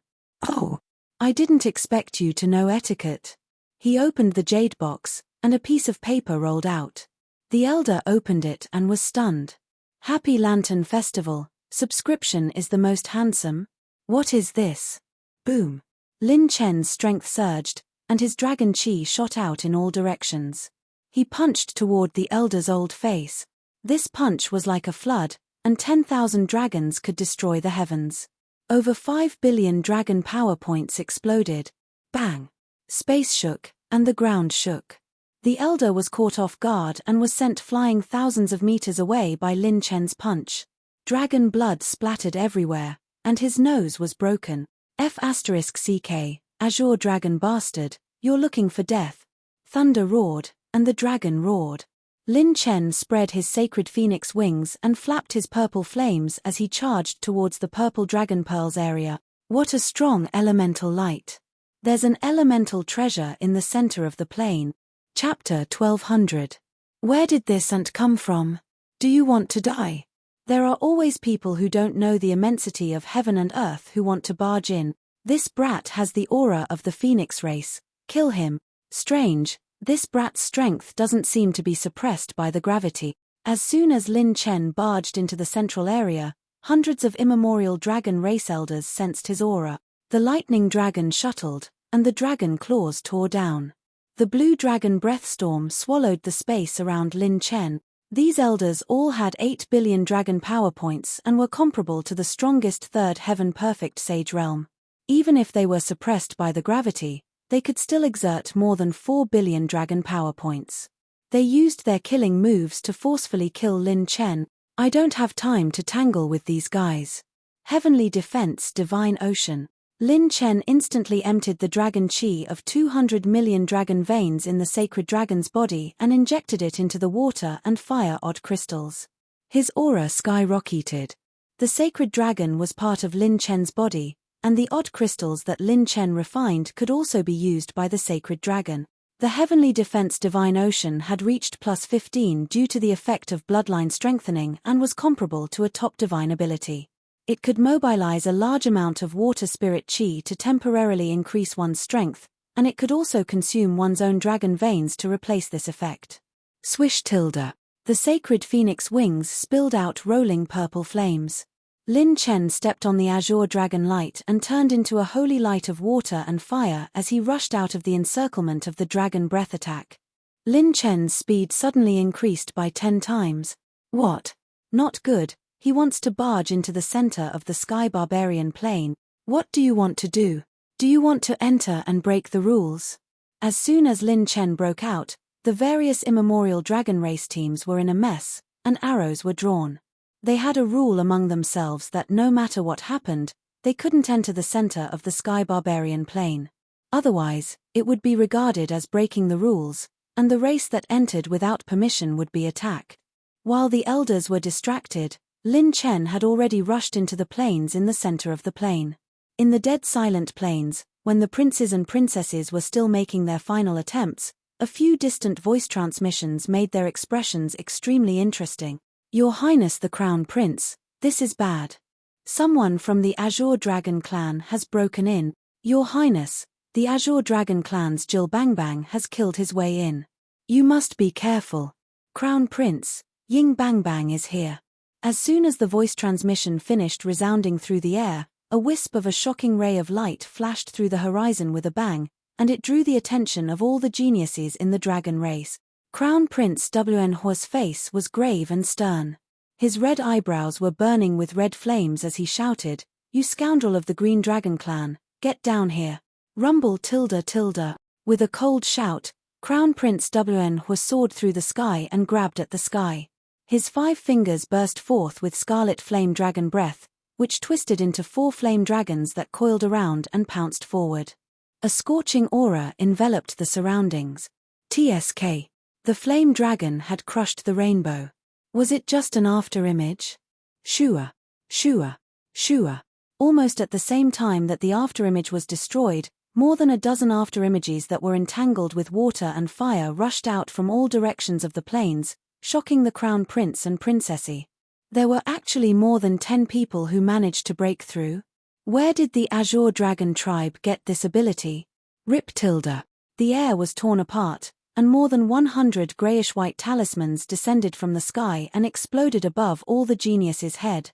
"Oh, I didn't expect you to know etiquette." He opened the jade box, and a piece of paper rolled out. The elder opened it and was stunned. "Happy Lantern Festival, subscription is the most handsome. What is this?" Boom. Lin Chen's strength surged, and his dragon chi shot out in all directions. He punched toward the elder's old face. This punch was like a flood, and 10,000 dragons could destroy the heavens. Over 5 billion dragon power points exploded. Bang! Space shook, and the ground shook. The elder was caught off guard and was sent flying thousands of meters away by Lin Chen's punch. Dragon blood splattered everywhere, and his nose was broken. F***CK, Azure Dragon Bastard, you're looking for death. Thunder roared, and the dragon roared. Lin Chen spread his sacred phoenix wings and flapped his purple flames as he charged towards the purple dragon pearls area. What a strong elemental light! There's an elemental treasure in the center of the plane. Chapter 1200. Where did this ant come from? Do you want to die? There are always people who don't know the immensity of heaven and earth who want to barge in. This brat has the aura of the phoenix race. Kill him. Strange, this brat's strength doesn't seem to be suppressed by the gravity. As soon as Lin Chen barged into the central area, hundreds of immemorial dragon race elders sensed his aura. The lightning dragon shuttled, and the dragon claws tore down. The blue dragon breathstorm swallowed the space around Lin Chen. These elders all had 8 billion dragon power points and were comparable to the strongest third heaven perfect sage realm. Even if they were suppressed by the gravity, they could still exert more than 4 billion dragon power points. They used their killing moves to forcefully kill Lin Chen. I don't have time to tangle with these guys. Heavenly Defense Divine Ocean. Lin Chen instantly emptied the dragon chi of 200 million dragon veins in the sacred dragon's body and injected it into the water and fire odd crystals. His aura skyrocketed. The sacred dragon was part of Lin Chen's body, and the odd crystals that Lin Chen refined could also be used by the sacred dragon. The Heavenly Defense Divine Ocean had reached plus 15 due to the effect of bloodline strengthening and was comparable to a top divine ability. It could mobilize a large amount of water spirit chi to temporarily increase one's strength, and it could also consume one's own dragon veins to replace this effect. Swish tilde. The sacred phoenix wings spilled out rolling purple flames. Lin Chen stepped on the azure dragon light and turned into a holy light of water and fire as he rushed out of the encirclement of the dragon breath attack. Lin Chen's speed suddenly increased by 10 times. What? Not good. He wants to barge into the center of the sky barbarian plane. What do you want to do? Do you want to enter and break the rules? As soon as Lin Chen broke out, the various immemorial dragon race teams were in a mess, and arrows were drawn. They had a rule among themselves that no matter what happened, they couldn't enter the center of the sky barbarian plane. Otherwise, it would be regarded as breaking the rules, and the race that entered without permission would be attacked. While the elders were distracted, Lin Chen had already rushed into the plains in the center of the plane. In the dead silent plains, when the princes and princesses were still making their final attempts, a few distant voice transmissions made their expressions extremely interesting. Your Highness the Crown Prince, this is bad. Someone from the Azure Dragon clan has broken in. Your Highness, the Azure Dragon clan's Jill Bang Bang has killed his way in. You must be careful. Crown Prince, Ying Bang Bang is here. As soon as the voice transmission finished resounding through the air, a wisp of a shocking ray of light flashed through the horizon with a bang, and it drew the attention of all the geniuses in the dragon race. Crown Prince Wn Hua's face was grave and stern. His red eyebrows were burning with red flames as he shouted, "You scoundrel of the Green Dragon clan, get down here." Rumble tilde tilde. With a cold shout, Crown Prince Wn Hua soared through the sky and grabbed at the sky. His 5 fingers burst forth with scarlet flame dragon breath, which twisted into 4 flame dragons that coiled around and pounced forward. A scorching aura enveloped the surroundings. TSK. The flame dragon had crushed the rainbow. Was it just an afterimage? Shua. Shua. Shua. Almost at the same time that the afterimage was destroyed, more than a dozen afterimages that were entangled with water and fire rushed out from all directions of the plains, shocking the crown prince and princessy. There were actually more than 10 people who managed to break through. Where did the Azure Dragon tribe get this ability? Rip tilde. The air was torn apart, and more than 100 grayish-white talismans descended from the sky and exploded above all the geniuses' head.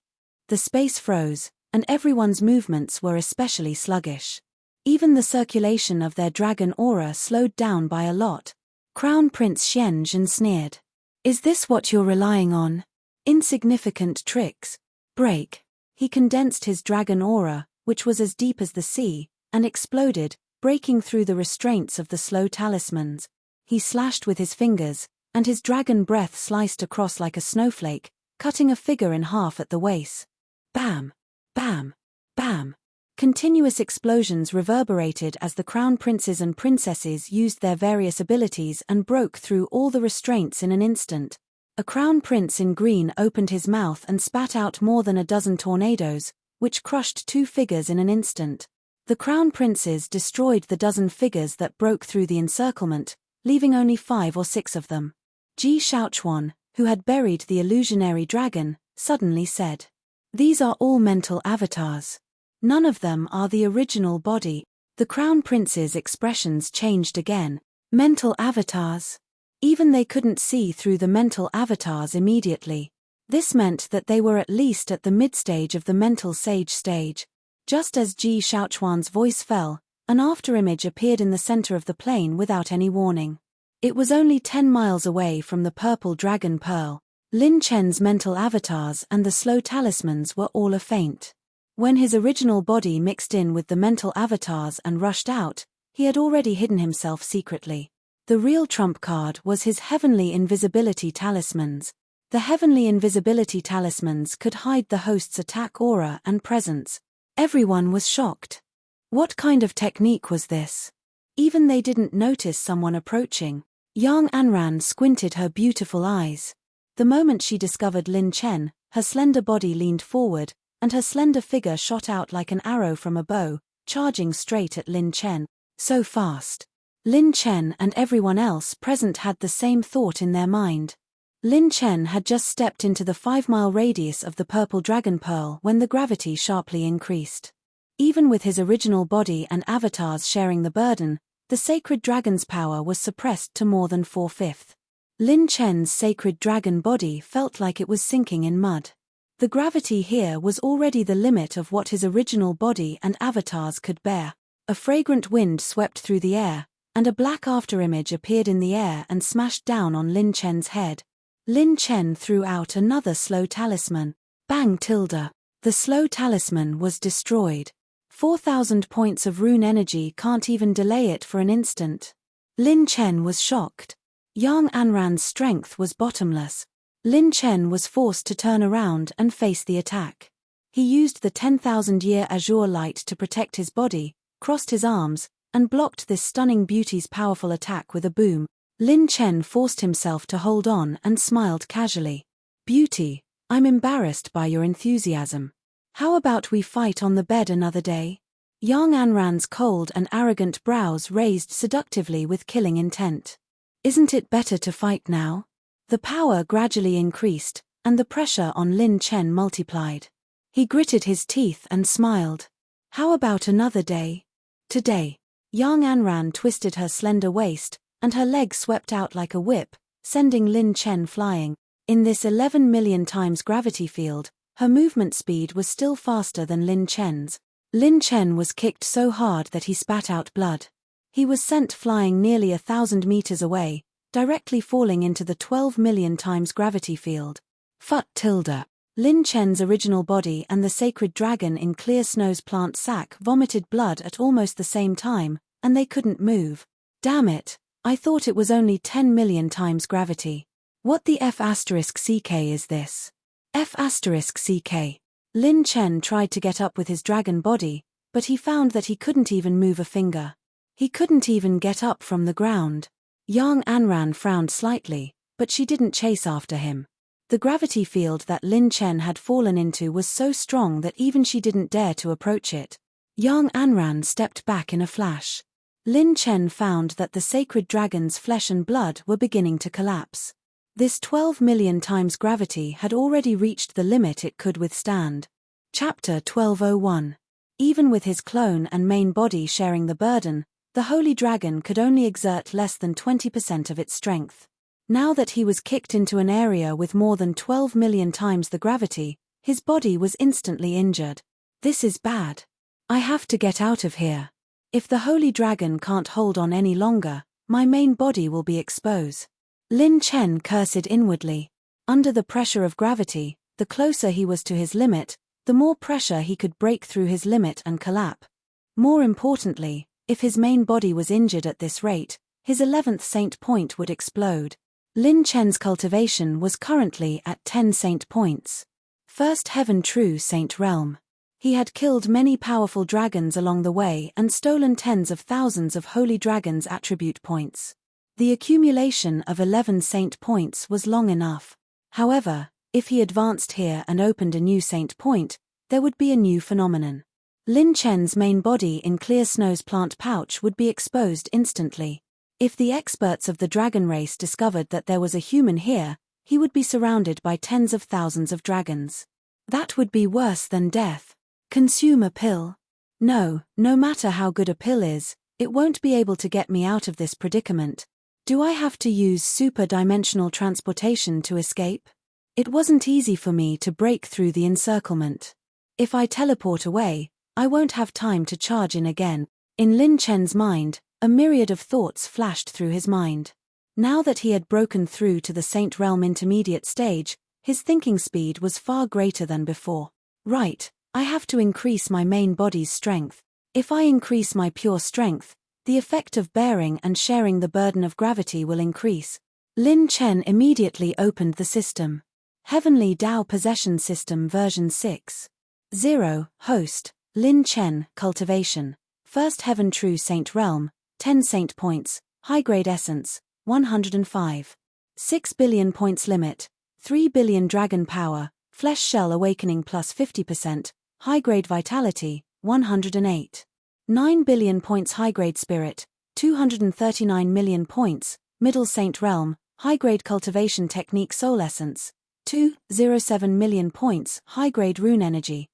The space froze, and everyone's movements were especially sluggish. Even the circulation of their dragon aura slowed down by a lot. Crown Prince Xianzhen sneered. Is this what you're relying on? Insignificant tricks. Break. He condensed his dragon aura, which was as deep as the sea, and exploded, breaking through the restraints of the slow talismans. He slashed with his fingers, and his dragon breath sliced across like a snowflake, cutting a figure in half at the waist. Bam! Bam! Bam! Continuous explosions reverberated as the crown princes and princesses used their various abilities and broke through all the restraints in an instant. A crown prince in green opened his mouth and spat out more than a dozen tornadoes, which crushed 2 figures in an instant. The crown princes destroyed the dozen figures that broke through the encirclement, leaving only 5 or 6 of them. Ji Shaochuan, who had buried the illusionary dragon, suddenly said, "These are all mental avatars. None of them are the original body." The crown prince's expressions changed again. Mental avatars? Even they couldn't see through the mental avatars immediately. This meant that they were at least at the mid-stage of the mental sage stage. Just as Ji Shaochuan's voice fell, an afterimage appeared in the center of the plane without any warning. It was only 10 miles away from the purple dragon pearl. Lin Chen's mental avatars and the slow talismans were all a-faint. When his original body mixed in with the mental avatars and rushed out, he had already hidden himself secretly. The real trump card was his heavenly invisibility talismans. The heavenly invisibility talismans could hide the host's attack aura and presence. Everyone was shocked. What kind of technique was this? Even they didn't notice someone approaching. Yang Anran squinted her beautiful eyes. The moment she discovered Lin Chen, her slender body leaned forward, and her slender figure shot out like an arrow from a bow, charging straight at Lin Chen. So fast. Lin Chen and everyone else present had the same thought in their mind. Lin Chen had just stepped into the 5-mile radius of the purple dragon pearl when the gravity sharply increased. Even with his original body and avatars sharing the burden, the sacred dragon's power was suppressed to more than 4/5. Lin Chen's sacred dragon body felt like it was sinking in mud. The gravity here was already the limit of what his original body and avatars could bear. A fragrant wind swept through the air, and a black afterimage appeared in the air and smashed down on Lin Chen's head. Lin Chen threw out another slow talisman. Bang tilde. The slow talisman was destroyed. 4,000 points of rune energy can't even delay it for an instant. Lin Chen was shocked. Yang Anran's strength was bottomless. Lin Chen was forced to turn around and face the attack. He used the 10,000-year azure light to protect his body, crossed his arms, and blocked this stunning beauty's powerful attack with a boom. Lin Chen forced himself to hold on and smiled casually. "Beauty, I'm embarrassed by your enthusiasm. How about we fight on the bed another day?" Yang Anran's cold and arrogant brows raised seductively with killing intent. "Isn't it better to fight now?" The power gradually increased, and the pressure on Lin Chen multiplied. He gritted his teeth and smiled. "How about another day?" "Today." Yang Anran twisted her slender waist, and her leg swept out like a whip, sending Lin Chen flying. In this 11 million times gravity field, her movement speed was still faster than Lin Chen's. Lin Chen was kicked so hard that he spat out blood. He was sent flying nearly 1,000 meters away, directly falling into the 12 million times gravity field. Phut tilde. Lin Chen's original body and the sacred dragon in Clear Snow's plant sac vomited blood at almost the same time, and they couldn't move. "Damn it, I thought it was only 10 million times gravity. What the F***ck is this?" F***ck. Lin Chen tried to get up with his dragon body, but he found that he couldn't even move a finger. He couldn't even get up from the ground. Yang Anran frowned slightly, but she didn't chase after him. The gravity field that Lin Chen had fallen into was so strong that even she didn't dare to approach it. Yang Anran stepped back in a flash. Lin Chen found that the sacred dragon's flesh and blood were beginning to collapse. This 12 million times gravity had already reached the limit it could withstand. Chapter 1201. Even with his clone and main body sharing the burden, the holy dragon could only exert less than 20% of its strength. Now that he was kicked into an area with more than 12 million times the gravity, his body was instantly injured. "This is bad. I have to get out of here. If the holy dragon can't hold on any longer, my main body will be exposed." Lin Chen cursed inwardly. Under the pressure of gravity, the closer he was to his limit, the more pressure he could break through his limit and collapse. More importantly, if his main body was injured at this rate, his 11th saint point would explode. Lin Chen's cultivation was currently at 10 saint points. First heaven true saint realm. He had killed many powerful dragons along the way and stolen tens of thousands of holy dragons' attribute points. The accumulation of 11 saint points was long enough. However, if he advanced here and opened a new saint point, there would be a new phenomenon. Lin Chen's main body in Clear Snow's plant pouch would be exposed instantly. If the experts of the dragon race discovered that there was a human here, he would be surrounded by tens of thousands of dragons. That would be worse than death. Consume a pill? No matter how good a pill is, it won't be able to get me out of this predicament. Do I have to use super-dimensional transportation to escape? It wasn't easy for me to break through the encirclement. If I teleport away, I won't have time to charge in again. In Lin Chen's mind, a myriad of thoughts flashed through his mind. Now that he had broken through to the Saint Realm intermediate stage, his thinking speed was far greater than before. Right, I have to increase my main body's strength. If I increase my pure strength, the effect of bearing and sharing the burden of gravity will increase. Lin Chen immediately opened the system. Heavenly Tao Possession System version 6.0, host, Lin Chen, cultivation. First heaven true saint realm, 10 saint points, high-grade essence, 105. 6 billion points limit, 3 billion dragon power, flesh shell awakening plus 50%, high-grade vitality, 108. 9 billion points high-grade spirit, 239 million points, middle saint realm, high-grade cultivation technique soul essence, 207 million points high-grade rune energy,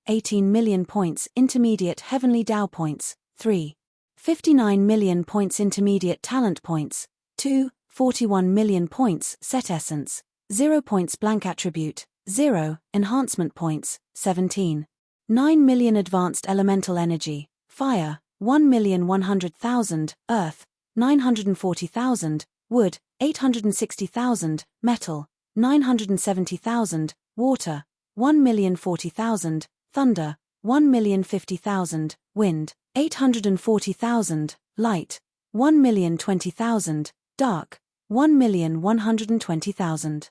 18 million points intermediate heavenly Tao points, 59 million points intermediate talent points, 41 million points set essence, 0 points blank attribute, 0 enhancement points, 17. 9 million advanced elemental energy, fire, 1,100,000, earth, 940,000, wood, 860,000, metal, 970,000, water, 1,040,000, thunder, 1,050,000, wind, 840,000, light, 1,020,000, dark, 1,120,000.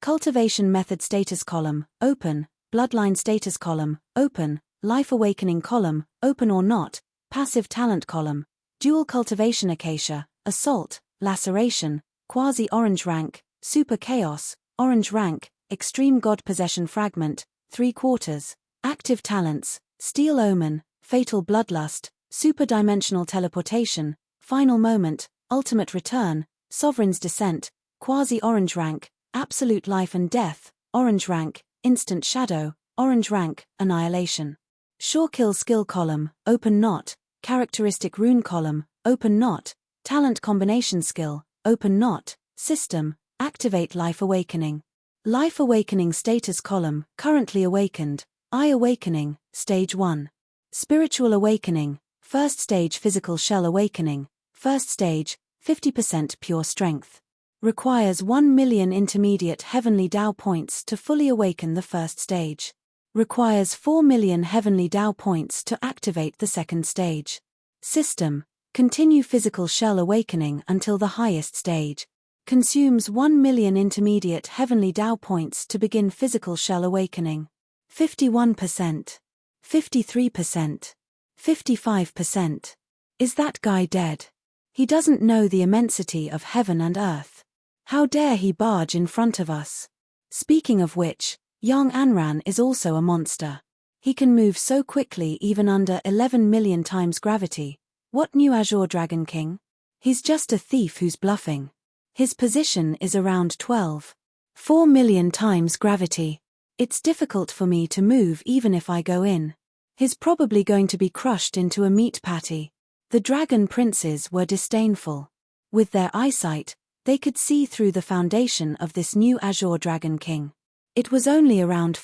Cultivation method status column, open, bloodline status column, open, life awakening column, open or not, passive talent column, dual cultivation acacia, assault, laceration, quasi-orange rank, super chaos, orange rank, extreme god possession fragment, 3/4, active talents, steel omen, fatal bloodlust, super-dimensional teleportation, final moment, ultimate return, sovereign's descent, quasi-orange rank, absolute life and death, orange rank, instant shadow, orange rank, annihilation. Sure kill skill column, open not, characteristic rune column, open not, talent combination skill, open not, system, activate life awakening. Life awakening status column, currently awakened, eye awakening, stage 1. Spiritual awakening, first stage physical shell awakening, first stage, 50% pure strength. Requires 1 million intermediate heavenly Tao points to fully awaken the first stage. Requires 4 million heavenly Tao points to activate the second stage. System, continue physical shell awakening until the highest stage. Consumes 1 million intermediate heavenly Tao points to begin physical shell awakening. 51%. 53%. 55%. Is that guy dead? He doesn't know the immensity of heaven and earth. How dare he barge in front of us? Speaking of which, Yang Anran is also a monster. He can move so quickly even under 11 million times gravity. What new Azure Dragon King? He's just a thief who's bluffing. His position is around 4 million times gravity. It's difficult for me to move even if I go in. He's probably going to be crushed into a meat patty. The dragon princes were disdainful. With their eyesight, they could see through the foundation of this new Azure Dragon King. It was only around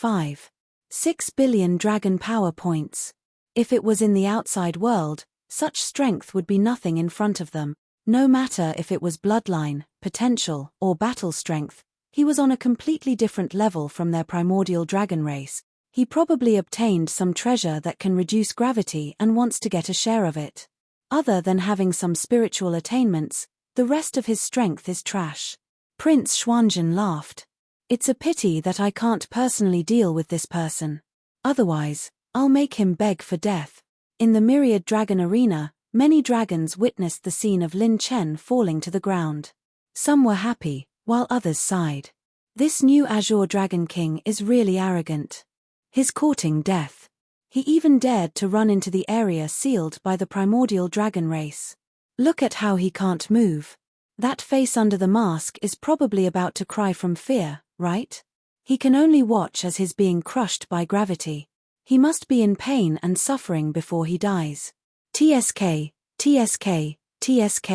6 billion dragon power points. If it was in the outside world, such strength would be nothing in front of them. No matter if it was bloodline, potential, or battle strength, he was on a completely different level from their primordial dragon race. He probably obtained some treasure that can reduce gravity and wants to get a share of it. Other than having some spiritual attainments, the rest of his strength is trash. Prince Xuanzhen laughed. It's a pity that I can't personally deal with this person. Otherwise, I'll make him beg for death. In the myriad dragon arena, many dragons witnessed the scene of Lin Chen falling to the ground. Some were happy, while others sighed. This new Azure Dragon King is really arrogant. He's courting death. He even dared to run into the area sealed by the primordial dragon race. Look at how he can't move. That face under the mask is probably about to cry from fear, right? He can only watch as he's being crushed by gravity. He must be in pain and suffering before he dies. TSK, TSK, TSK.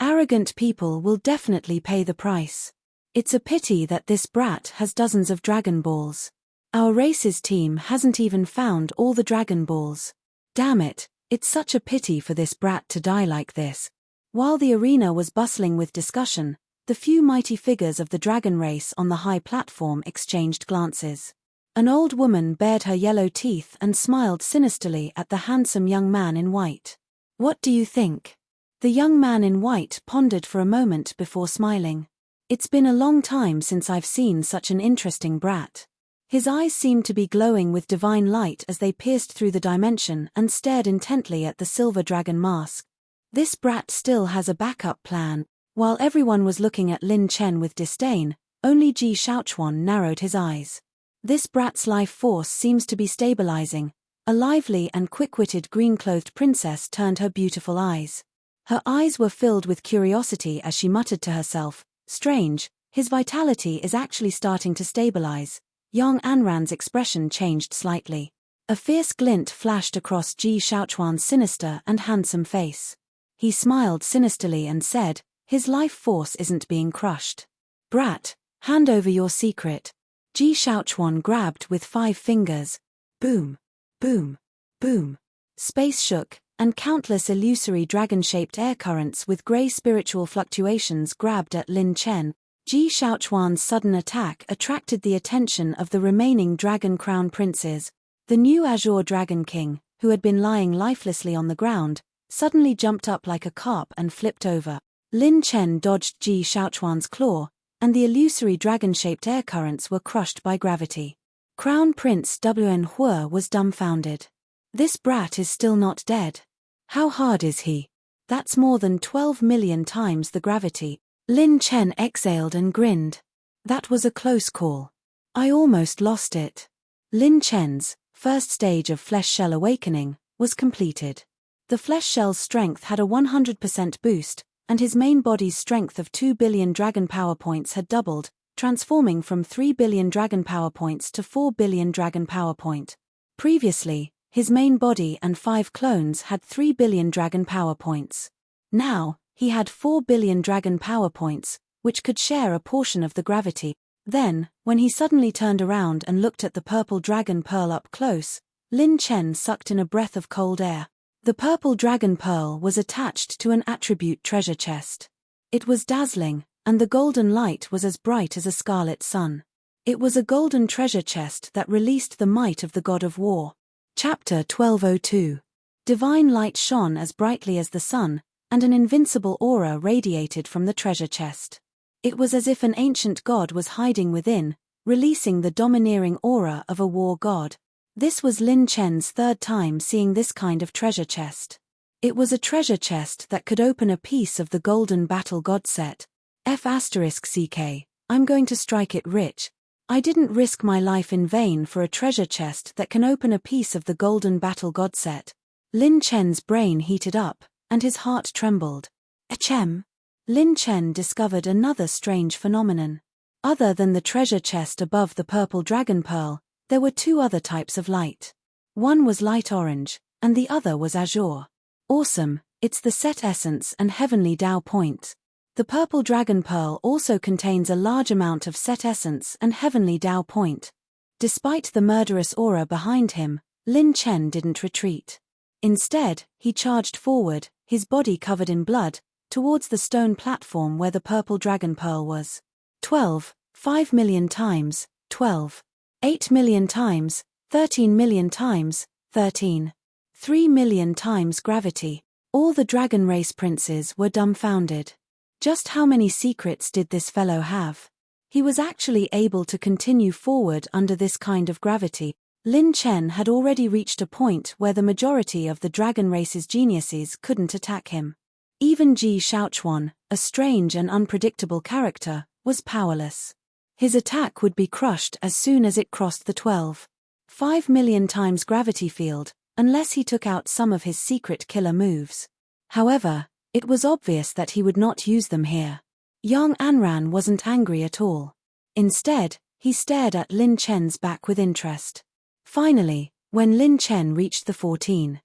Arrogant people will definitely pay the price. It's a pity that this brat has dozens of Dragon Balls. Our race's team hasn't even found all the Dragon Balls. Damn it, it's such a pity for this brat to die like this. While the arena was bustling with discussion, the few mighty figures of the dragon race on the high platform exchanged glances. An old woman bared her yellow teeth and smiled sinisterly at the handsome young man in white. What do you think? The young man in white pondered for a moment before smiling. It's been a long time since I've seen such an interesting brat. His eyes seemed to be glowing with divine light as they pierced through the dimension and stared intently at the silver dragon mask. This brat still has a backup plan. While everyone was looking at Lin Chen with disdain, only Ji Shaochuan narrowed his eyes. This brat's life force seems to be stabilizing. A lively and quick-witted green-clothed princess turned her beautiful eyes. Her eyes were filled with curiosity as she muttered to herself, "Strange, his vitality is actually starting to stabilize." Yang Anran's expression changed slightly. A fierce glint flashed across Ji Shaochuan's sinister and handsome face. He smiled sinisterly and said, "His life force isn't being crushed. Brat, hand over your secret." Ji Shaochuan grabbed with 5 fingers. Boom, boom, boom. Space shook, and countless illusory dragon-shaped air currents with grey spiritual fluctuations grabbed at Lin Chen. Ji Shaochuan's sudden attack attracted the attention of the remaining Dragon Crown princes. The new Azure Dragon King, who had been lying lifelessly on the ground, suddenly jumped up like a carp and flipped over. Lin Chen dodged Ji Shaochuan's claw, and the illusory dragon-shaped air currents were crushed by gravity. Crown Prince Wen Hue was dumbfounded. This brat is still not dead. How hard is he? That's more than 12 million times the gravity. Lin Chen exhaled and grinned. That was a close call. I almost lost it. Lin Chen's first stage of flesh shell awakening was completed. The flesh shell's strength had a 100% boost, and his main body's strength of 2 billion dragon power points had doubled, transforming from 3 billion dragon power points to 4 billion dragon power point. Previously, his main body and 5 clones had 3 billion dragon power points. Now, he had 4 billion dragon power points, which could share a portion of the gravity. Then, when he suddenly turned around and looked at the purple dragon pearl up close, Lin Chen sucked in a breath of cold air. The purple dragon pearl was attached to an attribute treasure chest. It was dazzling, and the golden light was as bright as a scarlet sun. It was a golden treasure chest that released the might of the god of war. Chapter 1202. Divine light shone as brightly as the sun, and an invincible aura radiated from the treasure chest. It was as if an ancient god was hiding within, releasing the domineering aura of a war god. This was Lin Chen's 3rd time seeing this kind of treasure chest. It was a treasure chest that could open a piece of the golden battle god set. F***CK, I'm going to strike it rich. I didn't risk my life in vain for a treasure chest that can open a piece of the golden battle god set. Lin Chen's brain heated up, and his heart trembled. Achem! Lin Chen discovered another strange phenomenon. Other than the treasure chest above the purple dragon pearl, there were 2 other types of light. One was light orange, and the other was azure. Awesome, it's the set essence and heavenly Tao point. The purple dragon pearl also contains a large amount of set essence and heavenly Tao point. Despite the murderous aura behind him, Lin Chen didn't retreat. Instead, he charged forward, his body covered in blood, towards the stone platform where the purple dragon pearl was. 12, 5 million times, 12, 8 million times, 13 million times, 13. 3 million times gravity. All the dragon race princes were dumbfounded. Just how many secrets did this fellow have? He was actually able to continue forward under this kind of gravity. Lin Chen had already reached a point where the majority of the dragon race's geniuses couldn't attack him. Even Ji Xiaochuan, a strange and unpredictable character, was powerless. His attack would be crushed as soon as it crossed the 12.5 million times gravity field, unless he took out some of his secret killer moves. However, it was obvious that he would not use them here. Yang Anran wasn't angry at all. Instead, he stared at Lin Chen's back with interest. Finally, when Lin Chen reached the 14.1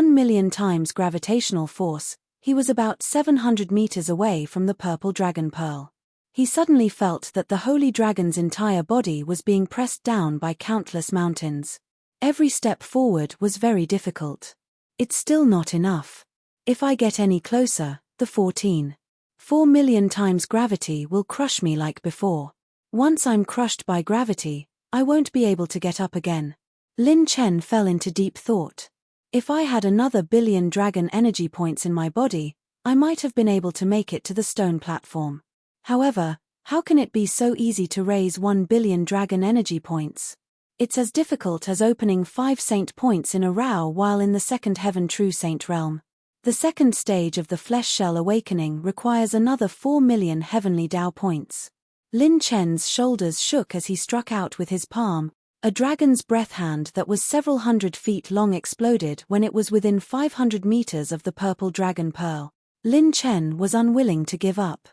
million times gravitational force, he was about 700 meters away from the purple dragon pearl. He suddenly felt that the holy dragon's entire body was being pressed down by countless mountains. Every step forward was very difficult. It's still not enough. If I get any closer, the 14.4 million times gravity will crush me like before. Once I'm crushed by gravity, I won't be able to get up again. Lin Chen fell into deep thought. If I had another billion dragon energy points in my body, I might have been able to make it to the stone platform. However, how can it be so easy to raise 1 billion dragon energy points? It's as difficult as opening 5 saint points in a row while in the second heaven true saint realm. The second stage of the flesh shell awakening requires another 4 million heavenly Dao points. Lin Chen's shoulders shook as he struck out with his palm. A dragon's breath hand that was several hundred feet long exploded when it was within 500 meters of the purple dragon pearl. Lin Chen was unwilling to give up.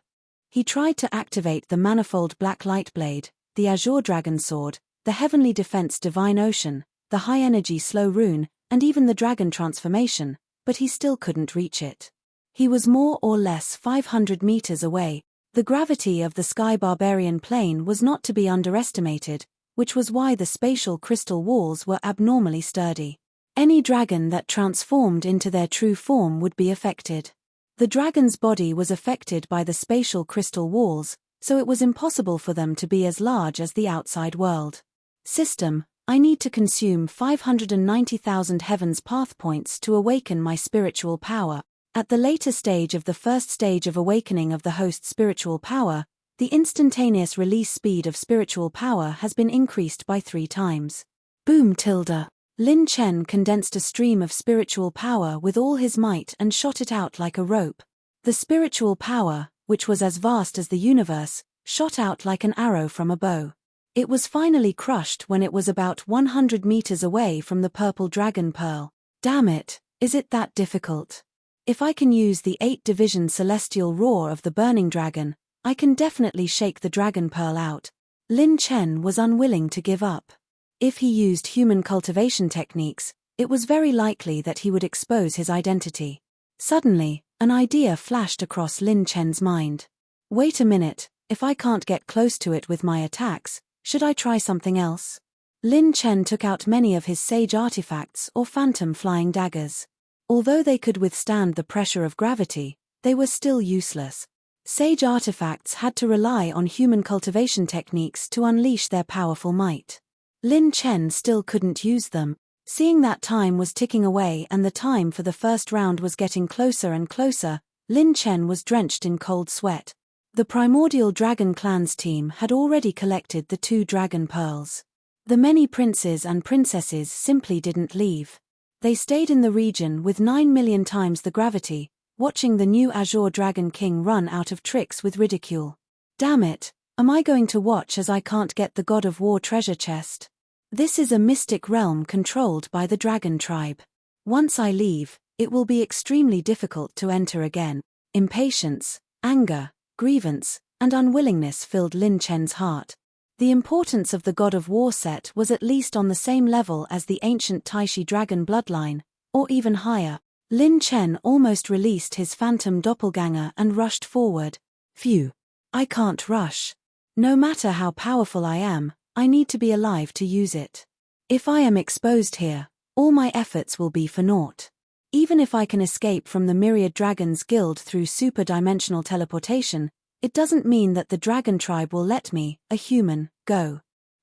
He tried to activate the manifold black light blade, the azure dragon sword, the heavenly defense divine ocean, the high-energy slow rune, and even the dragon transformation, but he still couldn't reach it. He was more or less 500 meters away. The gravity of the sky barbarian plane was not to be underestimated, which was why the spatial crystal walls were abnormally sturdy. Any dragon that transformed into their true form would be affected. The dragon's body was affected by the spatial crystal walls, so it was impossible for them to be as large as the outside world. System, I need to consume 590,000 heavens path points to awaken my spiritual power. At the later stage of the first stage of awakening of the host's spiritual power, the instantaneous release speed of spiritual power has been increased by 3 times. Boom tilde. Lin Chen condensed a stream of spiritual power with all his might and shot it out like a rope. The spiritual power, which was as vast as the universe, shot out like an arrow from a bow. It was finally crushed when it was about 100 meters away from the purple dragon pearl. Damn it, is it that difficult? If I can use the 8-division celestial roar of the burning dragon, I can definitely shake the dragon pearl out. Lin Chen was unwilling to give up. If he used human cultivation techniques, it was very likely that he would expose his identity. Suddenly, an idea flashed across Lin Chen's mind. Wait a minute, if I can't get close to it with my attacks, should I try something else? Lin Chen took out many of his sage artifacts or phantom flying daggers. Although they could withstand the pressure of gravity, they were still useless. Sage artifacts had to rely on human cultivation techniques to unleash their powerful might. Lin Chen still couldn't use them. Seeing that time was ticking away and the time for the first round was getting closer and closer, Lin Chen was drenched in cold sweat. The Primordial Dragon Clan's team had already collected the 2 dragon pearls. The many princes and princesses simply didn't leave. They stayed in the region with 9 million times the gravity, watching the new Azure Dragon King run out of tricks with ridicule. Damn it, am I going to watch as I can't get the God of War treasure chest? This is a mystic realm controlled by the dragon tribe. Once I leave, it will be extremely difficult to enter again. Impatience, anger, grievance, and unwillingness filled Lin Chen's heart. The importance of the God of War set was at least on the same level as the ancient Taishi dragon bloodline, or even higher. Lin Chen almost released his phantom doppelganger and rushed forward. Phew. I can't rush. No matter how powerful I am, I need to be alive to use it. If I am exposed here, all my efforts will be for naught. Even if I can escape from the Myriad Dragons Guild through super-dimensional teleportation, it doesn't mean that the dragon tribe will let me, a human, go.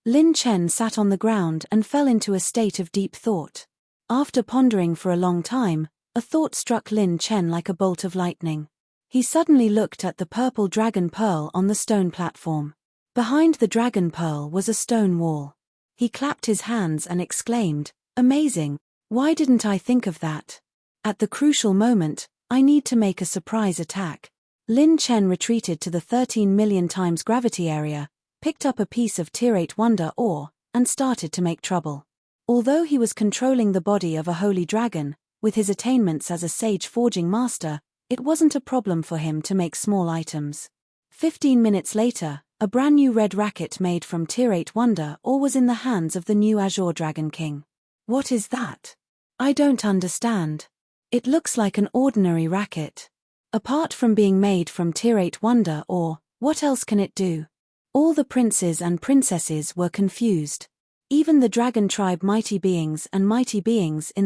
Lin Chen sat on the ground and fell into a state of deep thought. After pondering for a long time, a thought struck Lin Chen like a bolt of lightning. He suddenly looked at the purple dragon pearl on the stone platform. Behind the dragon pearl was a stone wall. He clapped his hands and exclaimed, "Amazing! Why didn't I think of that? At the crucial moment, I need to make a surprise attack." Lin Chen retreated to the 13 million times gravity area, picked up a piece of Tier 8 wonder ore, and started to make trouble. Although he was controlling the body of a holy dragon, with his attainments as a sage forging master, it wasn't a problem for him to make small items. 15 minutes later, a brand new red racket made from Tier 8 wonder ore was in the hands of the new Azure Dragon King. "What is that? I don't understand. It looks like an ordinary racket. Apart from being made from Tier 8 wonder ore, what else can it do?" All the princes and princesses were confused. Even the dragon tribe mighty beings in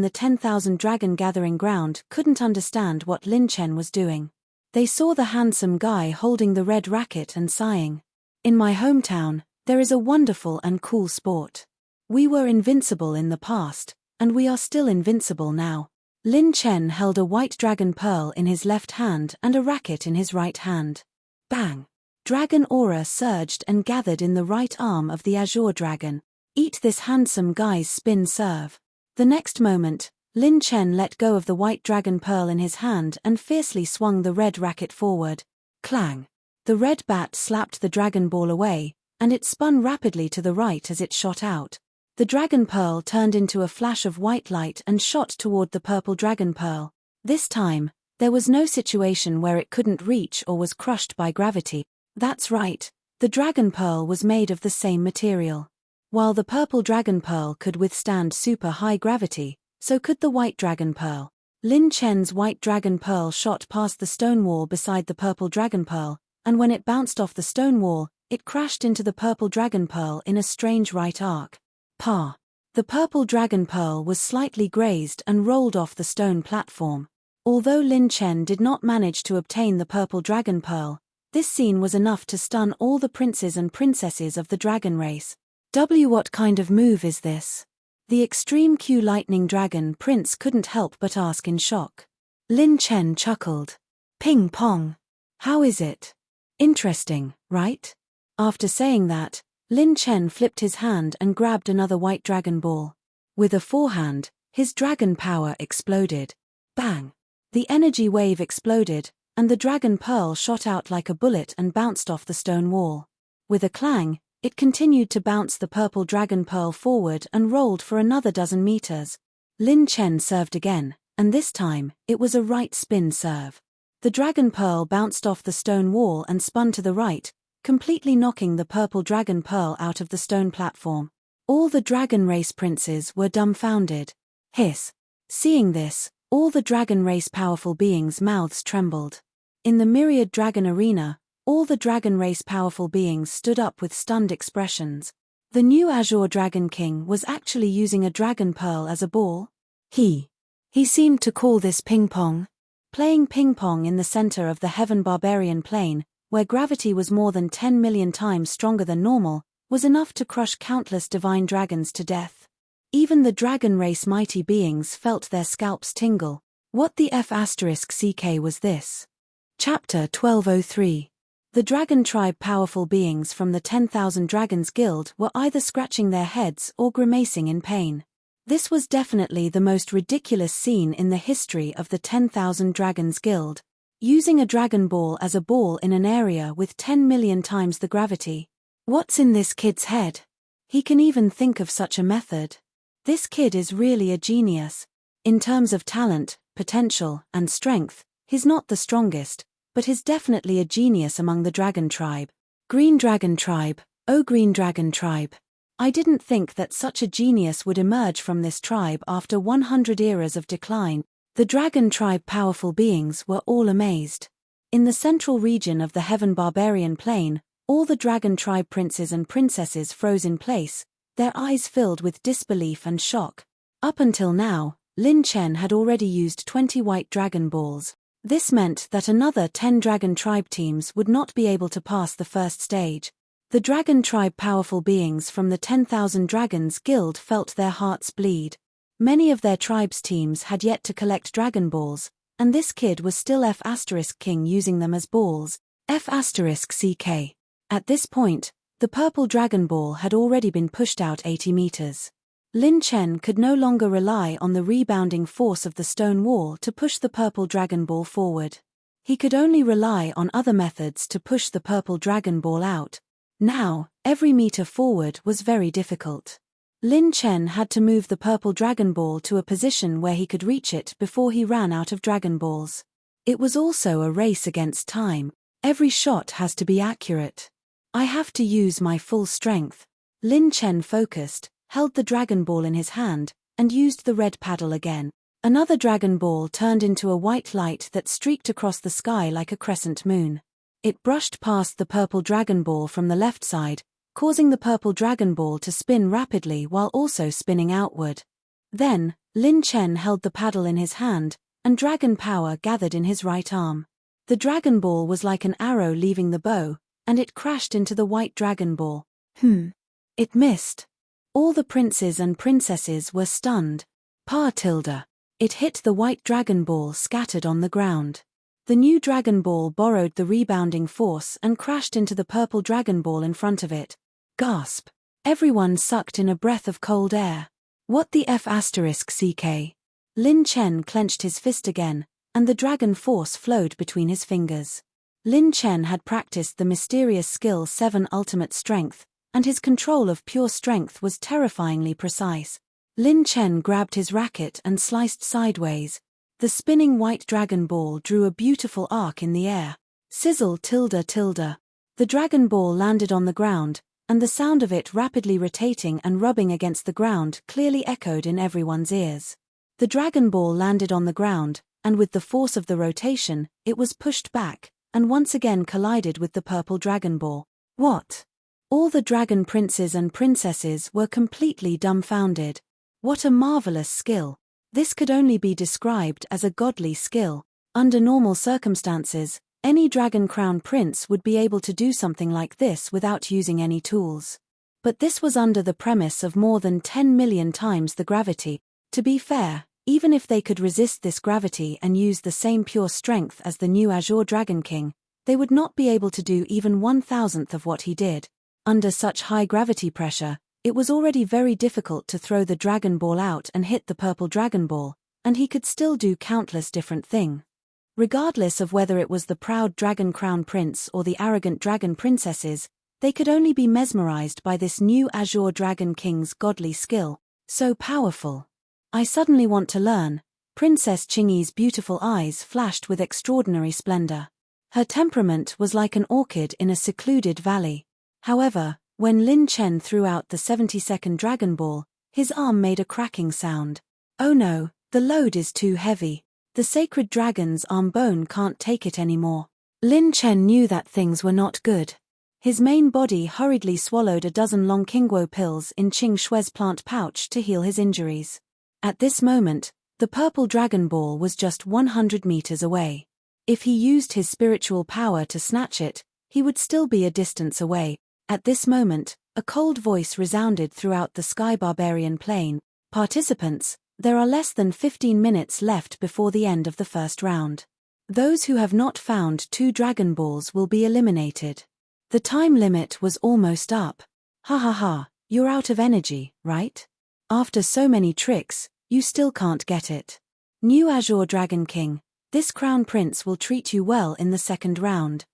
the 10,000 dragon gathering ground couldn't understand what Lin Chen was doing. They saw the handsome guy holding the red racket and sighing. "In my hometown, there is a wonderful and cool sport. We were invincible in the past, and we are still invincible now." Lin Chen held a white dragon pearl in his left hand and a racket in his right hand. Bang! Dragon aura surged and gathered in the right arm of the Azure Dragon. "Eat this handsome guy's spin serve." The next moment, Lin Chen let go of the white dragon pearl in his hand and fiercely swung the red racket forward. Clang! The red bat slapped the dragon ball away, and it spun rapidly to the right as it shot out. The dragon pearl turned into a flash of white light and shot toward the purple dragon pearl. This time, there was no situation where it couldn't reach or was crushed by gravity. That's right, the dragon pearl was made of the same material. While the purple dragon pearl could withstand super high gravity, so could the white dragon pearl. Lin Chen's white dragon pearl shot past the stone wall beside the purple dragon pearl, and when it bounced off the stone wall, it crashed into the purple dragon pearl in a strange right arc. Pa! The purple dragon pearl was slightly grazed and rolled off the stone platform. Although Lin Chen did not manage to obtain the purple dragon pearl, this scene was enough to stun all the princes and princesses of the dragon race. What kind of move is this? The Extreme Q Lightning Dragon Prince couldn't help but ask in shock. Lin Chen chuckled. "Ping pong. How is it? Interesting, right?" After saying that, Lin Chen flipped his hand and grabbed another white dragon ball. With a forehand, his dragon power exploded. Bang! The energy wave exploded, and the dragon pearl shot out like a bullet and bounced off the stone wall. With a clang, it continued to bounce the purple dragon pearl forward and rolled for another dozen meters. Lin Chen served again, and this time, it was a right spin serve. The dragon pearl bounced off the stone wall and spun to the right, completely knocking the purple dragon pearl out of the stone platform. All the dragon race princes were dumbfounded. Hiss! Seeing this, all the dragon race powerful beings' mouths trembled. In the myriad dragon arena, all the dragon race powerful beings stood up with stunned expressions. The new Azure Dragon King was actually using a dragon pearl as a ball? He seemed to call this ping pong. Playing ping pong in the center of the Heaven Barbarian Plane, where gravity was more than 10 million times stronger than normal, was enough to crush countless divine dragons to death. Even the dragon race mighty beings felt their scalps tingle. What the F***ck was this? Chapter 1203. The dragon tribe powerful beings from the 10,000 Dragons Guild were either scratching their heads or grimacing in pain. This was definitely the most ridiculous scene in the history of the 10,000 Dragons Guild. Using a dragon ball as a ball in an area with 10 million times the gravity. What's in this kid's head? He can even think of such a method. This kid is really a genius. In terms of talent, potential, and strength, he's not the strongest, but he's definitely a genius among the dragon tribe. Green Dragon Tribe, oh Green Dragon Tribe. I didn't think that such a genius would emerge from this tribe after 100 eras of decline. The dragon tribe powerful beings were all amazed. In the central region of the Heaven Barbarian Plane, all the dragon tribe princes and princesses froze in place, their eyes filled with disbelief and shock. Up until now, Lin Chen had already used 20 white dragon balls. This meant that another 10 dragon tribe teams would not be able to pass the first stage. The dragon tribe powerful beings from the 10,000 Dragons Guild felt their hearts bleed. Many of their tribe's teams had yet to collect Dragon Balls, and this kid was still F** King using them as balls, F***CK. At this point, the purple Dragon Ball had already been pushed out 80 meters. Lin Chen could no longer rely on the rebounding force of the stone wall to push the purple Dragon Ball forward. He could only rely on other methods to push the purple Dragon Ball out. Now, every meter forward was very difficult. Lin Chen had to move the purple Dragon Ball to a position where he could reach it before he ran out of Dragon Balls. It was also a race against time. Every shot has to be accurate. I have to use my full strength. Lin Chen focused, held the Dragon Ball in his hand, and used the red paddle again. Another Dragon Ball turned into a white light that streaked across the sky like a crescent moon. It brushed past the purple Dragon Ball from the left side, causing the purple Dragon Ball to spin rapidly while also spinning outward. Then, Lin Chen held the paddle in his hand, and dragon power gathered in his right arm. The Dragon Ball was like an arrow leaving the bow, and it crashed into the white Dragon Ball. It missed. All the princes and princesses were stunned. It hit the white Dragon Ball scattered on the ground. The new Dragon Ball borrowed the rebounding force and crashed into the purple Dragon Ball in front of it. Gasp! Everyone sucked in a breath of cold air. What the F***CK? Lin Chen clenched his fist again, and the dragon force flowed between his fingers. Lin Chen had practiced the mysterious skill 7 Ultimate Strength, and his control of pure strength was terrifyingly precise. Lin Chen grabbed his racket and sliced sideways. The spinning white Dragon Ball drew a beautiful arc in the air. Sizzle .. The Dragon Ball landed on the ground, and the sound of it rapidly rotating and rubbing against the ground clearly echoed in everyone's ears. The Dragon Ball landed on the ground, and with the force of the rotation, it was pushed back, and once again collided with the purple Dragon Ball. What? All the dragon princes and princesses were completely dumbfounded. What a marvelous skill! This could only be described as a godly skill. Under normal circumstances, any Dragon Crown Prince would be able to do something like this without using any tools. But this was under the premise of more than 10 million times the gravity. To be fair, even if they could resist this gravity and use the same pure strength as the new Azure Dragon King, they would not be able to do even 1,000th of what he did. Under such high gravity pressure, it was already very difficult to throw the Dragon Ball out and hit the purple Dragon Ball, and he could still do countless different things. Regardless of whether it was the proud Dragon Crown Prince or the arrogant Dragon Princesses, they could only be mesmerized by this new Azure Dragon King's godly skill. So powerful. I suddenly want to learn. Princess Chingy's beautiful eyes flashed with extraordinary splendor. Her temperament was like an orchid in a secluded valley. However, when Lin Chen threw out the 72nd Dragon Ball, his arm made a cracking sound. Oh no, the load is too heavy. The sacred dragon's arm bone can't take it anymore. Lin Chen knew that things were not good. His main body hurriedly swallowed a dozen long Qingguo pills in Qing Shui's plant pouch to heal his injuries. At this moment, the purple Dragon Ball was just 100 meters away. If he used his spiritual power to snatch it, he would still be a distance away. At this moment, a cold voice resounded throughout the Sky Barbarian Plain. Participants, there are less than 15 minutes left before the end of the first round. Those who have not found 2 Dragon Balls will be eliminated. The time limit was almost up. Ha, you're out of energy, right? After so many tricks, you still can't get it. New Azure Dragon King, this Crown Prince will treat you well in the second round.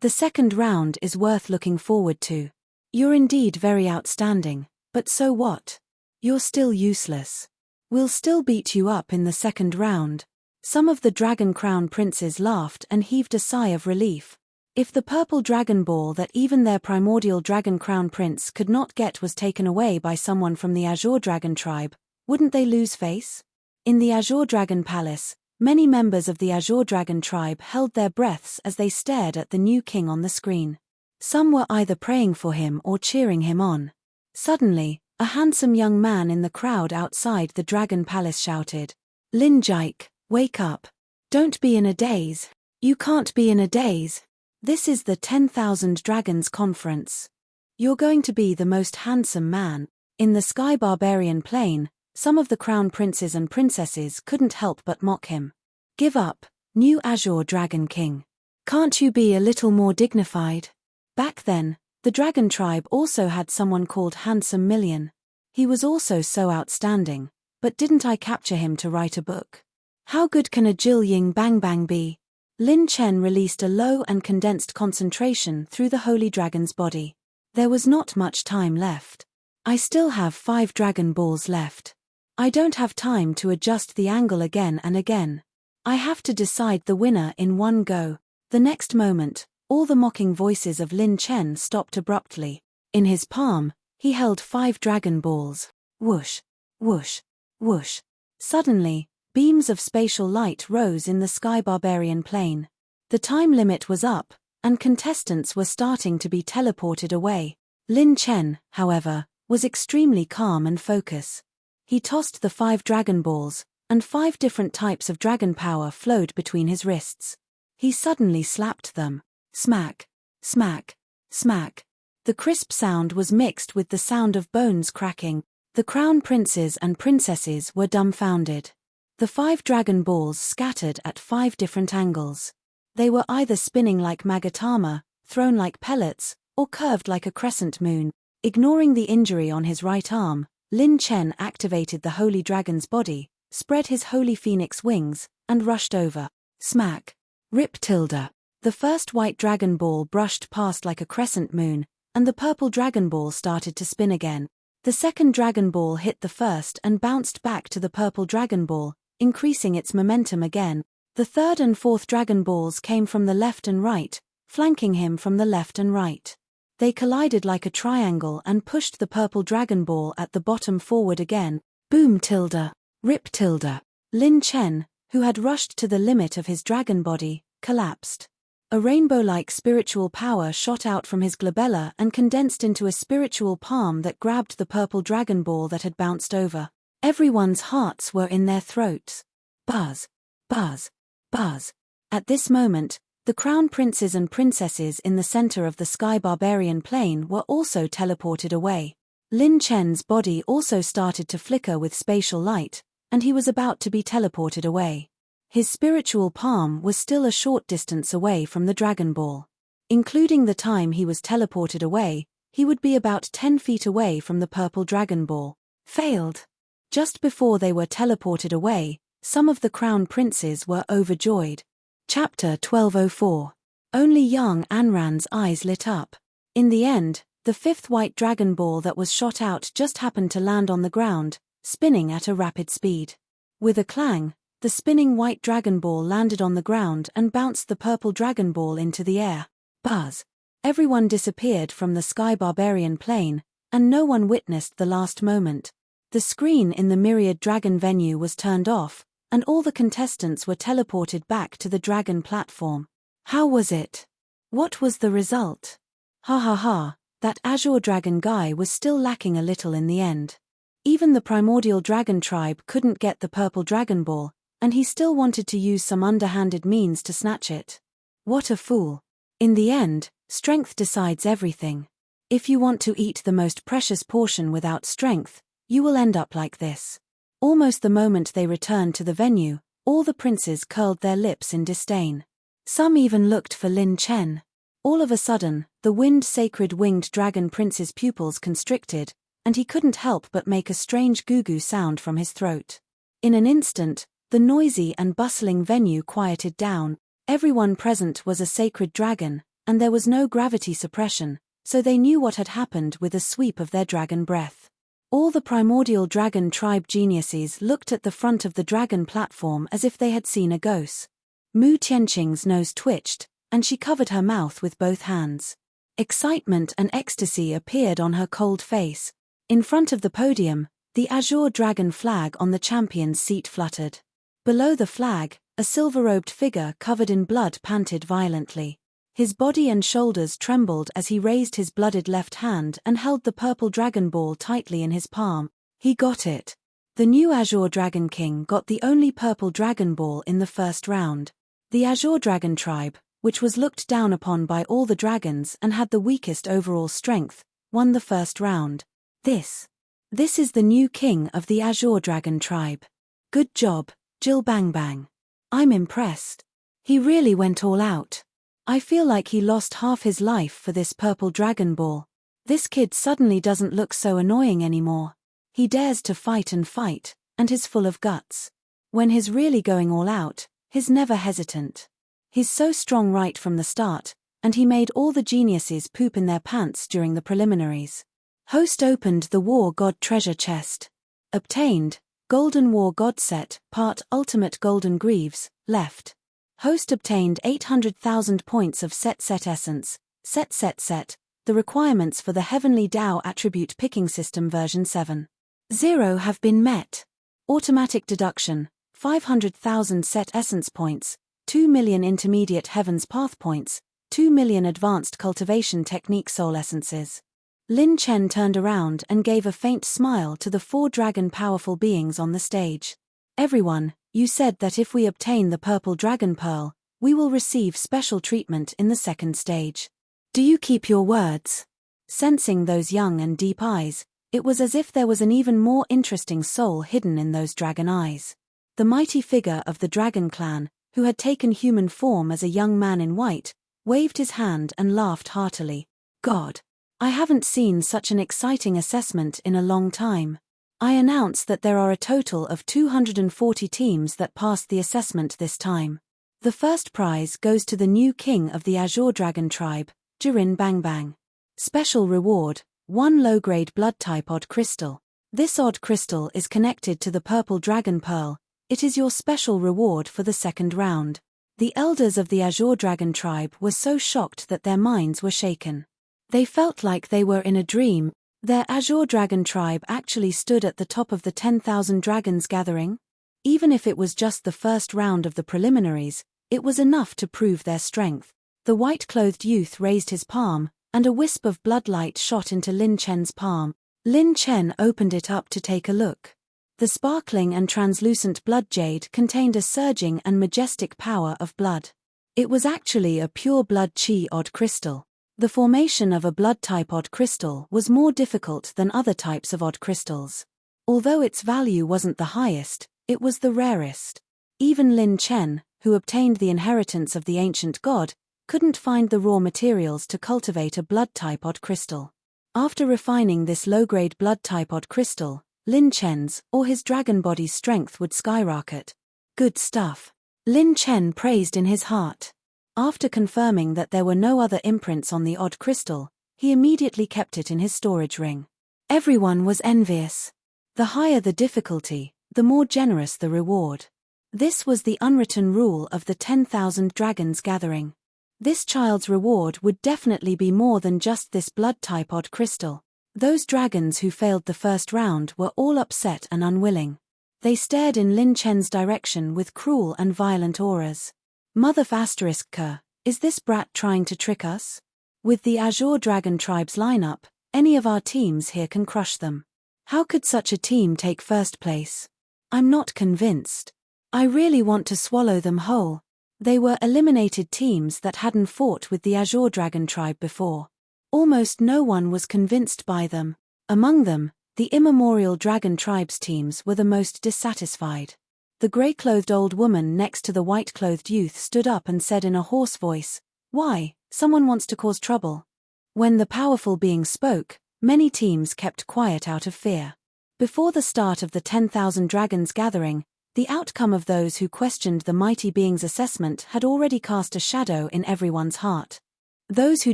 The second round is worth looking forward to. You're indeed very outstanding, but so what? You're still useless. We'll still beat you up in the second round. Some of the Dragon Crown Princes laughed and heaved a sigh of relief. If the purple Dragon Ball that even their primordial Dragon Crown Prince could not get was taken away by someone from the Azure Dragon tribe, wouldn't they lose face? In the Azure Dragon Palace, many members of the Azure Dragon tribe held their breaths as they stared at the new king on the screen. Some were either praying for him or cheering him on. Suddenly, a handsome young man in the crowd outside the Dragon Palace shouted, "Lin Jike, wake up. Don't be in a daze. You can't be in a daze." This is the 10,000 Dragons Conference. You're going to be the most handsome man. In the Sky Barbarian Plain, some of the crown princes and princesses couldn't help but mock him. Give up, new Azure Dragon King. Can't you be a little more dignified? Back then, the dragon tribe also had someone called Handsome Million. He was also so outstanding, but didn't I capture him to write a book? How good can a Jill Ying Bang Bang be? Lin Chen released a low and condensed concentration through the holy dragon's body. There was not much time left. I still have 5 Dragon Balls left. I don't have time to adjust the angle again and again. I have to decide the winner in one go. The next moment, all the mocking voices of Lin Chen stopped abruptly. In his palm, he held 5 Dragon Balls. Whoosh, whoosh, whoosh. Suddenly, beams of spatial light rose in the Sky Barbarian Plain. The time limit was up, and contestants were starting to be teleported away. Lin Chen, however, was extremely calm and focused. He tossed the 5 Dragon Balls, and 5 different types of dragon power flowed between his wrists. He suddenly slapped them. Smack, smack, smack. The crisp sound was mixed with the sound of bones cracking. The crown princes and princesses were dumbfounded. The 5 Dragon Balls scattered at 5 different angles. They were either spinning like Magatama, thrown like pellets, or curved like a crescent moon. Ignoring the injury on his right arm, Lin Chen activated the holy dragon's body, spread his holy phoenix wings, and rushed over. Smack. Rip tilde. The first white Dragon Ball brushed past like a crescent moon, and the purple Dragon Ball started to spin again. The second Dragon Ball hit the first and bounced back to the purple Dragon Ball, increasing its momentum again. The third and fourth Dragon Balls came from the left and right, flanking him from the left and right. They collided like a triangle and pushed the purple Dragon Ball at the bottom forward again. Boom tilde. Rip tilde. Lin Chen, who had rushed to the limit of his dragon body, collapsed. A rainbow-like spiritual power shot out from his glabella and condensed into a spiritual palm that grabbed the purple Dragon Ball that had bounced over. Everyone's hearts were in their throats. Buzz, buzz, buzz. At this moment, the crown princes and princesses in the center of the Sky Barbarian Plain were also teleported away. Lin Chen's body also started to flicker with spatial light, and he was about to be teleported away. His spiritual palm was still a short distance away from the Dragon Ball. Including the time he was teleported away, he would be about 10 feet away from the purple Dragon Ball. Failed. Just before they were teleported away, some of the crown princes were overjoyed. Chapter 1204. Only young Anran's eyes lit up. In the end, the 5th white Dragon Ball that was shot out just happened to land on the ground, spinning at a rapid speed. With a clang, the spinning white Dragon Ball landed on the ground and bounced the purple Dragon Ball into the air. Buzz. Everyone disappeared from the Sky Barbarian Plain, and no one witnessed the last moment. The screen in the Myriad Dragon venue was turned off, and all the contestants were teleported back to the dragon platform. How was it? What was the result? Ha ha ha, that Azure Dragon guy was still lacking a little in the end. Even the primordial dragon tribe couldn't get the purple Dragon Ball, and he still wanted to use some underhanded means to snatch it. What a fool. In the end, strength decides everything. If you want to eat the most precious portion without strength, you will end up like this. Almost the moment they returned to the venue, all the princes curled their lips in disdain. Some even looked for Lin Chen. All of a sudden, the wind-sacred winged dragon prince's pupils constricted, and he couldn't help but make a strange goo-goo sound from his throat. In an instant, the noisy and bustling venue quieted down. Everyone present was a sacred dragon, and there was no gravity suppression, so they knew what had happened with a sweep of their dragon breath. All the primordial dragon tribe geniuses looked at the front of the dragon platform as if they had seen a ghost. Mu Tianqing's nose twitched, and she covered her mouth with both hands. Excitement and ecstasy appeared on her cold face. In front of the podium, the azure dragon flag on the champion's seat fluttered. Below the flag, a silver-robed figure covered in blood panted violently. His body and shoulders trembled as he raised his blooded left hand and held the purple Dragon Ball tightly in his palm. He got it. The new Azure Dragon King got the only purple Dragon Ball in the first round. The Azure Dragon tribe, which was looked down upon by all the dragons and had the weakest overall strength, won the first round. This is the new king of the Azure Dragon tribe. Good job, Jill Bang Bang. I'm impressed. He really went all out. I feel like he lost half his life for this purple Dragon Ball. This kid suddenly doesn't look so annoying anymore. He dares to fight, and he's full of guts. When he's really going all out, he's never hesitant. He's so strong right from the start, and he made all the geniuses poop in their pants during the preliminaries. Host opened the War God treasure chest. Obtained, Golden War God set, part Ultimate Golden Greaves, left. Host obtained 800,000 points of set essence, set, the requirements for the Heavenly Tao Attribute Picking System version 7.0 have been met. Automatic deduction, 500,000 set essence points, 2 million intermediate heavens path points, 2 million advanced cultivation technique soul essences. Lin Chen turned around and gave a faint smile to the 4 dragon powerful beings on the stage. Everyone, you said that if we obtain the purple dragon pearl, we will receive special treatment in the second stage. Do you keep your words? Sensing those young and deep eyes, it was as if there was an even more interesting soul hidden in those dragon eyes. The mighty figure of the dragon clan, who had taken human form as a young man in white, waved his hand and laughed heartily. God! I haven't seen such an exciting assessment in a long time. I announce that there are a total of 240 teams that passed the assessment this time. The first prize goes to the new king of the Azure Dragon tribe, Jirin Bang Bang. Special reward, 1 low-grade blood-type odd crystal. This odd crystal is connected to the purple dragon pearl. It is your special reward for the second round. The elders of the Azure Dragon tribe were so shocked that their minds were shaken. They felt like they were in a dream. Their Azure Dragon tribe actually stood at the top of the 10,000 dragons gathering. Even if it was just the first round of the preliminaries, it was enough to prove their strength. The white-clothed youth raised his palm, and a wisp of bloodlight shot into Lin Chen's palm. Lin Chen opened it up to take a look. The sparkling and translucent blood jade contained a surging and majestic power of blood. It was actually a pure blood chi odd crystal. The formation of a blood-type odd crystal was more difficult than other types of odd crystals. Although its value wasn't the highest, it was the rarest. Even Lin Chen, who obtained the inheritance of the ancient god, couldn't find the raw materials to cultivate a blood-type odd crystal. After refining this low-grade blood-type odd crystal, Lin Chen's, or his dragon body's strength would skyrocket. Good stuff. Lin Chen praised in his heart. After confirming that there were no other imprints on the odd crystal, he immediately kept it in his storage ring. Everyone was envious. The higher the difficulty, the more generous the reward. This was the unwritten rule of the 10,000 dragons gathering. This child's reward would definitely be more than just this blood-type odd crystal. Those dragons who failed the first round were all upset and unwilling. They stared in Lin Chen's direction with cruel and violent auras. Mother **K, is this brat trying to trick us? With the Azure Dragon tribe's lineup, any of our teams here can crush them. How could such a team take first place? I'm not convinced. I really want to swallow them whole. They were eliminated teams that hadn't fought with the Azure Dragon tribe before. Almost no one was convinced by them. Among them, the Immemorial Dragon tribe's teams were the most dissatisfied. The grey-clothed old woman next to the white-clothed youth stood up and said in a hoarse voice, "Why, someone wants to cause trouble." When the powerful being spoke, many teams kept quiet out of fear. Before the start of the 10,000 dragons gathering, the outcome of those who questioned the mighty being's assessment had already cast a shadow in everyone's heart. Those who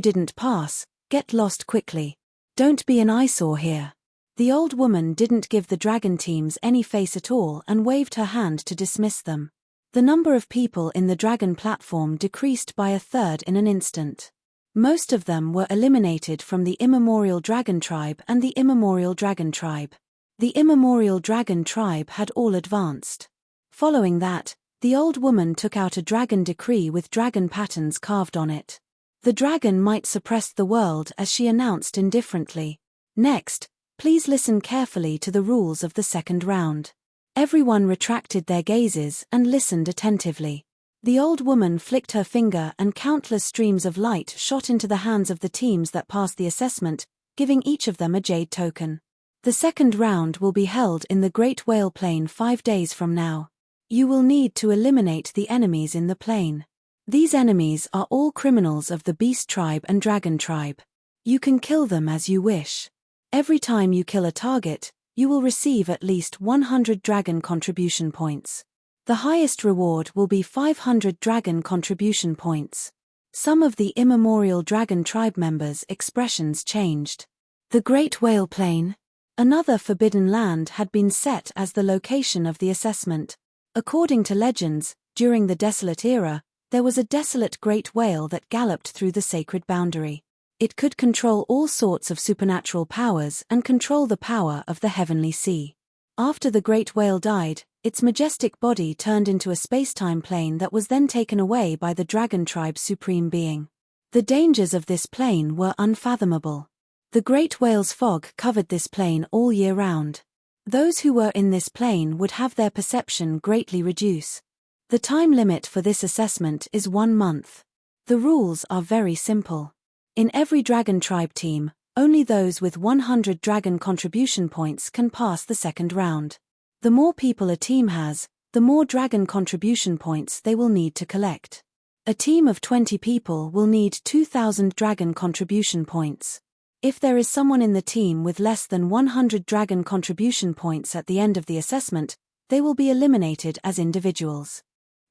didn't pass, get lost quickly. Don't be an eyesore here. The old woman didn't give the dragon teams any face at all and waved her hand to dismiss them. The number of people in the dragon platform decreased by a third in an instant. Most of them were eliminated from the Immemorial Dragon tribe and the Immemorial Dragon tribe. The Immemorial Dragon tribe had all advanced. Following that, the old woman took out a dragon decree with dragon patterns carved on it. The dragon might suppress the world, as she announced indifferently. Next, please listen carefully to the rules of the second round. Everyone retracted their gazes and listened attentively. The old woman flicked her finger and countless streams of light shot into the hands of the teams that passed the assessment, giving each of them a jade token. The second round will be held in the Great Whale Plain 5 days from now. You will need to eliminate the enemies in the plain. These enemies are all criminals of the Beast Tribe and Dragon Tribe. You can kill them as you wish. Every time you kill a target, you will receive at least 100 dragon contribution points. The highest reward will be 500 dragon contribution points. Some of the immemorial Dragon Tribe members' expressions changed. The Great Whale Plain. Another forbidden land had been set as the location of the assessment. According to legends, during the Desolate Era, there was a desolate great whale that galloped through the sacred boundary. It could control all sorts of supernatural powers and control the power of the heavenly sea. After the great whale died, its majestic body turned into a space-time plane that was then taken away by the Dragon Tribe's supreme being. The dangers of this plane were unfathomable. The great whale's fog covered this plane all year round. Those who were in this plane would have their perception greatly reduce. The time limit for this assessment is 1 month. The rules are very simple. In every Dragon Tribe team, only those with 100 dragon contribution points can pass the second round. The more people a team has, the more dragon contribution points they will need to collect. A team of 20 people will need 2,000 dragon contribution points. If there is someone in the team with less than 100 dragon contribution points at the end of the assessment, they will be eliminated as individuals.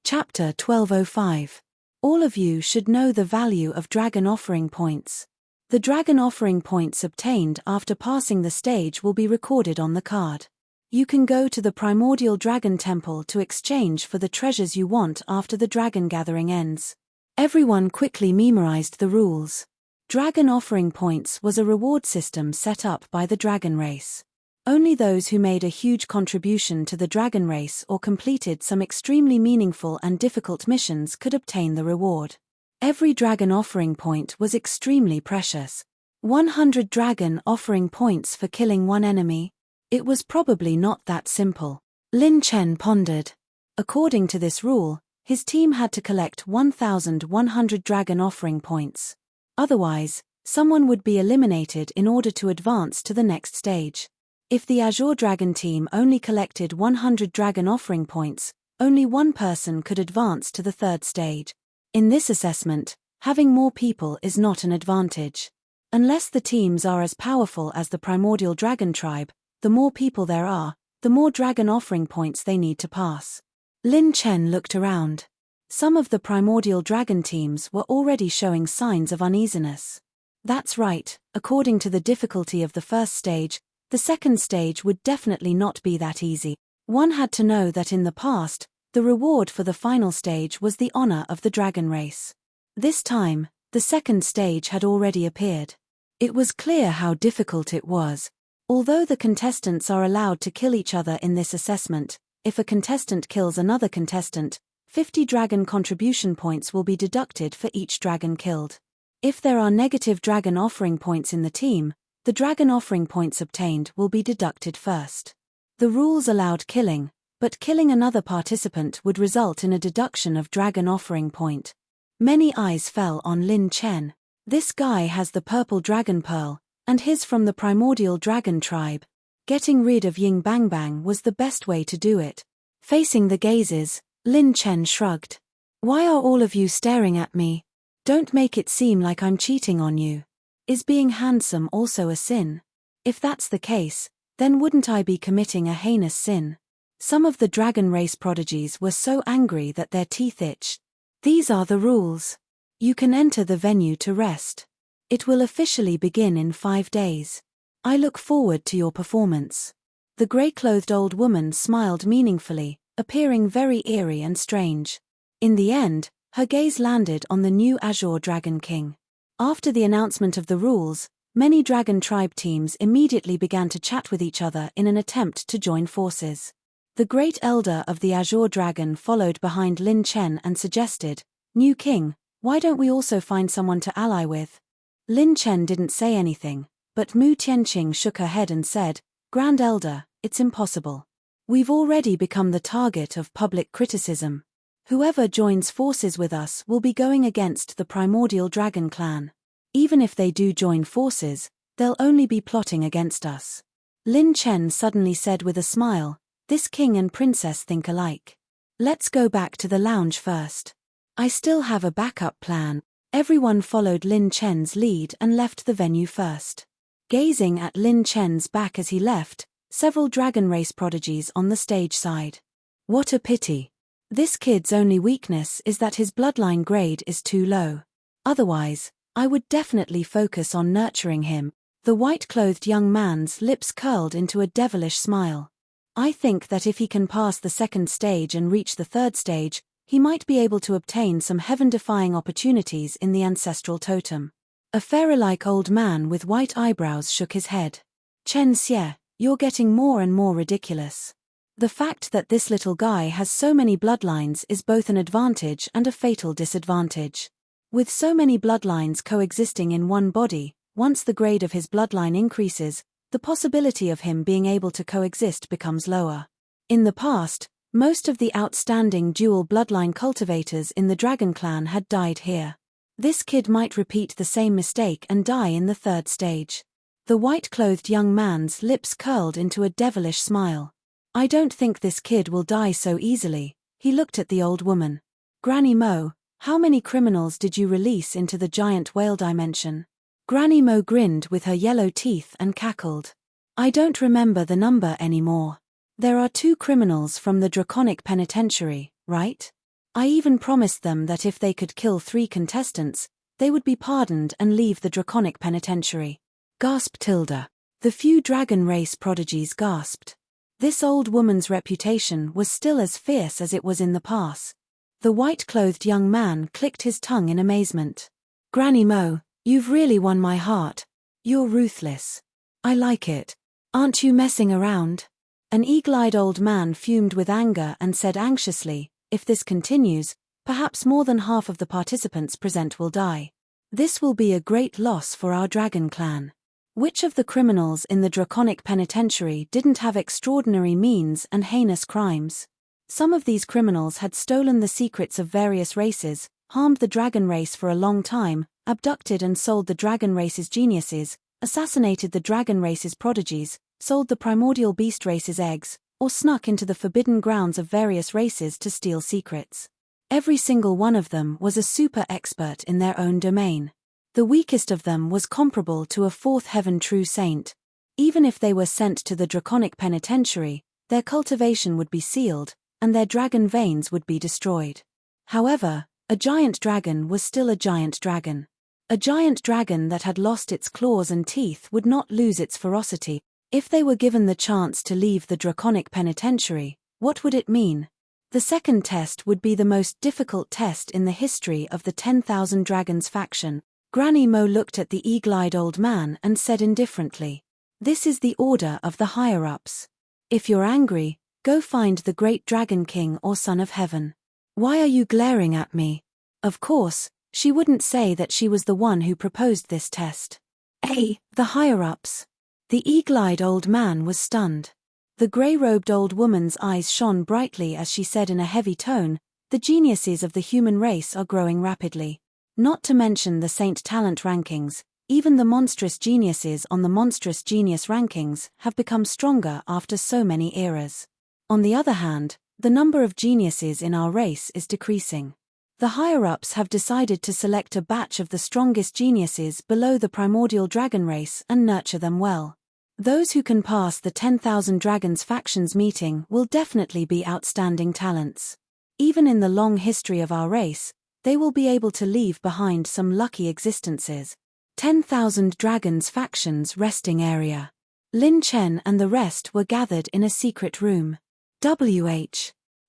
Chapter 1205. All of you should know the value of dragon offering points. The dragon offering points obtained after passing the stage will be recorded on the card. You can go to the primordial dragon temple to exchange for the treasures you want after the dragon gathering ends. Everyone quickly memorized the rules. Dragon offering points was a reward system set up by the dragon race. Only those who made a huge contribution to the dragon race or completed some extremely meaningful and difficult missions could obtain the reward. Every dragon offering point was extremely precious. 100 dragon offering points for killing one enemy. It was probably not that simple. Lin Chen pondered. According to this rule, his team had to collect 1,100 dragon offering points. Otherwise, someone would be eliminated in order to advance to the next stage. If the Azure Dragon team only collected 100 dragon offering points, only one person could advance to the third stage. In this assessment, having more people is not an advantage. Unless the teams are as powerful as the Primordial Dragon Tribe, the more people there are, the more dragon offering points they need to pass. Lin Chen looked around. Some of the Primordial Dragon teams were already showing signs of uneasiness. That's right, according to the difficulty of the first stage, the second stage would definitely not be that easy. One had to know that in the past, the reward for the final stage was the honor of the dragon race. This time, the second stage had already appeared. It was clear how difficult it was. Although the contestants are allowed to kill each other in this assessment, if a contestant kills another contestant, 50 dragon contribution points will be deducted for each dragon killed. If there are negative dragon offering points in the team, the dragon offering points obtained will be deducted first. The rules allowed killing, but killing another participant would result in a deduction of dragon offering point. Many eyes fell on Lin Chen. This guy has the purple dragon pearl, and his from the Primordial Dragon Tribe. Getting rid of Ying Bang Bang was the best way to do it. Facing the gazes, Lin Chen shrugged. Why are all of you staring at me? Don't make it seem like I'm cheating on you. Is being handsome also a sin? If that's the case, then wouldn't I be committing a heinous sin? Some of the dragon race prodigies were so angry that their teeth itched. These are the rules. You can enter the venue to rest. It will officially begin in 5 days. I look forward to your performance. The grey-clothed old woman smiled meaningfully, appearing very eerie and strange. In the end, her gaze landed on the new Azure Dragon King. After the announcement of the rules, many Dragon Tribe teams immediately began to chat with each other in an attempt to join forces. The Great Elder of the Azure Dragon followed behind Lin Chen and suggested, "New King, why don't we also find someone to ally with?" Lin Chen didn't say anything, but Mu Tianqing shook her head and said, "Grand Elder, it's impossible. We've already become the target of public criticism. Whoever joins forces with us will be going against the primordial dragon clan. Even if they do join forces, they'll only be plotting against us. Lin Chen suddenly said with a smile, "This king and princess think alike. Let's go back to the lounge first. I still have a backup plan." Everyone followed Lin Chen's lead and left the venue first. Gazing at Lin Chen's back as he left, several dragon race prodigies on the stage sighed. What a pity. This kid's only weakness is that his bloodline grade is too low. Otherwise, I would definitely focus on nurturing him. The white-clothed young man's lips curled into a devilish smile. I think that if he can pass the second stage and reach the third stage, he might be able to obtain some heaven-defying opportunities in the ancestral totem. A fairy-like old man with white eyebrows shook his head. Chen Xie, you're getting more and more ridiculous. The fact that this little guy has so many bloodlines is both an advantage and a fatal disadvantage. With so many bloodlines coexisting in one body, once the grade of his bloodline increases, the possibility of him being able to coexist becomes lower. In the past, most of the outstanding dual bloodline cultivators in the Dragon Clan had died here. This kid might repeat the same mistake and die in the third stage. The white-clothed young man's lips curled into a devilish smile. I don't think this kid will die so easily. He looked at the old woman. Granny Mo, how many criminals did you release into the giant whale dimension? Granny Mo grinned with her yellow teeth and cackled. I don't remember the number anymore. There are 2 criminals from the Draconic Penitentiary, right? I even promised them that if they could kill 3 contestants, they would be pardoned and leave the Draconic Penitentiary. Gasped Tilda. The few dragon race prodigies gasped. This old woman's reputation was still as fierce as it was in the past. The white-clothed young man clicked his tongue in amazement. Granny Mo, you've really won my heart. You're ruthless. I like it. Aren't you messing around? An eagle-eyed old man fumed with anger and said anxiously, if this continues, perhaps more than half of the participants present will die. This will be a great loss for our dragon clan. Which of the criminals in the Draconic Penitentiary didn't have extraordinary means and heinous crimes? Some of these criminals had stolen the secrets of various races, harmed the dragon race for a long time, abducted and sold the dragon race's geniuses, assassinated the dragon race's prodigies, sold the primordial beast race's eggs, or snuck into the forbidden grounds of various races to steal secrets. Every single one of them was a super expert in their own domain. The weakest of them was comparable to a 4th heaven true saint. Even if they were sent to the Draconic Penitentiary, their cultivation would be sealed, and their dragon veins would be destroyed. However, a giant dragon was still a giant dragon. A giant dragon that had lost its claws and teeth would not lose its ferocity. If they were given the chance to leave the Draconic Penitentiary, what would it mean? The second test would be the most difficult test in the history of the 10,000 Dragons faction. Granny Mo looked at the eagle-eyed old man and said indifferently, "This is the order of the higher-ups. If you're angry, go find the great Dragon King or Son of Heaven." Why are you glaring at me? Of course, she wouldn't say that she was the one who proposed this test. The higher-ups. The eagle-eyed old man was stunned. The grey-robed old woman's eyes shone brightly as she said in a heavy tone, "The geniuses of the human race are growing rapidly. Not to mention the Saint Talent rankings, even the monstrous geniuses on the monstrous genius rankings have become stronger after so many eras. On the other hand, the number of geniuses in our race is decreasing. The higher-ups have decided to select a batch of the strongest geniuses below the primordial dragon race and nurture them well. Those who can pass the 10,000 Dragons factions meeting will definitely be outstanding talents. Even in the long history of our race, they will be able to leave behind some lucky existences. 10,000 Dragons factions resting area. Lin Chen and the rest were gathered in a secret room.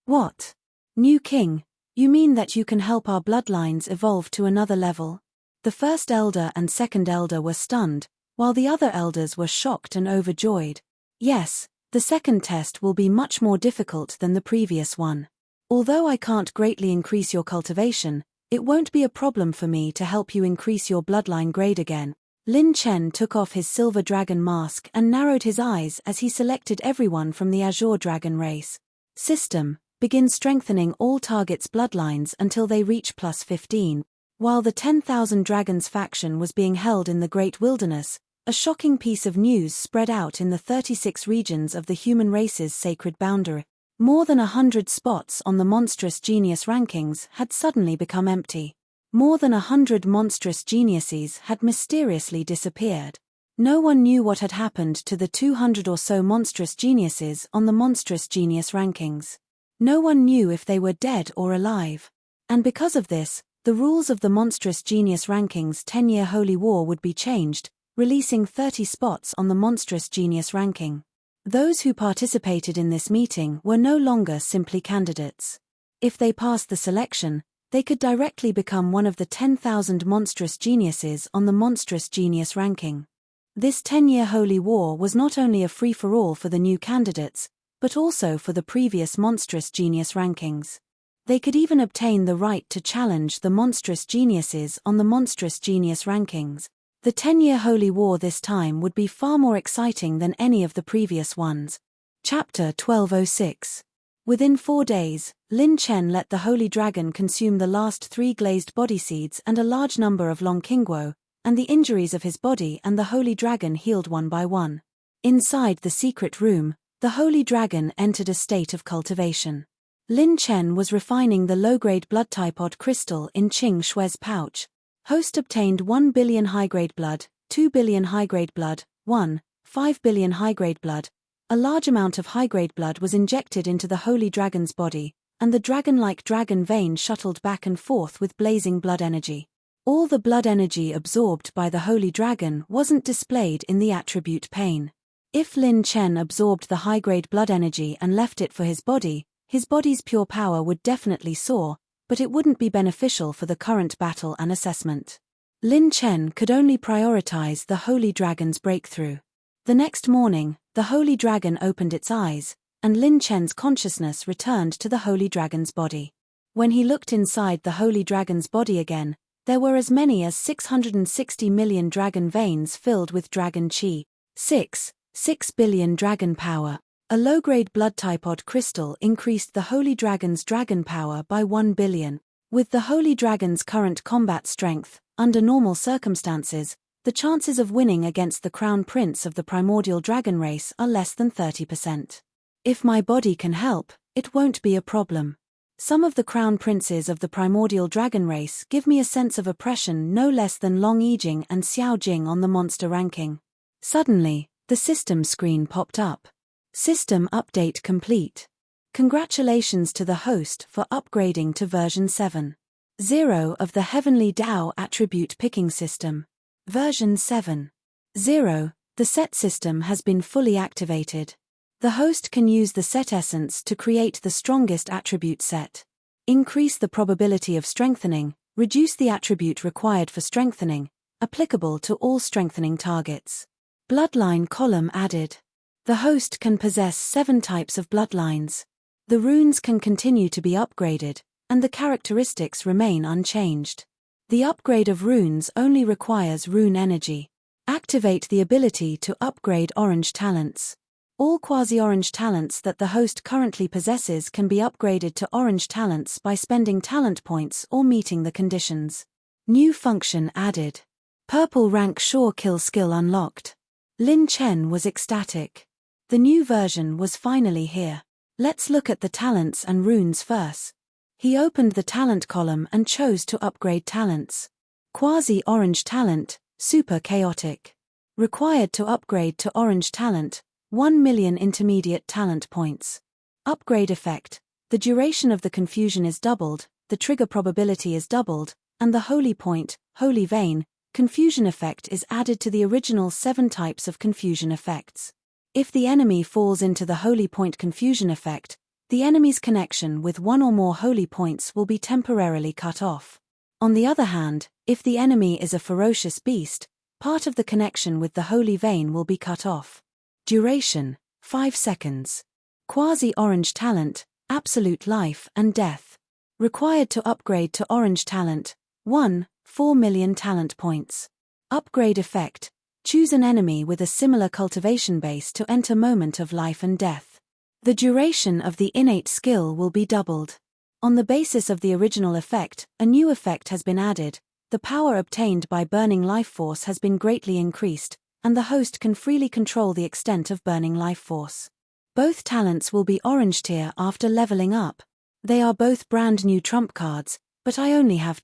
What? New king, you mean that you can help our bloodlines evolve to another level? The first elder and second elder were stunned, while the other elders were shocked and overjoyed. Yes, the second test will be much more difficult than the previous one. Although I can't greatly increase your cultivation, it won't be a problem for me to help you increase your bloodline grade again. Lin Chen took off his silver dragon mask and narrowed his eyes as he selected everyone from the Azure Dragon race. System, begin strengthening all targets' bloodlines until they reach +15. While the 10,000 Dragons faction was being held in the Great Wilderness, a shocking piece of news spread out in the 36 regions of the human race's sacred boundary. More than 100 spots on the monstrous genius rankings had suddenly become empty. More than 100 monstrous geniuses had mysteriously disappeared. No one knew what had happened to the 200 or so monstrous geniuses on the monstrous genius rankings. No one knew if they were dead or alive. And because of this, the rules of the monstrous genius rankings 10-year holy war would be changed, releasing 30 spots on the monstrous genius ranking. Those who participated in this meeting were no longer simply candidates. If they passed the selection, they could directly become one of the 10,000 monstrous geniuses on the monstrous genius ranking. This 10-year holy war was not only a free-for-all for the new candidates, but also for the previous monstrous genius rankings. They could even obtain the right to challenge the monstrous geniuses on the monstrous genius rankings. The 10-year holy war this time would be far more exciting than any of the previous ones. Chapter 1206. Within 4 days, Lin Chen let the holy dragon consume the last 3 glazed body seeds and a large number of long qingguo, and the injuries of his body and the holy dragon healed one by one. Inside the secret room, the holy dragon entered a state of cultivation. Lin Chen was refining the low-grade blood type odd crystal in Qing Shui's pouch. Host obtained 1 billion high-grade blood, 2 billion high-grade blood, 5 billion high-grade blood. A large amount of high-grade blood was injected into the holy dragon's body, and the dragon-like dragon vein shuttled back and forth with blazing blood energy. All the blood energy absorbed by the holy dragon wasn't displayed in the attribute pain. If Lin Chen absorbed the high-grade blood energy and left it for his body's pure power would definitely soar, but it wouldn't be beneficial for the current battle and assessment. Lin Chen could only prioritize the holy dragon's breakthrough. The next morning, the holy dragon opened its eyes, and Lin Chen's consciousness returned to the holy dragon's body. When he looked inside the holy dragon's body again, there were as many as 660 million dragon veins filled with dragon qi. 6 billion dragon power. A low-grade blood type odd crystal increased the holy dragon's dragon power by 1 billion. With the holy dragon's current combat strength, under normal circumstances, the chances of winning against the crown prince of the primordial dragon race are less than 30%. If my body can help, it won't be a problem. Some of the crown princes of the primordial dragon race give me a sense of oppression no less than Long Yijing and Xiao Jing on the monster ranking. Suddenly, the system screen popped up. System update complete. Congratulations to the host for upgrading to version 7.0 of the Heavenly Dao attribute picking system. Version 7.0. The set system has been fully activated. The host can use the set essence to create the strongest attribute set. Increase the probability of strengthening, reduce the attribute required for strengthening, applicable to all strengthening targets. Bloodline column added. The host can possess 7 types of bloodlines. The runes can continue to be upgraded, and the characteristics remain unchanged. The upgrade of runes only requires rune energy. Activate the ability to upgrade orange talents. All quasi-orange talents that the host currently possesses can be upgraded to orange talents by spending talent points or meeting the conditions. New function added. Purple rank sure kill skill unlocked. Lin Chen was ecstatic. The new version was finally here. Let's look at the talents and runes first. He opened the talent column and chose to upgrade talents. Quasi-orange talent, super chaotic. Required to upgrade to orange talent, 1 million intermediate talent points. Upgrade effect. The duration of the confusion is doubled, the trigger probability is doubled, and the holy point, holy vein, confusion effect is added to the original 7 types of confusion effects. If the enemy falls into the holy point confusion effect, the enemy's connection with one or more holy points will be temporarily cut off. On the other hand, if the enemy is a ferocious beast, part of the connection with the holy vein will be cut off. Duration, 5 seconds. Quasi-orange talent, absolute life and death. Required to upgrade to orange talent, 4 million talent points. Upgrade effect. Choose an enemy with a similar cultivation base to enter moment of life and death. The duration of the innate skill will be doubled. On the basis of the original effect, a new effect has been added. The power obtained by burning life force has been greatly increased, and the host can freely control the extent of burning life force. Both talents will be orange tier after leveling up. They are both brand new trump cards, but I only have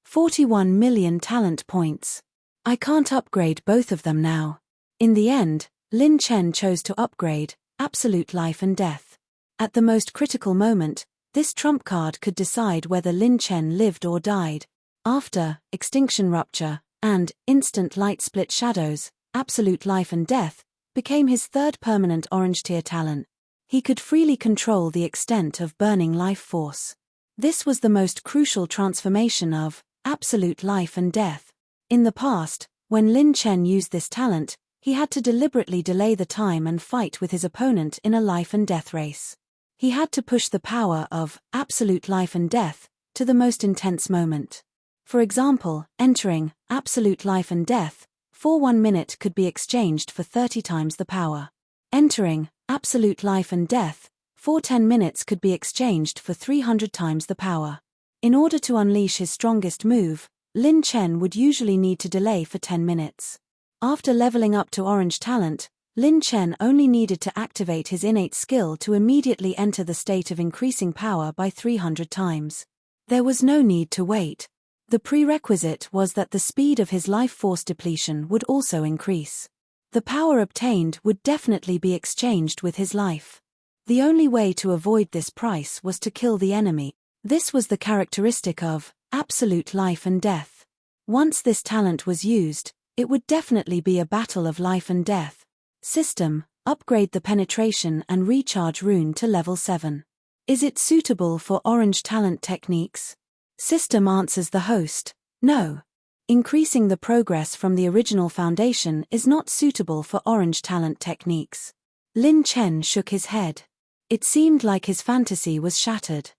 41 million talent points. I can't upgrade both of them now. In the end, Lin Chen chose to upgrade Absolute Life and Death. At the most critical moment, this trump card could decide whether Lin Chen lived or died. After Extinction Rupture and Instant Light Split Shadows, Absolute Life and Death became his third permanent orange tier talent. He could freely control the extent of burning life force. This was the most crucial transformation of Absolute Life and Death. In the past, when Lin Chen used this talent, he had to deliberately delay the time and fight with his opponent in a life and death race. He had to push the power of Absolute Life and Death to the most intense moment. For example, entering Absolute Life and Death for 1 minute could be exchanged for 30 times the power. Entering Absolute Life and Death for 10 minutes could be exchanged for 300 times the power. In order to unleash his strongest move, Lin Chen would usually need to delay for 10 minutes. After leveling up to orange talent, Lin Chen only needed to activate his innate skill to immediately enter the state of increasing power by 300 times. There was no need to wait. The prerequisite was that the speed of his life force depletion would also increase. The power obtained would definitely be exchanged with his life. The only way to avoid this price was to kill the enemy. This was the characteristic of Absolute Life and Death. Once this talent was used, it would definitely be a battle of life and death. System: upgrade the penetration and recharge rune to level 7. Is it suitable for orange talent techniques? System answers the host: no. Increasing the progress from the original foundation is not suitable for orange talent techniques. Lin Chen shook his head. It seemed like his fantasy was shattered.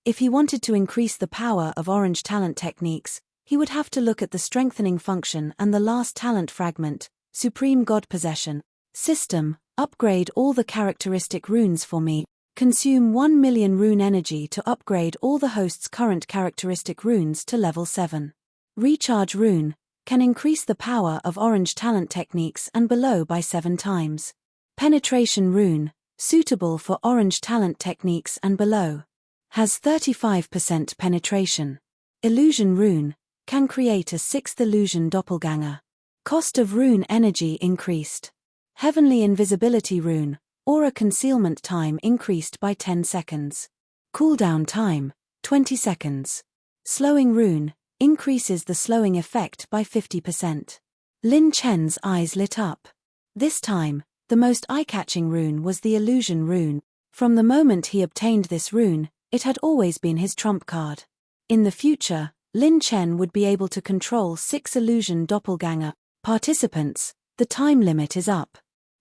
If he wanted to increase the power of orange talent techniques, he would have to look at the strengthening function and the last talent fragment, Supreme God Possession. System: upgrade all the characteristic runes for me. Consume 1 million rune energy to upgrade all the host's current characteristic runes to level 7. Recharge rune can increase the power of orange talent techniques and below by 7 times. Penetration rune, suitable for orange talent techniques and below. Has 35% penetration. Illusion rune can create a 6th illusion doppelganger. Cost of rune energy increased. Heavenly invisibility rune, aura concealment time increased by 10 seconds. Cooldown time, 20 seconds. Slowing rune increases the slowing effect by 50%. Lin Chen's eyes lit up. This time, the most eye-catching rune was the illusion rune. From the moment he obtained this rune, it had always been his trump card. In the future, Lin Chen would be able to control 6 illusion doppelganger. Participants, the time limit is up.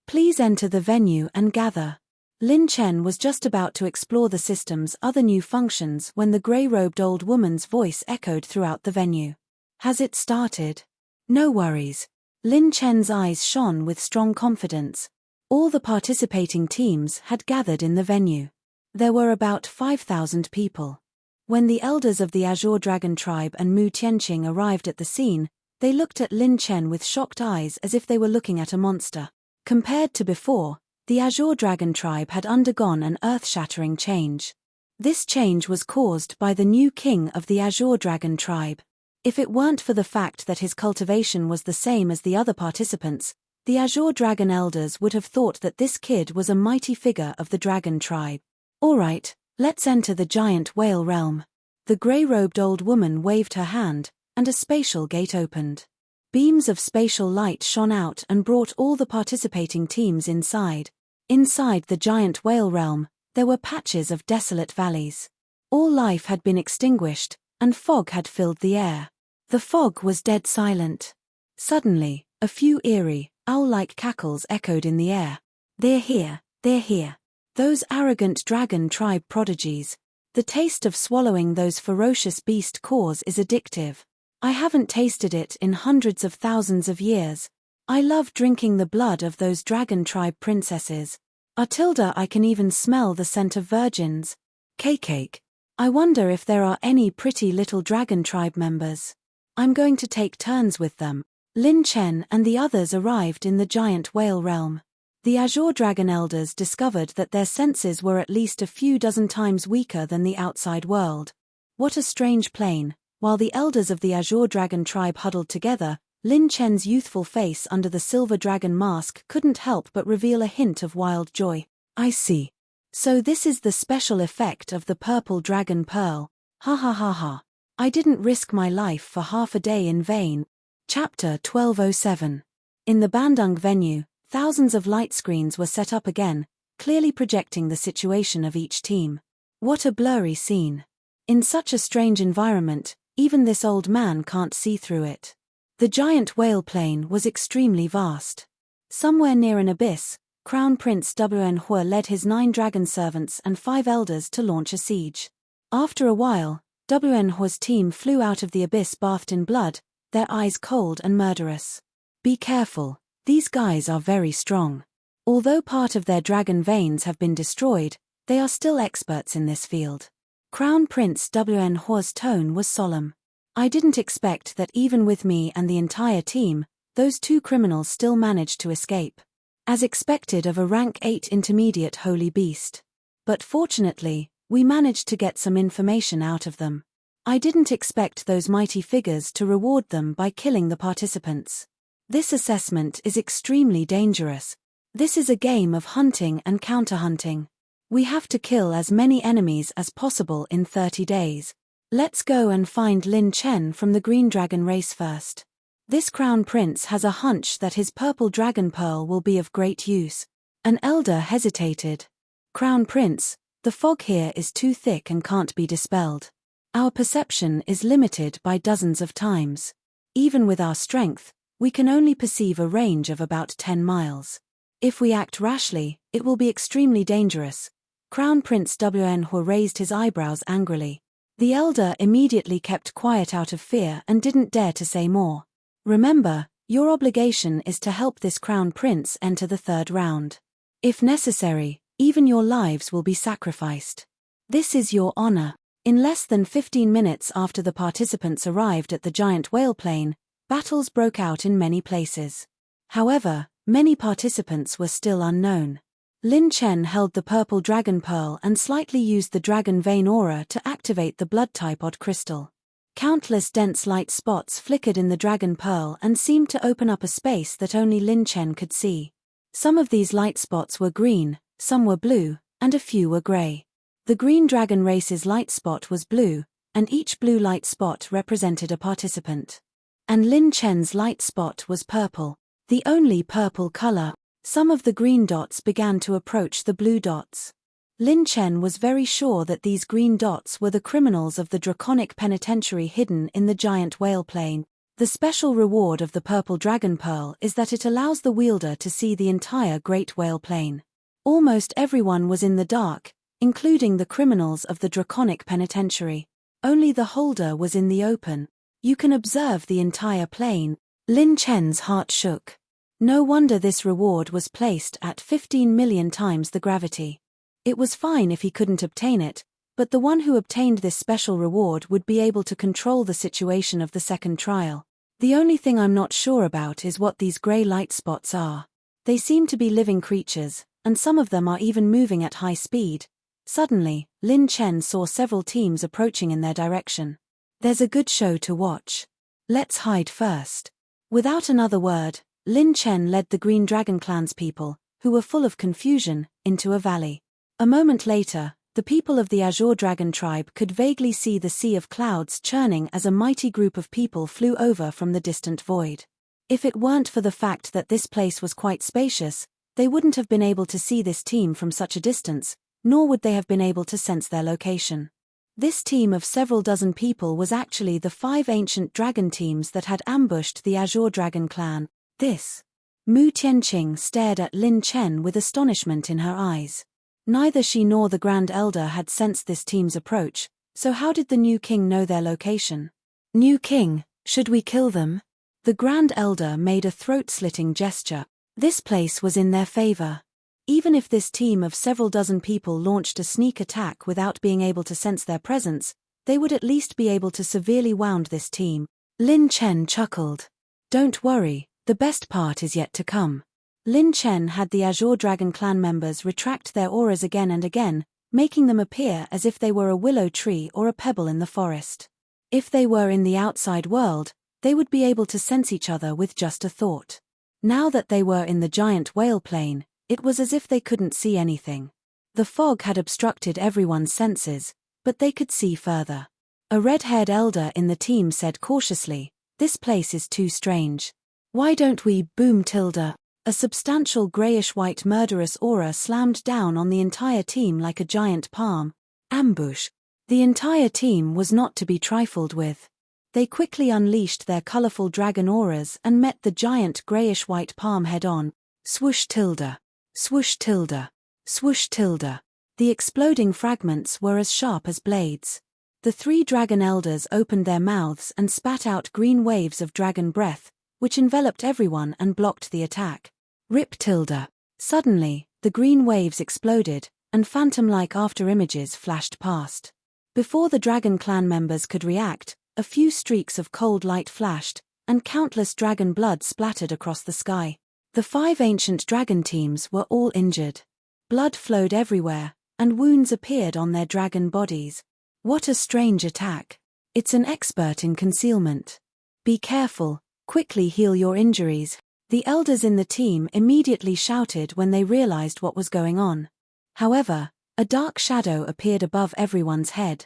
Please enter the venue and gather. Lin Chen was just about to explore the system's other new functions when the grey-robed old woman's voice echoed throughout the venue. Has it started? No worries. Lin Chen's eyes shone with strong confidence. All the participating teams had gathered in the venue. There were about 5,000 people. When the elders of the Azure Dragon tribe and Mu Tianqing arrived at the scene, they looked at Lin Chen with shocked eyes as if they were looking at a monster. Compared to before, the Azure Dragon tribe had undergone an earth-shattering change. This change was caused by the new king of the Azure Dragon tribe. If it weren't for the fact that his cultivation was the same as the other participants, the Azure Dragon elders would have thought that this kid was a mighty figure of the dragon tribe. Alright, let's enter the giant whale realm. The grey-robed old woman waved her hand, and a spatial gate opened. Beams of spatial light shone out and brought all the participating teams inside. Inside the giant whale realm, there were patches of desolate valleys. All life had been extinguished, and fog had filled the air. The fog was dead silent. Suddenly, a few eerie, owl-like cackles echoed in the air. They're here, they're here. Those arrogant dragon tribe prodigies. The taste of swallowing those ferocious beast cores is addictive. I haven't tasted it in hundreds of thousands of years. I love drinking the blood of those dragon tribe princesses. Atilda, I can even smell the scent of virgins. Cake. I wonder if there are any pretty little dragon tribe members. I'm going to take turns with them. Lin Chen and the others arrived in the giant whale realm. The Azure Dragon elders discovered that their senses were at least a few dozen times weaker than the outside world. What a strange plane. While the elders of the Azure Dragon tribe huddled together, Lin Chen's youthful face under the silver dragon mask couldn't help but reveal a hint of wild joy. I see. So this is the special effect of the purple dragon pearl. Ha ha ha ha. I didn't risk my life for half a day in vain. Chapter 1207. In the Bandung venue, thousands of light screens were set up again, clearly projecting the situation of each team. What a blurry scene. In such a strange environment, even this old man can't see through it. The giant whale plain was extremely vast. Somewhere near an abyss, Crown Prince Wen Hua led his 9 dragon servants and 5 elders to launch a siege. After a while, Wen Hua's team flew out of the abyss bathed in blood, their eyes cold and murderous. Be careful, these guys are very strong. Although part of their dragon veins have been destroyed, they are still experts in this field. Crown Prince Wen Hua's tone was solemn. I didn't expect that even with me and the entire team, those 2 criminals still managed to escape. As expected of a rank 8 intermediate holy beast. But fortunately, we managed to get some information out of them. I didn't expect those mighty figures to reward them by killing the participants. This assessment is extremely dangerous. This is a game of hunting and counter-hunting. We have to kill as many enemies as possible in 30 days. Let's go and find Lin Chen from the Green Dragon race first. This crown prince has a hunch that his purple dragon pearl will be of great use. An elder hesitated. Crown Prince, the fog here is too thick and can't be dispelled. Our perception is limited by dozens of times. Even with our strength, we can only perceive a range of about 10 miles. If we act rashly, it will be extremely dangerous. Crown Prince Wen Hua raised his eyebrows angrily. The elder immediately kept quiet out of fear and didn't dare to say more. Remember, your obligation is to help this crown prince enter the 3rd round. If necessary, even your lives will be sacrificed. This is your honor. In less than 15 minutes after the participants arrived at the giant whale plain, battles broke out in many places. However, many participants were still unknown. Lin Chen held the purple dragon pearl and slightly used the dragon vein aura to activate the blood-type odd crystal. Countless dense light spots flickered in the dragon pearl and seemed to open up a space that only Lin Chen could see. Some of these light spots were green, some were blue, and a few were gray. The green dragon race's light spot was blue, and each blue light spot represented a participant. And Lin Chen's light spot was purple, the only purple color. Some of the green dots began to approach the blue dots. Lin Chen was very sure that these green dots were the criminals of the draconic penitentiary hidden in the giant whale plain. The special reward of the purple dragon pearl is that it allows the wielder to see the entire great whale plain. Almost everyone was in the dark, including the criminals of the draconic penitentiary. Only the holder was in the open. You can observe the entire plain. Lin Chen's heart shook. No wonder this reward was placed at 15 million times the gravity. It was fine if he couldn't obtain it, but the one who obtained this special reward would be able to control the situation of the second trial. The only thing I'm not sure about is what these grey light spots are. They seem to be living creatures, and some of them are even moving at high speed. Suddenly, Lin Chen saw several teams approaching in their direction. There's a good show to watch. Let's hide first. Without another word, Lin Chen led the Green Dragon Clan's people, who were full of confusion, into a valley. A moment later, the people of the Azure Dragon tribe could vaguely see the sea of clouds churning as a mighty group of people flew over from the distant void. If it weren't for the fact that this place was quite spacious, they wouldn't have been able to see this team from such a distance, nor would they have been able to sense their location. This team of several dozen people was actually the 5 ancient dragon teams that had ambushed the Azure Dragon clan. This. Mu Tianqing stared at Lin Chen with astonishment in her eyes. Neither she nor the Grand Elder had sensed this team's approach, so how did the new king know their location? New king, should we kill them? The Grand Elder made a throat-slitting gesture. This place was in their favor. Even if this team of several dozen people launched a sneak attack without being able to sense their presence, they would at least be able to severely wound this team. Lin Chen chuckled. Don't worry, the best part is yet to come. Lin Chen had the Azure Dragon clan members retract their auras again and again, making them appear as if they were a willow tree or a pebble in the forest. If they were in the outside world, they would be able to sense each other with just a thought. Now that they were in the giant whale plain, it was as if they couldn't see anything. The fog had obstructed everyone's senses, but they could see further. A red-haired elder in the team said cautiously, "This place is too strange. Why don't we boom tilde?" A substantial grayish-white murderous aura slammed down on the entire team like a giant palm. Ambush. The entire team was not to be trifled with. They quickly unleashed their colorful dragon auras and met the giant grayish-white palm head-on. Swoosh tilde. Swoosh tilde. Swoosh tilde. The exploding fragments were as sharp as blades. The three dragon elders opened their mouths and spat out green waves of dragon breath, which enveloped everyone and blocked the attack. Rip tilde. Suddenly, the green waves exploded, and phantom-like after-images flashed past. Before the dragon clan members could react, a few streaks of cold light flashed, and countless dragon blood splattered across the sky. The 5 ancient dragon teams were all injured. Blood flowed everywhere, and wounds appeared on their dragon bodies. What a strange attack. It's an expert in concealment. Be careful, quickly heal your injuries. The elders in the team immediately shouted when they realized what was going on. However, a dark shadow appeared above everyone's head.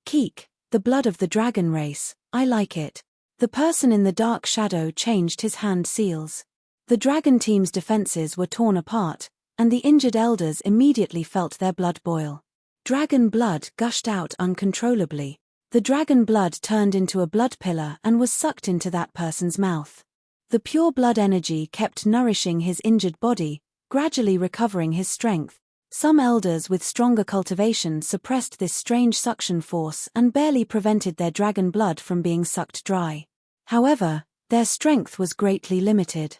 Keek, the blood of the dragon race, I like it. The person in the dark shadow changed his hand seals. The dragon team's defenses were torn apart, and the injured elders immediately felt their blood boil. Dragon blood gushed out uncontrollably. The dragon blood turned into a blood pillar and was sucked into that person's mouth. The pure blood energy kept nourishing his injured body, gradually recovering his strength. Some elders with stronger cultivation suppressed this strange suction force and barely prevented their dragon blood from being sucked dry. However, their strength was greatly limited.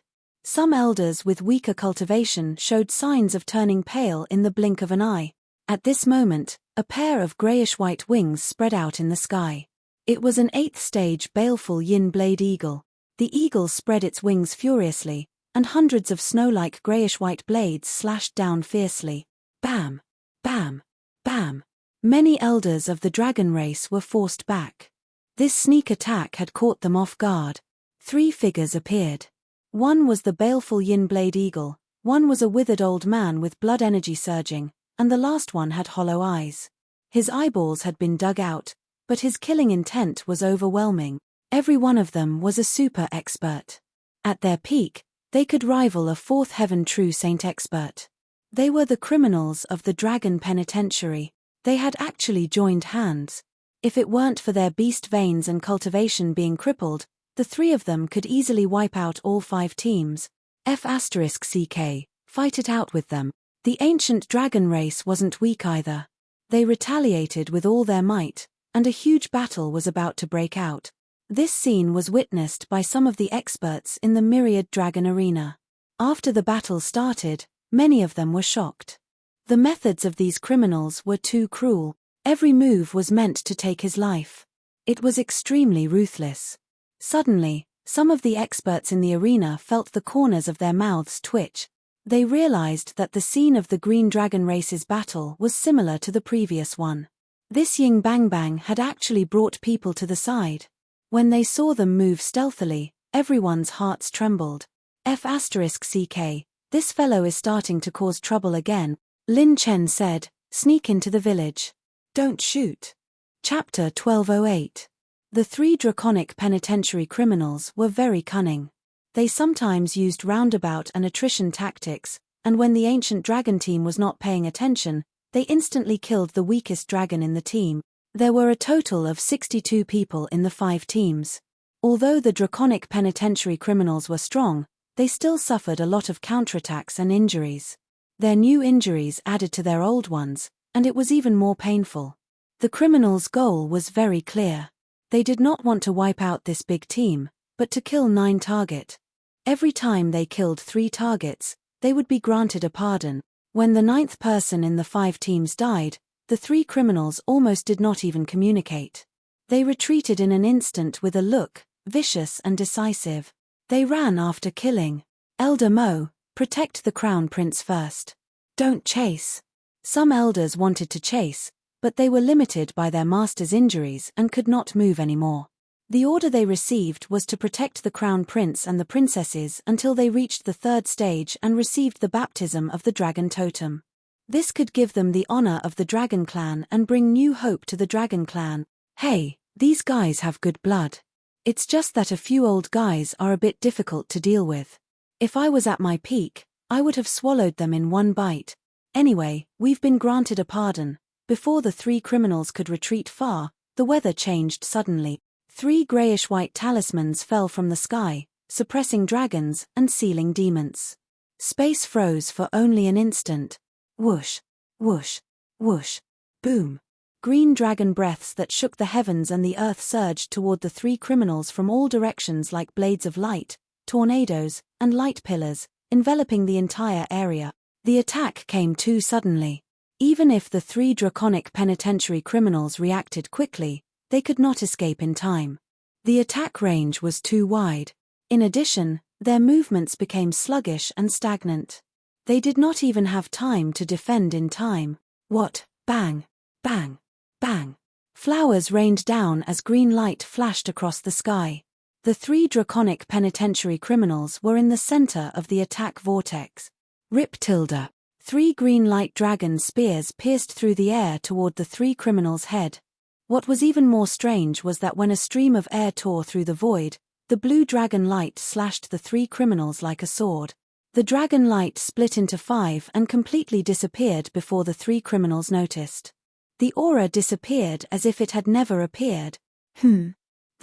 Some elders with weaker cultivation showed signs of turning pale in the blink of an eye. At this moment, a pair of grayish-white wings spread out in the sky. It was an 8th-stage baleful yin-blade eagle. The eagle spread its wings furiously, and hundreds of snow-like grayish-white blades slashed down fiercely. Bam! Bam! Bam! Many elders of the dragon race were forced back. This sneak attack had caught them off guard. 3 figures appeared. One was the baleful yin-blade eagle, one was a withered old man with blood energy surging, and the last one had hollow eyes. His eyeballs had been dug out, but his killing intent was overwhelming. Every one of them was a super expert. At their peak, they could rival a 4th heaven true saint expert. They were the criminals of the dragon penitentiary. They had actually joined hands. If it weren't for their beast veins and cultivation being crippled, the 3 of them could easily wipe out all 5 teams. F***CK, fight it out with them. The ancient dragon race wasn't weak either. They retaliated with all their might, and a huge battle was about to break out. This scene was witnessed by some of the experts in the Myriad Dragon Arena. After the battle started, many of them were shocked. The methods of these criminals were too cruel. Every move was meant to take his life. It was extremely ruthless. Suddenly, some of the experts in the arena felt the corners of their mouths twitch. They realized that the scene of the Green Dragon Race's battle was similar to the previous one. This Ying Bang Bang had actually brought people to the side. When they saw them move stealthily, everyone's hearts trembled. F***CK, this fellow is starting to cause trouble again, Lin Chen said, sneak into the village. Don't shoot. Chapter 1208. The 3 draconic penitentiary criminals were very cunning. They sometimes used roundabout and attrition tactics, and when the ancient dragon team was not paying attention, they instantly killed the weakest dragon in the team. There were a total of 62 people in the 5 teams. Although the draconic penitentiary criminals were strong, they still suffered a lot of counterattacks and injuries. Their new injuries added to their old ones, and it was even more painful. The criminals' goal was very clear. They did not want to wipe out this big team, but to kill 9 targets. Every time they killed 3 targets, they would be granted a pardon. When the 9th person in the 5 teams died, the 3 criminals almost did not even communicate. They retreated in an instant with a look, vicious and decisive. They ran after killing. Elder Mo, protect the crown prince first. Don't chase. Some elders wanted to chase, but they were limited by their master's injuries and could not move anymore. The order they received was to protect the crown prince and the princesses until they reached the 3rd stage and received the baptism of the dragon totem. This could give them the honor of the dragon clan and bring new hope to the dragon clan. Hey, these guys have good blood. It's just that a few old guys are a bit difficult to deal with. If I was at my peak, I would have swallowed them in one bite. Anyway, we've been granted a pardon. Before the 3 criminals could retreat far, the weather changed suddenly. 3 grayish-white talismans fell from the sky, suppressing dragons and sealing demons. Space froze for only an instant. Whoosh, whoosh, whoosh, boom. Green dragon breaths that shook the heavens and the earth surged toward the 3 criminals from all directions like blades of light, tornadoes, and light pillars, enveloping the entire area. The attack came too suddenly. Even if the 3 draconic penitentiary criminals reacted quickly, they could not escape in time. The attack range was too wide. In addition, their movements became sluggish and stagnant. They did not even have time to defend in time. What? Bang! Bang! Bang! Flowers rained down as green light flashed across the sky. The 3 draconic penitentiary criminals were in the center of the attack vortex. Rip tilde. 3 green light dragon spears pierced through the air toward the 3 criminals' head. What was even more strange was that when a stream of air tore through the void, the blue dragon light slashed the 3 criminals like a sword. The dragon light split into 5 and completely disappeared before the 3 criminals noticed. The aura disappeared as if it had never appeared. The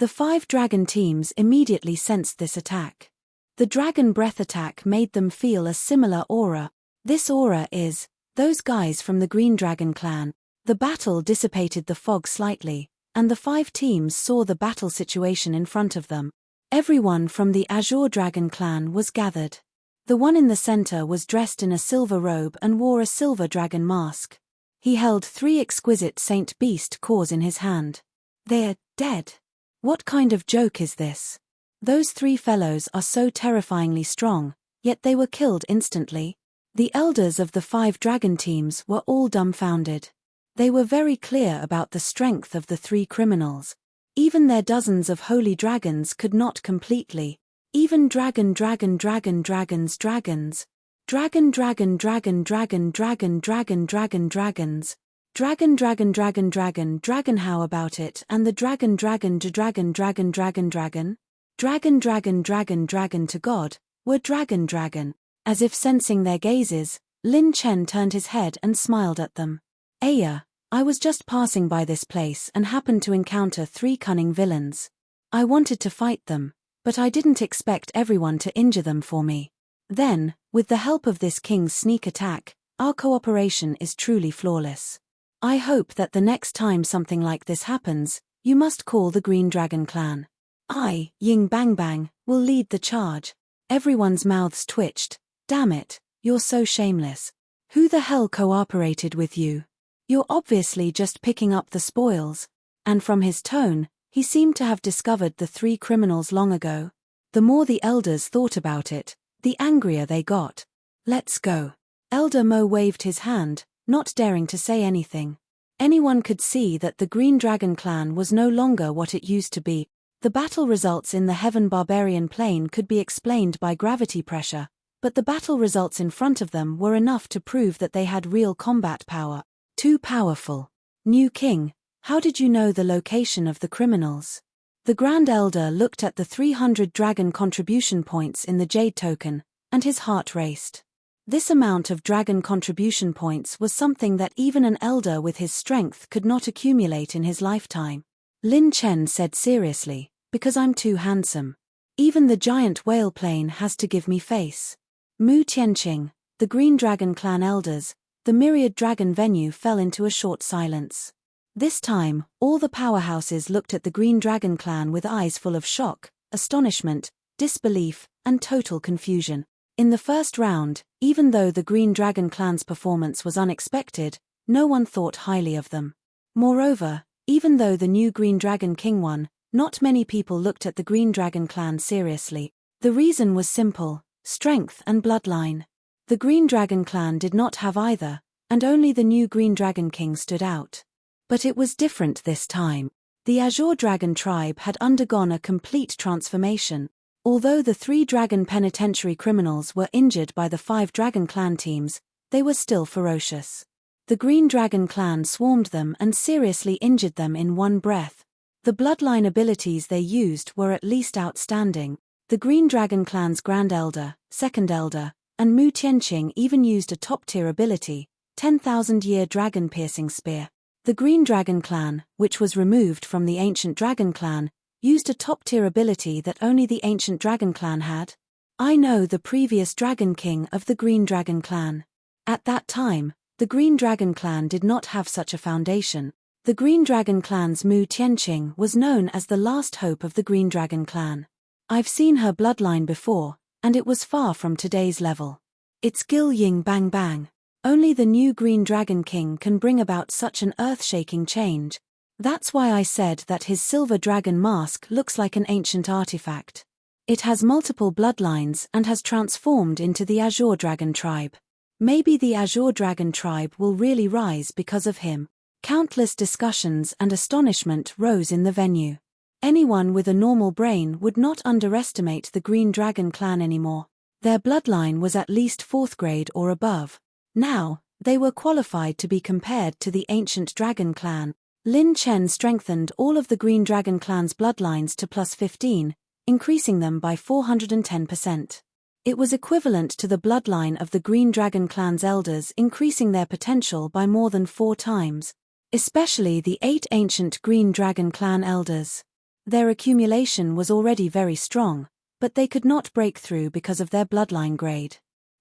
5 dragon teams immediately sensed this attack. The dragon breath attack made them feel a similar aura. This aura is, those guys from the Green Dragon clan. The battle dissipated the fog slightly, and the 5 teams saw the battle situation in front of them. Everyone from the Azure Dragon clan was gathered. The one in the center was dressed in a silver robe and wore a silver dragon mask. He held 3 exquisite Saint Beast cores in his hand. They're dead. What kind of joke is this? Those 3 fellows are so terrifyingly strong, yet they were killed instantly. The elders of the 5 dragon teams were all dumbfounded. They were very clear about the strength of the 3 criminals. Even their dozens of holy dragons could not completely. Even dragon dragon dragon dragons dragons. Dragon dragon dragon dragon dragon dragon dragon dragons. Dragon dragon dragon dragon dragon how about it and the dragon dragon dragon dragon dragon dragon? Dragon dragon dragon dragon to God, were dragon dragon. As if sensing their gazes, Lin Chen turned his head and smiled at them. Aya, I was just passing by this place and happened to encounter 3 cunning villains. I wanted to fight them, but I didn't expect everyone to injure them for me. Then, with the help of this king's sneak attack, our cooperation is truly flawless. I hope that the next time something like this happens, you must call the Green Dragon clan. I, Ying Bang Bang, will lead the charge. Everyone's mouths twitched. Damn it, you're so shameless. Who the hell cooperated with you? You're obviously just picking up the spoils. And from his tone, he seemed to have discovered the 3 criminals long ago. The more the elders thought about it, the angrier they got. Let's go. Elder Mo waved his hand, not daring to say anything. Anyone could see that the Green Dragon clan was no longer what it used to be. The battle results in the Heaven Barbarian Plain could be explained by gravity pressure, but the battle results in front of them were enough to prove that they had real combat power. Too powerful. New King, how did you know the location of the criminals? The Grand Elder looked at the 300 dragon contribution points in the Jade token, and his heart raced. This amount of dragon contribution points was something that even an elder with his strength could not accumulate in his lifetime. Lin Chen said seriously, because I'm too handsome. Even the giant whale plane has to give me face. Mu Tianqing, the Green Dragon clan elders, the myriad dragon venue fell into a short silence. This time, all the powerhouses looked at the Green Dragon clan with eyes full of shock, astonishment, disbelief, and total confusion. In the first round, Even though the Green Dragon clan's performance was unexpected, no one thought highly of them. Moreover, even though the new Green Dragon King won, not many people looked at the Green Dragon clan seriously. The reason was simple: strength and bloodline. The Green Dragon clan did not have either, and only the new Green Dragon King stood out. But it was different this time. The Azure Dragon tribe had undergone a complete transformation. Although the 3 dragon penitentiary criminals were injured by the 5 Dragon Clan teams, they were still ferocious. The Green Dragon Clan swarmed them and seriously injured them in one breath. The bloodline abilities they used were at least outstanding. The Green Dragon Clan's Grand Elder, Second Elder, and Mu Tianqing even used a top-tier ability, 10,000-year dragon-piercing spear. The Green Dragon Clan, which was removed from the Ancient Dragon Clan, used a top-tier ability that only the Ancient Dragon Clan had. I know the previous Dragon King of the Green Dragon Clan. At that time, the Green Dragon Clan did not have such a foundation. The Green Dragon Clan's Mu Tianqing was known as the last hope of the Green Dragon Clan. I've seen her bloodline before, and it was far from today's level. It's Gil Ying Bang Bang. Only the new Green Dragon King can bring about such an earth-shaking change. That's why I said that his silver dragon mask looks like an ancient artifact. It has multiple bloodlines and has transformed into the Azure Dragon tribe. Maybe the Azure Dragon tribe will really rise because of him. Countless discussions and astonishment rose in the venue. Anyone with a normal brain would not underestimate the Green Dragon clan anymore. Their bloodline was at least 4th grade or above. Now, they were qualified to be compared to the Ancient Dragon clan. Lin Chen strengthened all of the Green Dragon clan's bloodlines to +15, increasing them by 410%. It was equivalent to the bloodline of the Green Dragon clan's elders, increasing their potential by more than 4 times. Especially the 8 ancient Green Dragon clan elders. Their accumulation was already very strong, but they could not break through because of their bloodline grade.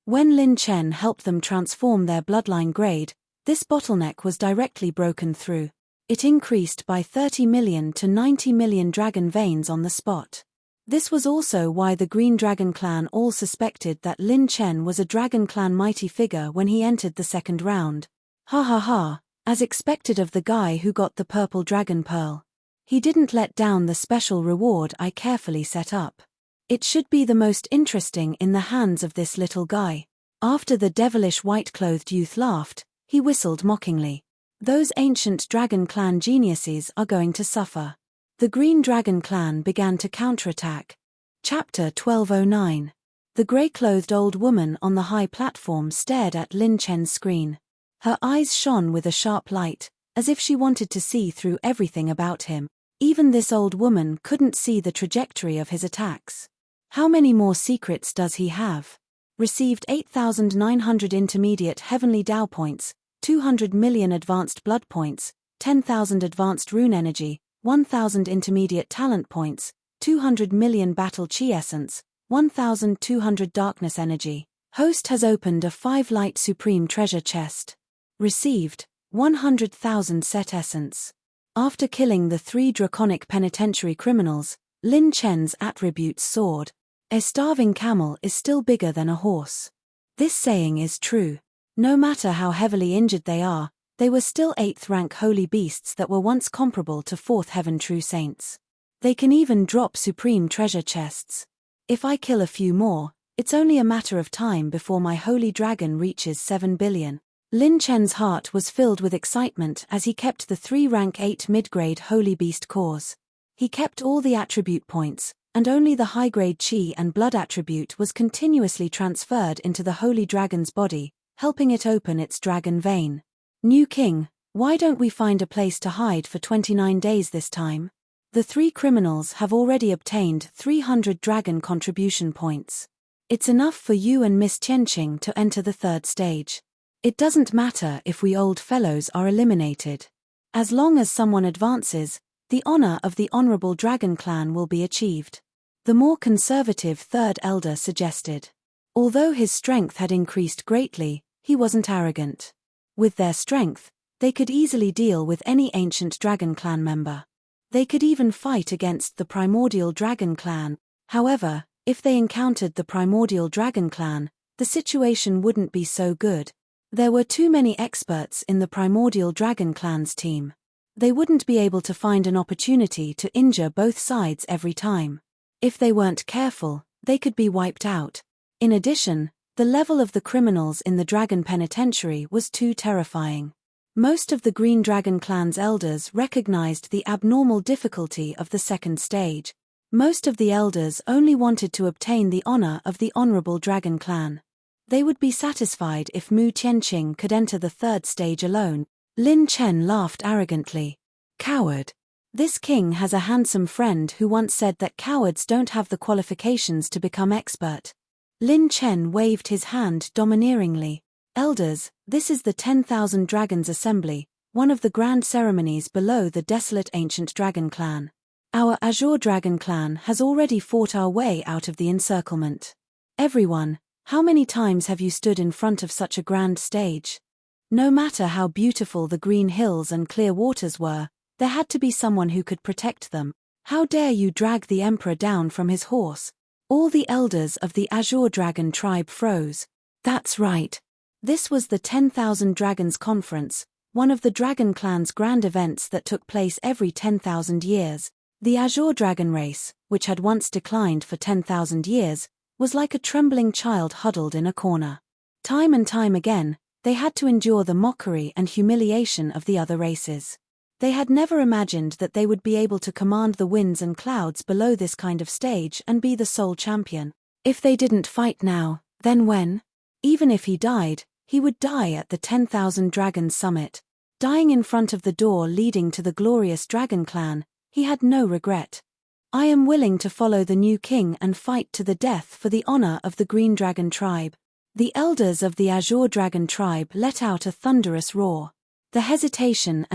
When Lin Chen helped them transform their bloodline grade, this bottleneck was directly broken through. It increased by 30 million to 90 million dragon veins on the spot. This was also why the Green Dragon clan all suspected that Lin Chen was a Dragon clan mighty figure when he entered the second round. Ha ha ha, as expected of the guy who got the purple dragon pearl. He didn't let down the special reward I carefully set up. It should be the most interesting in the hands of this little guy. After the devilish white-clothed youth laughed, he whistled mockingly. Those ancient Dragon clan geniuses are going to suffer. The Green Dragon clan began to counterattack. Chapter 1209. The grey-clothed old woman on the high platform stared at Lin Chen's screen. Her eyes shone with a sharp light, as if she wanted to see through everything about him. Even this old woman couldn't see the trajectory of his attacks. How many more secrets does he have? Received 8,900 intermediate heavenly Dao points, 200 million advanced blood points, 10,000 advanced rune energy, 1,000 intermediate talent points, 200 million battle chi essence, 1,200 darkness energy. Host has opened a 5 light supreme treasure chest. Received 100,000 set essence. After killing the 3 draconic penitentiary criminals, Lin Chen's attributes soared. A starving camel is still bigger than a horse. This saying is true. No matter how heavily injured they were still 8th rank holy beasts that were once comparable to 4th heaven true saints. They can even drop supreme treasure chests. If I kill a few more, it's only a matter of time before my holy dragon reaches 7 billion. Lin Chen's heart was filled with excitement as he kept the 3 rank 8 mid-grade holy beast cores. He kept all the attribute points, and only the high-grade chi and blood attribute was continuously transferred into the holy dragon's body, helping it open its dragon vein. New king, why don't we find a place to hide for 29 days this time? The 3 criminals have already obtained 300 dragon contribution points. It's enough for you and Miss Tianqing to enter the 3rd stage. It doesn't matter if we old fellows are eliminated. As long as someone advances, the honor of the Honorable Dragon Clan will be achieved. The more conservative 3rd elder suggested. Although his strength had increased greatly, he wasn't arrogant. With their strength, they could easily deal with any ancient Dragon Clan member. They could even fight against the Primordial Dragon Clan. However, if they encountered the Primordial Dragon Clan, the situation wouldn't be so good. There were too many experts in the Primordial Dragon Clan's team. They wouldn't be able to find an opportunity to injure both sides every time. If they weren't careful, they could be wiped out. In addition, the level of the criminals in the Dragon Penitentiary was too terrifying. Most of the Green Dragon Clan's elders recognized the abnormal difficulty of the second stage. Most of the elders only wanted to obtain the honor of the Honorable Dragon Clan. They would be satisfied if Mu Tianqing could enter the third stage alone. Lin Chen laughed arrogantly. Coward. This king has a handsome friend who once said that cowards don't have the qualifications to become expert. Lin Chen waved his hand domineeringly. Elders, this is the 10,000 Dragons Assembly, one of the grand ceremonies below the desolate ancient dragon clan. Our Azure Dragon Clan has already fought our way out of the encirclement. Everyone, how many times have you stood in front of such a grand stage? No matter how beautiful the green hills and clear waters were, there had to be someone who could protect them. How dare you drag the Emperor down from his horse? All the elders of the Azure Dragon tribe froze. That's right. This was the 10,000 Dragons Conference, one of the Dragon Clan's grand events that took place every 10,000 years. The Azure Dragon race, which had once declined for 10,000 years, was like a trembling child huddled in a corner. Time and time again, they had to endure the mockery and humiliation of the other races. They had never imagined that they would be able to command the winds and clouds below this kind of stage and be the sole champion. If they didn't fight now, then when? Even if he died, he would die at the 10,000 Dragons Summit. Dying in front of the door leading to the glorious Dragon Clan, he had no regret. I am willing to follow the new king and fight to the death for the honor of the Green Dragon tribe. The elders of the Azure Dragon tribe let out a thunderous roar. The hesitation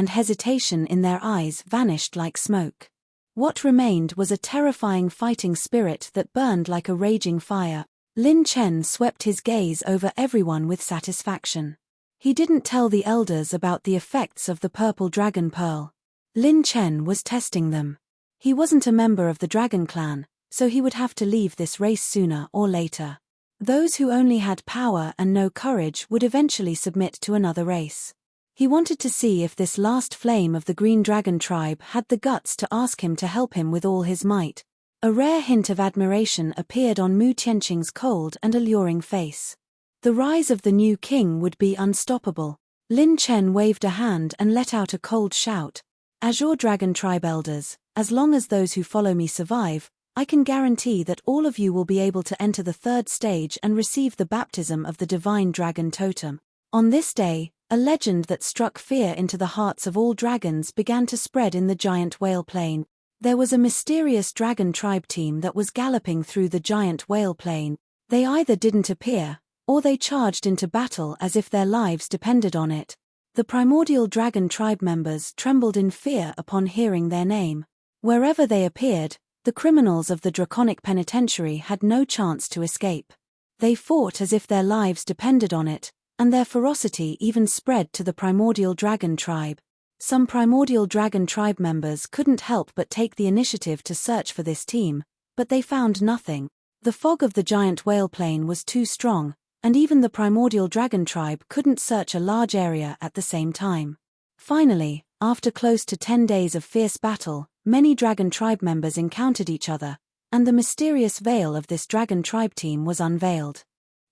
in their eyes vanished like smoke. What remained was a terrifying fighting spirit that burned like a raging fire. Lin Chen swept his gaze over everyone with satisfaction. He didn't tell the elders about the effects of the purple dragon pearl. Lin Chen was testing them. He wasn't a member of the Dragon Clan, so he would have to leave this race sooner or later. Those who only had power and no courage would eventually submit to another race. He wanted to see if this last flame of the Green Dragon tribe had the guts to ask him to help him with all his might. A rare hint of admiration appeared on Mu Tianqing's cold and alluring face. The rise of the new king would be unstoppable. Lin Chen waved a hand and let out a cold shout. Azure Dragon tribe elders, as long as those who follow me survive, I can guarantee that all of you will be able to enter the third stage and receive the baptism of the divine dragon totem. On this day, a legend that struck fear into the hearts of all dragons began to spread in the giant whale plain. There was a mysterious dragon tribe team that was galloping through the giant whale plain. They either didn't appear, or they charged into battle as if their lives depended on it. The primordial dragon tribe members trembled in fear upon hearing their name. Wherever they appeared, the criminals of the draconic penitentiary had no chance to escape. They fought as if their lives depended on it, and their ferocity even spread to the primordial dragon tribe. Some primordial dragon tribe members couldn't help but take the initiative to search for this team, but they found nothing. The fog of the giant whale plain was too strong, and even the primordial dragon tribe couldn't search a large area at the same time. Finally, after close to 10 days of fierce battle, many dragon tribe members encountered each other, and the mysterious veil of this dragon tribe team was unveiled.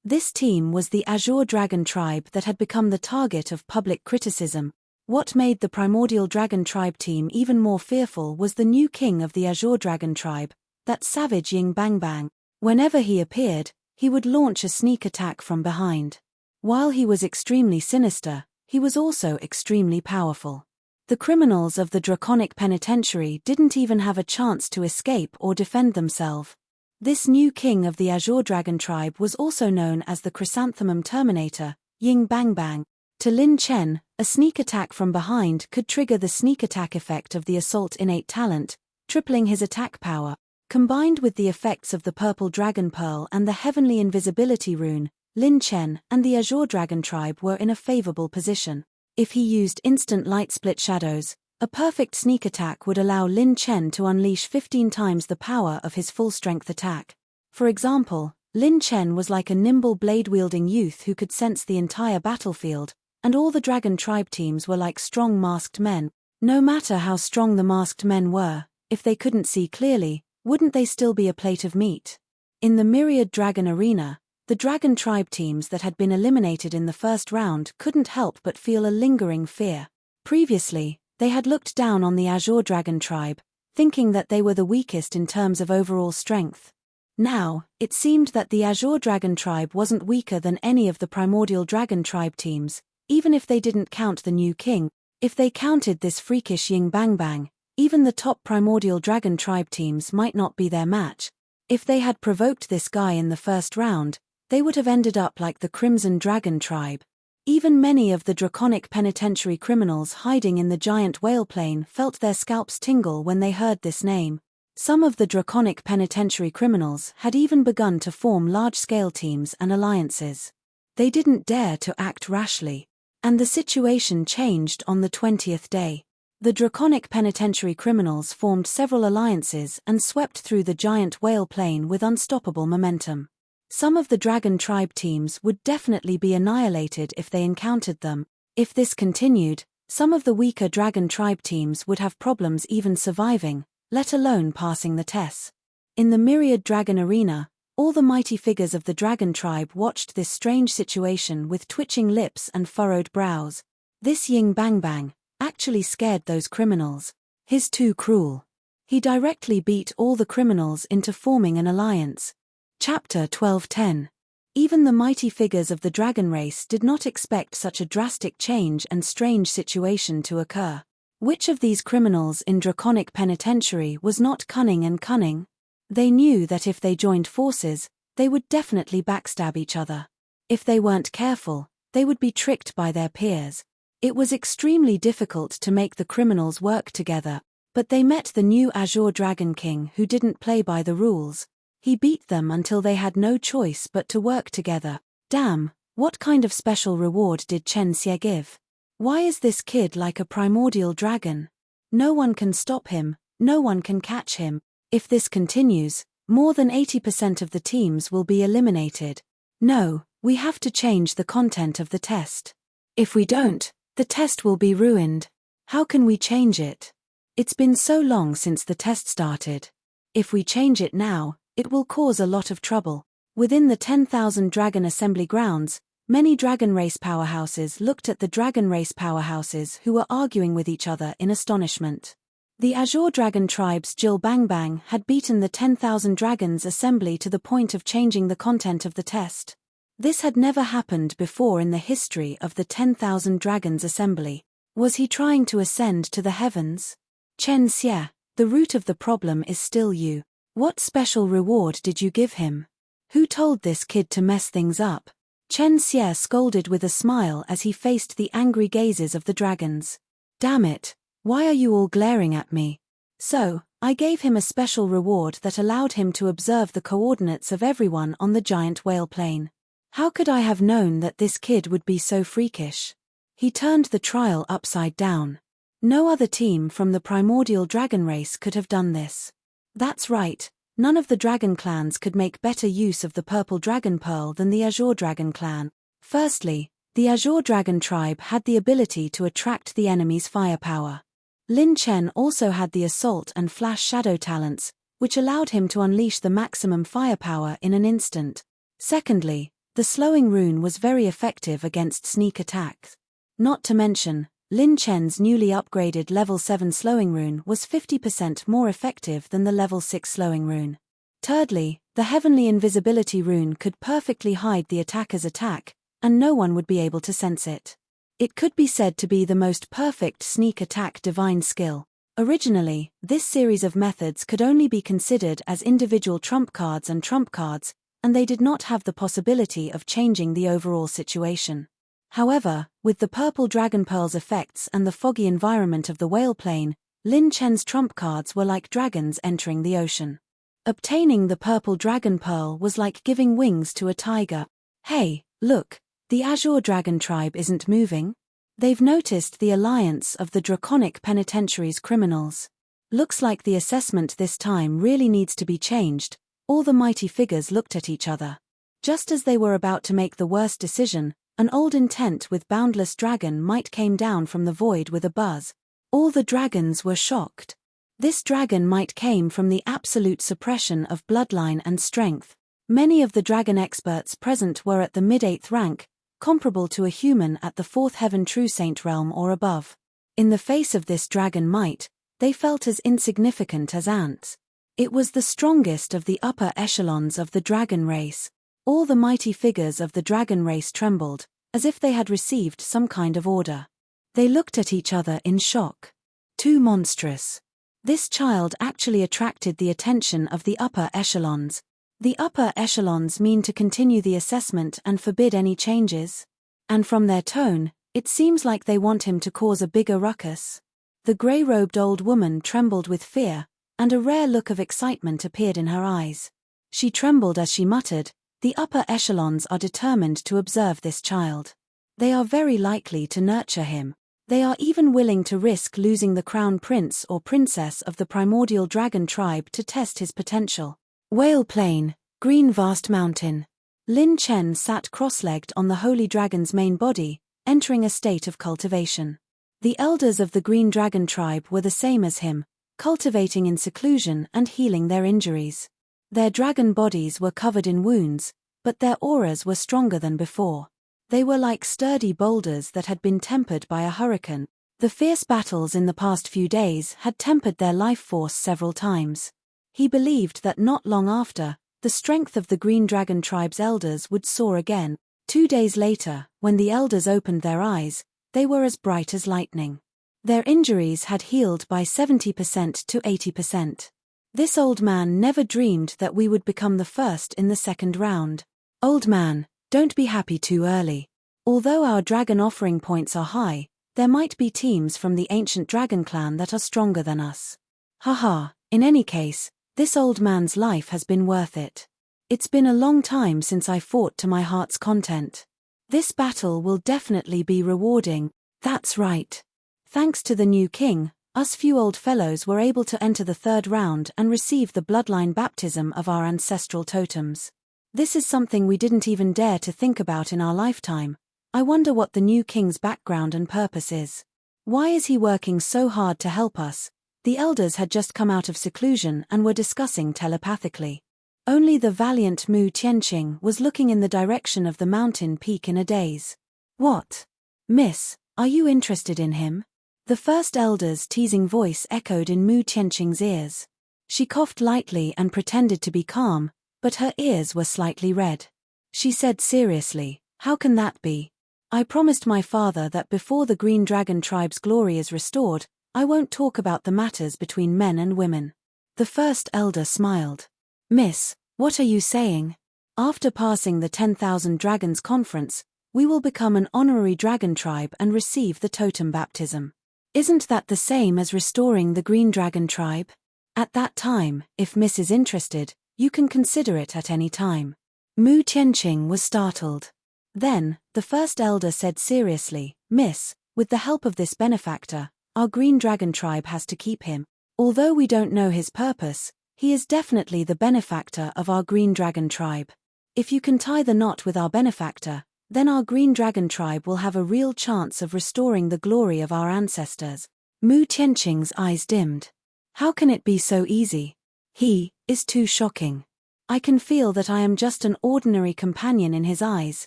This team was the Azure Dragon tribe that had become the target of public criticism. What made the primordial dragon tribe team even more fearful was the new king of the Azure Dragon tribe, that savage Ying Bang Bang. Whenever he appeared, he would launch a sneak attack from behind. While he was extremely sinister, he was also extremely powerful. The criminals of the draconic penitentiary didn't even have a chance to escape or defend themselves. This new king of the Azure Dragon tribe was also known as the Chrysanthemum Terminator, Ying Bang Bang. To Lin Chen, a sneak attack from behind could trigger the sneak attack effect of the assault innate talent, tripling his attack power. Combined with the effects of the purple dragon pearl and the heavenly invisibility rune, Lin Chen and the Azure Dragon tribe were in a favorable position. If he used instant light split shadows, a perfect sneak attack would allow Lin Chen to unleash 15 times the power of his full-strength attack. For example, Lin Chen was like a nimble blade-wielding youth who could sense the entire battlefield, and all the dragon tribe teams were like strong masked men. No matter how strong the masked men were, if they couldn't see clearly, wouldn't they still be a plate of meat? In the myriad dragon arena, the dragon tribe teams that had been eliminated in the first round couldn't help but feel a lingering fear. Previously, they had looked down on the Azure Dragon tribe, thinking that they were the weakest in terms of overall strength. Now, it seemed that the Azure Dragon tribe wasn't weaker than any of the Primordial Dragon tribe teams, even if they didn't count the new king. If they counted this freakish Ying Bang Bang, even the top Primordial Dragon tribe teams might not be their match. If they had provoked this guy in the first round, they would have ended up like the Crimson Dragon tribe. Even many of the draconic penitentiary criminals hiding in the giant whale plain felt their scalps tingle when they heard this name. Some of the draconic penitentiary criminals had even begun to form large-scale teams and alliances. They didn't dare to act rashly. And the situation changed on the 20th day. The draconic penitentiary criminals formed several alliances and swept through the giant whale plain with unstoppable momentum. Some of the dragon tribe teams would definitely be annihilated if they encountered them. If this continued, some of the weaker dragon tribe teams would have problems even surviving, let alone passing the tests. In the myriad dragon arena, all the mighty figures of the dragon tribe watched this strange situation with twitching lips and furrowed brows. This Ying Bang Bang actually scared those criminals. He's too cruel. He directly beat all the criminals into forming an alliance. Chapter 12:10. Even the mighty figures of the dragon race did not expect such a drastic change and strange situation to occur. Which of these criminals in draconic penitentiary was not cunning and cunning? They knew that if they joined forces, they would definitely backstab each other. If they weren't careful, they would be tricked by their peers. It was extremely difficult to make the criminals work together, but they met the new Azure Dragon King who didn't play by the rules. He beat them until they had no choice but to work together. Damn, what kind of special reward did Chen Xie give? Why is this kid like a primordial dragon? No one can stop him, no one can catch him. If this continues, more than 80% of the teams will be eliminated. No, we have to change the content of the test. If we don't, the test will be ruined. How can we change it? It's been so long since the test started. If we change it now, it will cause a lot of trouble. Within the 10,000 Dragon Assembly grounds, many Dragon Race powerhouses looked at the Dragon Race powerhouses who were arguing with each other in astonishment. The Azure Dragon tribe's Jill Bang Bang had beaten the 10,000 Dragons Assembly to the point of changing the content of the test. This had never happened before in the history of the 10,000 Dragons Assembly. Was he trying to ascend to the heavens? Chen Xie, the root of the problem is still you. What special reward did you give him? Who told this kid to mess things up? Chen Xie scolded with a smile as he faced the angry gazes of the dragons. Damn it, why are you all glaring at me? So, I gave him a special reward that allowed him to observe the coordinates of everyone on the giant whale plain. How could I have known that this kid would be so freakish? He turned the trial upside down. No other team from the primordial dragon race could have done this. That's right, none of the dragon clans could make better use of the purple dragon pearl than the Azure Dragon clan. Firstly, the Azure Dragon tribe had the ability to attract the enemy's firepower. Lin Chen also had the assault and flash shadow talents, which allowed him to unleash the maximum firepower in an instant. Secondly, the slowing rune was very effective against sneak attacks. Not to mention, Lin Chen's newly upgraded level 7 slowing rune was 50% more effective than the level 6 slowing rune. Thirdly, the heavenly invisibility rune could perfectly hide the attacker's attack, and no one would be able to sense it. It could be said to be the most perfect sneak attack divine skill. Originally, this series of methods could only be considered as individual trump cards, and they did not have the possibility of changing the overall situation. However, with the purple dragon pearl's effects and the foggy environment of the whale plain, Lin Chen's trump cards were like dragons entering the ocean. Obtaining the purple dragon pearl was like giving wings to a tiger. Hey, look, the Azure Dragon tribe isn't moving. They've noticed the alliance of the draconic penitentiary's criminals. Looks like the assessment this time really needs to be changed. All the mighty figures looked at each other. Just as they were about to make the worst decision, an old intent with boundless dragon might came down from the void with a buzz. All the dragons were shocked. This dragon might came from the absolute suppression of bloodline and strength. Many of the dragon experts present were at the mid-8th rank, comparable to a human at the 4th heaven true saint realm or above. In the face of this dragon might, they felt as insignificant as ants. It was the strongest of the upper echelons of the dragon race. All the mighty figures of the dragon race trembled, as if they had received some kind of order. They looked at each other in shock. Too monstrous. This child actually attracted the attention of the upper echelons. The upper echelons mean to continue the assessment and forbid any changes. And from their tone, it seems like they want him to cause a bigger ruckus. The grey-robed old woman trembled with fear, and a rare look of excitement appeared in her eyes. She trembled as she muttered, "The upper echelons are determined to observe this child. They are very likely to nurture him. They are even willing to risk losing the crown prince or princess of the primordial dragon tribe to test his potential." Whale Plain, green vast mountain. Lin Chen sat cross-legged on the holy dragon's main body, entering a state of cultivation. The elders of the green dragon tribe were the same as him, cultivating in seclusion and healing their injuries. Their dragon bodies were covered in wounds, but their auras were stronger than before. They were like sturdy boulders that had been tempered by a hurricane. The fierce battles in the past few days had tempered their life force several times. He believed that not long after, the strength of the Green Dragon tribe's elders would soar again. 2 days later, when the elders opened their eyes, they were as bright as lightning. Their injuries had healed by 70% to 80%. This old man never dreamed that we would become the first in the second round. Old man, don't be happy too early. Although our dragon offering points are high, there might be teams from the ancient dragon clan that are stronger than us. Haha, in any case, this old man's life has been worth it. It's been a long time since I fought to my heart's content. This battle will definitely be rewarding. That's right. Thanks to the new king, us few old fellows were able to enter the 3rd round and receive the bloodline baptism of our ancestral totems. This is something we didn't even dare to think about in our lifetime. I wonder what the new king's background and purpose is. Why is he working so hard to help us? The elders had just come out of seclusion and were discussing telepathically. Only the valiant Mu Tianqing was looking in the direction of the mountain peak in a daze. What? Miss, are you interested in him? The first elder's teasing voice echoed in Mu Tianqing's ears. She coughed lightly and pretended to be calm, but her ears were slightly red. She said seriously, "How can that be? I promised my father that before the Green Dragon tribe's glory is restored, I won't talk about the matters between men and women." The first elder smiled. "Miss, what are you saying? After passing the 10,000 Dragons Conference, we will become an honorary dragon tribe and receive the totem baptism. Isn't that the same as restoring the Green Dragon tribe? At that time, if Miss is interested, you can consider it at any time." Mu Tianqing was startled. Then, the first elder said seriously, "Miss, with the help of this benefactor, our Green Dragon tribe has to keep him. Although we don't know his purpose, he is definitely the benefactor of our Green Dragon tribe. If you can tie the knot with our benefactor, then our Green Dragon tribe will have a real chance of restoring the glory of our ancestors." Mu Tianqing's eyes dimmed. How can it be so easy? He is too shocking. I can feel that I am just an ordinary companion in his eyes.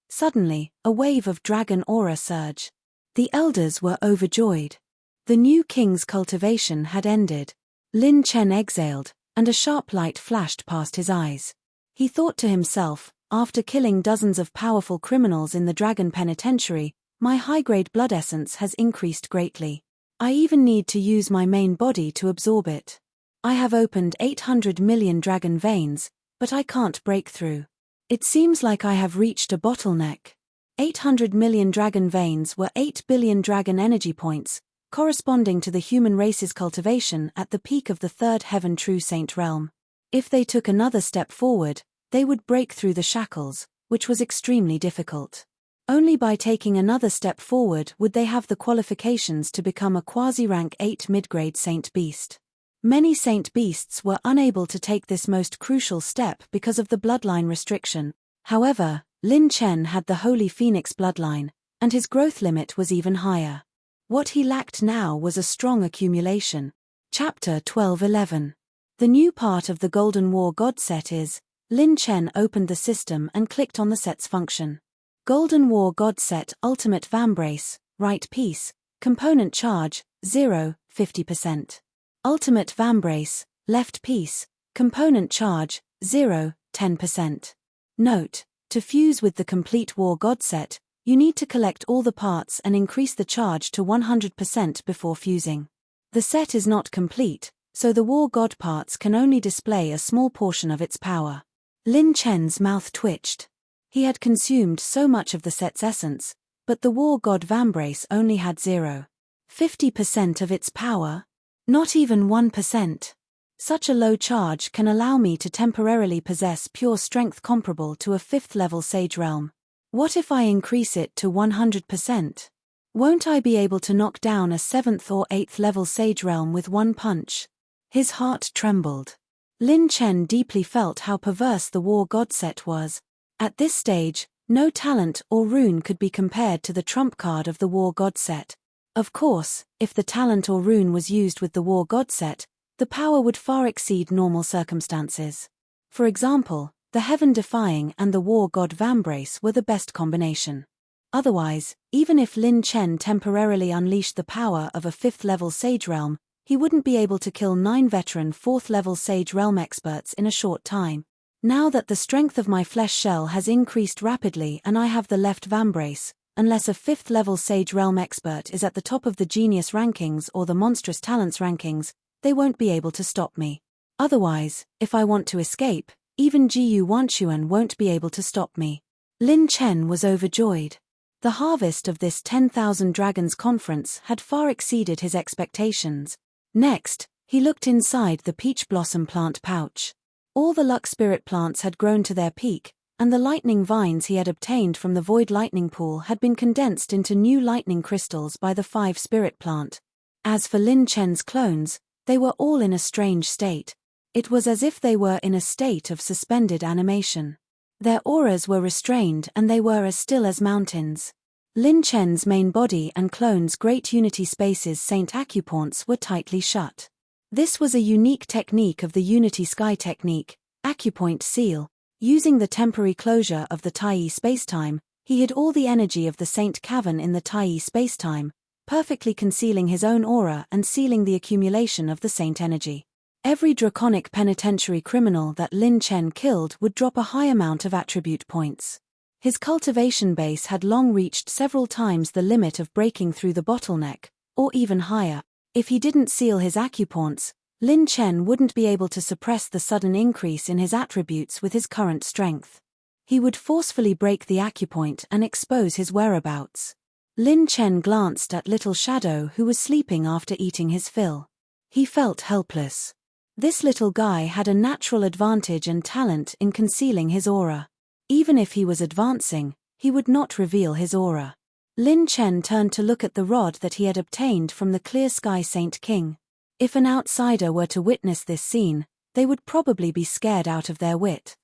Suddenly, a wave of dragon aura surged. The elders were overjoyed. The new king's cultivation had ended. Lin Chen exhaled, and a sharp light flashed past his eyes. He thought to himself, after killing dozens of powerful criminals in the dragon penitentiary, my high-grade blood essence has increased greatly. I even need to use my main body to absorb it. I have opened 800 million dragon veins, but I can't break through. It seems like I have reached a bottleneck. 800 million dragon veins were 8 billion dragon energy points, corresponding to the human race's cultivation at the peak of the 3rd heaven true saint realm. If they took another step forward, they would break through the shackles, which was extremely difficult. Only by taking another step forward would they have the qualifications to become a quasi-rank 8 mid-grade saint beast. Many saint beasts were unable to take this most crucial step because of the bloodline restriction. However, Lin Chen had the Holy Phoenix bloodline, and his growth limit was even higher. What he lacked now was a strong accumulation. Chapter 12:11. The new part of the Golden War God set is, Lin Chen opened the system and clicked on the set's function. Golden War God set Ultimate Vambrace, right piece, component charge, 0, 50%. Ultimate Vambrace, left piece, component charge, 0, 10%. Note, to fuse with the complete War God set, you need to collect all the parts and increase the charge to 100% before fusing. The set is not complete, so the War God parts can only display a small portion of its power. Lin Chen's mouth twitched. He had consumed so much of the set's essence, but the War God Vambrace only had 0.50% of its power? Not even 1%. Such a low charge can allow me to temporarily possess pure strength comparable to a 5th level Sage Realm. What if I increase it to 100%? Won't I be able to knock down a 7th or 8th level Sage Realm with one punch? His heart trembled. Lin Chen deeply felt how perverse the War God set was. At this stage, no talent or rune could be compared to the trump card of the War God set. Of course, if the talent or rune was used with the War God set, the power would far exceed normal circumstances. For example, the Heaven Defying and the War God Vambrace were the best combination. Otherwise, even if Lin Chen temporarily unleashed the power of a 5th level Sage Realm, he wouldn't be able to kill 9 veteran 4th level Sage Realm experts in a short time. Now that the strength of my flesh shell has increased rapidly and I have the left Vambrace, unless a 5th level Sage Realm expert is at the top of the Genius rankings or the Monstrous Talents rankings, they won't be able to stop me. Otherwise, if I want to escape, even Jiyu Wanchuan won't be able to stop me. Lin Chen was overjoyed. The harvest of this 10,000 Dragons conference had far exceeded his expectations. Next, he looked inside the peach blossom plant pouch. All the luck spirit plants had grown to their peak, and the lightning vines he had obtained from the void lightning pool had been condensed into new lightning crystals by the 5 spirit plant. As for Lin Chen's clones, they were all in a strange state. It was as if they were in a state of suspended animation. Their auras were restrained and they were as still as mountains. Lin Chen's main body and clones' Great Unity Spaces Saint Acupoints were tightly shut. This was a unique technique of the Unity Sky technique, Acupoint Seal. Using the temporary closure of the Tai spacetime, he hid all the energy of the Saint Cavern in the Tai spacetime, perfectly concealing his own aura and sealing the accumulation of the Saint energy. Every draconic penitentiary criminal that Lin Chen killed would drop a high amount of attribute points. His cultivation base had long reached several times the limit of breaking through the bottleneck, or even higher. If he didn't seal his acupoints, Lin Chen wouldn't be able to suppress the sudden increase in his attributes with his current strength. He would forcefully break the acupoint and expose his whereabouts. Lin Chen glanced at Little Shadow, who was sleeping after eating his fill. He felt helpless. This little guy had a natural advantage and talent in concealing his aura. Even if he was advancing, he would not reveal his aura. Lin Chen turned to look at the rod that he had obtained from the Clear Sky Saint King. If an outsider were to witness this scene, they would probably be scared out of their wit.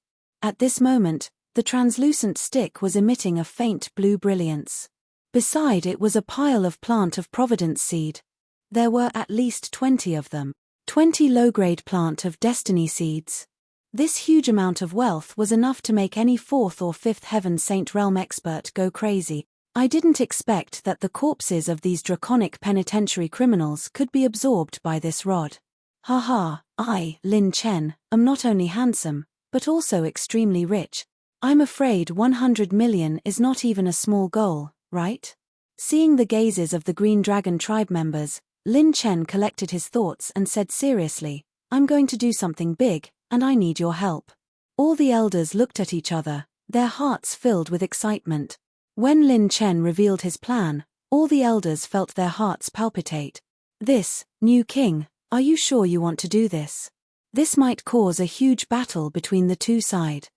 At this moment, the translucent stick was emitting a faint blue brilliance. Beside it was a pile of Plant of Providence seed. There were at least 20 of them. 20 low-grade Plant of Destiny seeds. This huge amount of wealth was enough to make any 4th or 5th Heaven Saint Realm expert go crazy. I didn't expect that the corpses of these draconic penitentiary criminals could be absorbed by this rod. Haha, I, Lin Chen, am not only handsome, but also extremely rich. I'm afraid 100 million is not even a small goal, right? Seeing the gazes of the Green Dragon tribe members, Lin Chen collected his thoughts and said seriously, I'm going to do something big, and I need your help. All the elders looked at each other, their hearts filled with excitement. When Lin Chen revealed his plan, all the elders felt their hearts palpitate. This, new king, are you sure you want to do this? This might cause a huge battle between the two sides.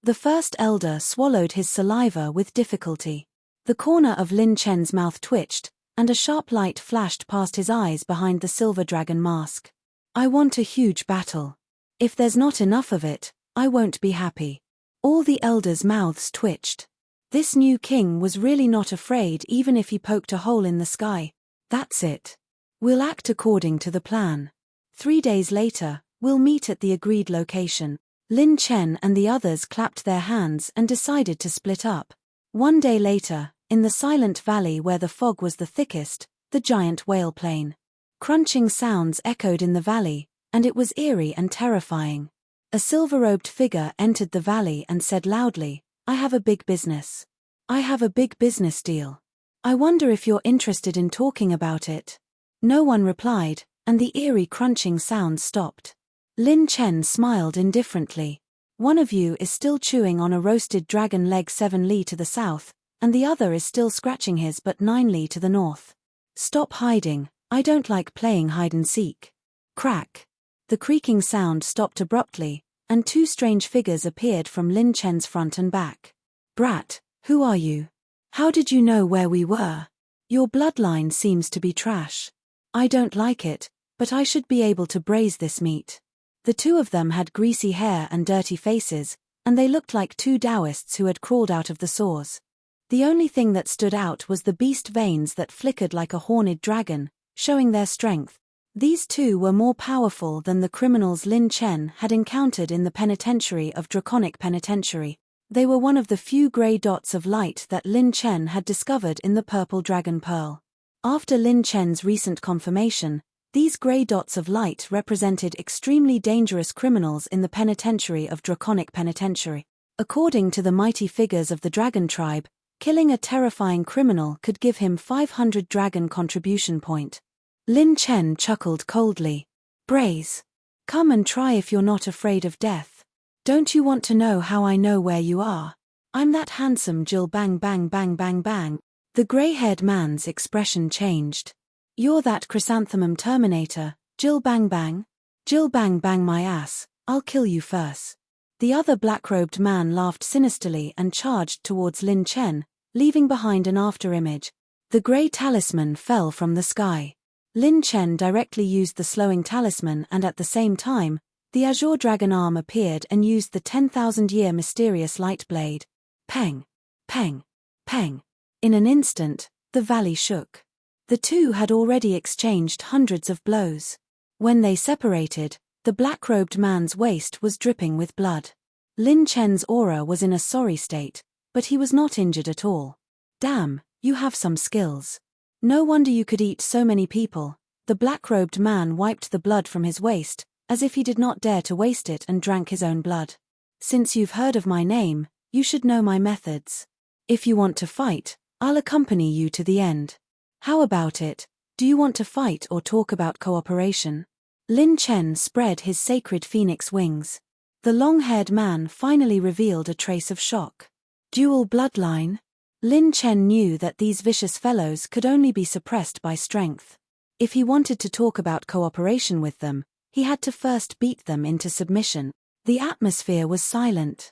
The first elder swallowed his saliva with difficulty. The corner of Lin Chen's mouth twitched, and a sharp light flashed past his eyes behind the silver dragon mask. I want a huge battle. If there's not enough of it, I won't be happy. All the elders' mouths twitched. This new king was really not afraid even if he poked a hole in the sky. That's it. We'll act according to the plan. 3 days later, we'll meet at the agreed location. Lin Chen and the others clapped their hands and decided to split up. 1 day later, in the silent valley where the fog was the thickest, the giant whale plain. Crunching sounds echoed in the valley, and it was eerie and terrifying. A silver-robed figure entered the valley and said loudly, "I have a big business. I have a big business deal. I wonder if you're interested in talking about it." No one replied, and the eerie crunching sounds stopped. Lin Chen smiled indifferently. "One of you is still chewing on a roasted dragon leg 7 li to the south, and the other is still scratching his butt 9 li to the north. Stop hiding, I don't like playing hide-and-seek." Crack. The creaking sound stopped abruptly, and 2 strange figures appeared from Lin Chen's front and back. "Brat, who are you? How did you know where we were? Your bloodline seems to be trash. I don't like it, but I should be able to braise this meat." The 2 of them had greasy hair and dirty faces, and they looked like 2 Taoists who had crawled out of the sores. The only thing that stood out was the beast veins that flickered like a horned dragon, showing their strength. These 2 were more powerful than the criminals Lin Chen had encountered in the penitentiary of Draconic Penitentiary. They were one of the few grey dots of light that Lin Chen had discovered in the purple dragon pearl. After Lin Chen's recent confirmation, these grey dots of light represented extremely dangerous criminals in the penitentiary of Draconic Penitentiary. According to the mighty figures of the dragon tribe, killing a terrifying criminal could give him 500 dragon contribution point. Lin Chen chuckled coldly. "Braise. Come and try if you're not afraid of death. Don't you want to know how I know where you are? I'm that handsome Jill bang bang bang bang bang." The grey-haired man's expression changed. "You're that chrysanthemum terminator, Jill bang bang? Jill bang bang my ass, I'll kill you first." The other black-robed man laughed sinisterly and charged towards Lin Chen, leaving behind an afterimage. The grey talisman fell from the sky. Lin Chen directly used the slowing talisman, and at the same time, the azure dragon arm appeared and used the 10,000-year mysterious light blade. Peng! Peng! Peng! In an instant, the valley shook. The 2 had already exchanged hundreds of blows. When they separated, the black-robed man's waist was dripping with blood. Lin Chen's aura was in a sorry state, but he was not injured at all. "Damn, you have some skills. No wonder you could eat so many people." The black-robed man wiped the blood from his waist, as if he did not dare to waste it, and drank his own blood. "Since you've heard of my name, you should know my methods. If you want to fight, I'll accompany you to the end. How about it? Do you want to fight or talk about cooperation?" Lin Chen spread his sacred phoenix wings. The long-haired man finally revealed a trace of shock. Dual bloodline? Lin Chen knew that these vicious fellows could only be suppressed by strength. If he wanted to talk about cooperation with them, he had to first beat them into submission. The atmosphere was silent.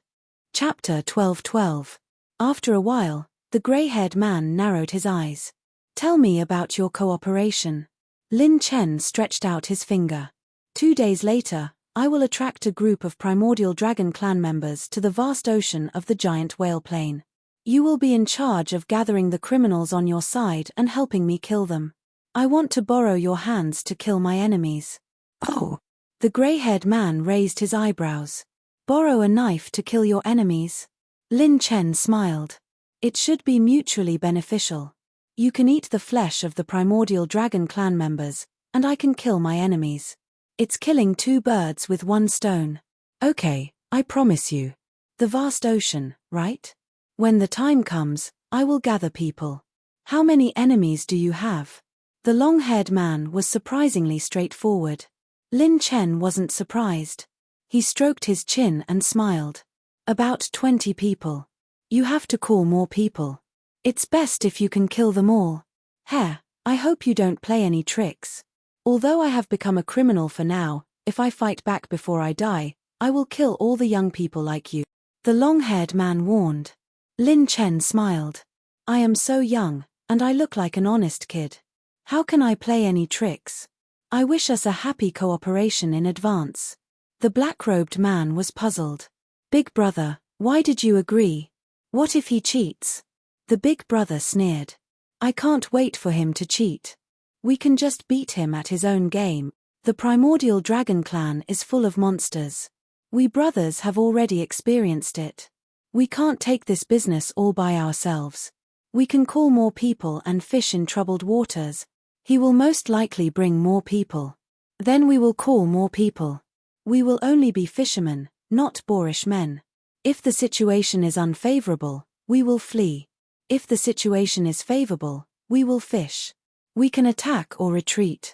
Chapter 12:12. After a while, the grey-haired man narrowed his eyes. "Tell me about your cooperation." Lin Chen stretched out his finger. 2 days later, I will attract a group of primordial dragon clan members to the vast ocean of the giant whale plain. You will be in charge of gathering the criminals on your side and helping me kill them. I want to borrow your hands to kill my enemies. Oh! The grey-haired man raised his eyebrows. "Borrow a knife to kill your enemies?" Lin Chen smiled. "It should be mutually beneficial. You can eat the flesh of the primordial dragon clan members, and I can kill my enemies. It's killing 2 birds with 1 stone. Okay, I promise you. The vast ocean, right? When the time comes, I will gather people. How many enemies do you have?" The long-haired man was surprisingly straightforward. Lin Chen wasn't surprised. He stroked his chin and smiled. "About 20 people. You have to call more people. It's best if you can kill them all. Heh, I hope you don't play any tricks. Although I have become a criminal for now, if I fight back before I die, I will kill all the young people like you," the long-haired man warned. Lin Chen smiled. "I am so young, and I look like an honest kid. How can I play any tricks? I wish us a happy cooperation in advance." The black-robed man was puzzled. "Big brother, Why did you agree? What if he cheats? The big brother sneered. I can't wait for him to cheat. We can just beat him at his own game. The primordial dragon clan is full of monsters. We brothers have already experienced it. We can't take this business all by ourselves. We can call more people and fish in troubled waters. He will most likely bring more people. Then we will call more people. We will only be fishermen, not boorish men. If the situation is unfavorable, we will flee. If the situation is favorable, we will fish. We can attack or retreat.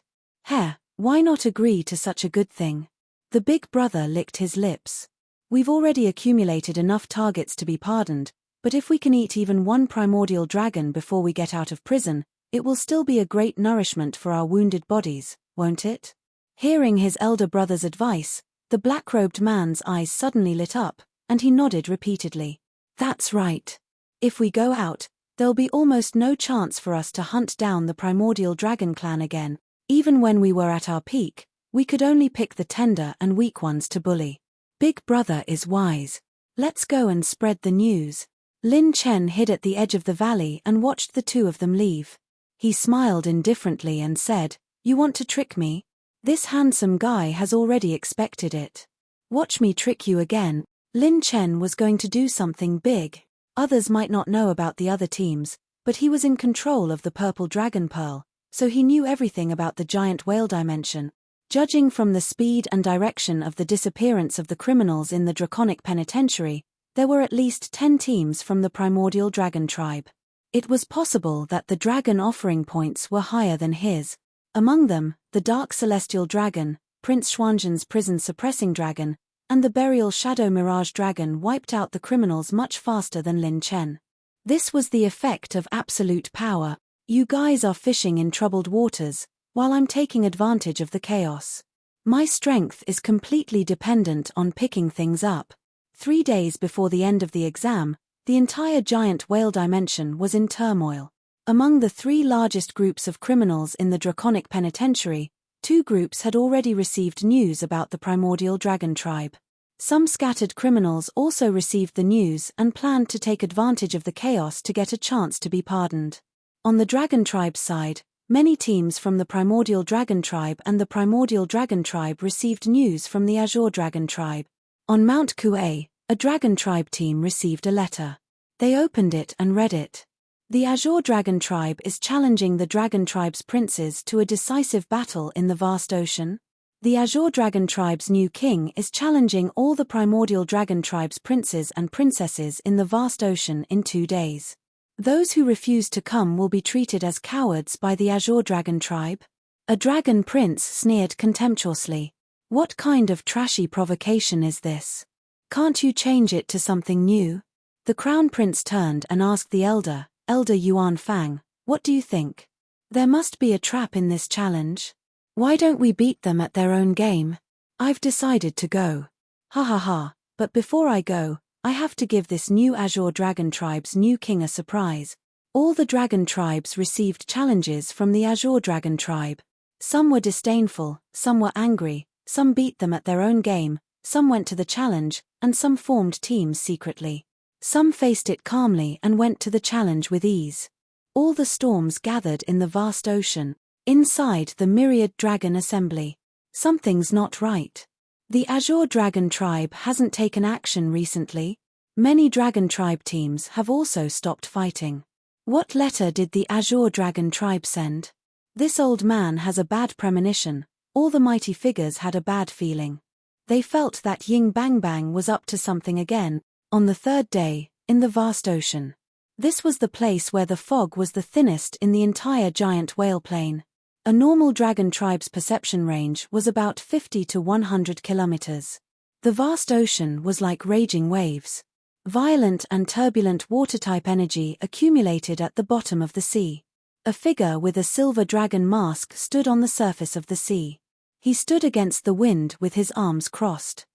Why not agree to such a good thing? The big brother licked his lips. We've already accumulated enough targets to be pardoned, but if we can eat even one primordial dragon before we get out of prison, it will still be a great nourishment for our wounded bodies, won't it? Hearing his elder brother's advice, the black-robed man's eyes suddenly lit up, and he nodded repeatedly. That's right. If we go out, there'll be almost no chance for us to hunt down the primordial dragon clan again. Even when we were at our peak, we could only pick the tender and weak ones to bully. Big brother is wise. Let's go and spread the news. Lin Chen hid at the edge of the valley and watched the two of them leave. He smiled indifferently and said, You want to trick me? This handsome guy has already expected it. Watch me trick you again. Lin Chen was going to do something big. Others might not know about the other teams, but he was in control of the purple dragon pearl, so he knew everything about the giant whale dimension. Judging from the speed and direction of the disappearance of the criminals in the draconic penitentiary, there were at least 10 teams from the primordial dragon tribe. It was possible that the dragon offering points were higher than his. Among them, the dark celestial dragon, Prince Xuanzhen's prison-suppressing dragon, and the burial shadow mirage dragon wiped out the criminals much faster than Lin Chen. This was the effect of absolute power. You guys are fishing in troubled waters, while I'm taking advantage of the chaos. My strength is completely dependent on picking things up. 3 days before the end of the exam, the entire giant whale dimension was in turmoil. Among the 3 largest groups of criminals in the draconic penitentiary, 2 groups had already received news about the primordial dragon tribe. Some scattered criminals also received the news and planned to take advantage of the chaos to get a chance to be pardoned. On the dragon tribe's side, many teams from the primordial dragon tribe and the primordial dragon tribe received news from the azure dragon tribe. On Mount Kuei, a dragon tribe team received a letter. They opened it and read it. The azure dragon tribe is challenging the dragon tribe's princes to a decisive battle in the vast ocean. The azure dragon tribe's new king is challenging all the primordial dragon tribe's princes and princesses in the vast ocean in 2 days. Those who refuse to come will be treated as cowards by the azure dragon tribe. A dragon prince sneered contemptuously. What kind of trashy provocation is this? Can't you change it to something new? The crown prince turned and asked the Elder Yuan Fang, what do you think? There must be a trap in this challenge. Why don't we beat them at their own game? I've decided to go. Ha ha ha, but before I go, I have to give this new azure dragon tribe's new king a surprise. All the dragon tribes received challenges from the azure dragon tribe. Some were disdainful, some were angry, some beat them at their own game, some went to the challenge, and some formed teams secretly. Some faced it calmly and went to the challenge with ease. All the storms gathered in the vast ocean, inside the myriad dragon assembly. Something's not right. The azure dragon tribe hasn't taken action recently. Many dragon tribe teams have also stopped fighting. What letter did the azure dragon tribe send? This old man has a bad premonition. All the mighty figures had a bad feeling. They felt that Ying Bang Bang was up to something again. On the 3rd day, in the vast ocean. This was the place where the fog was the thinnest in the entire giant whale plain. A normal dragon tribe's perception range was about 50 to 100 kilometers. The vast ocean was like raging waves. Violent and turbulent water-type energy accumulated at the bottom of the sea. A figure with a silver dragon mask stood on the surface of the sea. He stood against the wind with his arms crossed.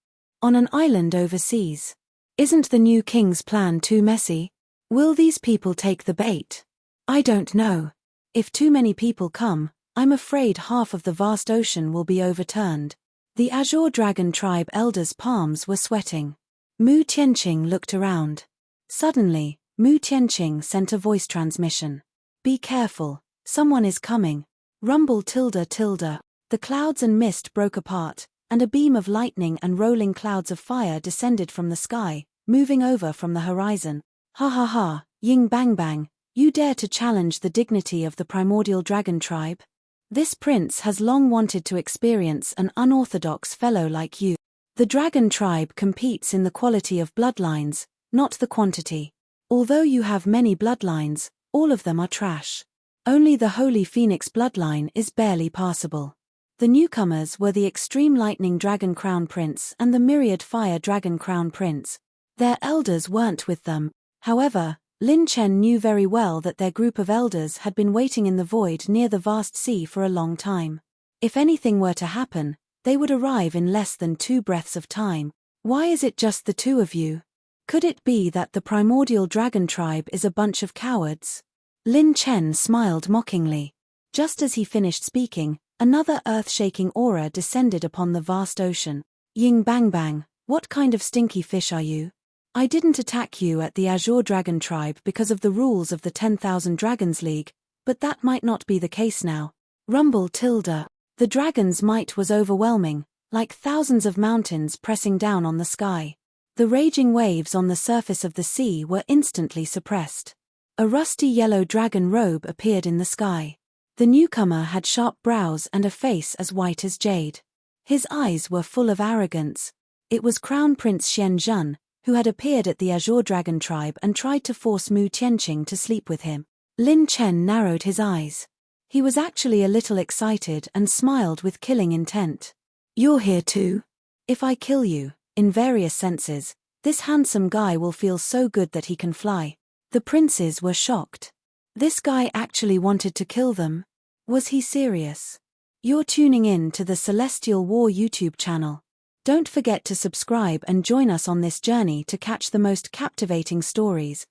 On an island overseas. Isn't the new king's plan too messy? Will these people take the bait? I don't know. If too many people come, I'm afraid half of the vast ocean will be overturned. The azure dragon tribe elders' palms were sweating. Mu Tianqing looked around. Suddenly, Mu Tianqing sent a voice transmission. Be careful, someone is coming. Rumble tilde tilde. The clouds and mist broke apart, and a beam of lightning and rolling clouds of fire descended from the sky, moving over from the horizon. Ha ha ha, Ying Bang Bang, you dare to challenge the dignity of the primordial dragon tribe? This prince has long wanted to experience an unorthodox fellow like you. The dragon tribe competes in the quality of bloodlines, not the quantity. Although you have many bloodlines, all of them are trash. Only the Holy Phoenix bloodline is barely passable. The newcomers were the Extreme Lightning Dragon Crown Prince and the Myriad Fire Dragon Crown Prince. Their elders weren't with them. However, Lin Chen knew very well that their group of elders had been waiting in the void near the vast sea for a long time. If anything were to happen, they would arrive in less than 2 breaths of time. Why is it just the 2 of you? Could it be that the primordial dragon tribe is a bunch of cowards? Lin Chen smiled mockingly. Just as he finished speaking, another earth-shaking aura descended upon the vast ocean. Ying Bang Bang, what kind of stinky fish are you? I didn't attack you at the Azure Dragon Tribe because of the rules of the 10,000 Dragons League, but that might not be the case now. Rumble tilde. The dragon's might was overwhelming, like thousands of mountains pressing down on the sky. The raging waves on the surface of the sea were instantly suppressed. A rusty yellow dragon robe appeared in the sky. The newcomer had sharp brows and a face as white as jade. His eyes were full of arrogance. It was Crown Prince Xian Zhen, who had appeared at the Azure Dragon Tribe and tried to force Mu Tianqing to sleep with him. Lin Chen narrowed his eyes. He was actually a little excited and smiled with killing intent. You're here too? If I kill you, in various senses, this handsome guy will feel so good that he can fly. The princes were shocked. This guy actually wanted to kill them? Was he serious? You're tuning in to the Celestial War YouTube channel. Don't forget to subscribe and join us on this journey to catch the most captivating stories,